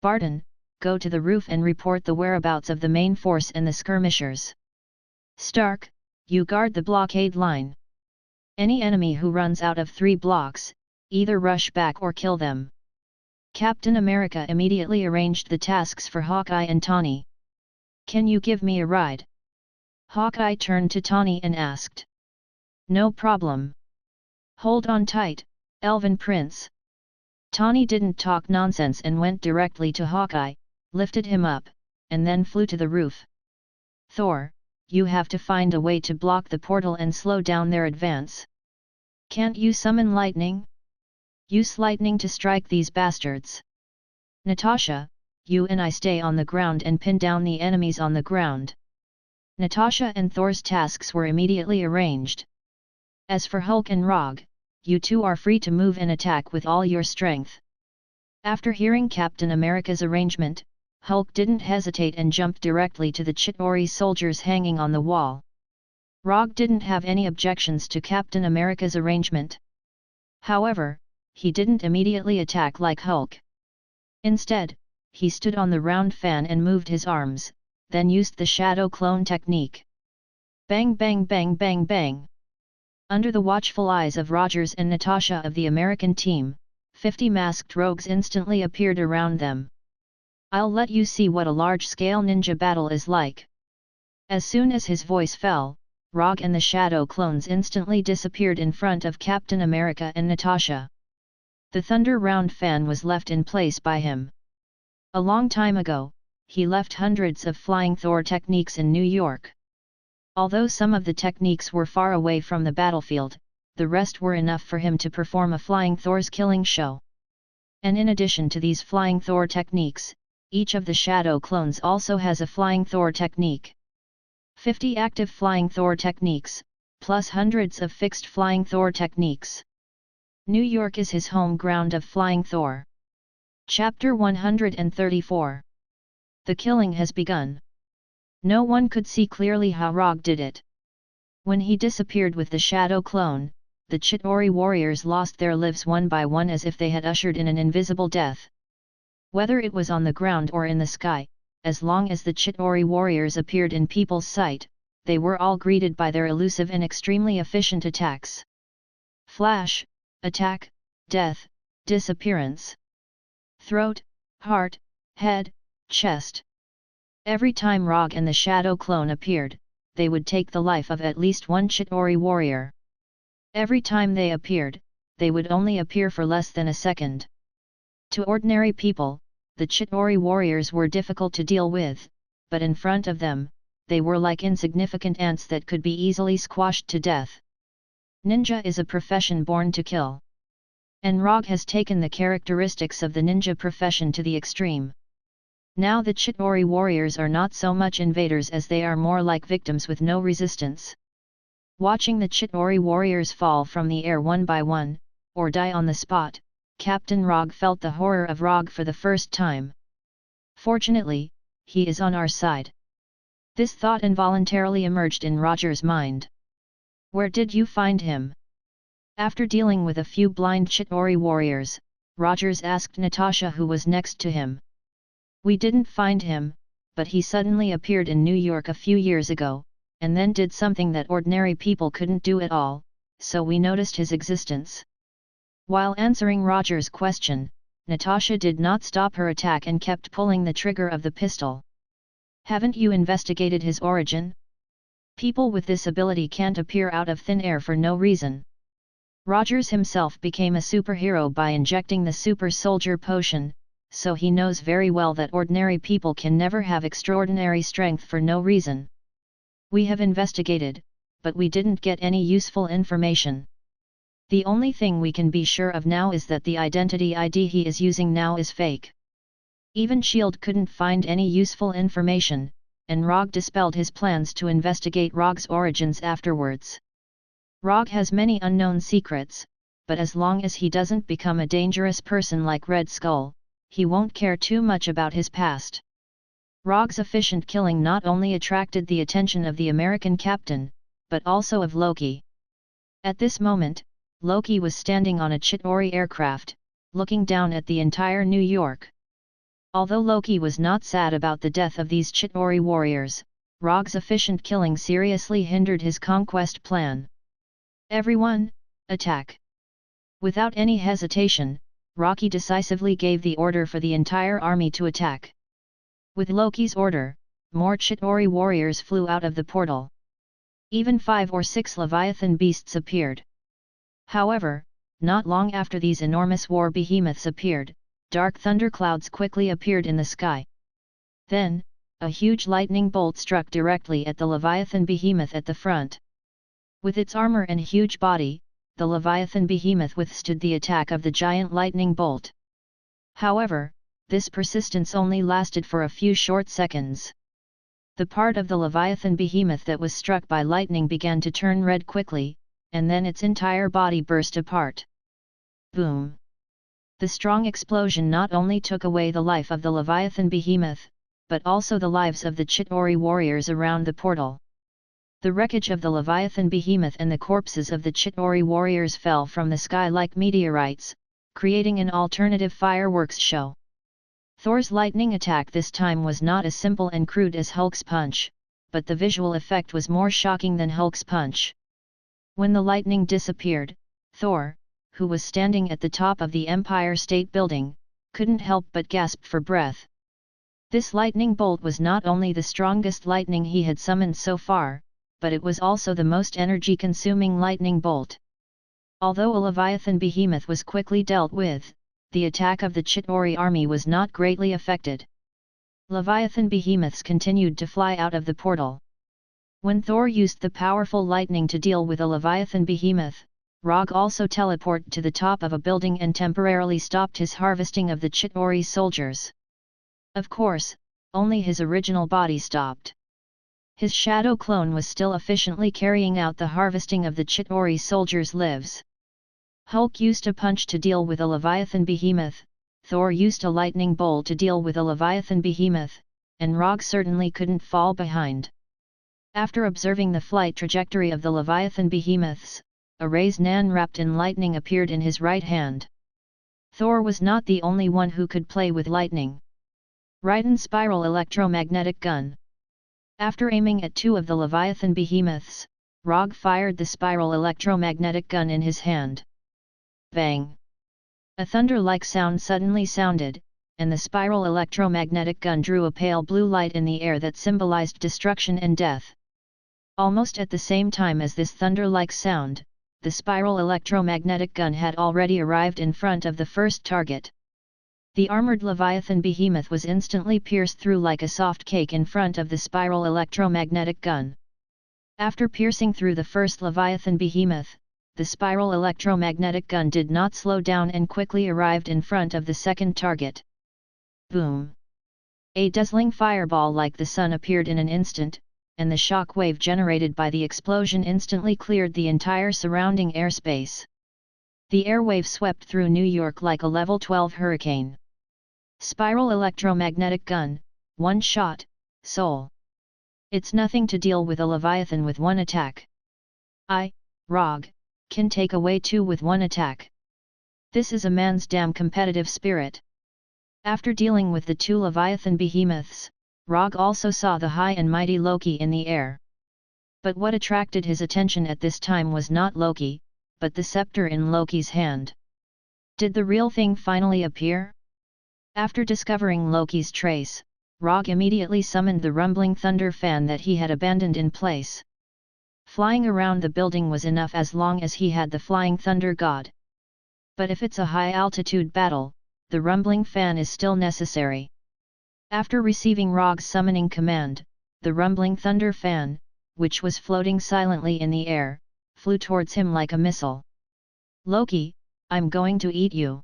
Barton, go to the roof and report the whereabouts of the main force and the skirmishers. Stark, you guard the blockade line. Any enemy who runs out of 3 blocks, either rush back or kill them. Captain America immediately arranged the tasks for Hawkeye and Tawny. "Can you give me a ride?" Hawkeye turned to Tawny and asked. "No problem. Hold on tight, Elven Prince." Tawny didn't talk nonsense and went directly to Hawkeye, lifted him up, and then flew to the roof. "Thor, you have to find a way to block the portal and slow down their advance. Can't you summon lightning? Use lightning to strike these bastards. Natasha, you and I stay on the ground and pin down the enemies on the ground." Natasha and Thor's tasks were immediately arranged. "As for Hulk and Rogge, you two are free to move and attack with all your strength." After hearing Captain America's arrangement, Hulk didn't hesitate and jumped directly to the Chitauri soldiers hanging on the wall. Rogge didn't have any objections to Captain America's arrangement. However, he didn't immediately attack like Hulk. Instead, he stood on the round fan and moved his arms, then used the shadow clone technique. Bang bang bang bang bang! Under the watchful eyes of Rogers and Natasha of the American team, 50 masked rogues instantly appeared around them. "I'll let you see what a large-scale ninja battle is like." As soon as his voice fell, Rogge and the shadow clones instantly disappeared in front of Captain America and Natasha. The Thunder Round fan was left in place by him. A long time ago, he left hundreds of Flying Thor techniques in New York. Although some of the techniques were far away from the battlefield, the rest were enough for him to perform a Flying Thor's killing show. And in addition to these Flying Thor techniques, each of the Shadow clones also has a Flying Thor technique. 50 active Flying Thor techniques, plus hundreds of fixed Flying Thor techniques. New York is his home ground of Flying Thor. Chapter 134. The killing has begun. No one could see clearly how Rogge did it. When he disappeared with the shadow clone, the Chitauri warriors lost their lives one by one as if they had ushered in an invisible death. Whether it was on the ground or in the sky, as long as the Chitauri warriors appeared in people's sight, they were all greeted by their elusive and extremely efficient attacks. Flash, attack, death, disappearance. Throat, heart, head, chest. Every time Rogge and the shadow clone appeared, they would take the life of at least one Chitauri warrior. Every time they appeared, they would only appear for less than a second. To ordinary people, the Chitauri warriors were difficult to deal with, but in front of them, they were like insignificant ants that could be easily squashed to death. Ninja is a profession born to kill. And Rogge has taken the characteristics of the ninja profession to the extreme. Now the Chitauri warriors are not so much invaders as they are more like victims with no resistance. Watching the Chitauri warriors fall from the air one by one, or die on the spot, Captain Rogge felt the horror of Rogge for the first time. Fortunately, he is on our side. This thought involuntarily emerged in Roger's mind. Where did you find him? After dealing with a few blind Chitauri warriors, Rogers asked Natasha who was next to him. We didn't find him, but he suddenly appeared in New York a few years ago, and then did something that ordinary people couldn't do at all, so we noticed his existence. While answering Roger's question, Natasha did not stop her attack and kept pulling the trigger of the pistol. Haven't you investigated his origin? People with this ability can't appear out of thin air for no reason. Rogers himself became a superhero by injecting the super soldier potion, so he knows very well that ordinary people can never have extraordinary strength for no reason. We have investigated, but we didn't get any useful information. The only thing we can be sure of now is that the identity ID he is using now is fake. Even S.H.I.E.L.D. couldn't find any useful information, and Rogge dispelled his plans to investigate Rogge's origins afterwards. Rogge has many unknown secrets, but as long as he doesn't become a dangerous person like Red Skull, he won't care too much about his past. Rogge's efficient killing not only attracted the attention of the American captain, but also of Loki. At this moment, Loki was standing on a Chitauri aircraft, looking down at the entire New York. Although Loki was not sad about the death of these Chitauri warriors, Rogge's efficient killing seriously hindered his conquest plan. Everyone, attack! Without any hesitation, Rogge decisively gave the order for the entire army to attack. With Loki's order, more Chitauri warriors flew out of the portal. Even 5 or 6 Leviathan beasts appeared. However, not long after these enormous war behemoths appeared, dark thunderclouds quickly appeared in the sky. Then, a huge lightning bolt struck directly at the Leviathan behemoth at the front. With its armor and huge body, the Leviathan behemoth withstood the attack of the giant lightning bolt. However, this persistence only lasted for a few short seconds. The part of the Leviathan behemoth that was struck by lightning began to turn red quickly, and then its entire body burst apart. Boom! The strong explosion not only took away the life of the Leviathan behemoth, but also the lives of the Chitauri warriors around the portal. The wreckage of the Leviathan behemoth and the corpses of the Chitauri warriors fell from the sky like meteorites, creating an alternative fireworks show. Thor's lightning attack this time was not as simple and crude as Hulk's punch, but the visual effect was more shocking than Hulk's punch. When the lightning disappeared, Thor, who was standing at the top of the Empire State Building, couldn't help but gasp for breath. This lightning bolt was not only the strongest lightning he had summoned so far, but it was also the most energy-consuming lightning bolt. Although a Leviathan behemoth was quickly dealt with, the attack of the Chitauri army was not greatly affected. Leviathan behemoths continued to fly out of the portal. When Thor used the powerful lightning to deal with a Leviathan behemoth, Rogge also teleported to the top of a building and temporarily stopped his harvesting of the Chitauri soldiers. Of course, only his original body stopped. His shadow clone was still efficiently carrying out the harvesting of the Chitauri soldiers' lives. Hulk used a punch to deal with a Leviathan behemoth, Thor used a lightning bolt to deal with a Leviathan behemoth, and Rogge certainly couldn't fall behind. After observing the flight trajectory of the Leviathan behemoths, a raised nan wrapped in lightning appeared in his right hand. Thor was not the only one who could play with lightning. Raiden Spiral Electromagnetic Gun. After aiming at 2 of the Leviathan behemoths, Rogge fired the spiral electromagnetic gun in his hand. Bang! A thunder-like sound suddenly sounded, and the spiral electromagnetic gun drew a pale blue light in the air that symbolized destruction and death. Almost at the same time as this thunder-like sound, the spiral electromagnetic gun had already arrived in front of the first target. The armored Leviathan behemoth was instantly pierced through like a soft cake in front of the spiral electromagnetic gun. After piercing through the first Leviathan behemoth, the spiral electromagnetic gun did not slow down and quickly arrived in front of the second target. Boom! A dazzling fireball like the sun appeared in an instant, and the shock wave generated by the explosion instantly cleared the entire surrounding airspace. The airwave swept through New York like a level 12 hurricane. Spiral electromagnetic gun, one shot, soul. It's nothing to deal with a Leviathan with one attack. Rogge, can take away 2 with one attack. This is a man's damn competitive spirit. After dealing with the 2 Leviathan behemoths, Rogge also saw the high and mighty Loki in the air. But what attracted his attention at this time was not Loki, but the scepter in Loki's hand. Did the real thing finally appear? After discovering Loki's trace, Rogge immediately summoned the rumbling thunder fan that he had abandoned in place. Flying around the building was enough as long as he had the flying thunder god. But if it's a high-altitude battle, the rumbling fan is still necessary. After receiving Rogge's summoning command, the rumbling thunder fan, which was floating silently in the air, flew towards him like a missile. Loki, I'm going to eat you.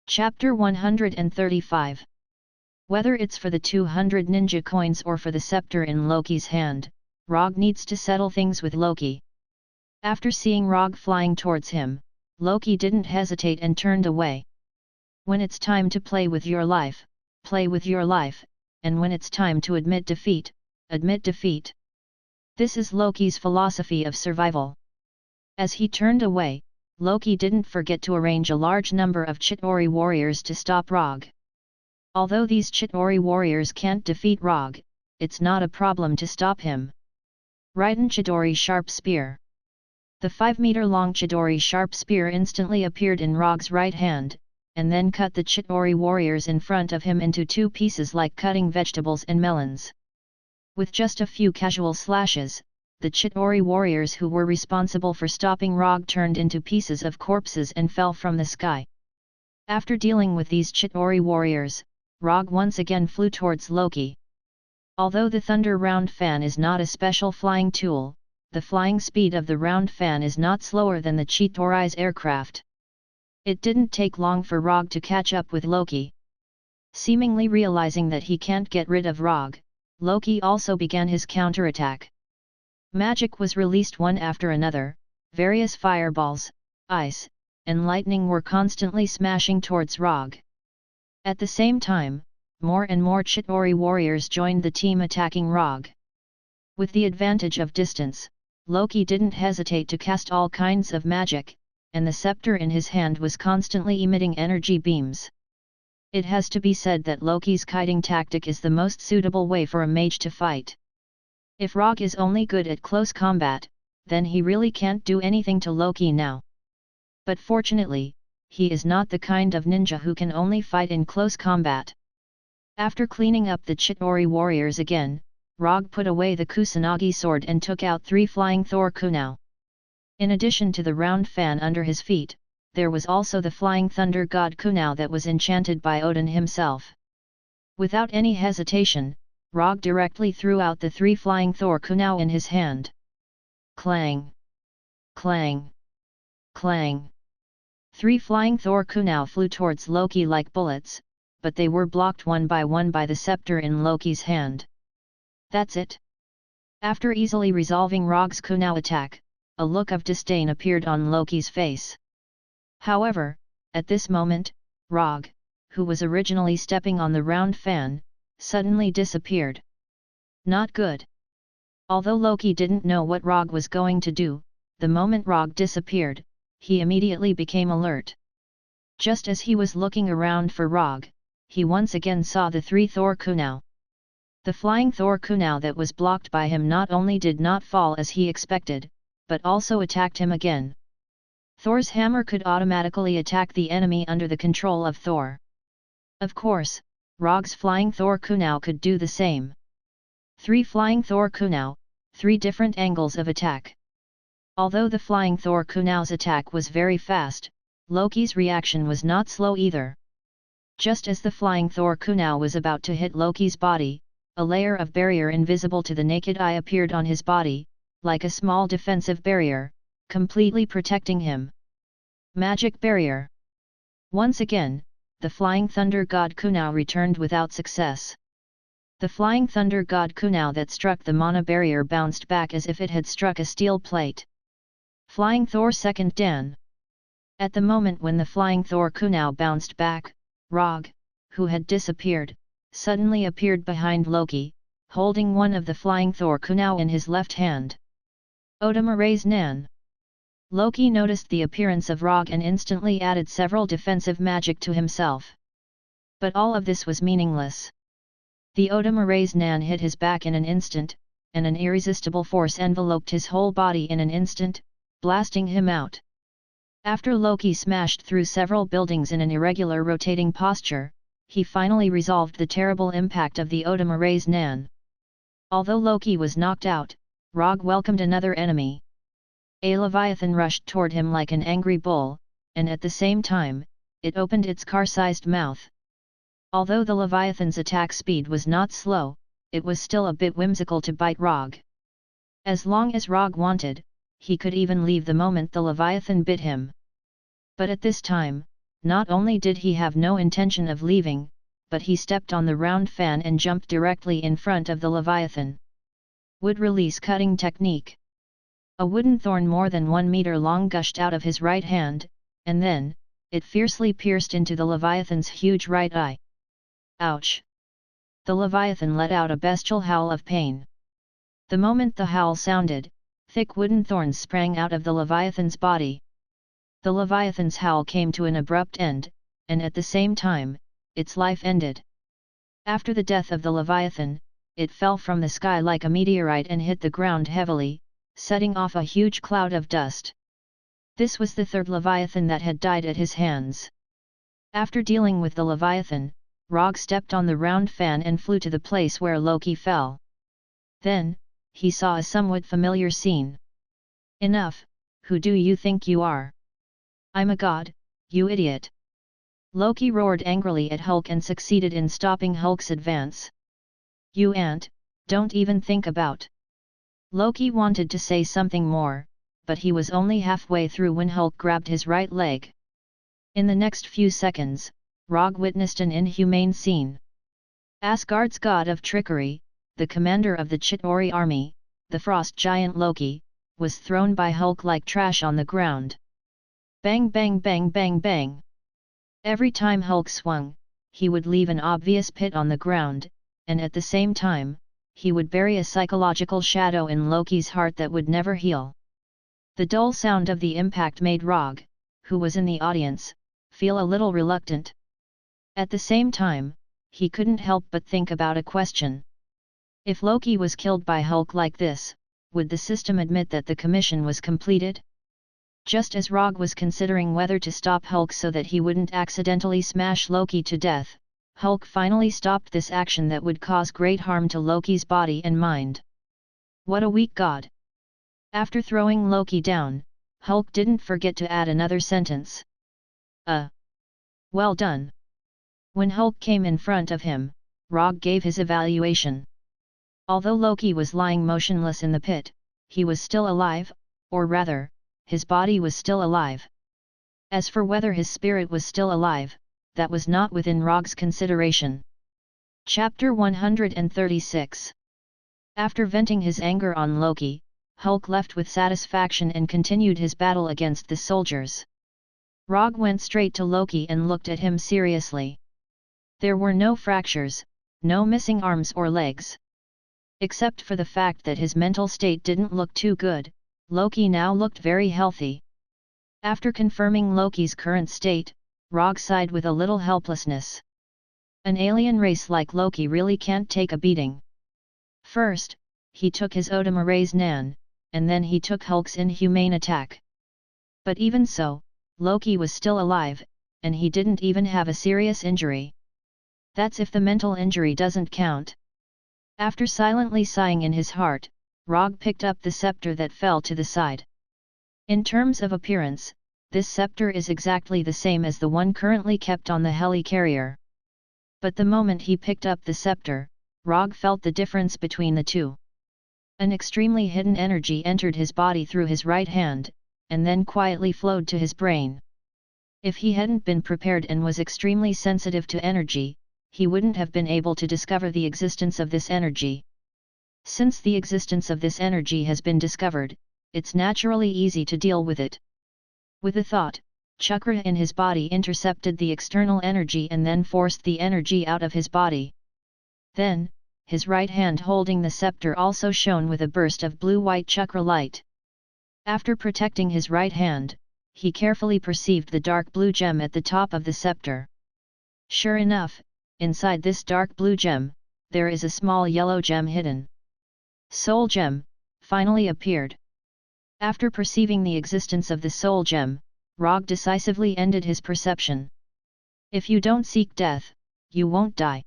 Chapter 135. Whether it's for the 200 ninja coins or for the scepter in Loki's hand, Rogge needs to settle things with Loki. After seeing Rogge flying towards him, Loki didn't hesitate and turned away. When it's time to play with your life, play with your life, and when it's time to admit defeat, admit defeat. This is Loki's philosophy of survival. As he turned away, Loki didn't forget to arrange a large number of Chitauri warriors to stop Rogge. Although these Chitauri warriors can't defeat Rogge, it's not a problem to stop him. Raiden Chidori Sharp Spear. The 5-meter-long Chidori Sharp Spear instantly appeared in Rogge's right hand, and then cut the Chidori warriors in front of him into two pieces like cutting vegetables and melons. With just a few casual slashes, the Chidori warriors who were responsible for stopping Rogge turned into pieces of corpses and fell from the sky. After dealing with these Chidori warriors, Rogge once again flew towards Loki. Although the Thunder Round Fan is not a special flying tool, the flying speed of the Round Fan is not slower than the Chidori's aircraft. It didn't take long for Rogge to catch up with Loki. Seemingly realizing that he can't get rid of Rogge, Loki also began his counterattack. Magic was released one after another, various fireballs, ice, and lightning were constantly smashing towards Rogge. At the same time, more and more Chidori warriors joined the team attacking Rogge. With the advantage of distance, Loki didn't hesitate to cast all kinds of magic, and the scepter in his hand was constantly emitting energy beams. It has to be said that Loki's kiting tactic is the most suitable way for a mage to fight. If Rogge is only good at close combat, then he really can't do anything to Loki now. But fortunately, he is not the kind of ninja who can only fight in close combat. After cleaning up the Chidori warriors again, Rogge put away the Kusanagi sword and took out 3 flying Thor kunai. In addition to the round fan under his feet, there was also the flying thunder god kunai that was enchanted by Odin himself. Without any hesitation, Rogge directly threw out the 3 flying Thor kunai in his hand. Clang! Clang! Clang! 3 flying Thor kunai flew towards Loki like bullets, but they were blocked one by the scepter in Loki's hand. That's it. After easily resolving Rogge's kunai attack, a look of disdain appeared on Loki's face. However, at this moment, Rogge, who was originally stepping on the round fan, suddenly disappeared. Not good. Although Loki didn't know what Rogge was going to do, the moment Rogge disappeared, he immediately became alert. Just as he was looking around for Rogge, he once again saw the 3 Thor kunai. The flying Thor kunai that was blocked by him not only did not fall as he expected, but also attacked him again. Thor's hammer could automatically attack the enemy under the control of Thor. Of course, Rogge's flying Thor kunai could do the same. 3 flying Thor kunai, 3 different angles of attack. Although the flying Thor kunai's attack was very fast, Loki's reaction was not slow either. Just as the flying Thor kunai was about to hit Loki's body, a layer of barrier invisible to the naked eye appeared on his body, like a small defensive barrier, completely protecting him. Magic barrier. Once again, the flying thunder god kunai returned without success. The flying thunder god kunai that struck the mana barrier bounced back as if it had struck a steel plate. Flying Thor second dan. At the moment when the flying Thor kunai bounced back, Rogge, who had disappeared, suddenly appeared behind Loki, holding one of the flying Thor kunai in his left hand. Odamara's Nan. Loki noticed the appearance of Rogge and instantly added several defensive magic to himself. But all of this was meaningless. The Odamara's Nan hit his back in an instant, and an irresistible force enveloped his whole body in an instant, blasting him out. After Loki smashed through several buildings in an irregular rotating posture, he finally resolved the terrible impact of the Odamara's Nan. Although Loki was knocked out, Rogge welcomed another enemy. A leviathan rushed toward him like an angry bull, and at the same time, it opened its car-sized mouth. Although the leviathan's attack speed was not slow, it was still a bit whimsical to bite Rogge. As long as Rogge wanted, he could even leave the moment the leviathan bit him. But at this time, not only did he have no intention of leaving, but he stepped on the round fan and jumped directly in front of the leviathan. Wood release cutting technique. A wooden thorn more than 1 meter long gushed out of his right hand, and then, it fiercely pierced into the leviathan's huge right eye. Ouch! The leviathan let out a bestial howl of pain. The moment the howl sounded, thick wooden thorns sprang out of the leviathan's body. The leviathan's howl came to an abrupt end, and at the same time, its life ended. After the death of the leviathan, it fell from the sky like a meteorite and hit the ground heavily, setting off a huge cloud of dust. This was the 3rd leviathan that had died at his hands. After dealing with the Leviathan, Rogge stepped on the round fan and flew to the place where Loki fell. Then, he saw a somewhat familiar scene. "Enough, who do you think you are? I'm a god, you idiot!" Loki roared angrily at Hulk and succeeded in stopping Hulk's advance. "You ant, don't even think about." Loki wanted to say something more, but he was only halfway through when Hulk grabbed his right leg. In the next few seconds, Rogge witnessed an inhumane scene. Asgard's god of trickery, the commander of the Chitauri army, the frost giant Loki, was thrown by Hulk like trash on the ground. Bang bang bang bang bang. Every time Hulk swung, he would leave an obvious pit on the ground, and at the same time, he would bury a psychological shadow in Loki's heart that would never heal. The dull sound of the impact made Rogge, who was in the audience, feel a little reluctant. At the same time, he couldn't help but think about a question. If Loki was killed by Hulk like this, would the system admit that the commission was completed? Just as Rogge was considering whether to stop Hulk so that he wouldn't accidentally smash Loki to death, Hulk finally stopped this action that would cause great harm to Loki's body and mind. What a weak god! After throwing Loki down, Hulk didn't forget to add another sentence. Well done. When Hulk came in front of him, Rogge gave his evaluation. Although Loki was lying motionless in the pit, he was still alive, or rather, his body was still alive. As for whether his spirit was still alive, that was not within Rogge's consideration. Chapter 136. After venting his anger on Loki, Hulk left with satisfaction and continued his battle against the soldiers. Rogge went straight to Loki and looked at him seriously. There were no fractures, no missing arms or legs. Except for the fact that his mental state didn't look too good, Loki now looked very healthy. After confirming Loki's current state, Rogge sighed with a little helplessness. An alien race like Loki really can't take a beating. First, he took his Odamara's Nan, and then he took Hulk's inhumane attack. But even so, Loki was still alive, and he didn't even have a serious injury. That's if the mental injury doesn't count. After silently sighing in his heart, Rogge picked up the scepter that fell to the side. In terms of appearance, this scepter is exactly the same as the one currently kept on the helicarrier. But the moment he picked up the scepter, Rogge felt the difference between the two. An extremely hidden energy entered his body through his right hand, and then quietly flowed to his brain. If he hadn't been prepared and was extremely sensitive to energy, he wouldn't have been able to discover the existence of this energy. Since the existence of this energy has been discovered, it's naturally easy to deal with it. With a thought, chakra in his body intercepted the external energy and then forced the energy out of his body. Then, his right hand holding the scepter also shone with a burst of blue-white chakra light. After protecting his right hand, he carefully perceived the dark blue gem at the top of the scepter. Sure enough, inside this dark blue gem, there is a small yellow gem hidden. Soul Gem, finally appeared. After perceiving the existence of the Soul Gem, Rogge decisively ended his perception. If you don't seek death, you won't die.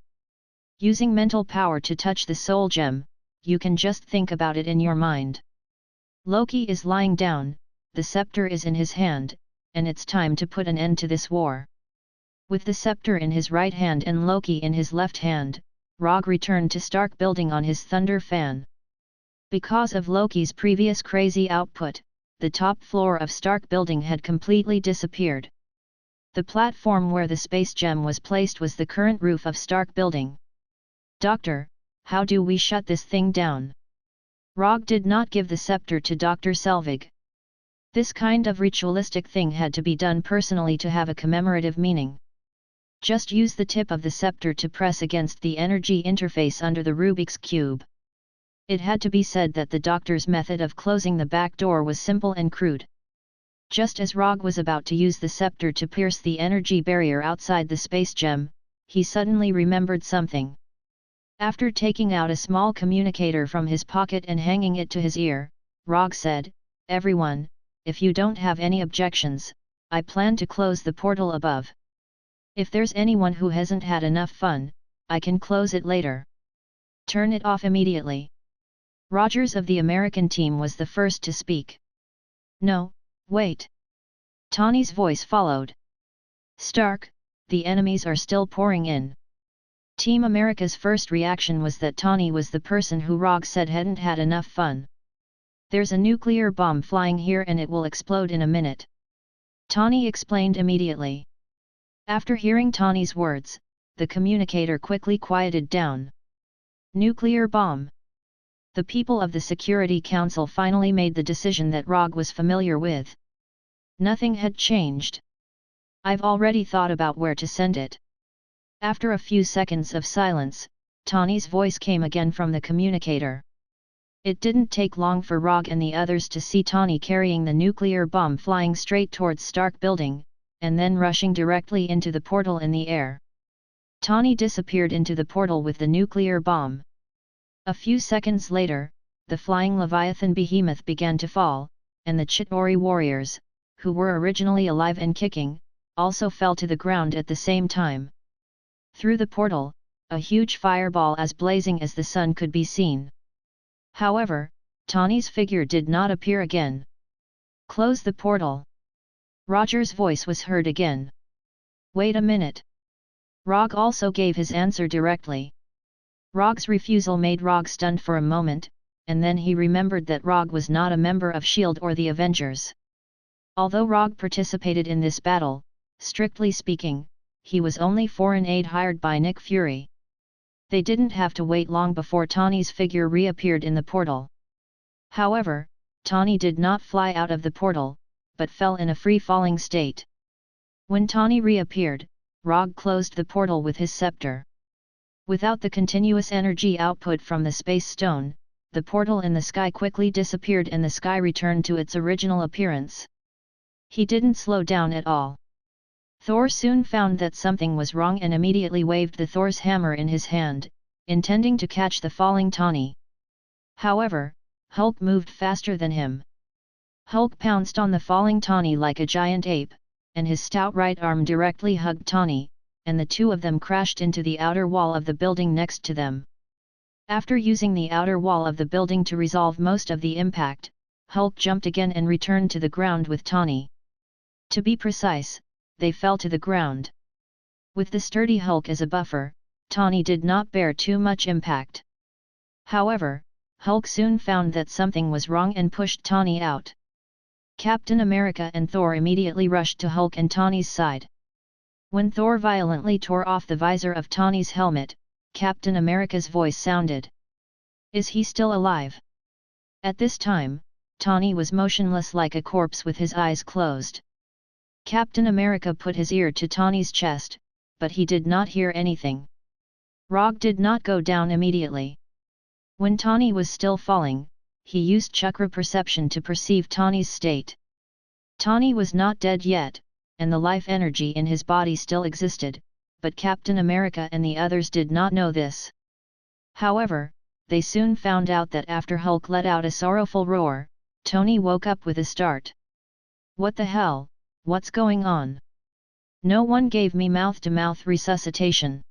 Using mental power to touch the Soul Gem, you can just think about it in your mind. Loki is lying down, the scepter is in his hand, and it's time to put an end to this war. With the scepter in his right hand and Loki in his left hand, Rogge returned to Stark Building on his thunder fan. Because of Loki's previous crazy output, the top floor of Stark Building had completely disappeared. The platform where the space gem was placed was the current roof of Stark Building. "Doctor, how do we shut this thing down?" Rogge did not give the scepter to Dr. Selvig. This kind of ritualistic thing had to be done personally to have a commemorative meaning. Just use the tip of the scepter to press against the energy interface under the Rubik's Cube. It had to be said that the doctor's method of closing the back door was simple and crude. Just as Rogge was about to use the scepter to pierce the energy barrier outside the space gem, he suddenly remembered something. After taking out a small communicator from his pocket and hanging it to his ear, Rogge said, "Everyone, if you don't have any objections, I plan to close the portal above." If there's anyone who hasn't had enough fun, I can close it later. Turn it off immediately. Rogers of the American team was the first to speak. No, wait. Tawny's voice followed. Stark, the enemies are still pouring in. Team America's first reaction was that Tawny was the person who Rogge said hadn't had enough fun. There's a nuclear bomb flying here and it will explode in a minute. Tawny explained immediately. After hearing Tawny's words, the communicator quickly quieted down. Nuclear bomb. The people of the Security Council finally made the decision that Rogge was familiar with. Nothing had changed. I've already thought about where to send it. After a few seconds of silence, Tawny's voice came again from the communicator. It didn't take long for Rogge and the others to see Tawny carrying the nuclear bomb flying straight towards Stark Building, and then rushing directly into the portal in the air. Tawny disappeared into the portal with the nuclear bomb. A few seconds later, the flying Leviathan behemoth began to fall, and the Chitauri warriors, who were originally alive and kicking, also fell to the ground at the same time. Through the portal, a huge fireball as blazing as the sun could be seen. However, Tawny's figure did not appear again. Close the portal. Roger's voice was heard again. Wait a minute. Rogge also gave his answer directly. Rogge's refusal made Rogge stunned for a moment, and then he remembered that Rogge was not a member of S.H.I.E.L.D. or the Avengers. Although Rogge participated in this battle, strictly speaking, he was only foreign aid hired by Nick Fury. They didn't have to wait long before Tawny's figure reappeared in the portal. However, Tawny did not fly out of the portal, but fell in a free-falling state. When Tawny reappeared, Rogge closed the portal with his scepter. Without the continuous energy output from the space stone, the portal in the sky quickly disappeared and the sky returned to its original appearance. He didn't slow down at all. Thor soon found that something was wrong and immediately waved the Thor's hammer in his hand, intending to catch the falling Tawny. However, Hulk moved faster than him. Hulk pounced on the falling Tawny like a giant ape, and his stout right arm directly hugged Tawny, and the two of them crashed into the outer wall of the building next to them. After using the outer wall of the building to resolve most of the impact, Hulk jumped again and returned to the ground with Tawny. To be precise, they fell to the ground. With the sturdy Hulk as a buffer, Tawny did not bear too much impact. However, Hulk soon found that something was wrong and pushed Tawny out. Captain America and Thor immediately rushed to Hulk and Tawny's side. When Thor violently tore off the visor of Tawny's helmet, Captain America's voice sounded. Is he still alive? At this time, Tawny was motionless like a corpse with his eyes closed. Captain America put his ear to Tawny's chest, but he did not hear anything. Rogge did not go down immediately. When Tawny was still falling, he used chakra perception to perceive Tawny's state. Tawny was not dead yet, and the life energy in his body still existed, but Captain America and the others did not know this. However, they soon found out that after Hulk let out a sorrowful roar, Tawny woke up with a start. What the hell? What's going on? No one gave me mouth-to-mouth resuscitation.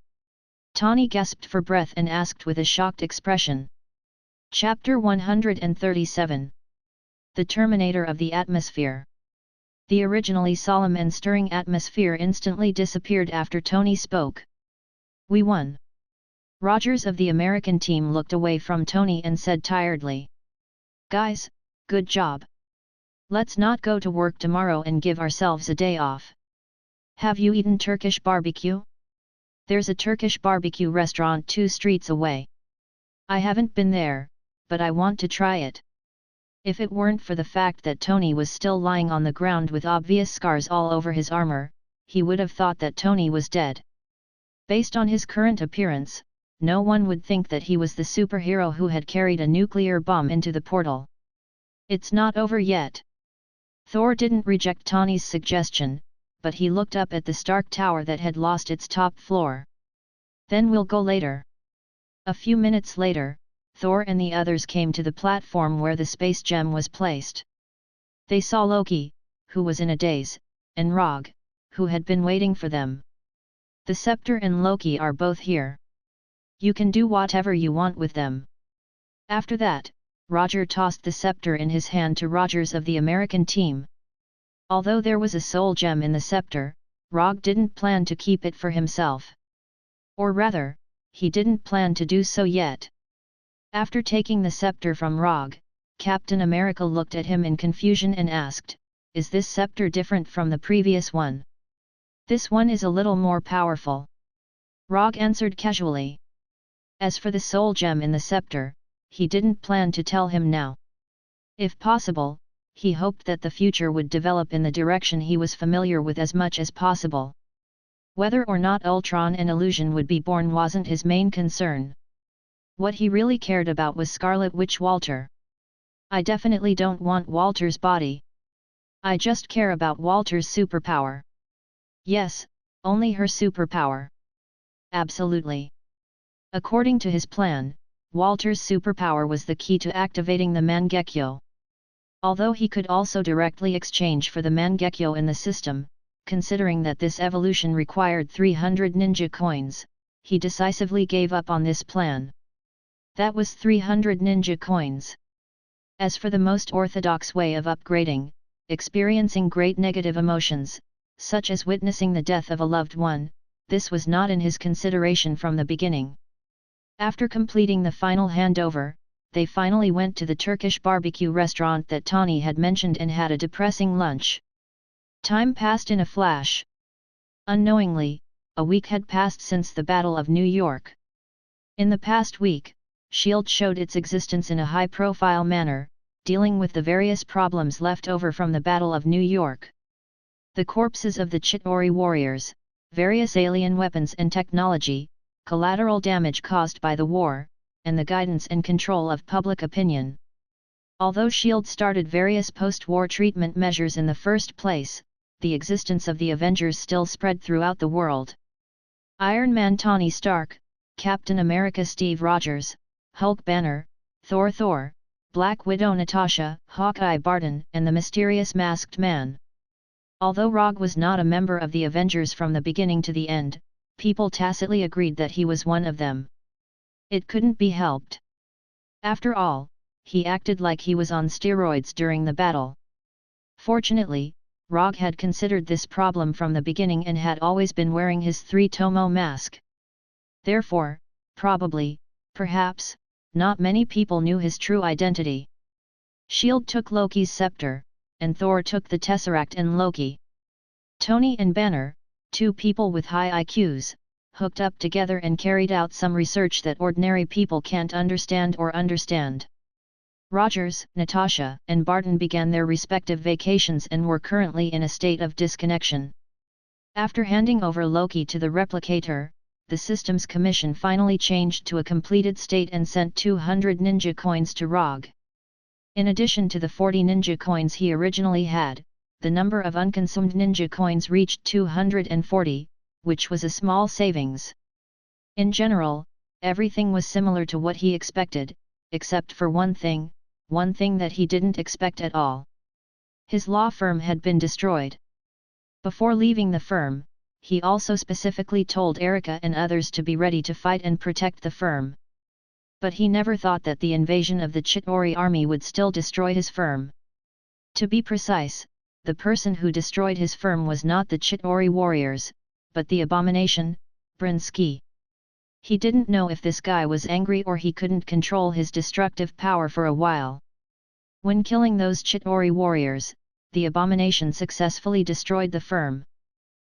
Tawny gasped for breath and asked with a shocked expression. Chapter 137. The Terminator of the Atmosphere. The originally solemn and stirring atmosphere instantly disappeared after Tawny spoke. We won. Rogers of the American team looked away from Tawny and said tiredly. Guys, good job. Let's not go to work tomorrow and give ourselves a day off. Have you eaten Turkish barbecue? There's a Turkish barbecue restaurant 2 streets away. I haven't been there, but I want to try it. If it weren't for the fact that Tawny was still lying on the ground with obvious scars all over his armor, he would have thought that Tawny was dead. Based on his current appearance, no one would think that he was the superhero who had carried a nuclear bomb into the portal. It's not over yet. Thor didn't reject Tawny's suggestion, but he looked up at the Stark Tower that had lost its top floor. Then we'll go later. A few minutes later, Thor and the others came to the platform where the space gem was placed. They saw Loki, who was in a daze, and Rogge, who had been waiting for them. The scepter and Loki are both here. You can do whatever you want with them. After that, Roger tossed the scepter in his hand to Rogers of the American team. Although there was a soul gem in the scepter, Rogge didn't plan to keep it for himself. Or rather, he didn't plan to do so yet. After taking the scepter from Rogge, Captain America looked at him in confusion and asked, "Is this scepter different from the previous one?" "This one is a little more powerful," Rogge answered casually. As for the soul gem in the scepter, he didn't plan to tell him now. If possible, he hoped that the future would develop in the direction he was familiar with as much as possible. Whether or not Ultron and Illusion would be born wasn't his main concern. What he really cared about was Scarlet Witch Walter. "I definitely don't want Walter's body. I just care about Walter's superpower." "Yes, only her superpower." "Absolutely." According to his plan, Walter's superpower was the key to activating the Mangekyo. Although he could also directly exchange for the Mangekyo in the system, considering that this evolution required 300 ninja coins, he decisively gave up on this plan. That was 300 ninja coins. As for the most orthodox way of upgrading, experiencing great negative emotions, such as witnessing the death of a loved one, this was not in his consideration from the beginning. After completing the final handover, they finally went to the Turkish barbecue restaurant that Tawny had mentioned and had a depressing lunch. Time passed in a flash. Unknowingly, a week had passed since the Battle of New York. In the past week, S.H.I.E.L.D. showed its existence in a high-profile manner, dealing with the various problems left over from the Battle of New York. The corpses of the Chitauri warriors, various alien weapons and technology, collateral damage caused by the war, and the guidance and control of public opinion. Although S.H.I.E.L.D. started various post-war treatment measures in the first place, the existence of the Avengers still spread throughout the world. Iron Man Tony Stark, Captain America Steve Rogers, Hulk Banner, Thor, Black Widow Natasha, Hawkeye Barton and the mysterious Masked Man. Although Rogge was not a member of the Avengers from the beginning to the end, people tacitly agreed that he was one of them. It couldn't be helped. After all, he acted like he was on steroids during the battle. Fortunately, Rogge had considered this problem from the beginning and had always been wearing his three-tomo mask. Therefore, probably, perhaps, not many people knew his true identity. S.H.I.E.L.D. took Loki's scepter, and Thor took the Tesseract and Loki. Tony and Banner, two people with high IQs, hooked up together and carried out some research that ordinary people can't understand. Rogers, Natasha, and Barton began their respective vacations and were currently in a state of disconnection. After handing over Loki to the replicator, the Systems Commission finally changed to a completed state and sent 200 ninja coins to Rogge. In addition to the 40 ninja coins he originally had, the number of unconsumed ninja coins reached 240, which was a small savings. In general, everything was similar to what he expected, except for one thing that he didn't expect at all. His law firm had been destroyed. Before leaving the firm, he also specifically told Erica and others to be ready to fight and protect the firm. But he never thought that the invasion of the Chitauri army would still destroy his firm. To be precise, the person who destroyed his firm was not the Chitauri warriors, but the abomination, Brinsky. He didn't know if this guy was angry or he couldn't control his destructive power for a while. When killing those Chitauri warriors, the abomination successfully destroyed the firm.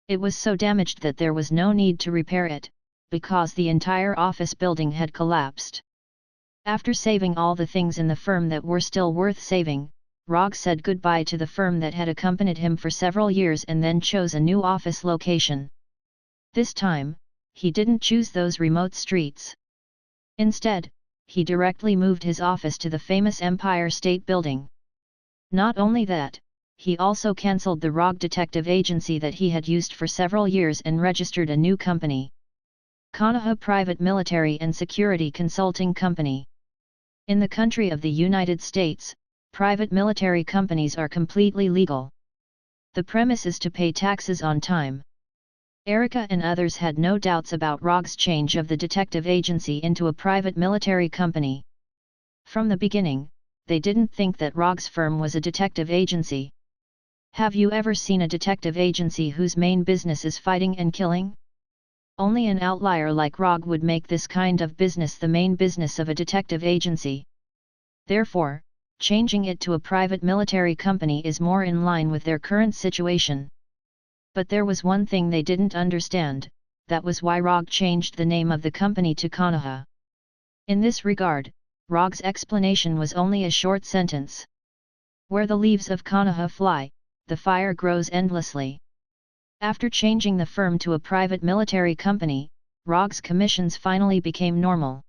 It was so damaged that there was no need to repair it, because the entire office building had collapsed. After saving all the things in the firm that were still worth saving, Rogge said goodbye to the firm that had accompanied him for several years and then chose a new office location. This time, he didn't choose those remote streets. Instead, he directly moved his office to the famous Empire State Building. Not only that, he also cancelled the Rogge Detective Agency that he had used for several years and registered a new company. Konoha Private Military and Security Consulting Company. In the country of the United States, private military companies are completely legal. The premise is to pay taxes on time. Erica and others had no doubts about Rogge's change of the detective agency into a private military company. From the beginning, they didn't think that Rogge's firm was a detective agency. Have you ever seen a detective agency whose main business is fighting and killing? Only an outlier like Rogge would make this kind of business the main business of a detective agency. Therefore, changing it to a private military company is more in line with their current situation. But there was one thing they didn't understand, that was why Rogge changed the name of the company to Konoha. In this regard, Rogge's explanation was only a short sentence. Where the leaves of Konoha fly, the fire grows endlessly. After changing the firm to a private military company, Rogge's commissions finally became normal.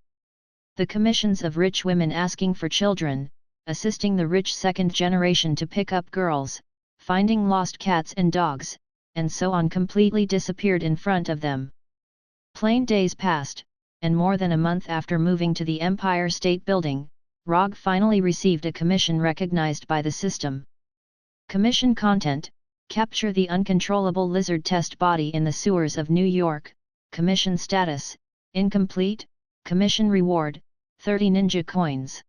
The commissions of rich women asking for children, assisting the rich second generation to pick up girls, finding lost cats and dogs, and so on completely disappeared in front of them. Plain days passed, and more than a month after moving to the Empire State Building, Rogge finally received a commission recognized by the system. Commission content: capture the uncontrollable lizard test body in the sewers of New York. Commission status: incomplete. Commission reward: 30 ninja coins.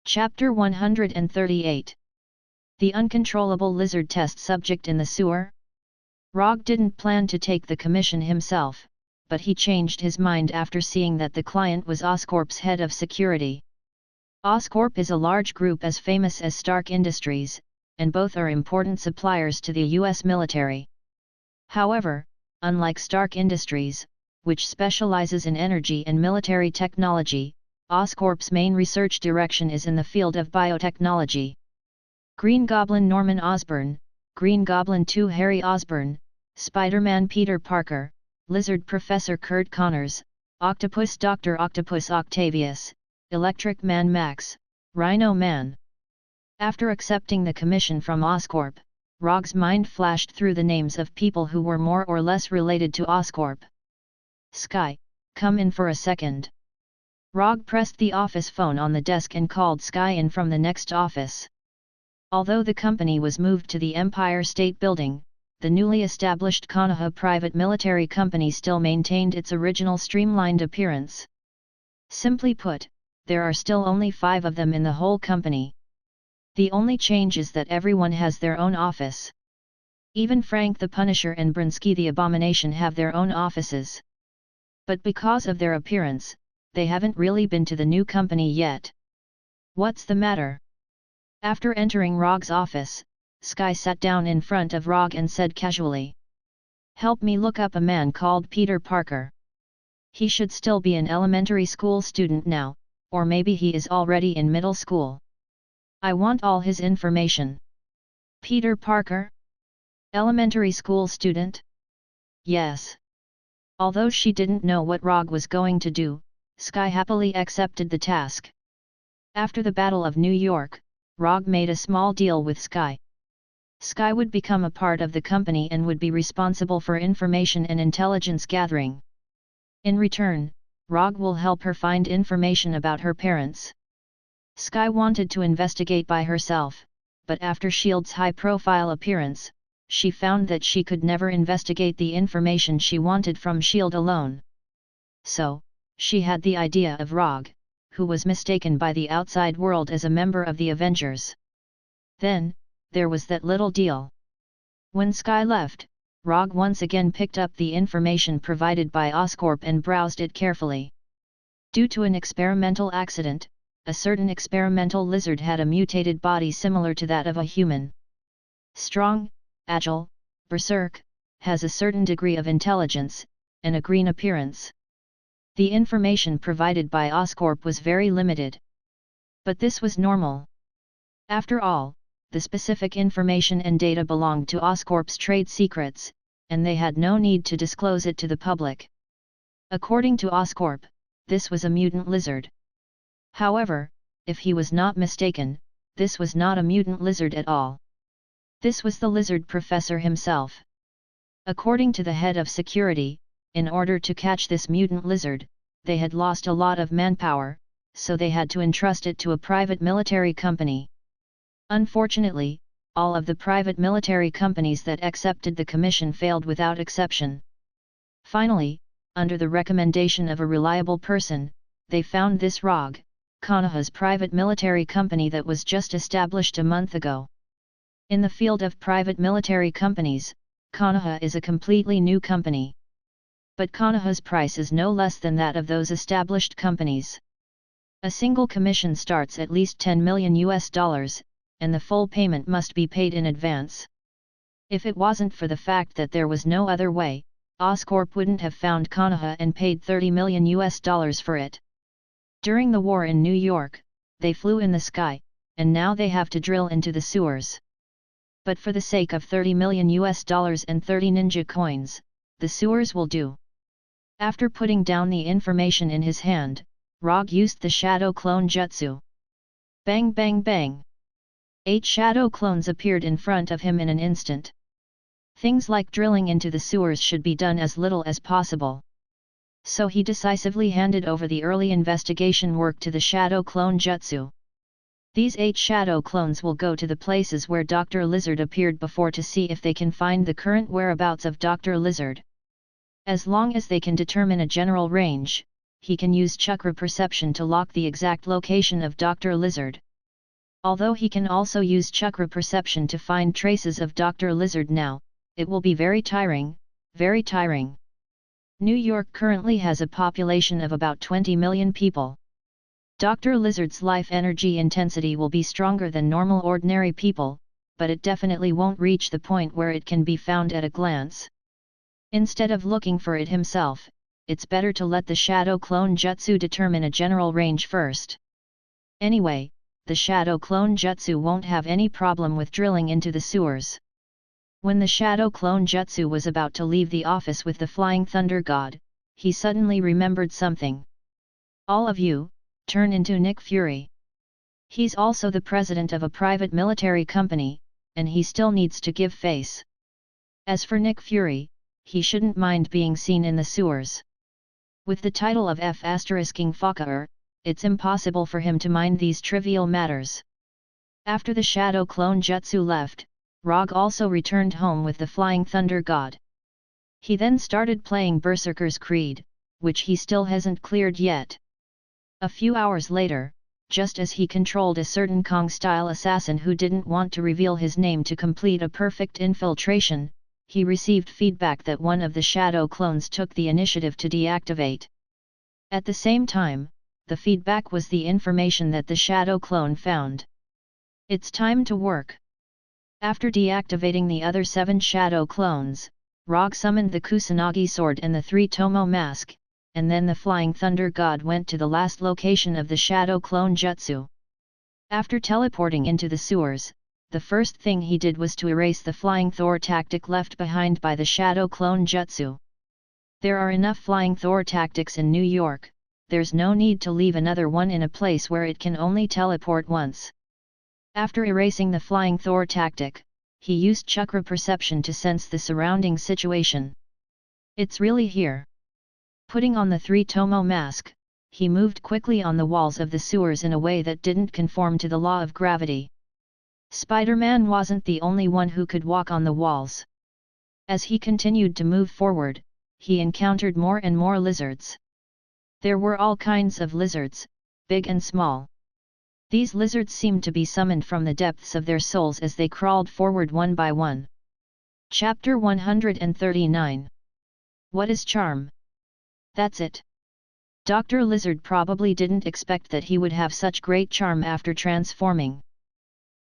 Chapter 138. The uncontrollable lizard test subject in the sewer. Rogge didn't plan to take the commission himself, but he changed his mind after seeing that the client was Oscorp's head of security. Oscorp is a large group as famous as Stark Industries, and both are important suppliers to the US military. However, unlike Stark Industries, which specializes in energy and military technology, Oscorp's main research direction is in the field of biotechnology. Green Goblin Norman Osborn, Green Goblin 2 Harry Osborn, Spider-Man Peter Parker, Lizard Professor Kurt Connors, Octopus Dr. Octopus Octavius, Electric Man Max, Rhino Man. After accepting the commission from Oscorp, Rogge's mind flashed through the names of people who were more or less related to Oscorp. Sky, come in for a second. Rogge pressed the office phone on the desk and called Sky in from the next office. Although the company was moved to the Empire State Building, the newly established Konoha private military company still maintained its original streamlined appearance. Simply put, there are still only 5 of them in the whole company. The only change is that everyone has their own office. Even Frank the Punisher and Brinsky the Abomination have their own offices. But because of their appearance, they haven't really been to the new company yet. What's the matter? After entering Rogge's office, Sky sat down in front of Rogge and said casually, "Help me look up a man called Peter Parker. He should still be an elementary school student now, or maybe he is already in middle school. I want all his information." Peter Parker? Elementary school student? Yes. Although she didn't know what Rogge was going to do, Sky happily accepted the task. After the Battle of New York, Rogge made a small deal with Sky. Sky would become a part of the company and would be responsible for information and intelligence gathering. In return, Rogge will help her find information about her parents. Sky wanted to investigate by herself, but after S.H.I.E.L.D's high-profile appearance, she found that she could never investigate the information she wanted from S.H.I.E.L.D. alone. So, she had the idea of Rogge, who was mistaken by the outside world as a member of the Avengers. Then, there was that little deal. When Sky left, Rogge once again picked up the information provided by Oscorp and browsed it carefully. Due to an experimental accident, a certain experimental lizard had a mutated body similar to that of a human. Strong, agile, berserk, has a certain degree of intelligence, and a green appearance. The information provided by Oscorp was very limited. But this was normal. After all, the specific information and data belonged to Oscorp's trade secrets, and they had no need to disclose it to the public. According to Oscorp, this was a mutant lizard. However, if he was not mistaken, this was not a mutant lizard at all. This was the lizard professor himself. According to the head of security, in order to catch this mutant lizard, they had lost a lot of manpower, so they had to entrust it to a private military company. Unfortunately, all of the private military companies that accepted the commission failed without exception. Finally, under the recommendation of a reliable person, they found this Rogge, Konoha's private military company that was just established a month ago. In the field of private military companies, Konoha is a completely new company. But Konoha's price is no less than that of those established companies. A single commission starts at least $10 million, and the full payment must be paid in advance. If it wasn't for the fact that there was no other way, Oscorp wouldn't have found Konoha and paid $30 million for it. During the war in New York, they flew in the sky, and now they have to drill into the sewers. But for the sake of $30 million and 30 ninja coins, the sewers will do. After putting down the information in his hand, Rogge used the shadow clone jutsu. Bang bang bang! 8 shadow clones appeared in front of him in an instant. Things like drilling into the sewers should be done as little as possible. So he decisively handed over the early investigation work to the shadow clone jutsu. These 8 shadow clones will go to the places where Dr. Lizard appeared before to see if they can find the current whereabouts of Dr. Lizard. As long as they can determine a general range, he can use chakra perception to lock the exact location of Dr. Lizard. Although he can also use chakra perception to find traces of Dr. Lizard now, it will be very tiring, very tiring. New York currently has a population of about 20 million people. Dr. Lizard's life energy intensity will be stronger than normal ordinary people, but it definitely won't reach the point where it can be found at a glance. Instead of looking for it himself, it's better to let the shadow clone jutsu determine a general range first. Anyway, the shadow clone jutsu won't have any problem with drilling into the sewers. When the shadow clone jutsu was about to leave the office with the flying thunder god, he suddenly remembered something. All of you, turn into Nick Fury. He's also the president of a private military company, and he still needs to give face. As for Nick Fury, he shouldn't mind being seen in the sewers. With the title of F***ing Fakaer, it's impossible for him to mind these trivial matters. After the shadow clone jutsu left, Rogge also returned home with the flying thunder god. He then started playing Berserker's Creed, which he still hasn't cleared yet. A few hours later, just as he controlled a certain Kong-style assassin who didn't want to reveal his name to complete a perfect infiltration, he received feedback that one of the shadow clones took the initiative to deactivate. At the same time, the feedback was the information that the shadow clone found. It's time to work. After deactivating the other 7 shadow clones, Rogge summoned the Kusanagi sword and the 3 Tomo mask, and then the flying thunder god went to the last location of the shadow clone jutsu. After teleporting into the sewers, the first thing he did was to erase the flying Thor tactic left behind by the shadow clone jutsu. There are enough flying Thor tactics in New York, there's no need to leave another one in a place where it can only teleport once. After erasing the flying Thor tactic, he used chakra perception to sense the surrounding situation. It's really here. Putting on the 3 Tomo mask, he moved quickly on the walls of the sewers in a way that didn't conform to the law of gravity. Spider-Man wasn't the only one who could walk on the walls. As he continued to move forward, he encountered more and more lizards. There were all kinds of lizards, big and small. These lizards seemed to be summoned from the depths of their souls as they crawled forward one by one. Chapter 139. What is charm? That's it. Dr. Lizard probably didn't expect that he would have such great charm after transforming.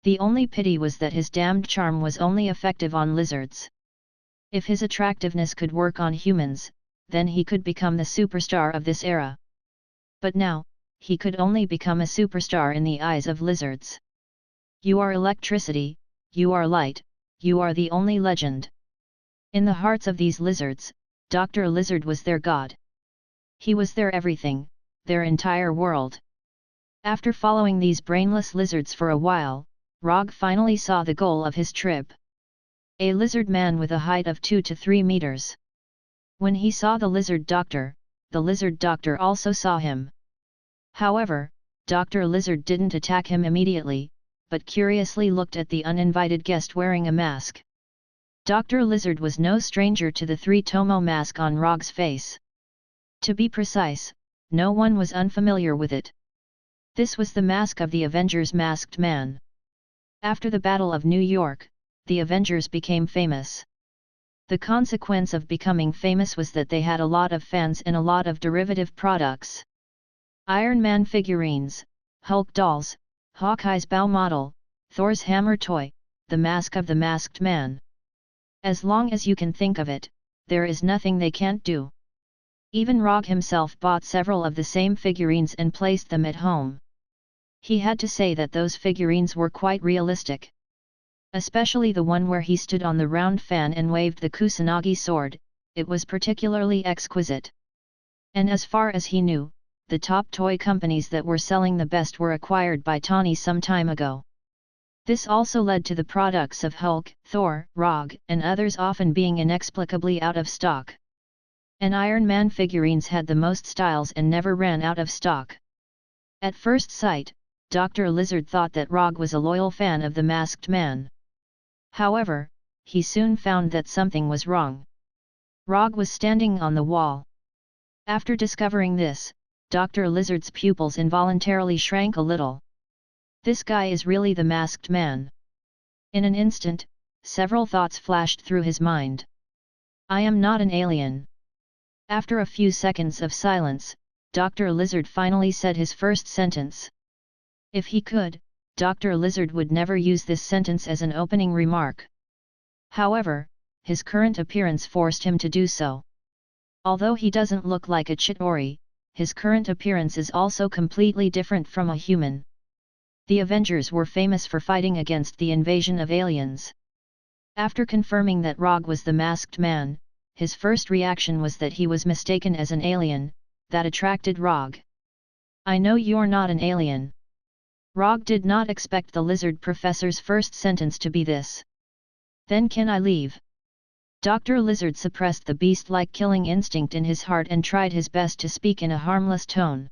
The only pity was that his damned charm was only effective on lizards. If his attractiveness could work on humans, then he could become the superstar of this era. But now, he could only become a superstar in the eyes of lizards. You are electricity, you are light, you are the only legend. In the hearts of these lizards, Dr. Lizard was their god. He was their everything, their entire world. After following these brainless lizards for a while, Rogge finally saw the goal of his trip. A lizard man with a height of 2 to 3 meters. When he saw the lizard doctor also saw him. However, Dr. Lizard didn't attack him immediately, but curiously looked at the uninvited guest wearing a mask. Dr. Lizard was no stranger to the three-tomo mask on Rogge's face. To be precise, no one was unfamiliar with it. This was the mask of the Avengers' masked man. After the Battle of New York, the Avengers became famous. The consequence of becoming famous was that they had a lot of fans and a lot of derivative products. Iron Man figurines, Hulk dolls, Hawkeye's bow model, Thor's hammer toy, the mask of the masked man. As long as you can think of it, there is nothing they can't do. Even Rogge himself bought several of the same figurines and placed them at home. He had to say that those figurines were quite realistic. Especially the one where he stood on the round fan and waved the Kusanagi sword, it was particularly exquisite. And as far as he knew, the top toy companies that were selling the best were acquired by Tawny some time ago. This also led to the products of Hulk, Thor, Rogge, and others often being inexplicably out of stock. And Iron Man figurines had the most styles and never ran out of stock. At first sight, Dr. Lizard thought that Rogge was a loyal fan of the masked man. However, he soon found that something was wrong. Rogge was standing on the wall. After discovering this, Dr. Lizard's pupils involuntarily shrank a little. This guy is really the masked man. In an instant, several thoughts flashed through his mind. I am not an alien. After a few seconds of silence, Dr. Lizard finally said his first sentence. If he could, Dr. Lizard would never use this sentence as an opening remark. However, his current appearance forced him to do so. Although he doesn't look like a Chitauri, his current appearance is also completely different from a human. The Avengers were famous for fighting against the invasion of aliens. After confirming that Rogge was the masked man, his first reaction was that he was mistaken as an alien. That attracted Rogge. I know you're not an alien. Rogge did not expect the lizard professor's first sentence to be this. Then can I leave? Dr. Lizard suppressed the beast-like killing instinct in his heart and tried his best to speak in a harmless tone.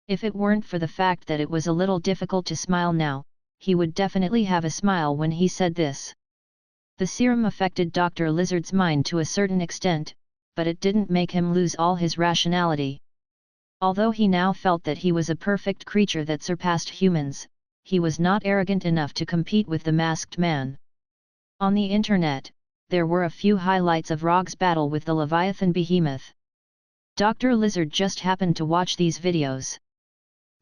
If it weren't for the fact that it was a little difficult to smile now, he would definitely have a smile when he said this. The serum affected Dr. Lizard's mind to a certain extent, but it didn't make him lose all his rationality. Although he now felt that he was a perfect creature that surpassed humans, he was not arrogant enough to compete with the masked man. On the internet, there were a few highlights of Rogge's battle with the Leviathan behemoth. Dr. Lizard just happened to watch these videos.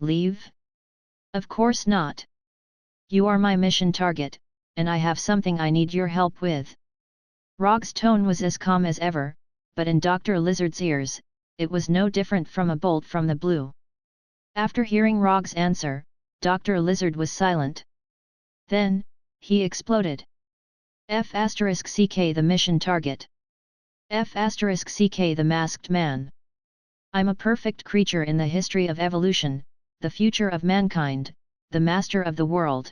Leave? Of course not. You are my mission target, and I have something I need your help with. Rogge's tone was as calm as ever, but in Dr. Lizard's ears, it was no different from a bolt from the blue. After hearing Rogge's answer, Dr. Lizard was silent. Then, he exploded. F***ck the mission target. F***ck the masked man. I'm a perfect creature in the history of evolution, the future of mankind, the master of the world.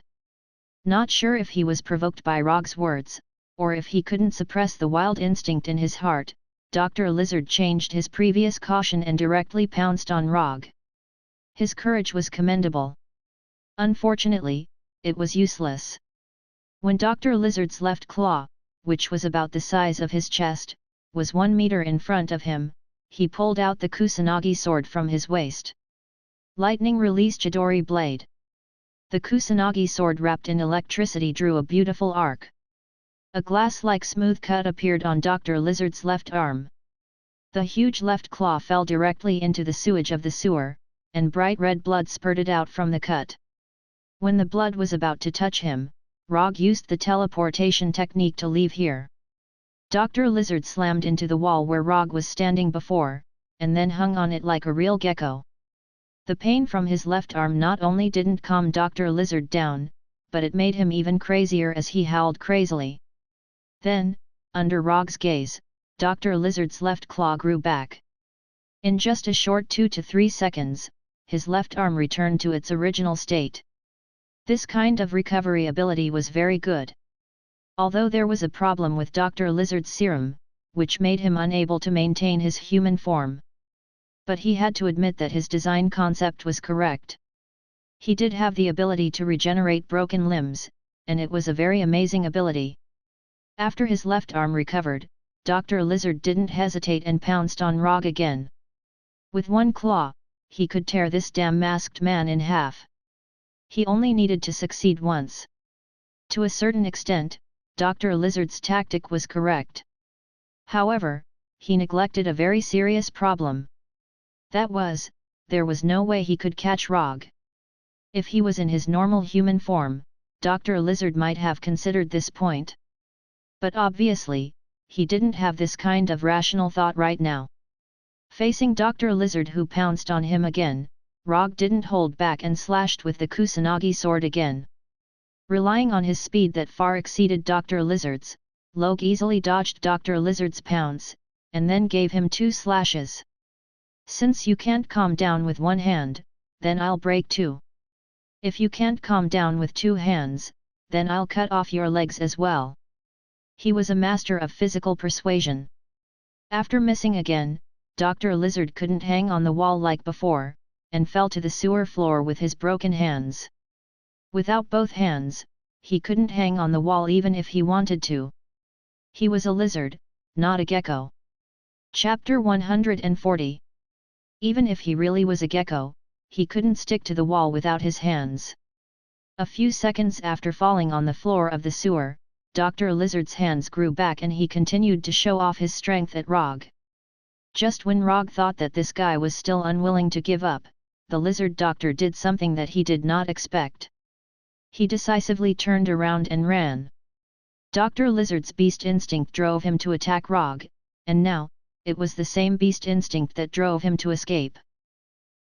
Not sure if he was provoked by Rogge's words, or if he couldn't suppress the wild instinct in his heart, Dr. Lizard changed his previous caution and directly pounced on Rogge. His courage was commendable. Unfortunately, it was useless. When Dr. Lizard's left claw, which was about the size of his chest, was 1 meter in front of him, he pulled out the Kusanagi sword from his waist. Lightning released Chidori blade. The Kusanagi sword wrapped in electricity drew a beautiful arc. A glass-like smooth cut appeared on Dr. Lizard's left arm. The huge left claw fell directly into the sewage of the sewer, and bright red blood spurted out from the cut. When the blood was about to touch him, Rogge used the teleportation technique to leave here. Dr. Lizard slammed into the wall where Rogge was standing before, and then hung on it like a real gecko. The pain from his left arm not only didn't calm Dr. Lizard down, but it made him even crazier as he howled crazily. Then, under Rogge's gaze, Dr. Lizard's left claw grew back. In just a short 2 to 3 seconds, his left arm returned to its original state. This kind of recovery ability was very good. Although there was a problem with Dr. Lizard's serum, which made him unable to maintain his human form. But he had to admit that his design concept was correct. He did have the ability to regenerate broken limbs, and it was a very amazing ability. After his left arm recovered, Dr. Lizard didn't hesitate and pounced on Rogge again. With one claw, he could tear this damn masked man in half. He only needed to succeed once. To a certain extent, Dr. Lizard's tactic was correct. However, he neglected a very serious problem. That was, there was no way he could catch Rogge. If he was in his normal human form, Dr. Lizard might have considered this point. But obviously, he didn't have this kind of rational thought right now. Facing Dr. Lizard who pounced on him again, Rogge didn't hold back and slashed with the Kusanagi sword again. Relying on his speed that far exceeded Dr. Lizard's, Rogge easily dodged Dr. Lizard's pounce, and then gave him 2 slashes. Since you can't calm down with one hand, then I'll break 2. If you can't calm down with 2 hands, then I'll cut off your legs as well. He was a master of physical persuasion. After missing again, Dr. Lizard couldn't hang on the wall like before, and fell to the sewer floor with his broken hands. Without both hands, he couldn't hang on the wall even if he wanted to. He was a lizard, not a gecko. Chapter 140. Even if he really was a gecko, he couldn't stick to the wall without his hands. A few seconds after falling on the floor of the sewer, Dr. Lizard's hands grew back and he continued to show off his strength at Rogge. Just when Rogge thought that this guy was still unwilling to give up, the lizard doctor did something that he did not expect. He decisively turned around and ran. Dr. Lizard's beast instinct drove him to attack Rogge, and now, it was the same beast instinct that drove him to escape.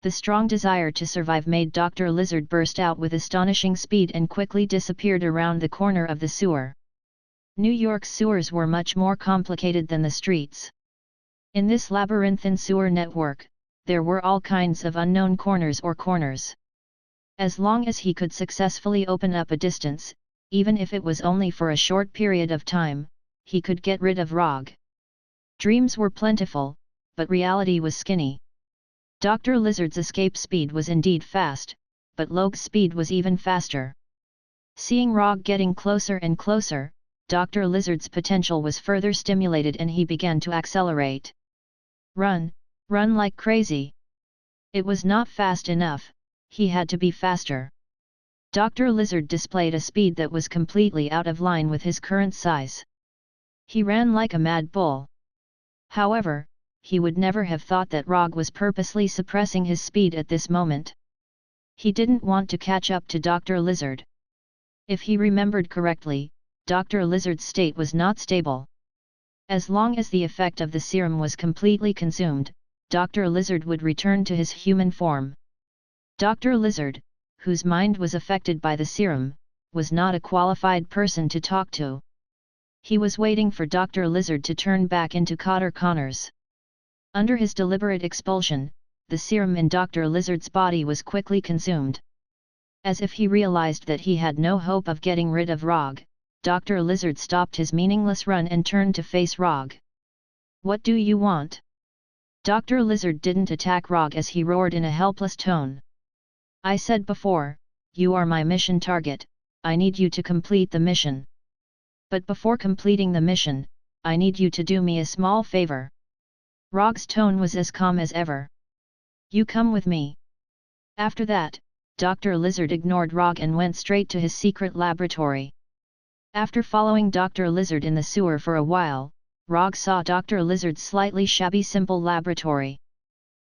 The strong desire to survive made Dr. Lizard burst out with astonishing speed and quickly disappeared around the corner of the sewer. New York's sewers were much more complicated than the streets. In this labyrinthine sewer network, there were all kinds of unknown corners or corners. As long as he could successfully open up a distance, even if it was only for a short period of time, he could get rid of Rogge. Dreams were plentiful, but reality was skinny. Dr. Lizard's escape speed was indeed fast, but Rogge's speed was even faster. Seeing Rogge getting closer and closer, Dr. Lizard's potential was further stimulated and he began to accelerate. Run, run like crazy. It was not fast enough, he had to be faster. Dr. Lizard displayed a speed that was completely out of line with his current size. He ran like a mad bull. However, he would never have thought that Rogge was purposely suppressing his speed at this moment. He didn't want to catch up to Dr. Lizard. If he remembered correctly, Dr. Lizard's state was not stable. As long as the effect of the serum was completely consumed, Dr. Lizard would return to his human form. Dr. Lizard, whose mind was affected by the serum, was not a qualified person to talk to. He was waiting for Dr. Lizard to turn back into Cotter Connors. Under his deliberate expulsion, the serum in Dr. Lizard's body was quickly consumed. As if he realized that he had no hope of getting rid of Rogge, Dr. Lizard stopped his meaningless run and turned to face Rogge. "What do you want?" Dr. Lizard didn't attack Rogge as he roared in a helpless tone. "I said before, you are my mission target, I need you to complete the mission. But before completing the mission, I need you to do me a small favor." Rogge's tone was as calm as ever. "You come with me." After that, Dr. Lizard ignored Rogge and went straight to his secret laboratory. After following Dr. Lizard in the sewer for a while, Rogge saw Dr. Lizard's slightly shabby simple laboratory.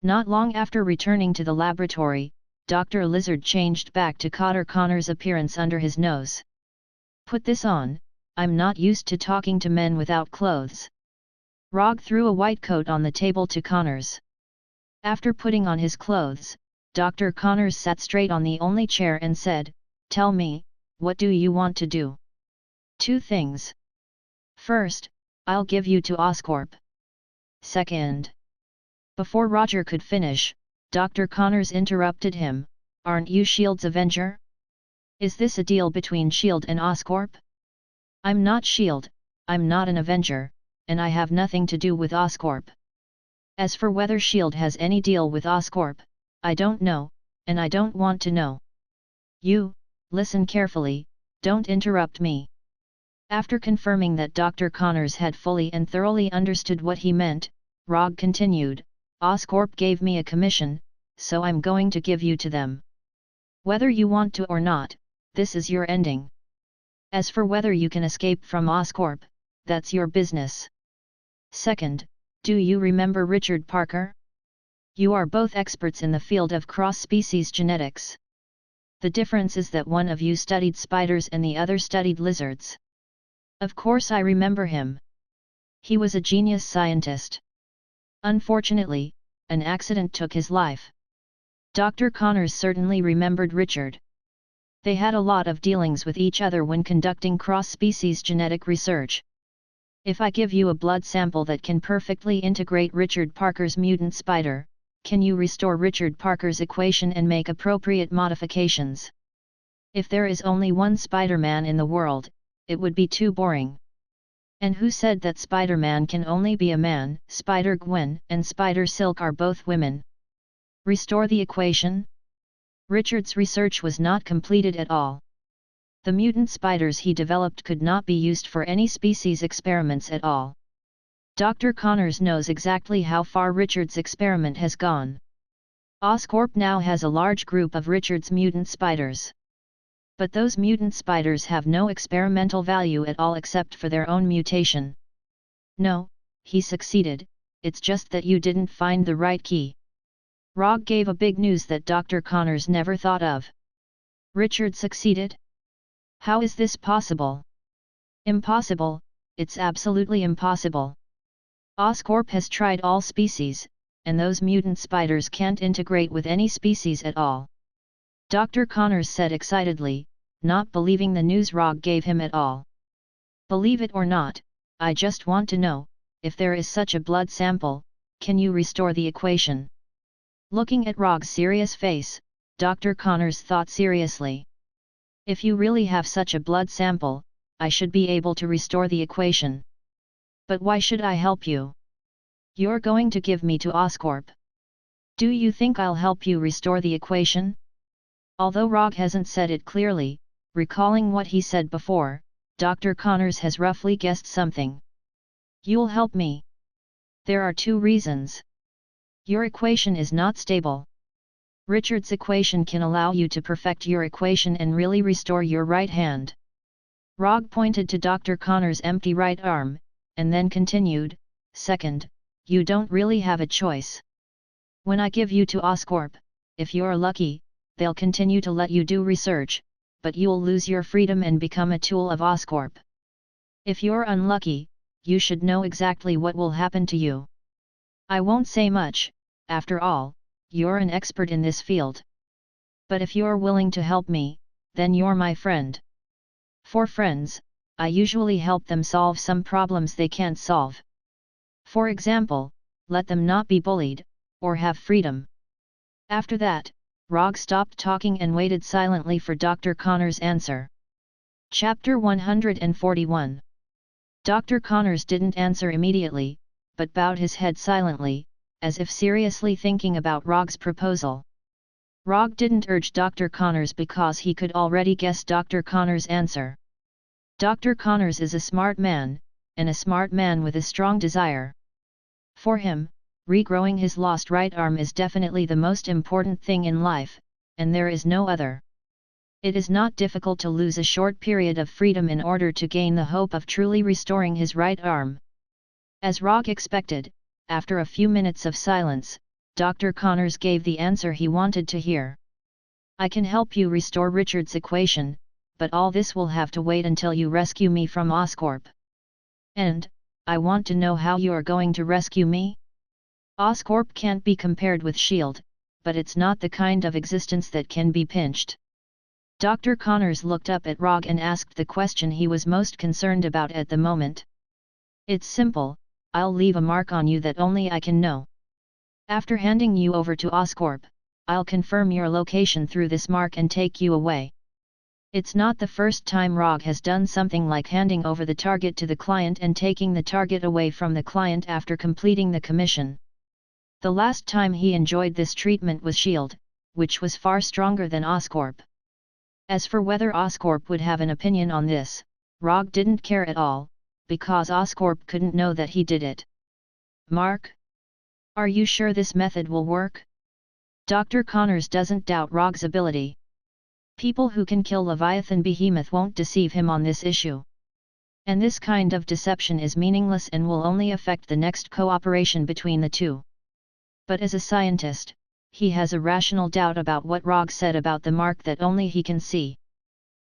Not long after returning to the laboratory, Dr. Lizard changed back to Cotter Connor's appearance under his nose. "Put this on, I'm not used to talking to men without clothes." Rogge threw a white coat on the table to Connors. After putting on his clothes, Dr. Connors sat straight on the only chair and said, "Tell me, what do you want to do?" "2 things. First, I'll give you to Oscorp. Second." Before Roger could finish, Dr. Connors interrupted him, "Aren't you S.H.I.E.L.D.'s Avenger? Is this a deal between S.H.I.E.L.D. and Oscorp?" "I'm not S.H.I.E.L.D., I'm not an Avenger, and I have nothing to do with Oscorp. As for whether S.H.I.E.L.D. has any deal with Oscorp, I don't know, and I don't want to know. You, listen carefully, don't interrupt me. After confirming that Dr. Connors had fully and thoroughly understood what he meant, Rogge continued, Oscorp gave me a commission, so I'm going to give you to them. Whether you want to or not, this is your ending. As for whether you can escape from Oscorp, that's your business. Second, do you remember Richard Parker? You are both experts in the field of cross-species genetics. The difference is that one of you studied spiders and the other studied lizards. Of course I remember him. He was a genius scientist. Unfortunately, an accident took his life. Dr. Connors certainly remembered Richard. They had a lot of dealings with each other when conducting cross-species genetic research. If I give you a blood sample that can perfectly integrate Richard Parker's mutant spider, can you restore Richard Parker's equation and make appropriate modifications? If there is only one Spider-Man in the world, it would be too boring. And who said that Spider-Man can only be a man? Spider-Gwen and Spider-Silk are both women. Restore the equation? Richard's research was not completed at all. The mutant spiders he developed could not be used for any species experiments at all. Dr. Connors knows exactly how far Richard's experiment has gone. Oscorp now has a large group of Richard's mutant spiders. But those mutant spiders have no experimental value at all except for their own mutation. No, he succeeded, it's just that you didn't find the right key. Rogge gave a big news that Dr. Connors never thought of. Richard succeeded? How is this possible? Impossible, it's absolutely impossible. Oscorp has tried all species, and those mutant spiders can't integrate with any species at all. Dr. Connors said excitedly, not believing the news Rogge gave him at all. Believe it or not, I just want to know, if there is such a blood sample, can you restore the equation? Looking at Rogge's serious face, Dr. Connors thought seriously. If you really have such a blood sample, I should be able to restore the equation. But why should I help you? You're going to give me to Oscorp. Do you think I'll help you restore the equation? Although Rogge hasn't said it clearly, recalling what he said before, Dr. Connors has roughly guessed something. You'll help me. There are two reasons. Your equation is not stable. Richard's equation can allow you to perfect your equation and really restore your right hand. Rogge pointed to Dr. Connors' empty right arm, and then continued, second, you don't really have a choice. When I give you to Oscorp, if you're lucky, they'll continue to let you do research, but you'll lose your freedom and become a tool of Oscorp. If you're unlucky, you should know exactly what will happen to you. I won't say much, after all, you're an expert in this field. But if you're willing to help me, then you're my friend. For friends, I usually help them solve some problems they can't solve. For example, let them not be bullied, or have freedom. After that, Rogge stopped talking and waited silently for Dr. Connors' answer. Chapter 141. Dr. Connors didn't answer immediately, but bowed his head silently, as if seriously thinking about Rogge's proposal. Rogge didn't urge Dr. Connors because he could already guess Dr. Connors' answer. Dr. Connors is a smart man, and a smart man with a strong desire. For him, regrowing his lost right arm is definitely the most important thing in life, and there is no other. It is not difficult to lose a short period of freedom in order to gain the hope of truly restoring his right arm. As Rogge expected, after a few minutes of silence, Dr. Connors gave the answer he wanted to hear. I can help you restore Richard's equation, but all this will have to wait until you rescue me from Oscorp. And, I want to know how you are going to rescue me? Oscorp can't be compared with S.H.I.E.L.D., but it's not the kind of existence that can be pinched. Dr. Connors looked up at Rogge and asked the question he was most concerned about at the moment. It's simple, I'll leave a mark on you that only I can know. After handing you over to Oscorp, I'll confirm your location through this mark and take you away. It's not the first time Rogge has done something like handing over the target to the client and taking the target away from the client after completing the commission. The last time he enjoyed this treatment was S.H.I.E.L.D., which was far stronger than Oscorp. As for whether Oscorp would have an opinion on this, Rogge didn't care at all, because Oscorp couldn't know that he did it. Mark? Are you sure this method will work? Dr. Connors doesn't doubt Rogge's ability. People who can kill Leviathan Behemoth won't deceive him on this issue. And this kind of deception is meaningless and will only affect the next cooperation between the two. But as a scientist, he has a rational doubt about what Rogge said about the mark that only he can see.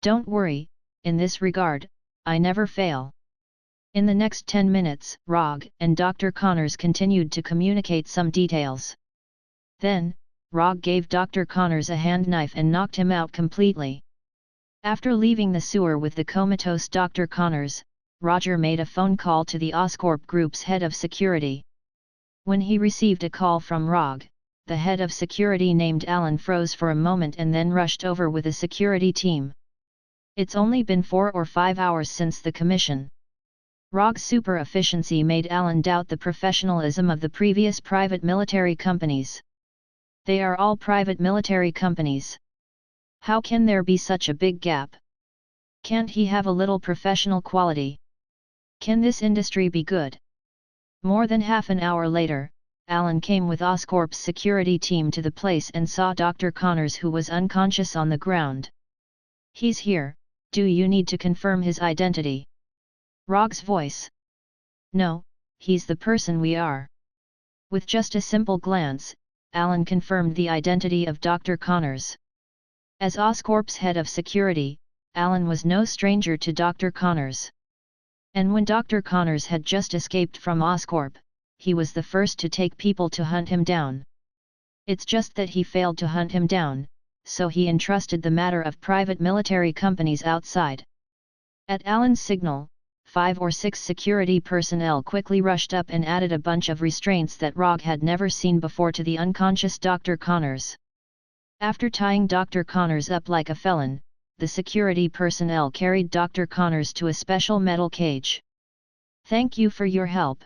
Don't worry, in this regard, I never fail. In the next 10 minutes, Rogge and Dr. Connors continued to communicate some details. Then, Rogge gave Dr. Connors a hand knife and knocked him out completely. After leaving the sewer with the comatose Dr. Connors, Roger made a phone call to the Oscorp Group's head of security. When he received a call from Rogge, the head of security named Alan froze for a moment and then rushed over with a security team. It's only been 4 or 5 hours since the commission. Rogge's super efficiency made Alan doubt the professionalism of the previous private military companies. They are all private military companies. How can there be such a big gap? Can't he have a little professional quality? Can this industry be good? More than half an hour later, Alan came with Oscorp's security team to the place and saw Dr. Connors, who was unconscious on the ground. He's here, do you need to confirm his identity? Rogge's voice. No, he's the person we are. With just a simple glance, Alan confirmed the identity of Dr. Connors. As Oscorp's head of security, Alan was no stranger to Dr. Connors. And when Dr. Connors had just escaped from Oscorp, he was the first to take people to hunt him down. It's just that he failed to hunt him down, so he entrusted the matter of private military companies outside. At Alan's signal, 5 or 6 security personnel quickly rushed up and added a bunch of restraints that Rogge had never seen before to the unconscious Dr. Connors. After tying Dr. Connors up like a felon, the security personnel carried Dr. Connors to a special metal cage. Thank you for your help.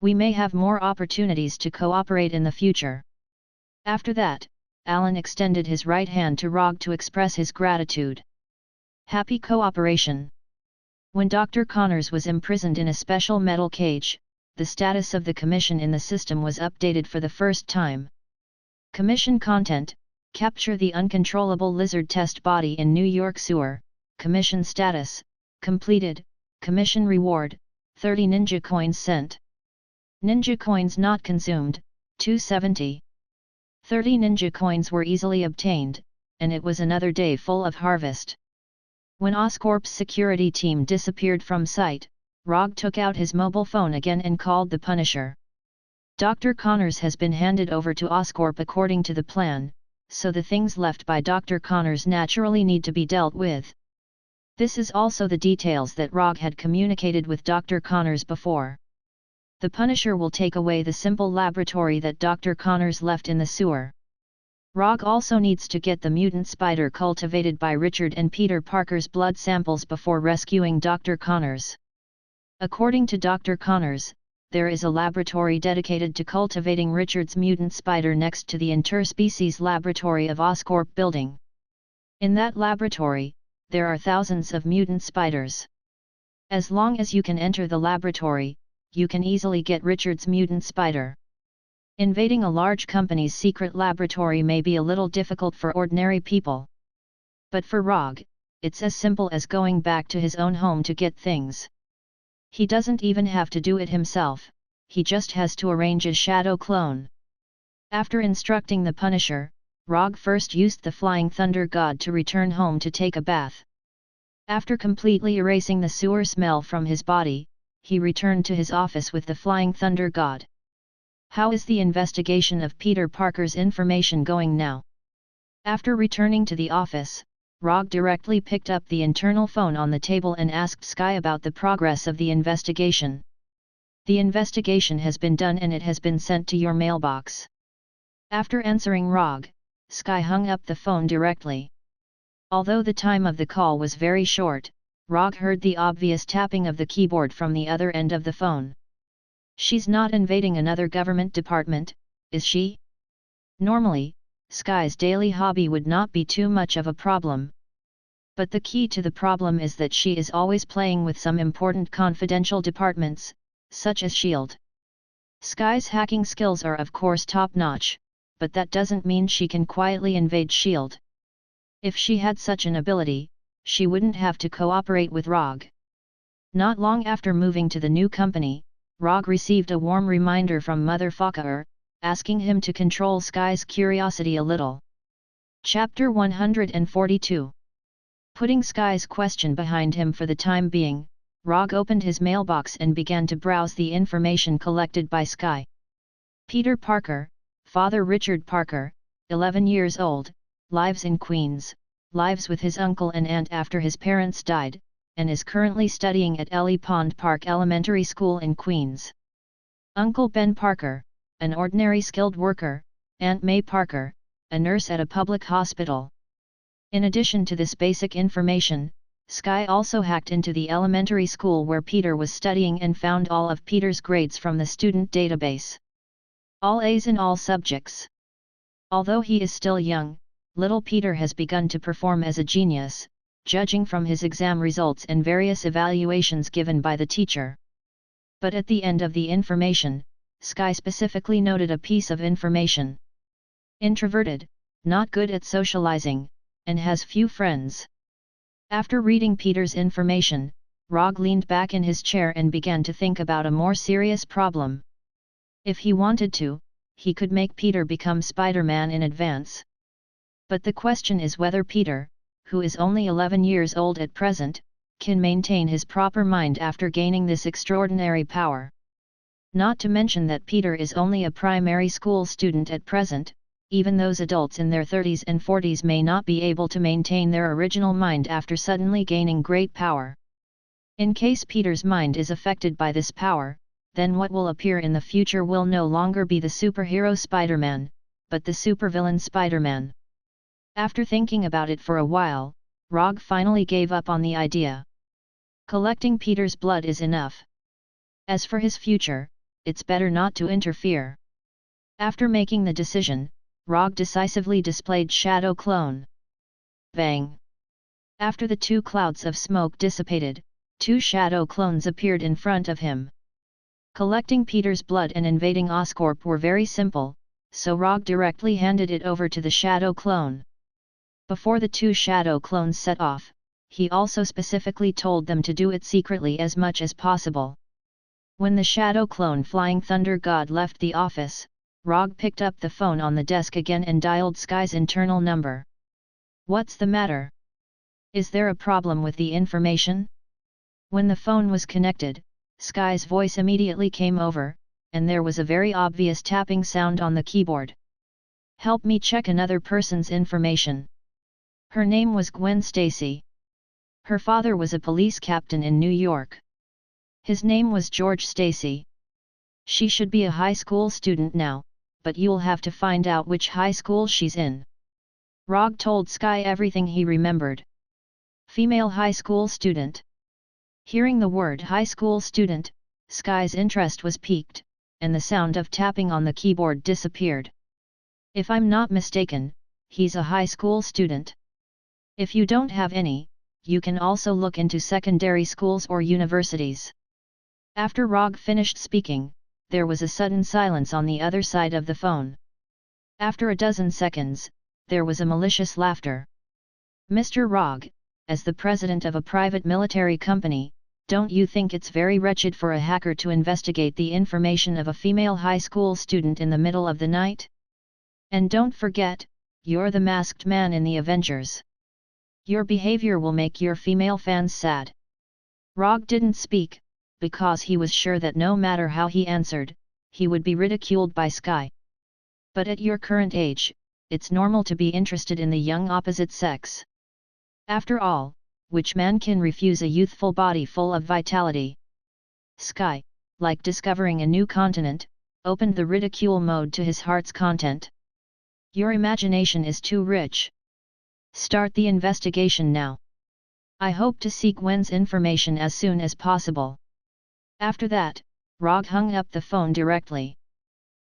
We may have more opportunities to cooperate in the future. After that, Alan extended his right hand to Rogge to express his gratitude. Happy cooperation. When Dr. Connors was imprisoned in a special metal cage, the status of the commission in the system was updated for the first time. Commission content: capture the uncontrollable lizard test body in New York sewer. Commission status: completed. Commission reward: 30 ninja coins sent. Ninja coins not consumed: 270. 30 ninja coins were easily obtained, and it was another day full of harvest. When Oscorp's security team disappeared from sight, Rogge took out his mobile phone again and called the Punisher. Dr. Connors has been handed over to Oscorp according to the plan, so the things left by Dr. Connors naturally need to be dealt with. This is also the details that Rogge had communicated with Dr. Connors before. The Punisher will take away the simple laboratory that Dr. Connors left in the sewer. Rogge also needs to get the mutant spider cultivated by Richard and Peter Parker's blood samples before rescuing Dr. Connors. According to Dr. Connors, there is a laboratory dedicated to cultivating Richard's mutant spider next to the interspecies laboratory of Oscorp building. In that laboratory, there are thousands of mutant spiders. As long as you can enter the laboratory, you can easily get Richard's mutant spider. Invading a large company's secret laboratory may be a little difficult for ordinary people. But for Rogge, it's as simple as going back to his own home to get things. He doesn't even have to do it himself, he just has to arrange a shadow clone. After instructing the Punisher, Rogge first used the Flying Thunder God to return home to take a bath. After completely erasing the sewer smell from his body, he returned to his office with the Flying Thunder God. How is the investigation of Peter Parker's information going now? After returning to the office, Rogge directly picked up the internal phone on the table and asked Sky about the progress of the investigation. The investigation has been done and it has been sent to your mailbox. After answering Rogge, Sky hung up the phone directly. Although the time of the call was very short, Rogge heard the obvious tapping of the keyboard from the other end of the phone. She's not invading another government department, is she? Normally, Sky's daily hobby would not be too much of a problem. But the key to the problem is that she is always playing with some important confidential departments, such as S.H.I.E.L.D. Sky's hacking skills are of course top-notch, but that doesn't mean she can quietly invade S.H.I.E.L.D. If she had such an ability, she wouldn't have to cooperate with Rogge. Not long after moving to the new company, Rogge received a warm reminder from Mother Fakir, asking him to control Sky's curiosity a little. Chapter 142. Putting Sky's question behind him for the time being, Rogge opened his mailbox and began to browse the information collected by Sky. Peter Parker, Father Richard Parker, 11 years old, lives in Queens, lives with his uncle and aunt after his parents died, and is currently studying at Ellie Pond Park Elementary School in Queens. Uncle Ben Parker, an ordinary skilled worker, Aunt May Parker, a nurse at a public hospital. In addition to this basic information, Sky also hacked into the elementary school where Peter was studying and found all of Peter's grades from the student database. All A's in all subjects. Although he is still young, little Peter has begun to perform as a genius, judging from his exam results and various evaluations given by the teacher. But at the end of the information, Sky specifically noted a piece of information. Introverted, not good at socializing, and has few friends. After reading Peter's information, Rogge leaned back in his chair and began to think about a more serious problem. If he wanted to, he could make Peter become Spider-Man in advance. But the question is whether Peter, who is only 11 years old at present, can maintain his proper mind after gaining this extraordinary power. Not to mention that Peter is only a primary school student at present. Even those adults in their 30s and 40s may not be able to maintain their original mind after suddenly gaining great power. In case Peter's mind is affected by this power, then what will appear in the future will no longer be the superhero Spider-Man, but the supervillain Spider-Man. After thinking about it for a while, Rogge finally gave up on the idea. Collecting Peter's blood is enough. As for his future, it's better not to interfere. After making the decision, Rogge decisively displayed Shadow Clone. Bang! After the two clouds of smoke dissipated, two shadow clones appeared in front of him. Collecting Peter's blood and invading Oscorp were very simple, so Rogge directly handed it over to the shadow clone. Before the two shadow clones set off, he also specifically told them to do it secretly as much as possible. When the shadow clone Flying Thunder God left the office, Rogge picked up the phone on the desk again and dialed Sky's internal number. What's the matter? Is there a problem with the information? When the phone was connected, Sky's voice immediately came over, and there was a very obvious tapping sound on the keyboard. Help me check another person's information. Her name was Gwen Stacy. Her father was a police captain in New York. His name was George Stacy. She should be a high school student now, but you'll have to find out which high school she's in. Rogge told Sky everything he remembered. Female high school student. Hearing the word high school student, Sky's interest was piqued, and the sound of tapping on the keyboard disappeared. If I'm not mistaken, he's a high school student. If you don't have any, you can also look into secondary schools or universities. After Rogge finished speaking, there was a sudden silence on the other side of the phone. After a dozen seconds, there was a malicious laughter. Mr. Rogge, as the president of a private military company, don't you think it's very wretched for a hacker to investigate the information of a female high school student in the middle of the night? And don't forget, you're the masked man in the Avengers. Your behavior will make your female fans sad. Rogge didn't speak, because he was sure that no matter how he answered, he would be ridiculed by Sky. But at your current age, it's normal to be interested in the young opposite sex. After all, which man can refuse a youthful body full of vitality? Sky, like discovering a new continent, opened the ridicule mode to his heart's content. Your imagination is too rich. Start the investigation now. I hope to see Gwen's information as soon as possible. After that, Rogge hung up the phone directly.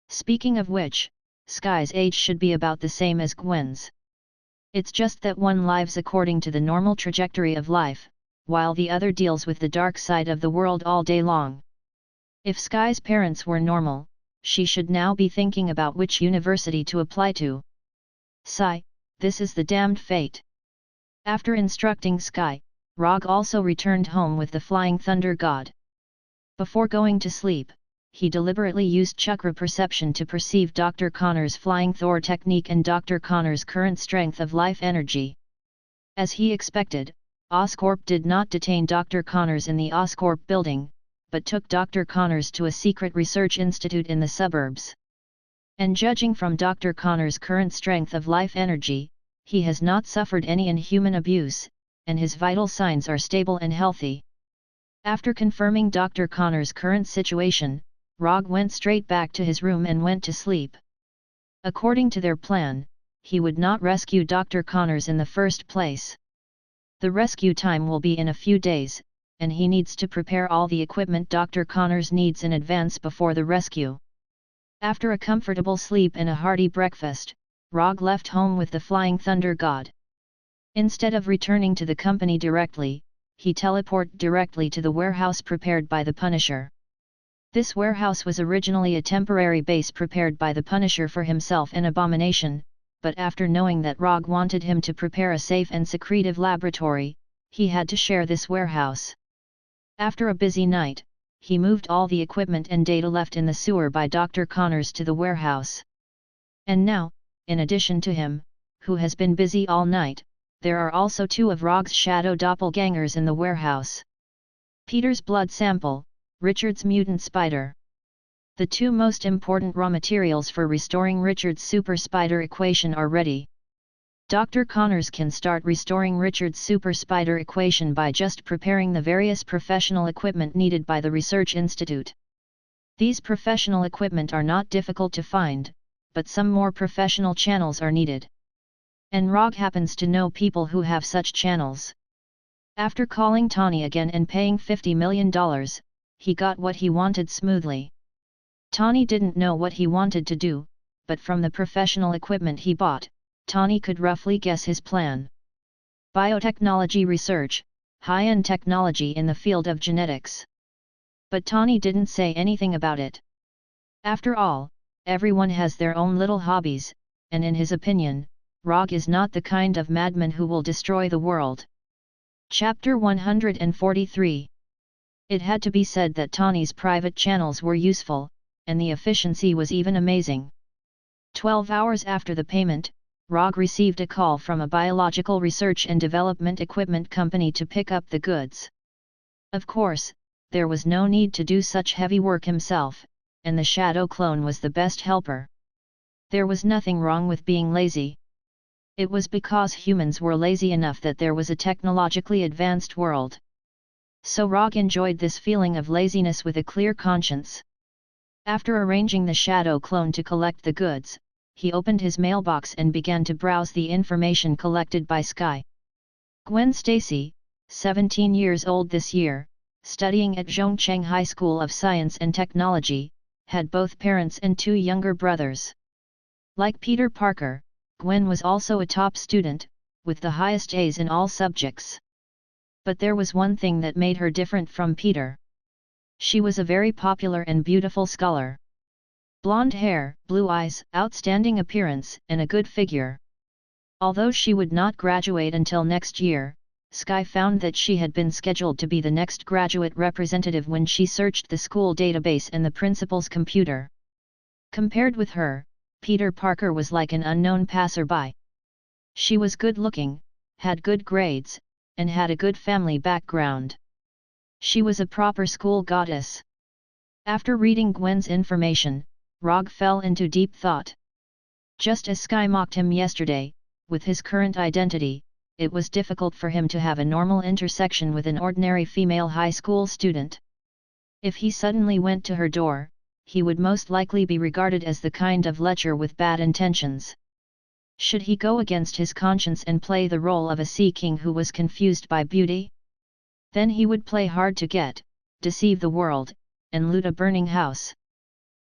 Speaking of which, Sky's age should be about the same as Gwen's. It's just that one lives according to the normal trajectory of life, while the other deals with the dark side of the world all day long. If Sky's parents were normal, she should now be thinking about which university to apply to. Sigh, this is the damned fate. After instructing Sky, Rogge also returned home with the Flying Thunder God. Before going to sleep, he deliberately used chakra perception to perceive Dr. Connor's Flying Thor technique and Dr. Connor's current strength of life energy. As he expected, Oscorp did not detain Dr. Connors in the Oscorp building, but took Dr. Connors to a secret research institute in the suburbs. And judging from Dr. Connor's current strength of life energy, he has not suffered any inhuman abuse, and his vital signs are stable and healthy. After confirming Dr. Connor's current situation, Rogge went straight back to his room and went to sleep. According to their plan, he would not rescue Dr. Connors in the first place. The rescue time will be in a few days, and he needs to prepare all the equipment Dr. Connors needs in advance before the rescue. After a comfortable sleep and a hearty breakfast, Rogge left home with the Flying Thunder God. Instead of returning to the company directly, he teleported directly to the warehouse prepared by the Punisher. This warehouse was originally a temporary base prepared by the Punisher for himself and Abomination, but after knowing that Rogge wanted him to prepare a safe and secretive laboratory, he had to share this warehouse. After a busy night, he moved all the equipment and data left in the sewer by Dr. Connors to the warehouse. And now, in addition to him, who has been busy all night, there are also two of Rogge's shadow doppelgangers in the warehouse. Peter's blood sample, Richard's mutant spider. The two most important raw materials for restoring Richard's super spider equation are ready. Dr. Connors can start restoring Richard's super spider equation by just preparing the various professional equipment needed by the research institute. These professional equipment are not difficult to find, but some more professional channels are needed. And Rogge happens to know people who have such channels. After calling Tawny again and paying $50 million, he got what he wanted smoothly. Tawny didn't know what he wanted to do, but from the professional equipment he bought, Tawny could roughly guess his plan. Biotechnology research, high-end technology in the field of genetics. But Tawny didn't say anything about it. After all, everyone has their own little hobbies, and in his opinion, Rogge is not the kind of madman who will destroy the world. Chapter 143. It had to be said that Tawny's private channels were useful, and the efficiency was even amazing. 12 hours after the payment, Rogge received a call from a biological research and development equipment company to pick up the goods. Of course, there was no need to do such heavy work himself, and the shadow clone was the best helper. There was nothing wrong with being lazy. It was because humans were lazy enough that there was a technologically advanced world. So Rogge enjoyed this feeling of laziness with a clear conscience. After arranging the shadow clone to collect the goods, he opened his mailbox and began to browse the information collected by Sky. Gwen Stacy, 17 years old this year, studying at Zhongcheng High School of Science and Technology, had both parents and two younger brothers. Like Peter Parker, Gwen was also a top student, with the highest A's in all subjects. But there was one thing that made her different from Peter. She was a very popular and beautiful scholar. Blonde hair, blue eyes, outstanding appearance, and a good figure. Although she would not graduate until next year, Sky found that she had been scheduled to be the next graduate representative when she searched the school database and the principal's computer. Compared with her, Peter Parker was like an unknown passerby. She was good-looking, had good grades, and had a good family background. She was a proper school goddess. After reading Gwen's information, Rogge fell into deep thought. Just as Sky mocked him yesterday, with his current identity, it was difficult for him to have a normal intersection with an ordinary female high school student. If he suddenly went to her door, he would most likely be regarded as the kind of lecher with bad intentions. Should he go against his conscience and play the role of a sea king who was confused by beauty? Then he would play hard to get, deceive the world, and loot a burning house.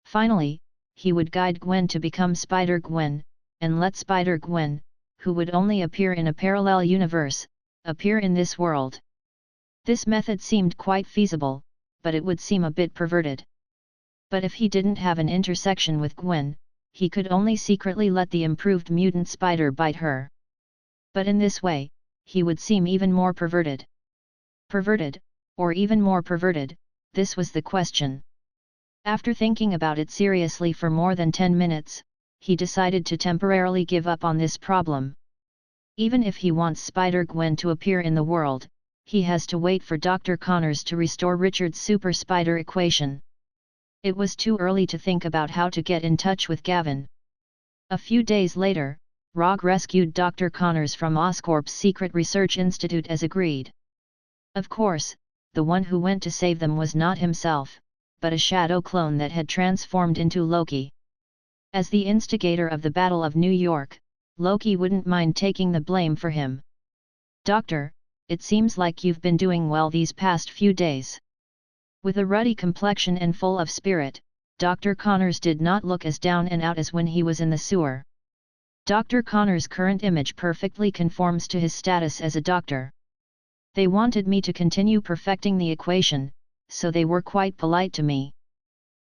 Finally, he would guide Gwen to become Spider-Gwen, and let Spider-Gwen, who would only appear in a parallel universe, appear in this world. This method seemed quite feasible, but it would seem a bit perverted. But if he didn't have an intersection with Gwen, he could only secretly let the improved mutant spider bite her. But in this way, he would seem even more perverted. Perverted, or even more perverted, this was the question. After thinking about it seriously for more than 10 minutes, he decided to temporarily give up on this problem. Even if he wants Spider-Gwen to appear in the world, he has to wait for Dr. Connors to restore Richard's super spider equation. It was too early to think about how to get in touch with Gavin. A few days later, Rogge rescued Dr. Connors from Oscorp's secret research institute as agreed. Of course, the one who went to save them was not himself, but a shadow clone that had transformed into Loki. As the instigator of the Battle of New York, Loki wouldn't mind taking the blame for him. "Doctor, it seems like you've been doing well these past few days." With a ruddy complexion and full of spirit, Dr. Connors did not look as down and out as when he was in the sewer. Dr. Connors' current image perfectly conforms to his status as a doctor. "They wanted me to continue perfecting the equation, so they were quite polite to me.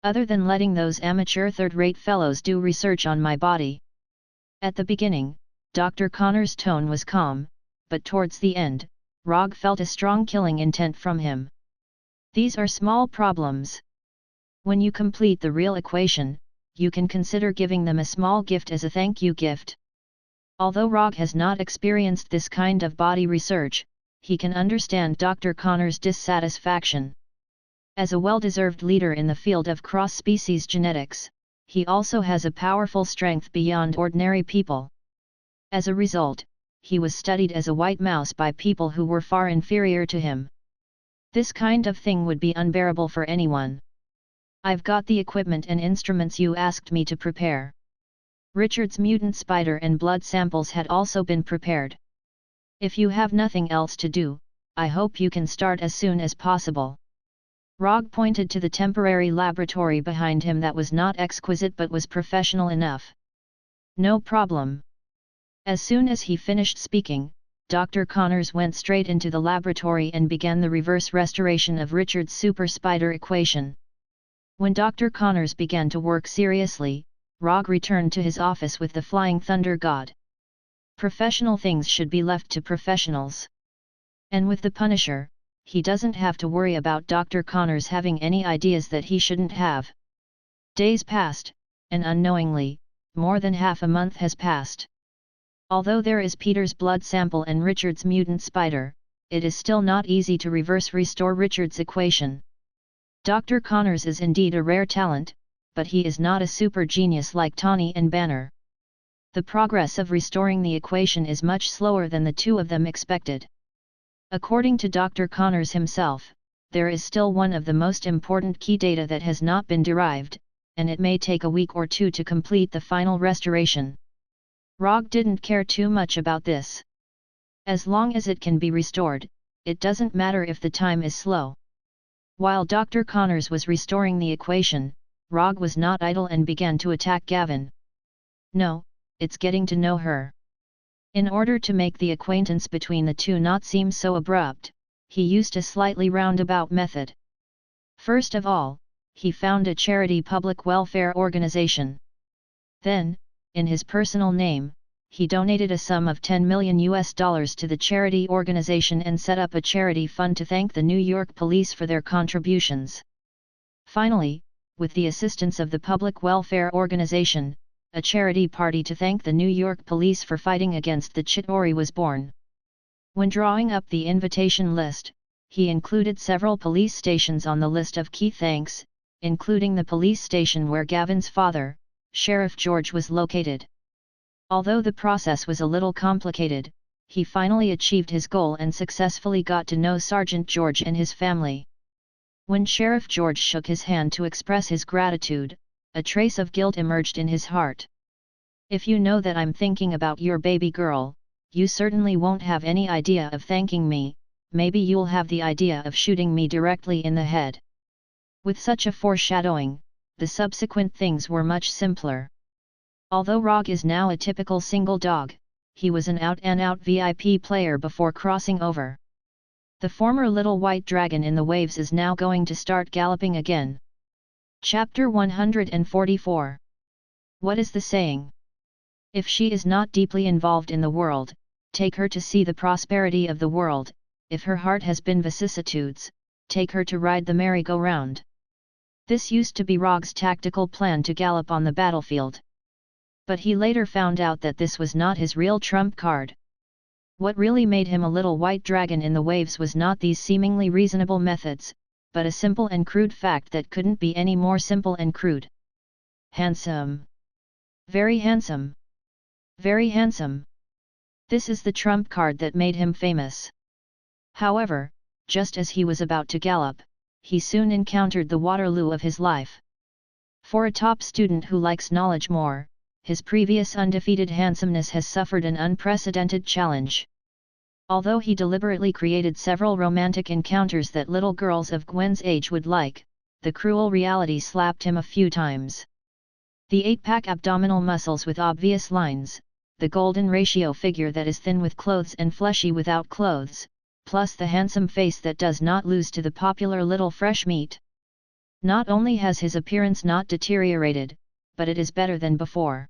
Other than letting those amateur third-rate fellows do research on my body." At the beginning, Dr. Connors' tone was calm, but towards the end, Rogge felt a strong killing intent from him. "These are small problems. When you complete the real equation, you can consider giving them a small gift as a thank you gift." Although Rogge has not experienced this kind of body research, he can understand Dr. Connors' dissatisfaction. As a well-deserved leader in the field of cross-species genetics, he also has a powerful strength beyond ordinary people. As a result, he was studied as a white mouse by people who were far inferior to him. This kind of thing would be unbearable for anyone. "I've got the equipment and instruments you asked me to prepare." Richard's mutant spider and blood samples had also been prepared. "If you have nothing else to do, I hope you can start as soon as possible." Rogge pointed to the temporary laboratory behind him that was not exquisite but was professional enough. "No problem." As soon as he finished speaking, Dr. Connors went straight into the laboratory and began the reverse restoration of Richard's super spider equation. When Dr. Connors began to work seriously, Rogge returned to his office with the Flying Thunder God. Professional things should be left to professionals. And with the Punisher, he doesn't have to worry about Dr. Connors having any ideas that he shouldn't have. Days passed, and unknowingly, more than half a month has passed. Although there is Peter's blood sample and Richard's mutant spider, it is still not easy to reverse restore Richard's equation. Dr. Connors is indeed a rare talent, but he is not a super genius like Tawny and Banner. The progress of restoring the equation is much slower than the two of them expected. According to Dr. Connors himself, there is still one of the most important key data that has not been derived, and it may take a week or two to complete the final restoration. Rogge didn't care too much about this. As long as it can be restored, it doesn't matter if the time is slow. While Dr. Connors was restoring the equation, Rogge was not idle and began to attack Gavin. "No, it's getting to know her." In order to make the acquaintance between the two not seem so abrupt, he used a slightly roundabout method. First of all, he found a charity public welfare organization. Then, in his personal name, he donated a sum of $10 million to the charity organization and set up a charity fund to thank the New York police for their contributions. Finally, with the assistance of the public welfare organization, a charity party to thank the New York police for fighting against the Chitauri was born. When drawing up the invitation list, he included several police stations on the list of key thanks, including the police station where Gavin's father, Sheriff George, was located. Although the process was a little complicated, he finally achieved his goal and successfully got to know Sergeant George and his family. When Sheriff George shook his hand to express his gratitude, a trace of guilt emerged in his heart. "If you know that I'm thinking about your baby girl, you certainly won't have any idea of thanking me, maybe you'll have the idea of shooting me directly in the head." With such a foreshadowing, the subsequent things were much simpler. Although Rogge is now a typical single dog, he was an out-and-out VIP player before crossing over. The former little white dragon in the waves is now going to start galloping again. Chapter 144. What is the saying? If she is not deeply involved in the world, take her to see the prosperity of the world. If her heart has been vicissitudes, take her to ride the merry-go-round. This used to be Rogge's tactical plan to gallop on the battlefield. But he later found out that this was not his real trump card. What really made him a little white dragon in the waves was not these seemingly reasonable methods, but a simple and crude fact that couldn't be any more simple and crude. Handsome. Very handsome. Very handsome. This is the trump card that made him famous. However, just as he was about to gallop, he soon encountered the Waterloo of his life. For a top student who likes knowledge more, his previous undefeated handsomeness has suffered an unprecedented challenge. Although he deliberately created several romantic encounters that little girls of Gwen's age would like, the cruel reality slapped him a few times. The 8-pack abdominal muscles with obvious lines, the golden ratio figure that is thin with clothes and fleshy without clothes, plus the handsome face that does not lose to the popular little fresh meat. Not only has his appearance not deteriorated, but it is better than before.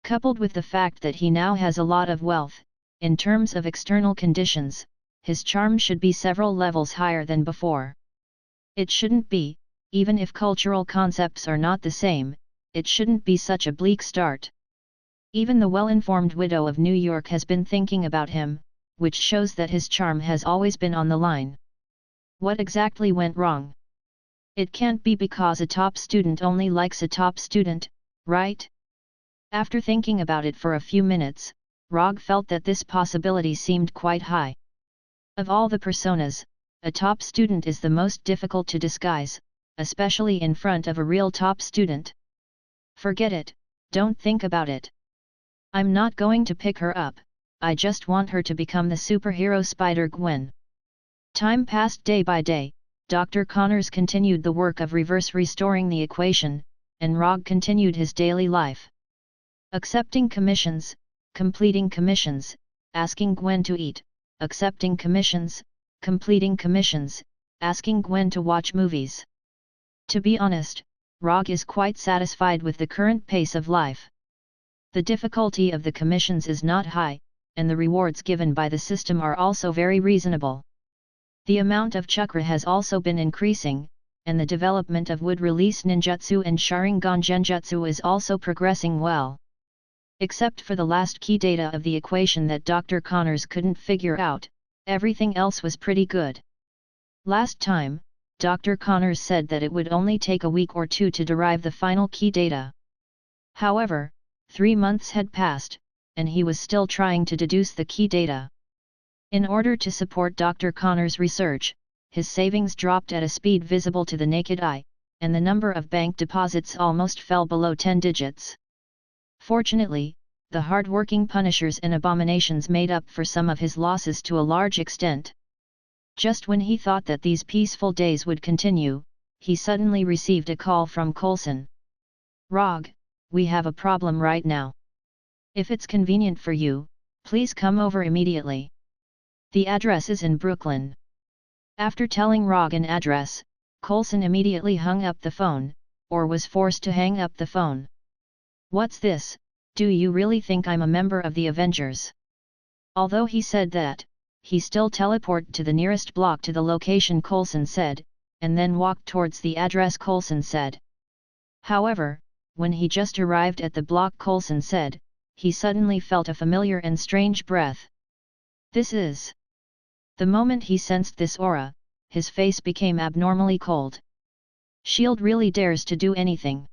Coupled with the fact that he now has a lot of wealth, in terms of external conditions, his charm should be several levels higher than before. It shouldn't be, even if cultural concepts are not the same, it shouldn't be such a bleak start. Even the well-informed widow of New York has been thinking about him, which shows that his charm has always been on the line. What exactly went wrong? It can't be because a top student only likes a top student, right? After thinking about it for a few minutes, Rogge felt that this possibility seemed quite high. Of all the personas, a top student is the most difficult to disguise, especially in front of a real top student. Forget it, don't think about it. I'm not going to pick her up, I just want her to become the superhero Spider-Gwen. Time passed day by day, Dr. Connors continued the work of reverse restoring the equation, and Rogge continued his daily life. Accepting commissions, completing commissions, asking Gwen to eat, accepting commissions, completing commissions, asking Gwen to watch movies. To be honest, Rogge is quite satisfied with the current pace of life. The difficulty of the commissions is not high, and the rewards given by the system are also very reasonable. The amount of chakra has also been increasing, and the development of wood-release ninjutsu and Sharingan genjutsu is also progressing well. Except for the last key data of the equation that Dr. Connors couldn't figure out, everything else was pretty good. Last time, Dr. Connors said that it would only take a week or two to derive the final key data. However, 3 months had passed, and he was still trying to deduce the key data. In order to support Dr. Connors' research, his savings dropped at a speed visible to the naked eye, and the number of bank deposits almost fell below 10 digits. Fortunately, the hard-working Punishers and Abominations made up for some of his losses to a large extent. Just when he thought that these peaceful days would continue, he suddenly received a call from Coulson. "Rogge, we have a problem right now. If it's convenient for you, please come over immediately. The address is in Brooklyn." After telling Rogge an address, Coulson immediately hung up the phone, or was forced to hang up the phone. "What's this? Do you really think I'm a member of the Avengers?" Although he said that, he still teleported to the nearest block to the location Coulson said, and then walked towards the address Coulson said. However, when he just arrived at the block Coulson said, he suddenly felt a familiar and strange breath. This is... The moment he sensed this aura, his face became abnormally cold. Shield really dares to do anything.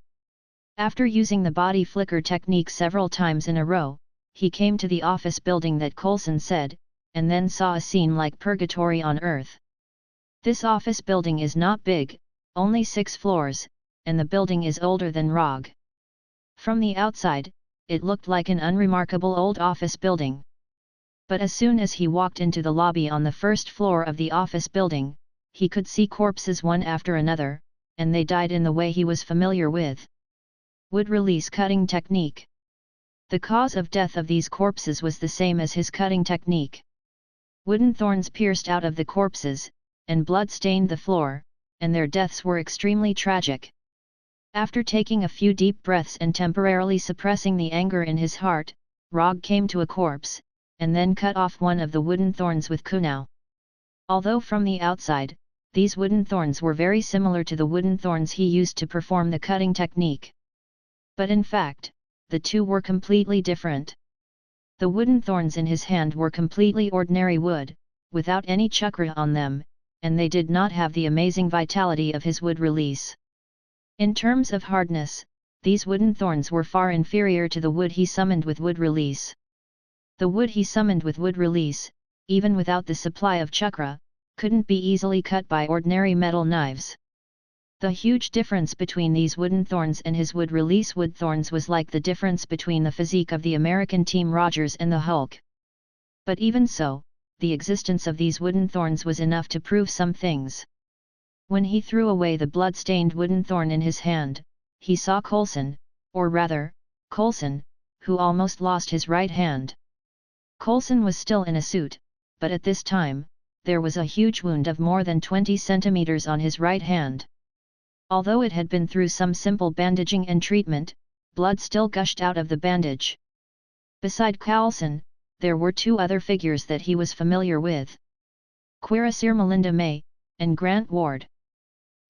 After using the body flicker technique several times in a row, he came to the office building that Coulson said, and then saw a scene like purgatory on Earth. This office building is not big, only 6 floors, and the building is older than Rogge. From the outside, it looked like an unremarkable old office building. But as soon as he walked into the lobby on the first floor of the office building, he could see corpses one after another, and they died in the way he was familiar with. Wood release cutting technique. The cause of death of these corpses was the same as his cutting technique. Wooden thorns pierced out of the corpses, and blood stained the floor, and their deaths were extremely tragic. After taking a few deep breaths and temporarily suppressing the anger in his heart, Rogge came to a corpse, and then cut off one of the wooden thorns with kunao. Although from the outside, these wooden thorns were very similar to the wooden thorns he used to perform the cutting technique. But in fact, the two were completely different. The wooden thorns in his hand were completely ordinary wood, without any chakra on them, and they did not have the amazing vitality of his wood release. In terms of hardness, these wooden thorns were far inferior to the wood he summoned with wood release. The wood he summoned with wood release, even without the supply of chakra, couldn't be easily cut by ordinary metal knives. The huge difference between these wooden thorns and his wood release wood thorns was like the difference between the physique of the American Team Rogers and the Hulk. But even so, the existence of these wooden thorns was enough to prove some things. When he threw away the blood-stained wooden thorn in his hand, he saw Coulson, or rather, Coulson, who almost lost his right hand. Coulson was still in a suit, but at this time, there was a huge wound of more than 20 centimeters on his right hand. Although it had been through some simple bandaging and treatment, blood still gushed out of the bandage. Beside Coulson, there were two other figures that he was familiar with. Cuirassier Melinda May, and Grant Ward.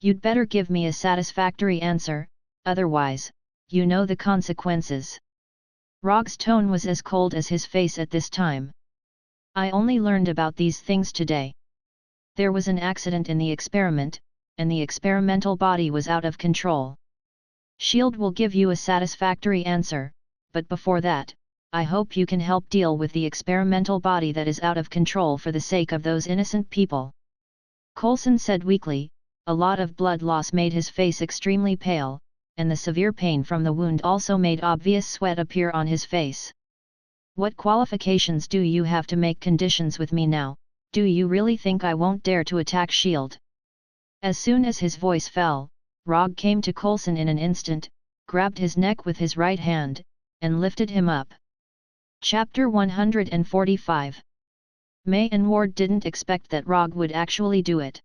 "You'd better give me a satisfactory answer, otherwise, you know the consequences." Rogge's tone was as cold as his face at this time. "I only learned about these things today. There was an accident in the experiment, and the experimental body was out of control. S.H.I.E.L.D. will give you a satisfactory answer, but before that, I hope you can help deal with the experimental body that is out of control for the sake of those innocent people." Coulson said weakly. A lot of blood loss made his face extremely pale, and the severe pain from the wound also made obvious sweat appear on his face. "What qualifications do you have to make conditions with me now? Do you really think I won't dare to attack S.H.I.E.L.D.? As soon as his voice fell, Rogge came to Coulson in an instant, grabbed his neck with his right hand, and lifted him up. Chapter 145. May and Ward didn't expect that Rogge would actually do it.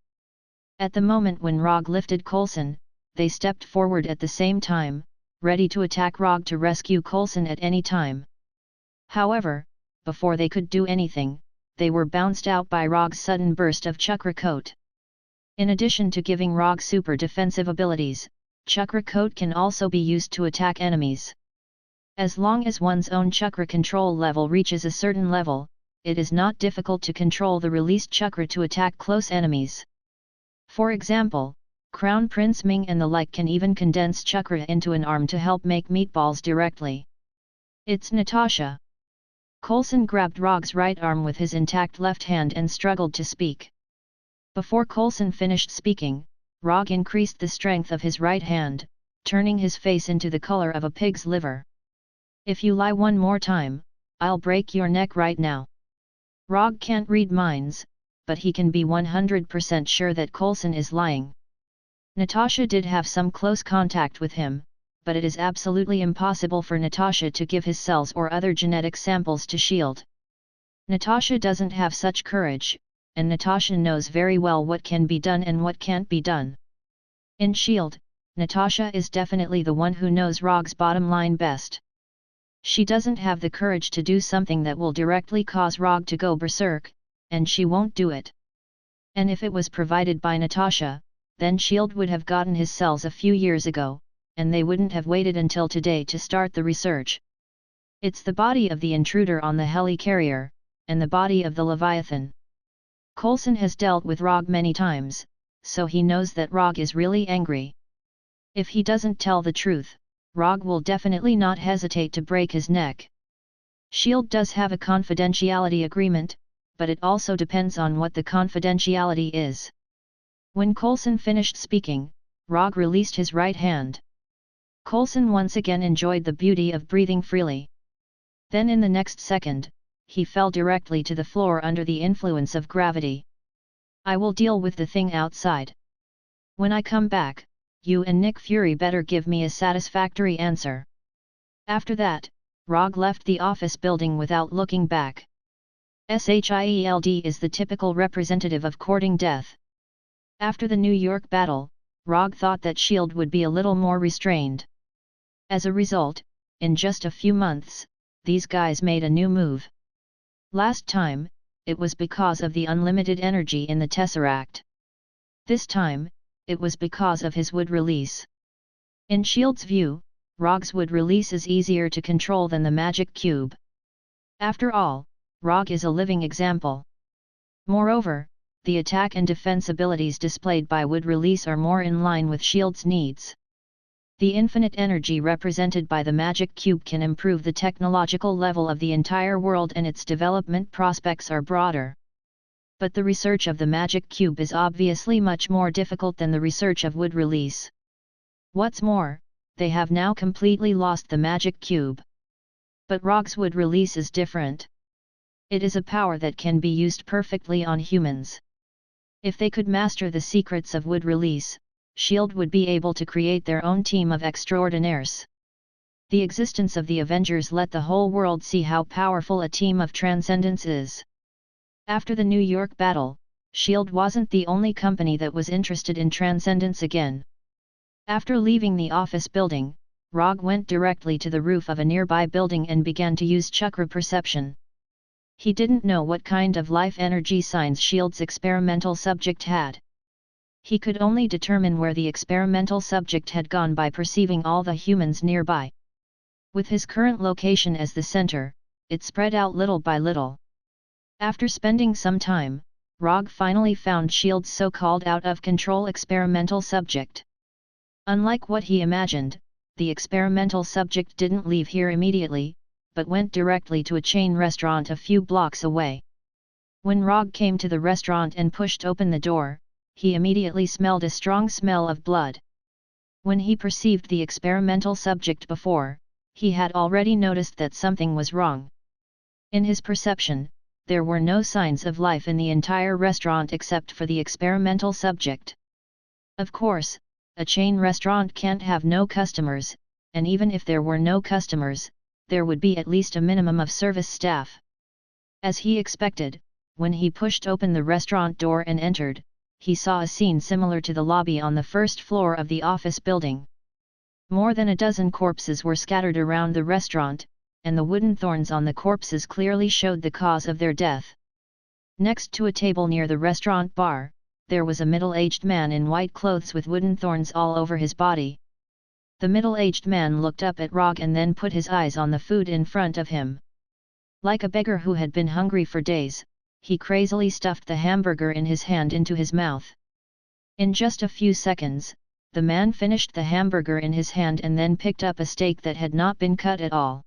At the moment when Rogge lifted Coulson, they stepped forward at the same time, ready to attack Rogge to rescue Coulson at any time. However, before they could do anything, they were bounced out by Rogge's sudden burst of chakra coat. In addition to giving Rogge super defensive abilities, chakra coat can also be used to attack enemies. As long as one's own chakra control level reaches a certain level, it is not difficult to control the released chakra to attack close enemies. For example, Crown Prince Ming and the like can even condense chakra into an arm to help make meatballs directly. "It's Natasha." Coulson grabbed Rogge's right arm with his intact left hand and struggled to speak. Before Coulson finished speaking, Rogge increased the strength of his right hand, turning his face into the color of a pig's liver. "If you lie one more time, I'll break your neck right now." Rogge can't read minds, but he can be 100% sure that Coulson is lying. Natasha did have some close contact with him, but it is absolutely impossible for Natasha to give his cells or other genetic samples to S.H.I.E.L.D. Natasha doesn't have such courage, and Natasha knows very well what can be done and what can't be done. In S.H.I.E.L.D., Natasha is definitely the one who knows Rogge's bottom line best. She doesn't have the courage to do something that will directly cause Rogge to go berserk, and she won't do it. And if it was provided by Natasha, then S.H.I.E.L.D. would have gotten his cells a few years ago, and they wouldn't have waited until today to start the research. It's the body of the intruder on the helicarrier, and the body of the Leviathan. Coulson has dealt with Rogge many times, so he knows that Rogge is really angry. If he doesn't tell the truth, Rogge will definitely not hesitate to break his neck. S.H.I.E.L.D. does have a confidentiality agreement, but it also depends on what the confidentiality is. When Coulson finished speaking, Rogge released his right hand. Coulson once again enjoyed the beauty of breathing freely. Then in the next second, he fell directly to the floor under the influence of gravity. "I will deal with the thing outside. When I come back, you and Nick Fury better give me a satisfactory answer." After that, Rogge left the office building without looking back. Shield is the typical representative of courting death. After the New York battle, Rogge thought that S.H.I.E.L.D. would be a little more restrained. As a result, in just a few months, these guys made a new move. Last time, it was because of the unlimited energy in the Tesseract. This time, it was because of his wood release. In S.H.I.E.L.D.'s view, Rogge's wood release is easier to control than the magic cube. After all, Rogge is a living example. Moreover, the attack and defense abilities displayed by wood release are more in line with S.H.I.E.L.D.'s needs. The infinite energy represented by the magic cube can improve the technological level of the entire world, and its development prospects are broader. But the research of the magic cube is obviously much more difficult than the research of wood release. What's more, they have now completely lost the magic cube. But Rogge's wood release is different. It is a power that can be used perfectly on humans. If they could master the secrets of wood release, S.H.I.E.L.D. would be able to create their own team of extraordinaires. The existence of the Avengers let the whole world see how powerful a team of transcendence is. After the New York battle, S.H.I.E.L.D. wasn't the only company that was interested in transcendence again. After leaving the office building, Rogge went directly to the roof of a nearby building and began to use chakra perception. He didn't know what kind of life energy signs S.H.I.E.L.D.'s experimental subject had. He could only determine where the experimental subject had gone by perceiving all the humans nearby. With his current location as the center, it spread out little by little. After spending some time, Rogge finally found S.H.I.E.L.D's so-called out-of-control experimental subject. Unlike what he imagined, the experimental subject didn't leave here immediately, but went directly to a chain restaurant a few blocks away. When Rogge came to the restaurant and pushed open the door, he immediately smelled a strong smell of blood. When he perceived the experimental subject before, he had already noticed that something was wrong. In his perception, there were no signs of life in the entire restaurant except for the experimental subject. Of course, a chain restaurant can't have no customers, and even if there were no customers, there would be at least a minimum of service staff. As he expected, when he pushed open the restaurant door and entered, he saw a scene similar to the lobby on the first floor of the office building. More than a dozen corpses were scattered around the restaurant, and the wooden thorns on the corpses clearly showed the cause of their death. Next to a table near the restaurant bar, there was a middle-aged man in white clothes with wooden thorns all over his body. The middle-aged man looked up at Rogge and then put his eyes on the food in front of him. Like a beggar who had been hungry for days, he crazily stuffed the hamburger in his hand into his mouth. In just a few seconds, the man finished the hamburger in his hand and then picked up a steak that had not been cut at all.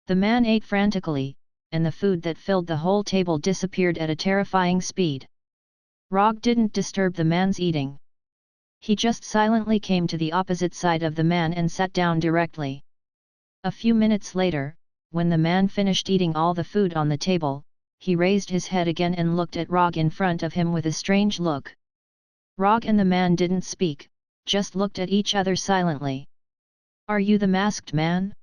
The man ate frantically, and the food that filled the whole table disappeared at a terrifying speed. Rogge didn't disturb the man's eating. He just silently came to the opposite side of the man and sat down directly. A few minutes later, when the man finished eating all the food on the table, he raised his head again and looked at Rogge in front of him with a strange look. Rogge and the man didn't speak, just looked at each other silently. "Are you the masked man?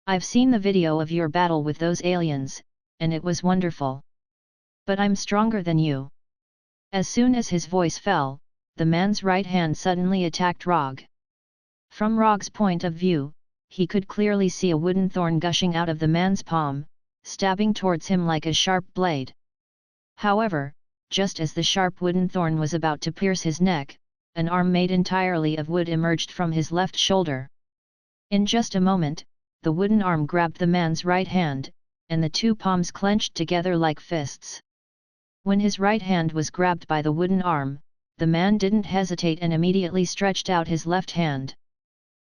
I've seen the video of your battle with those aliens, and it was wonderful. But I'm stronger than you." As soon as his voice fell, the man's right hand suddenly attacked Rogge. From Rogge's point of view, he could clearly see a wooden thorn gushing out of the man's palm, stabbing towards him like a sharp blade. However, just as the sharp wooden thorn was about to pierce his neck, an arm made entirely of wood emerged from his left shoulder. In just a moment, the wooden arm grabbed the man's right hand, and the two palms clenched together like fists. When his right hand was grabbed by the wooden arm, the man didn't hesitate and immediately stretched out his left hand.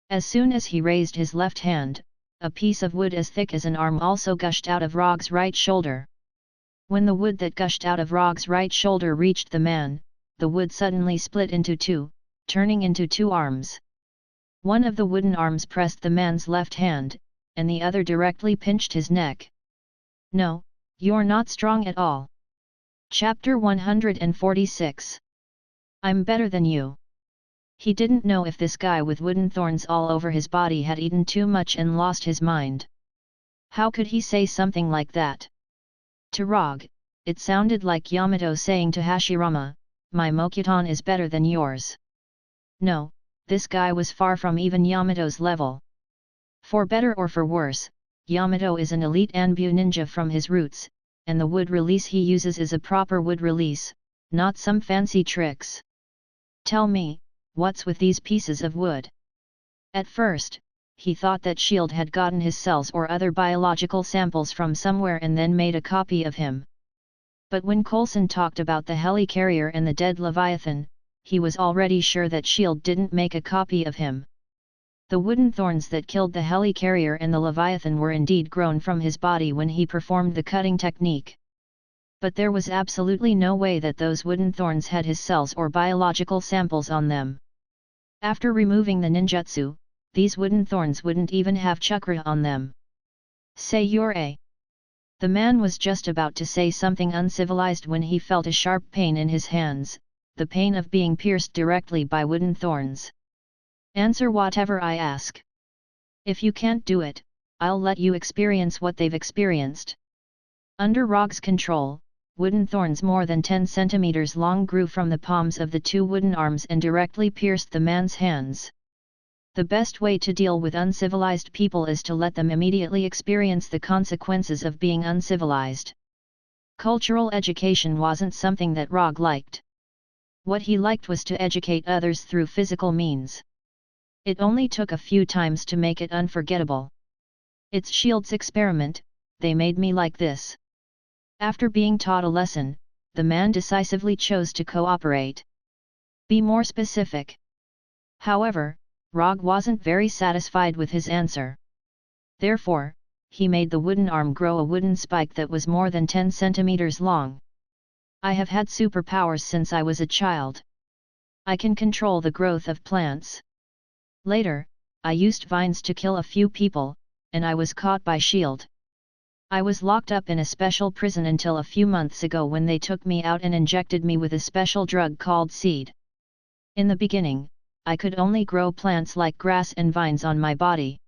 As soon as he raised his left hand, a piece of wood as thick as an arm also gushed out of Rogge's right shoulder. When the wood that gushed out of Rogge's right shoulder reached the man, the wood suddenly split into two, turning into two arms. One of the wooden arms pressed the man's left hand, and the other directly pinched his neck. "No, you're not strong at all." Chapter 146. I'm better than you. He didn't know if this guy with wooden thorns all over his body had eaten too much and lost his mind. How could he say something like that? To Rogge, it sounded like Yamato saying to Hashirama, "My Mokuton is better than yours." No, this guy was far from even Yamato's level. For better or for worse, Yamato is an elite Anbu ninja from his roots, and the wood release he uses is a proper wood release, not some fancy tricks. Tell me, what's with these pieces of wood? At first, he thought that S.H.I.E.L.D. had gotten his cells or other biological samples from somewhere and then made a copy of him. But when Coulson talked about the helicarrier and the dead Leviathan, he was already sure that S.H.I.E.L.D. didn't make a copy of him. The wooden thorns that killed the helicarrier and the Leviathan were indeed grown from his body when he performed the cutting technique. But there was absolutely no way that those wooden thorns had his cells or biological samples on them. After removing the ninjutsu, these wooden thorns wouldn't even have chakra on them. Say you're a... The man was just about to say something uncivilized when he felt a sharp pain in his hands, the pain of being pierced directly by wooden thorns. Answer whatever I ask. If you can't do it, I'll let you experience what they've experienced. Under Rogge's control, wooden thorns more than 10 centimeters long grew from the palms of the two wooden arms and directly pierced the man's hands. The best way to deal with uncivilized people is to let them immediately experience the consequences of being uncivilized. Cultural education wasn't something that Rogge liked. What he liked was to educate others through physical means. It only took a few times to make it unforgettable. It's S.H.I.E.L.D.'s experiment, they made me like this. After being taught a lesson, the man decisively chose to cooperate. Be more specific. However, Rogge wasn't very satisfied with his answer. Therefore, he made the wooden arm grow a wooden spike that was more than 10 centimeters long. I have had superpowers since I was a child. I can control the growth of plants. Later, I used vines to kill a few people, and I was caught by S.H.I.E.L.D. I was locked up in a special prison until a few months ago when they took me out and injected me with a special drug called seed. In the beginning, I could only grow plants like grass and vines on my body.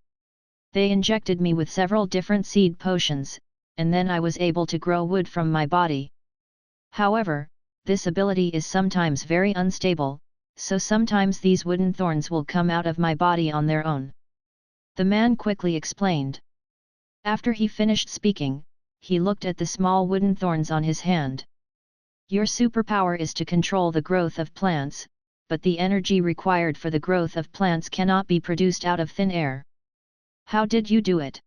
They injected me with several different seed potions, and then I was able to grow wood from my body. However, this ability is sometimes very unstable, so sometimes these wooden thorns will come out of my body on their own. The man quickly explained. After he finished speaking, he looked at the small wooden thorns on his hand. Your superpower is to control the growth of plants, but the energy required for the growth of plants cannot be produced out of thin air. How did you do it?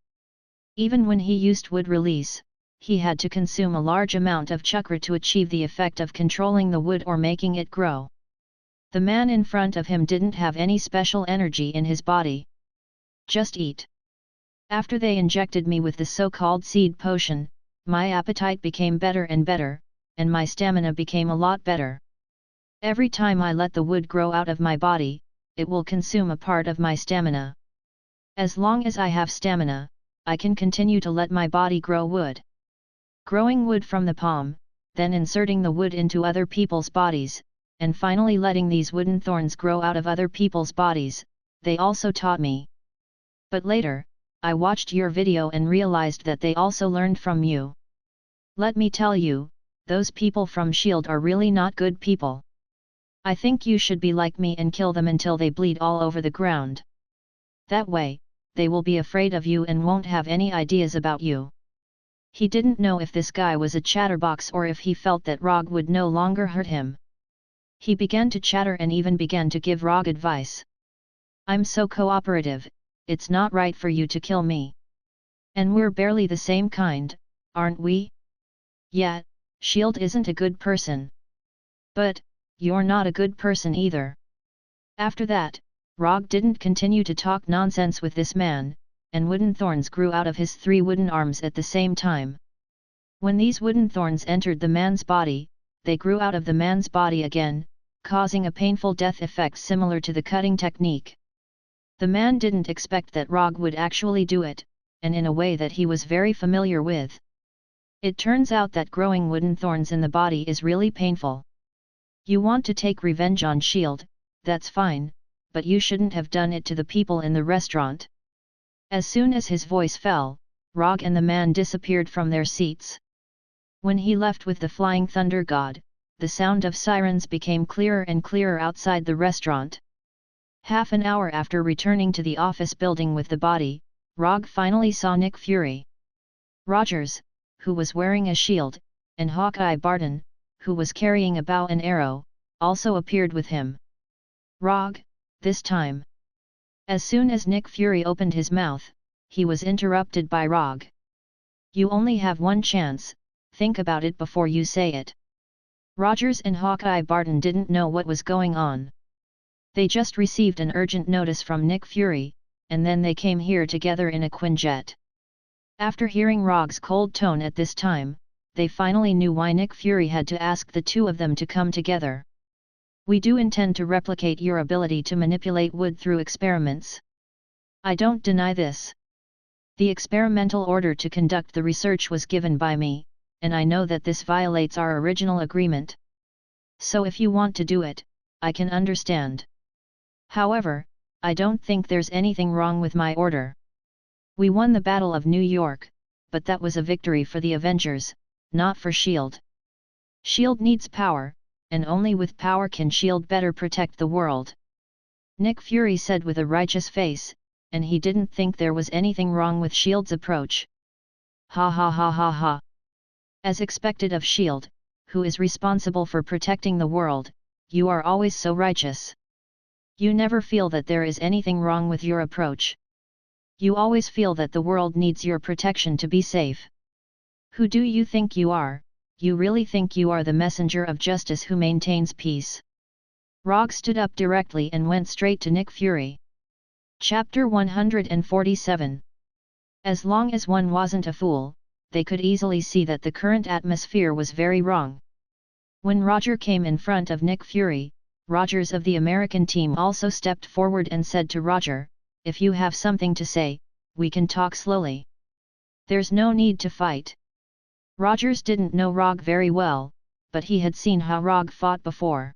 Even when he used wood release, he had to consume a large amount of chakra to achieve the effect of controlling the wood or making it grow. The man in front of him didn't have any special energy in his body. Just eat. After they injected me with the so-called seed potion, my appetite became better and better, and my stamina became a lot better. Every time I let the wood grow out of my body, it will consume a part of my stamina. As long as I have stamina, I can continue to let my body grow wood. Growing wood from the palm, then inserting the wood into other people's bodies, and finally letting these wooden thorns grow out of other people's bodies, they also taught me. But later, I watched your video and realized that they also learned from you. Let me tell you, those people from S.H.I.E.L.D. are really not good people. I think you should be like me and kill them until they bleed all over the ground. That way, they will be afraid of you and won't have any ideas about you. He didn't know if this guy was a chatterbox or if he felt that Rogge would no longer hurt him. He began to chatter and even began to give Rogge advice. I'm so cooperative, it's not right for you to kill me. And we're barely the same kind, aren't we? Yeah, S.H.I.E.L.D. isn't a good person. But, you're not a good person either. After that, Rogge didn't continue to talk nonsense with this man, and wooden thorns grew out of his 3 wooden arms at the same time. When these wooden thorns entered the man's body, they grew out of the man's body again, causing a painful death effect similar to the cutting technique. The man didn't expect that Rogge would actually do it, and in a way that he was very familiar with. It turns out that growing wooden thorns in the body is really painful. You want to take revenge on S.H.I.E.L.D., that's fine, but you shouldn't have done it to the people in the restaurant. As soon as his voice fell, Rogge and the man disappeared from their seats. When he left with the flying thunder god, the sound of sirens became clearer and clearer outside the restaurant. Half an hour after returning to the office building with the body, Rogge finally saw Nick Fury. Rogers, who was wearing a shield, and Hawkeye Barton, who was carrying a bow and arrow, also appeared with him. Rogge, this time. As soon as Nick Fury opened his mouth, he was interrupted by Rogge. You only have one chance, think about it before you say it. Rogers and Hawkeye Barton didn't know what was going on. They just received an urgent notice from Nick Fury, and then they came here together in a Quinjet. After hearing Rogge's cold tone at this time, they finally knew why Nick Fury had to ask the two of them to come together. We do intend to replicate your ability to manipulate wood through experiments. I don't deny this. The experimental order to conduct the research was given by me, and I know that this violates our original agreement. So if you want to do it, I can understand. However, I don't think there's anything wrong with my order. We won the Battle of New York, but that was a victory for the Avengers, not for S.H.I.E.L.D. S.H.I.E.L.D. needs power, and only with power can S.H.I.E.L.D. better protect the world. Nick Fury said with a righteous face, and he didn't think there was anything wrong with S.H.I.E.L.D.'s approach. Ha ha ha ha ha. As expected of S.H.I.E.L.D., who is responsible for protecting the world, you are always so righteous. You never feel that there is anything wrong with your approach. You always feel that the world needs your protection to be safe. Who do you think you are? You really think you are the messenger of justice who maintains peace? Rogge stood up directly and went straight to Nick Fury. Chapter 147. As long as one wasn't a fool, they could easily see that the current atmosphere was very wrong. When Roger came in front of Nick Fury, Rogers of the American team also stepped forward and said to Roger, if you have something to say, we can talk slowly. There's no need to fight. Rogers didn't know Rogge very well, but he had seen how Rogge fought before.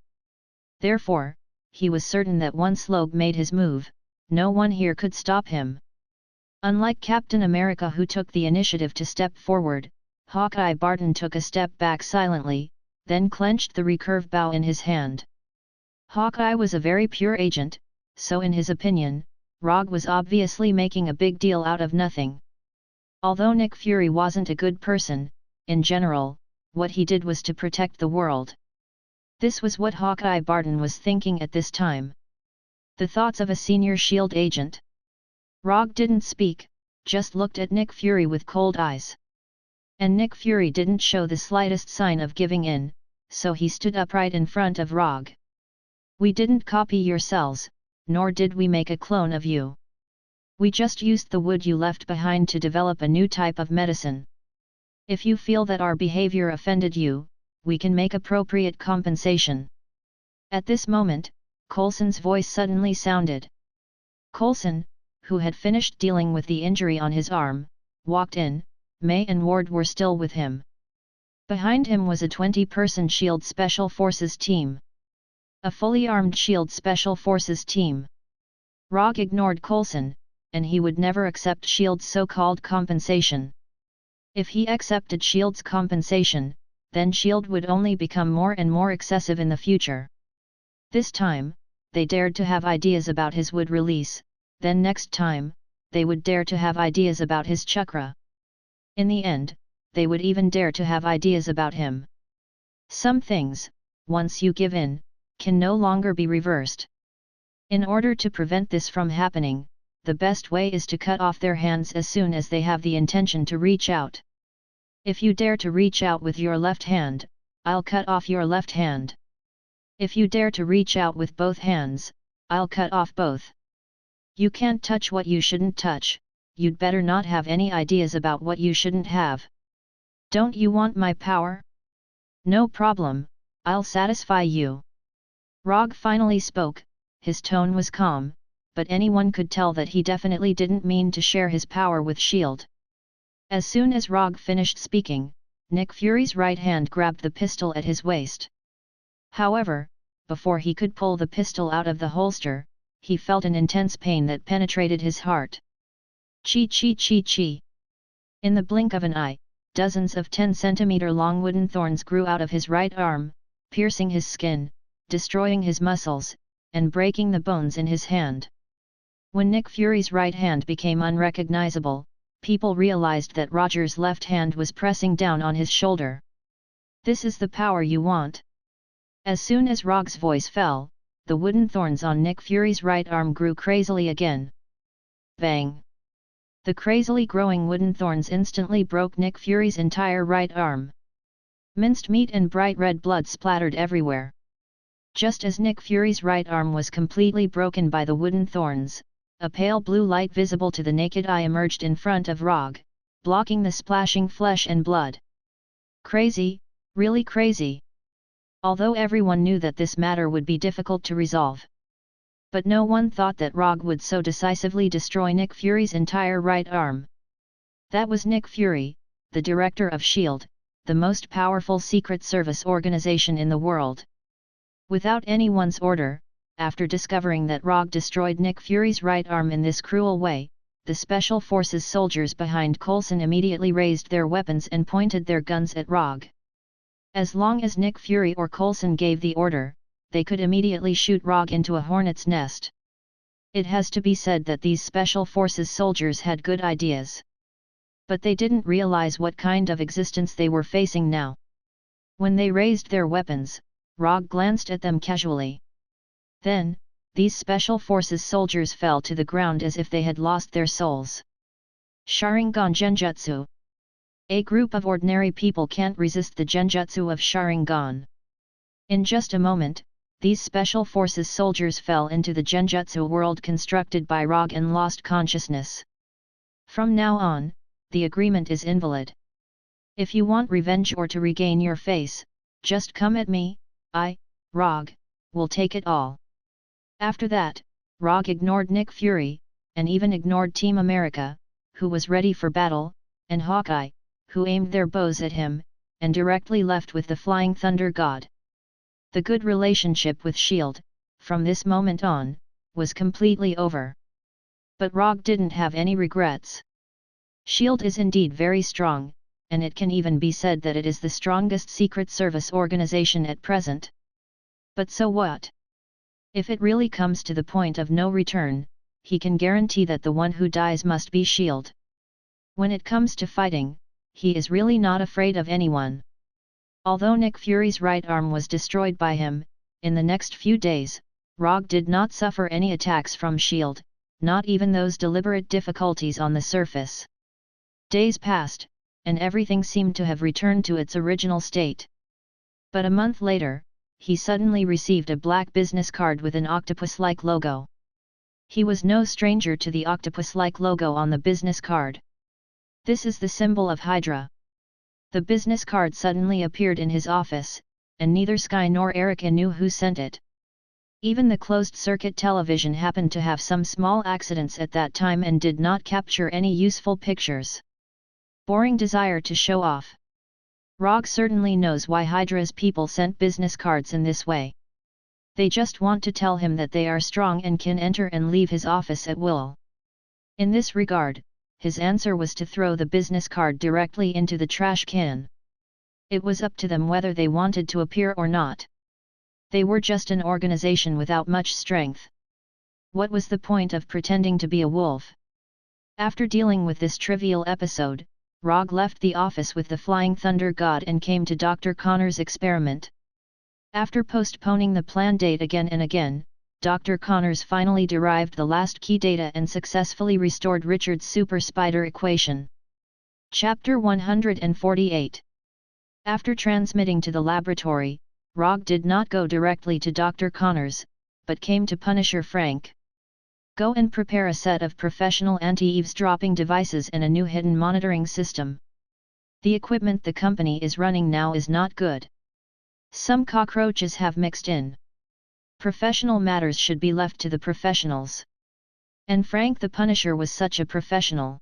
Therefore, he was certain that once Rogge made his move, no one here could stop him. Unlike Captain America who took the initiative to step forward, Hawkeye Barton took a step back silently, then clenched the recurve bow in his hand. Hawkeye was a very pure agent, so in his opinion, Rogge was obviously making a big deal out of nothing. Although Nick Fury wasn't a good person, in general, what he did was to protect the world. This was what Hawkeye Barton was thinking at this time. The thoughts of a senior S.H.I.E.L.D. agent. Rogge didn't speak, just looked at Nick Fury with cold eyes. And Nick Fury didn't show the slightest sign of giving in, so he stood upright in front of Rogge. We didn't copy your cells, nor did we make a clone of you. We just used the wood you left behind to develop a new type of medicine. If you feel that our behavior offended you, we can make appropriate compensation. At this moment, Coulson's voice suddenly sounded. Coulson, who had finished dealing with the injury on his arm, walked in. May and Ward were still with him. Behind him was a 20-person S.H.I.E.L.D. Special Forces team. A fully armed S.H.I.E.L.D. Special Forces team. Rogge ignored Coulson, and he would never accept S.H.I.E.L.D.'s so-called compensation. If he accepted S.H.I.E.L.D.'s compensation, then S.H.I.E.L.D. would only become more and more excessive in the future. This time, they dared to have ideas about his wood release, then next time, they would dare to have ideas about his chakra. In the end, they would even dare to have ideas about him. Some things, once you give in, can no longer be reversed. In order to prevent this from happening, the best way is to cut off their hands as soon as they have the intention to reach out. If you dare to reach out with your left hand, I'll cut off your left hand. If you dare to reach out with both hands, I'll cut off both. You can't touch what you shouldn't touch, you'd better not have any ideas about what you shouldn't have. Don't you want my power? No problem, I'll satisfy you. Rogge finally spoke, his tone was calm, but anyone could tell that he definitely didn't mean to share his power with S.H.I.E.L.D. As soon as Rogge finished speaking, Nick Fury's right hand grabbed the pistol at his waist. However, before he could pull the pistol out of the holster, he felt an intense pain that penetrated his heart. Chi chi chi chi. In the blink of an eye, dozens of 10-centimeter-long wooden thorns grew out of his right arm, piercing his skin, destroying his muscles, and breaking the bones in his hand. When Nick Fury's right hand became unrecognizable, people realized that Roger's left hand was pressing down on his shoulder. "This is the power you want." As soon as Rogge's voice fell, the wooden thorns on Nick Fury's right arm grew crazily again. Bang! The crazily growing wooden thorns instantly broke Nick Fury's entire right arm. Minced meat and bright red blood splattered everywhere. Just as Nick Fury's right arm was completely broken by the wooden thorns, a pale blue light visible to the naked eye emerged in front of Rogge, blocking the splashing flesh and blood. Crazy, really crazy. Although everyone knew that this matter would be difficult to resolve. But no one thought that Rogge would so decisively destroy Nick Fury's entire right arm. That was Nick Fury, the director of S.H.I.E.L.D., the most powerful secret service organization in the world. Without anyone's order, after discovering that Rogge destroyed Nick Fury's right arm in this cruel way, the Special Forces soldiers behind Coulson immediately raised their weapons and pointed their guns at Rogge. As long as Nick Fury or Coulson gave the order, they could immediately shoot Rogge into a hornet's nest. It has to be said that these Special Forces soldiers had good ideas. But they didn't realize what kind of existence they were facing now. When they raised their weapons, Rogge glanced at them casually. Then, these Special Forces soldiers fell to the ground as if they had lost their souls. Sharingan Genjutsu. A group of ordinary people can't resist the Genjutsu of Sharingan. In just a moment, these Special Forces soldiers fell into the Genjutsu world constructed by Rogge and lost consciousness. From now on, the agreement is invalid. If you want revenge or to regain your face, just come at me, Rogge, will take it all. After that, Rogge ignored Nick Fury, and even ignored Team America, who was ready for battle, and Hawkeye, who aimed their bows at him, and directly left with the Flying Thunder God. The good relationship with S.H.I.E.L.D., from this moment on, was completely over. But Rogge didn't have any regrets. S.H.I.E.L.D. is indeed very strong, and it can even be said that it is the strongest secret service organization at present. But so what? If it really comes to the point of no return, he can guarantee that the one who dies must be S.H.I.E.L.D. When it comes to fighting, he is really not afraid of anyone. Although Nick Fury's right arm was destroyed by him, in the next few days, Rogge did not suffer any attacks from S.H.I.E.L.D., not even those deliberate difficulties on the surface. Days passed, and everything seemed to have returned to its original state. But a month later, he suddenly received a black business card with an octopus-like logo. He was no stranger to the octopus-like logo on the business card. This is the symbol of Hydra. The business card suddenly appeared in his office, and neither Sky nor Erica knew who sent it. Even the closed-circuit television happened to have some small accidents at that time and did not capture any useful pictures. Boring desire to show off. Rogge certainly knows why Hydra's people sent business cards in this way. They just want to tell him that they are strong and can enter and leave his office at will. In this regard, his answer was to throw the business card directly into the trash can. It was up to them whether they wanted to appear or not. They were just an organization without much strength. What was the point of pretending to be a wolf? After dealing with this trivial episode, Rogge left the office with the Flying Thunder God and came to Dr. Connor's experiment. After postponing the planned date again and again, Dr. Connors finally derived the last key data and successfully restored Richard's super spider equation. Chapter 148. After transmitting to the laboratory, Rogge did not go directly to Dr. Connors, but came to Punisher Frank. Go and prepare a set of professional anti-eavesdropping devices and a new hidden monitoring system. The equipment the company is running now is not good. Some cockroaches have mixed in. Professional matters should be left to the professionals. And Frank the Punisher was such a professional.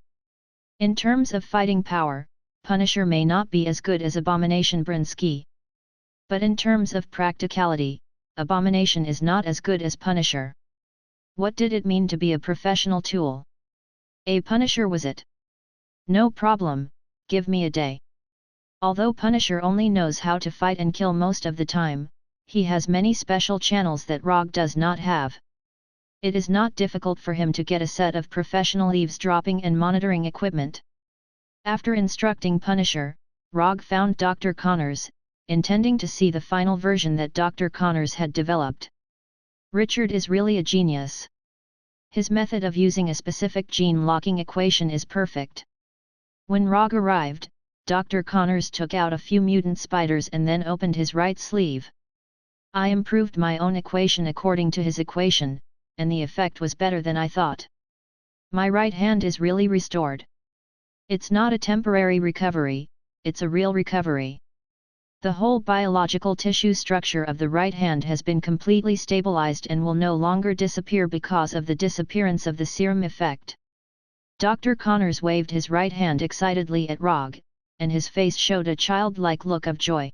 In terms of fighting power, Punisher may not be as good as Abomination Brinsky. But in terms of practicality, Abomination is not as good as Punisher. What did it mean to be a professional tool? A Punisher was it. No problem, give me a day. Although Punisher only knows how to fight and kill most of the time, he has many special channels that Rogge does not have. It is not difficult for him to get a set of professional eavesdropping and monitoring equipment. After instructing Punisher, Rogge found Dr. Connors, intending to see the final version that Dr. Connors had developed. Richard is really a genius. His method of using a specific gene locking equation is perfect. When Rogge arrived, Dr. Connors took out a few mutant spiders and then opened his right sleeve. I improved my own equation according to his equation, and the effect was better than I thought. My right hand is really restored. It's not a temporary recovery, it's a real recovery. The whole biological tissue structure of the right hand has been completely stabilized and will no longer disappear because of the disappearance of the serum effect. Dr. Connors waved his right hand excitedly at Rogge, and his face showed a childlike look of joy.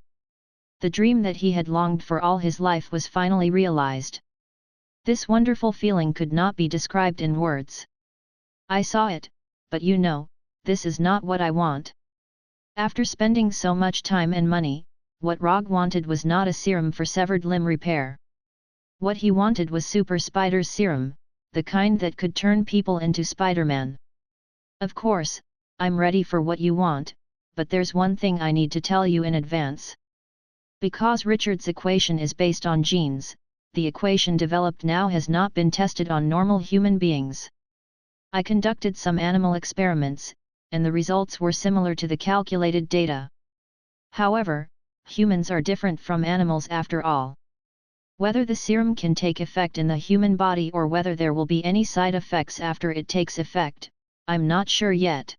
The dream that he had longed for all his life was finally realized. This wonderful feeling could not be described in words. I saw it, but you know, this is not what I want. After spending so much time and money, what Rogge wanted was not a serum for severed limb repair. What he wanted was Super Spider's serum, the kind that could turn people into Spider-Man. Of course, I'm ready for what you want, but there's one thing I need to tell you in advance. Because Richard's equation is based on genes, the equation developed now has not been tested on normal human beings. I conducted some animal experiments, and the results were similar to the calculated data. However, humans are different from animals after all. Whether the serum can take effect in the human body or whether there will be any side effects after it takes effect, I'm not sure yet.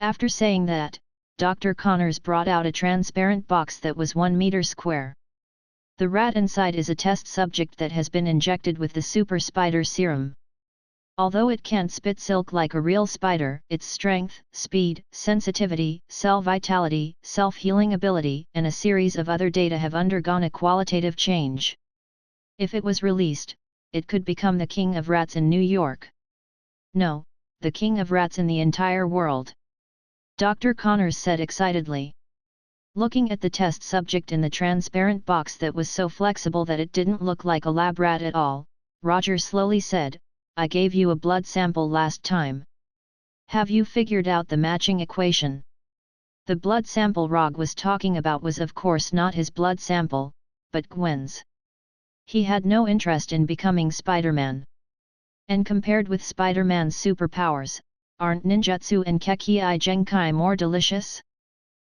After saying that, Dr. Connors brought out a transparent box that was 1 meter square. The rat inside is a test subject that has been injected with the Super Spider serum. Although it can't spit silk like a real spider, its strength, speed, sensitivity, cell vitality, self-healing ability, and a series of other data have undergone a qualitative change. If it was released, it could become the king of rats in New York. No, the king of rats in the entire world. Dr. Connors said excitedly. Looking at the test subject in the transparent box that was so flexible that it didn't look like a lab rat at all, Roger slowly said, I gave you a blood sample last time. Have you figured out the matching equation? The blood sample Rogge was talking about was of course not his blood sample, but Gwen's. He had no interest in becoming Spider-Man. And compared with Spider-Man's superpowers, aren't ninjutsu and Kekkei Genkai more delicious?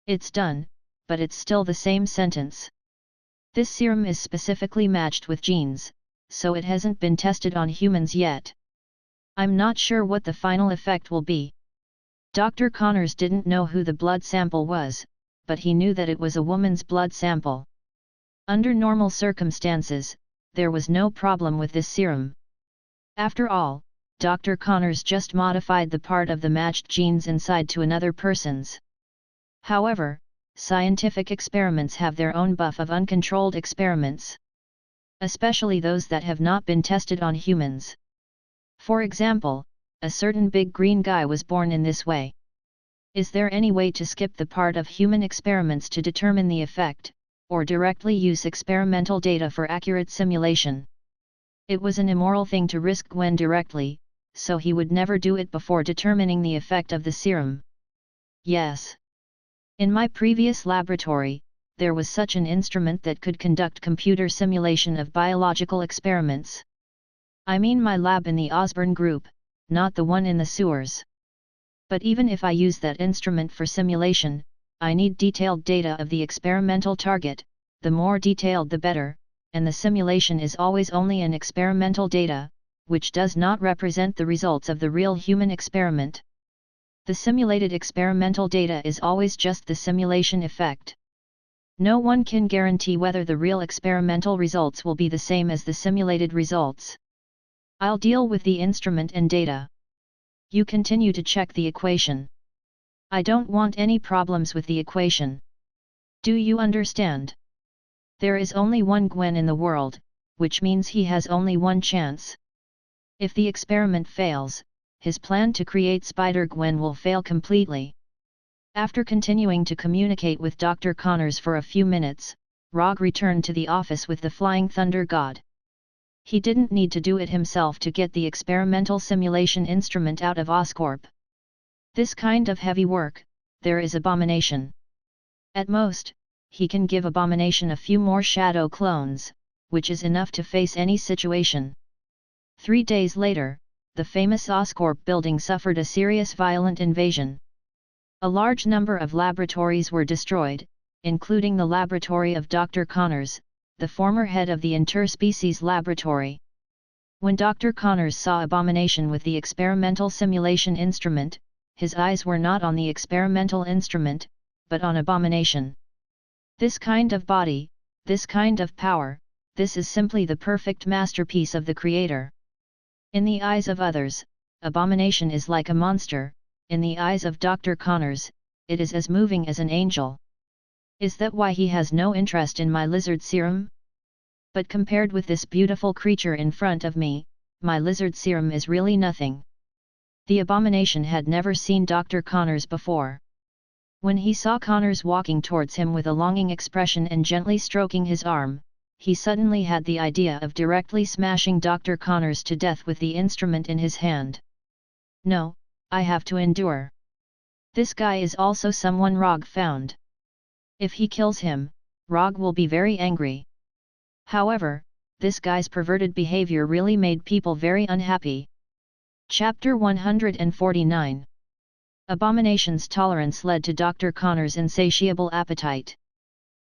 It's done, but it's still the same sentence. This serum is specifically matched with genes, so it hasn't been tested on humans yet. I'm not sure what the final effect will be. Dr. Connors didn't know who the blood sample was, but he knew that it was a woman's blood sample. Under normal circumstances, there was no problem with this serum. After all, Dr. Connors just modified the part of the matched genes inside to another person's. However, scientific experiments have their own buff of uncontrolled experiments. Especially those that have not been tested on humans. For example, a certain big green guy was born in this way. Is there any way to skip the part of human experiments to determine the effect, or directly use experimental data for accurate simulation? It was an immoral thing to risk Gwen directly, so he would never do it before determining the effect of the serum. Yes. In my previous laboratory, there was such an instrument that could conduct computer simulation of biological experiments. I mean my lab in the Osborne group, not the one in the sewers. But even if I use that instrument for simulation, I need detailed data of the experimental target, the more detailed the better, and the simulation is always only an experimental data, which does not represent the results of the real human experiment. The simulated experimental data is always just the simulation effect. No one can guarantee whether the real experimental results will be the same as the simulated results. I'll deal with the instrument and data. You continue to check the equation. I don't want any problems with the equation. Do you understand? There is only one Gwen in the world, which means he has only one chance. If the experiment fails, his plan to create Spider-Gwen will fail completely. After continuing to communicate with Dr. Connors for a few minutes, Rogge returned to the office with the Flying Thunder God. He didn't need to do it himself to get the experimental simulation instrument out of Oscorp. This kind of heavy work, there is Abomination. At most, he can give Abomination a few more shadow clones, which is enough to face any situation. 3 days later, the famous Oscorp building suffered a serious violent invasion. A large number of laboratories were destroyed, including the laboratory of Dr. Connors, the former head of the interspecies laboratory. When Dr. Connors saw Abomination with the experimental simulation instrument, his eyes were not on the experimental instrument, but on Abomination. This kind of body, this kind of power, this is simply the perfect masterpiece of the creator. In the eyes of others, Abomination is like a monster, in the eyes of Dr. Connors, it is as moving as an angel. Is that why he has no interest in my lizard serum? But compared with this beautiful creature in front of me, my lizard serum is really nothing. The Abomination had never seen Dr. Connors before. When he saw Connors walking towards him with a longing expression and gently stroking his arm, he suddenly had the idea of directly smashing Dr. Connors to death with the instrument in his hand. No, I have to endure. This guy is also someone Rogge found. If he kills him, Rogge will be very angry. However, this guy's perverted behavior really made people very unhappy. Chapter 149. Abomination's tolerance led to Dr. Connors' insatiable appetite.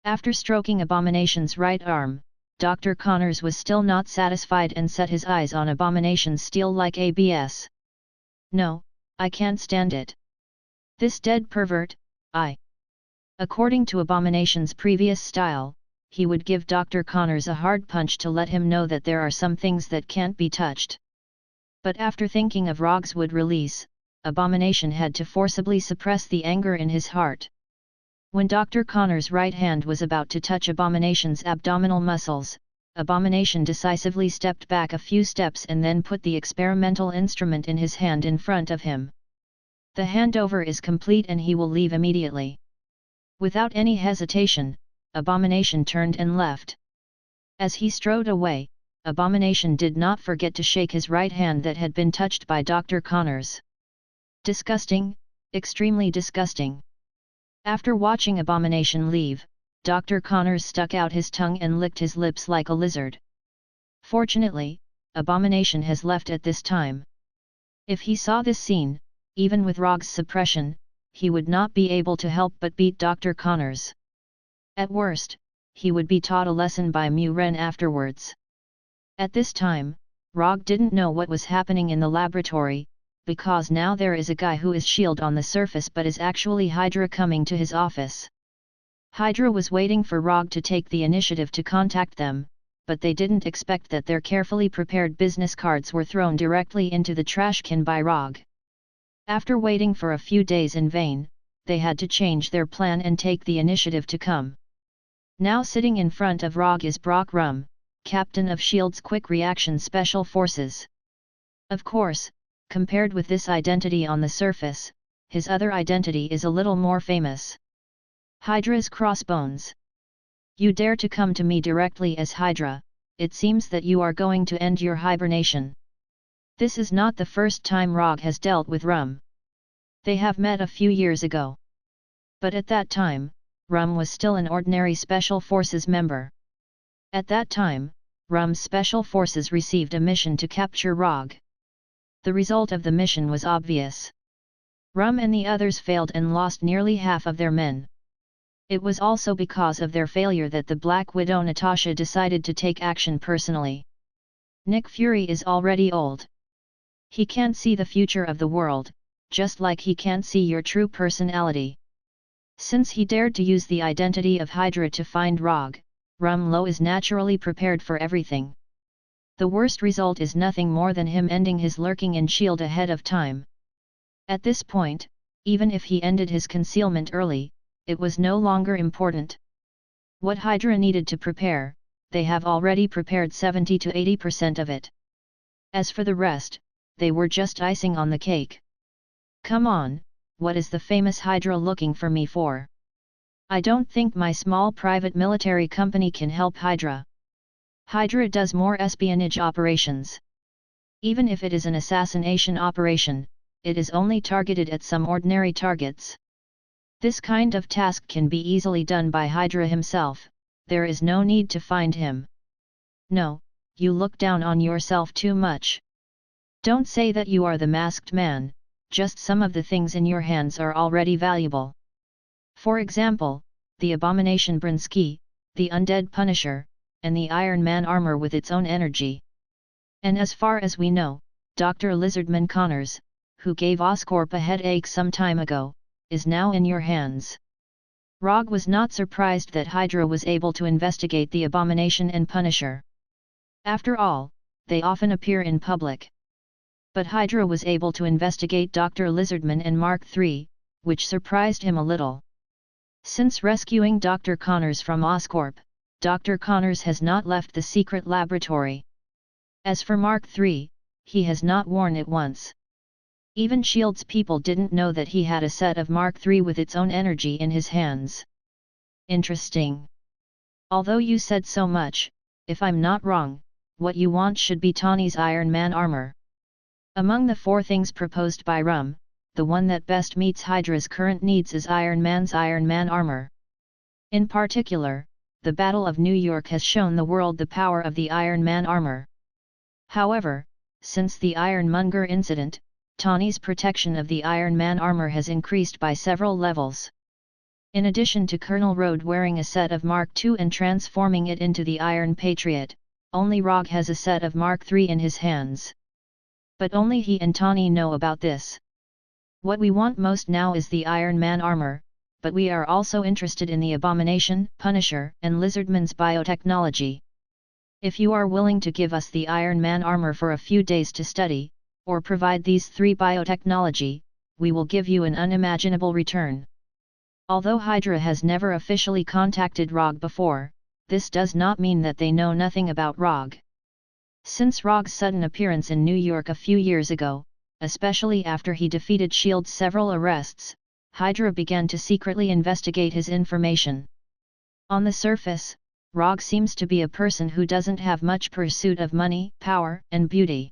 After stroking Abomination's right arm, Dr. Connors was still not satisfied and set his eyes on Abomination's steel-like abs. No, I can't stand it. This dead pervert, According to Abomination's previous style, he would give Dr. Connors a hard punch to let him know that there are some things that can't be touched. But after thinking of Rogge's would release, Abomination had to forcibly suppress the anger in his heart. When Dr. Connors' right hand was about to touch Abomination's abdominal muscles, Abomination decisively stepped back a few steps and then put the experimental instrument in his hand in front of him. The handover is complete and he will leave immediately. Without any hesitation, Abomination turned and left. As he strode away, Abomination did not forget to shake his right hand that had been touched by Dr. Connors. Disgusting, extremely disgusting. After watching Abomination leave, Dr. Connors stuck out his tongue and licked his lips like a lizard. Fortunately, Abomination has left at this time. If he saw this scene, even with Rogge's suppression, he would not be able to help but beat Dr. Connors. At worst, he would be taught a lesson by Muren afterwards. At this time, Rogge didn't know what was happening in the laboratory, because now there is a guy who is S.H.I.E.L.D. on the surface but is actually Hydra coming to his office. Hydra was waiting for Rogge to take the initiative to contact them, but they didn't expect that their carefully prepared business cards were thrown directly into the trash can by Rogge. After waiting for a few days in vain, they had to change their plan and take the initiative to come. Now sitting in front of Rogge is Brock Rum, captain of S.H.I.E.L.D.'s Quick Reaction Special Forces. Of course, compared with this identity on the surface, his other identity is a little more famous. Hydra's Crossbones. You dare to come to me directly as Hydra, it seems that you are going to end your hibernation. This is not the first time Rogge has dealt with Rum. They have met a few years ago. But at that time, Rum was still an ordinary Special Forces member. At that time, Rum's Special Forces received a mission to capture Rogge. The result of the mission was obvious. Rum and the others failed and lost nearly half of their men. It was also because of their failure that the Black Widow Natasha decided to take action personally. Nick Fury is already old. He can't see the future of the world, just like he can't see your true personality. Since he dared to use the identity of Hydra to find Rogge, Rumlow is naturally prepared for everything. The worst result is nothing more than him ending his lurking in S.H.I.E.L.D. ahead of time. At this point, even if he ended his concealment early, it was no longer important. What Hydra needed to prepare, they have already prepared 70 to 80% of it. As for the rest, they were just icing on the cake. Come on, what is the famous Hydra looking for me for? I don't think my small private military company can help Hydra. Hydra does more espionage operations. Even if it is an assassination operation, it is only targeted at some ordinary targets. This kind of task can be easily done by Hydra himself, there is no need to find him. No, you look down on yourself too much. Don't say that you are the masked man, just some of the things in your hands are already valuable. For example, the Abomination Brinsky, the Undead Punisher, and the Iron Man armor with its own energy. And as far as we know, Dr. Lizardman Connors, who gave Oscorp a headache some time ago, is now in your hands. Rogge was not surprised that Hydra was able to investigate the Abomination and Punisher. After all, they often appear in public. But Hydra was able to investigate Dr. Lizardman and Mark III, which surprised him a little. Since rescuing Dr. Connors from Oscorp, Dr. Connors has not left the secret laboratory. As for Mark III, he has not worn it once. Even S.H.I.E.L.D's people didn't know that he had a set of Mark III with its own energy in his hands. Interesting. Although you said so much, if I'm not wrong, what you want should be Tawny's Iron Man armor. Among the 4 things proposed by Rum, the one that best meets Hydra's current needs is Iron Man's Iron Man armor. In particular, the Battle of New York has shown the world the power of the Iron Man armor. However, since the Ironmonger incident, Tawny's protection of the Iron Man armor has increased by several levels. In addition to Colonel Rhodes wearing a set of Mark II and transforming it into the Iron Patriot, only Rogge has a set of Mark III in his hands. But only he and Tawny know about this. What we want most now is the Iron Man armor, but we are also interested in the Abomination, Punisher, and Lizardman's biotechnology. If you are willing to give us the Iron Man armor for a few days to study, or provide these 3 biotechnology, we will give you an unimaginable return. Although Hydra has never officially contacted Rogge before, this does not mean that they know nothing about Rogge. Since Rogge's sudden appearance in New York a few years ago, especially after he defeated S.H.I.E.L.D's several arrests, Hydra began to secretly investigate his information. On the surface, Rogge seems to be a person who doesn't have much pursuit of money, power, and beauty.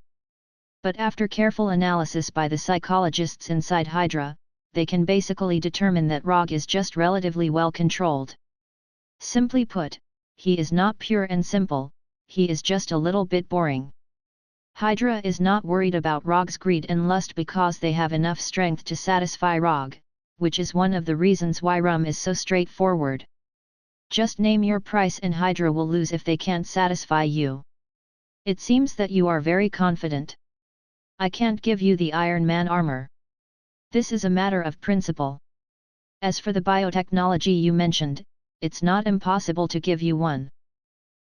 But after careful analysis by the psychologists inside Hydra, they can basically determine that Rogge is just relatively well controlled. Simply put, he is not pure and simple, he is just a little bit boring. Hydra is not worried about Rogge's greed and lust because they have enough strength to satisfy Rogge, which is one of the reasons why Rum is so straightforward. Just name your price and Hydra will lose if they can't satisfy you. It seems that you are very confident. I can't give you the Iron Man armor. This is a matter of principle. As for the biotechnology you mentioned, it's not impossible to give you one.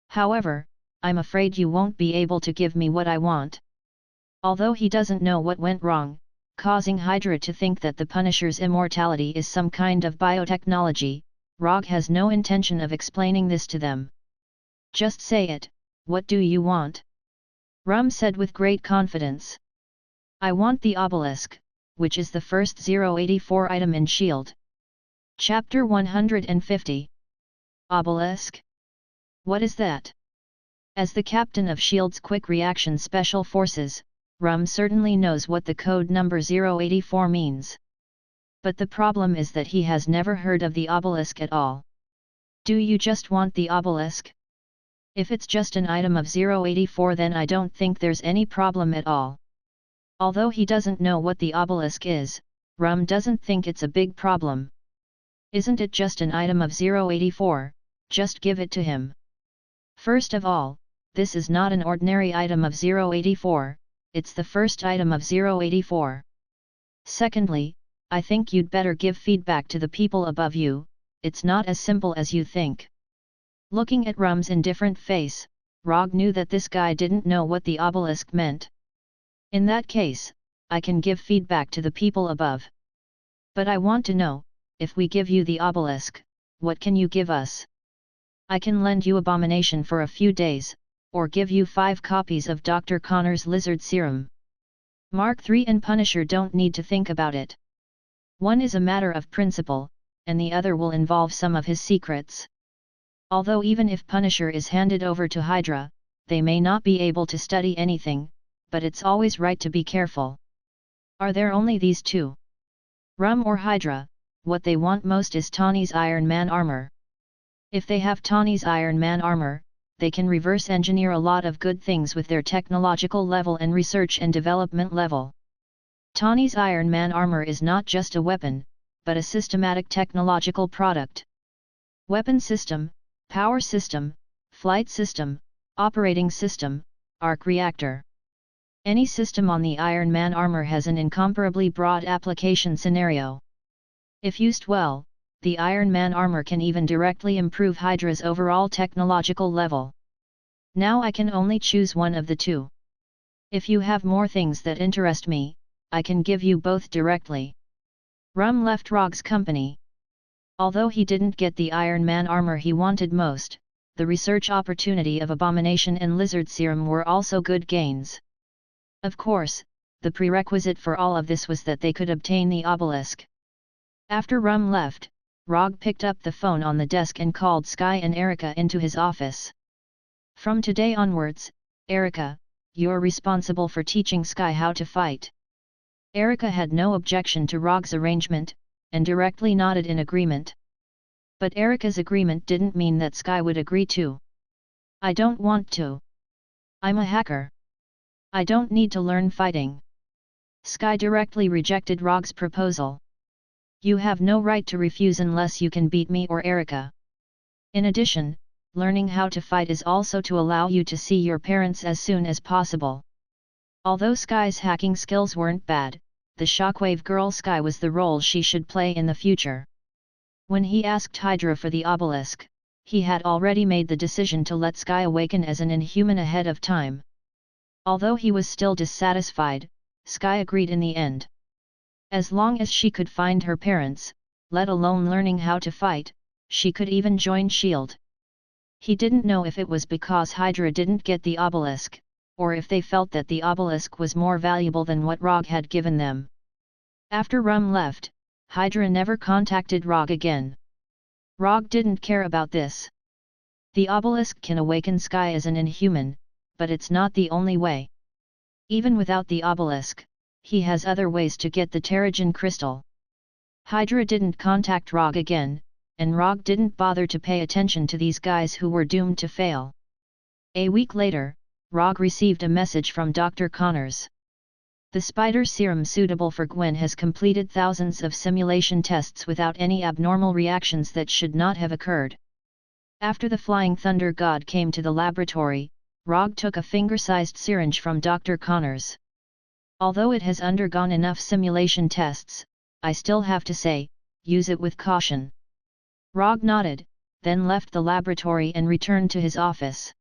However, I'm afraid you won't be able to give me what I want. Although he doesn't know what went wrong, causing Hydra to think that the Punisher's immortality is some kind of biotechnology, Rogge has no intention of explaining this to them. Just say it, what do you want? Rum said with great confidence. I want the obelisk, which is the first 084 item in S.H.I.E.L.D. Chapter 150. Obelisk? What is that? As the captain of S.H.I.E.L.D's Quick Reaction Special Forces, Rum certainly knows what the code number 084 means. But the problem is that he has never heard of the obelisk at all. Do you just want the obelisk? If it's just an item of 084 then I don't think there's any problem at all. Although he doesn't know what the obelisk is, Rum doesn't think it's a big problem. Isn't it just an item of 084, just give it to him. First of all, this is not an ordinary item of 084, it's the first item of 084. Secondly, I think you'd better give feedback to the people above you, it's not as simple as you think. Looking at Rum's indifferent face, Rogge knew that this guy didn't know what the obelisk meant. In that case, I can give feedback to the people above. But I want to know, if we give you the obelisk, what can you give us? I can lend you Abomination for a few days, or give you 5 copies of Dr. Connor's lizard serum. Mark III and Punisher don't need to think about it. One is a matter of principle, and the other will involve some of his secrets. Although even if Punisher is handed over to Hydra, they may not be able to study anything, but it's always right to be careful. Are there only these two? Rum or Hydra? What they want most is Tawny's Iron Man armor. If they have Tawny's Iron Man armor, they can reverse engineer a lot of good things with their technological level and research and development level. Tawny's Iron Man armor is not just a weapon, but a systematic technological product. Weapon system, power system, flight system, operating system, arc reactor. Any system on the Iron Man armor has an incomparably broad application scenario. If used well, the Iron Man armor can even directly improve Hydra's overall technological level. Now I can only choose one of the two. If you have more things that interest me, I can give you both directly. Rum left Rogge's company. Although he didn't get the Iron Man armor he wanted most, the research opportunity of Abomination and Lizard Serum were also good gains. Of course, the prerequisite for all of this was that they could obtain the obelisk. After Rum left, Rogge picked up the phone on the desk and called Sky and Erica into his office. From today onwards, Erica, you're responsible for teaching Sky how to fight. Erica had no objection to Rogge's arrangement, and directly nodded in agreement. But Erica's agreement didn't mean that Sky would agree too. I don't want to. I'm a hacker. I don't need to learn fighting. Sky directly rejected Rogge's proposal. You have no right to refuse unless you can beat me or Erica. In addition, learning how to fight is also to allow you to see your parents as soon as possible. Although Sky's hacking skills weren't bad, the Shockwave Girl Sky was the role she should play in the future. When he asked Hydra for the obelisk, he had already made the decision to let Sky awaken as an inhuman ahead of time. Although he was still dissatisfied, Sky agreed in the end. As long as she could find her parents, let alone learning how to fight, she could even join S.H.I.E.L.D. He didn't know if it was because Hydra didn't get the obelisk, or if they felt that the obelisk was more valuable than what Rogge had given them. After Rum left, Hydra never contacted Rogge again. Rogge didn't care about this. The obelisk can awaken Sky as an inhuman, but it's not the only way. Even without the obelisk, he has other ways to get the Terrigen crystal. Hydra didn't contact Rogge again, and Rogge didn't bother to pay attention to these guys who were doomed to fail. A week later, Rogge received a message from Dr. Connors. The spider serum suitable for Gwen has completed thousands of simulation tests without any abnormal reactions that should not have occurred. After the Flying Thunder God came to the laboratory, Rogge took a finger-sized syringe from Dr. Connors. Although it has undergone enough simulation tests, I still have to say, use it with caution. Rogge nodded, then left the laboratory and returned to his office.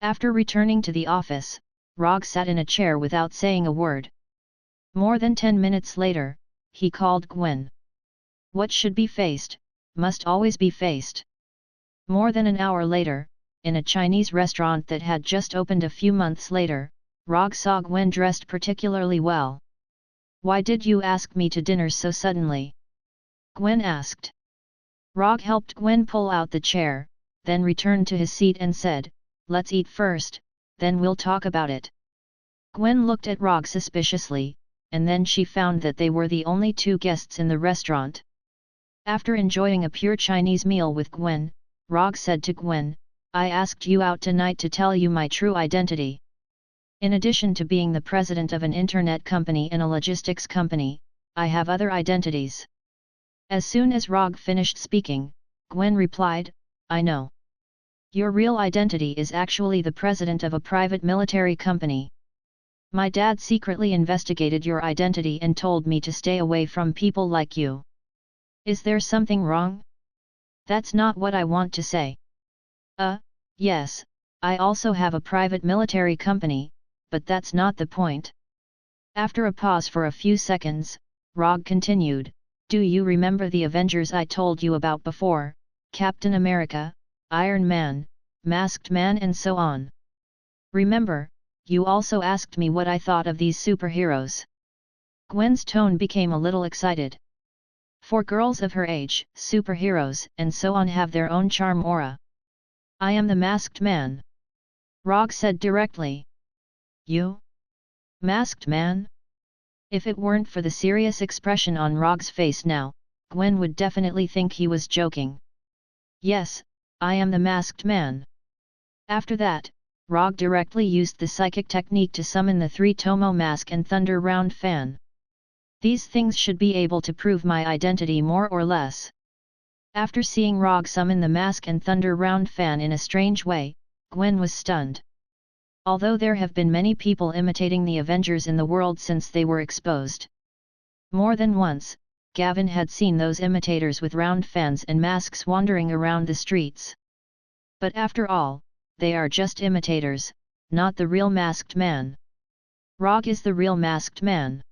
After returning to the office, Rogge sat in a chair without saying a word. More than 10 minutes later, he called Gwen. What should be faced, must always be faced. More than an hour later, in a Chinese restaurant that had just opened a few months later, Rogge saw Gwen dressed particularly well. Why did you ask me to dinner so suddenly? Gwen asked. Rogge helped Gwen pull out the chair, then returned to his seat and said, let's eat first, then we'll talk about it. Gwen looked at Rogge suspiciously, and then she found that they were the only two guests in the restaurant. After enjoying a pure Chinese meal with Gwen, Rogge said to Gwen, I asked you out tonight to tell you my true identity. In addition to being the president of an internet company and a logistics company, I have other identities. As soon as Rogge finished speaking, Gwen replied, I know. Your real identity is actually the president of a private military company. My dad secretly investigated your identity and told me to stay away from people like you. Is there something wrong? That's not what I want to say. Yes, I also have a private military company, but that's not the point. After a pause for a few seconds, Rogge continued, do you remember the Avengers I told you about before, Captain America, Iron Man, Masked Man and so on? Remember, you also asked me what I thought of these superheroes. Gwen's tone became a little excited. For girls of her age, superheroes and so on have their own charm aura. I am the masked man. Rogge said directly. You? Masked man? If it weren't for the serious expression on Rogge's face now, Gwen would definitely think he was joking. Yes, I am the masked man. After that, Rogge directly used the psychic technique to summon the 3 Tomo mask and thunder round fan. These things should be able to prove my identity more or less. After seeing Rogge summon the mask and thunder round fan in a strange way, Gwen was stunned. Although there have been many people imitating the Avengers in the world since they were exposed. More than once, Gavin had seen those imitators with round fans and masks wandering around the streets. But after all, they are just imitators, not the real masked man. Rogge is the real masked man.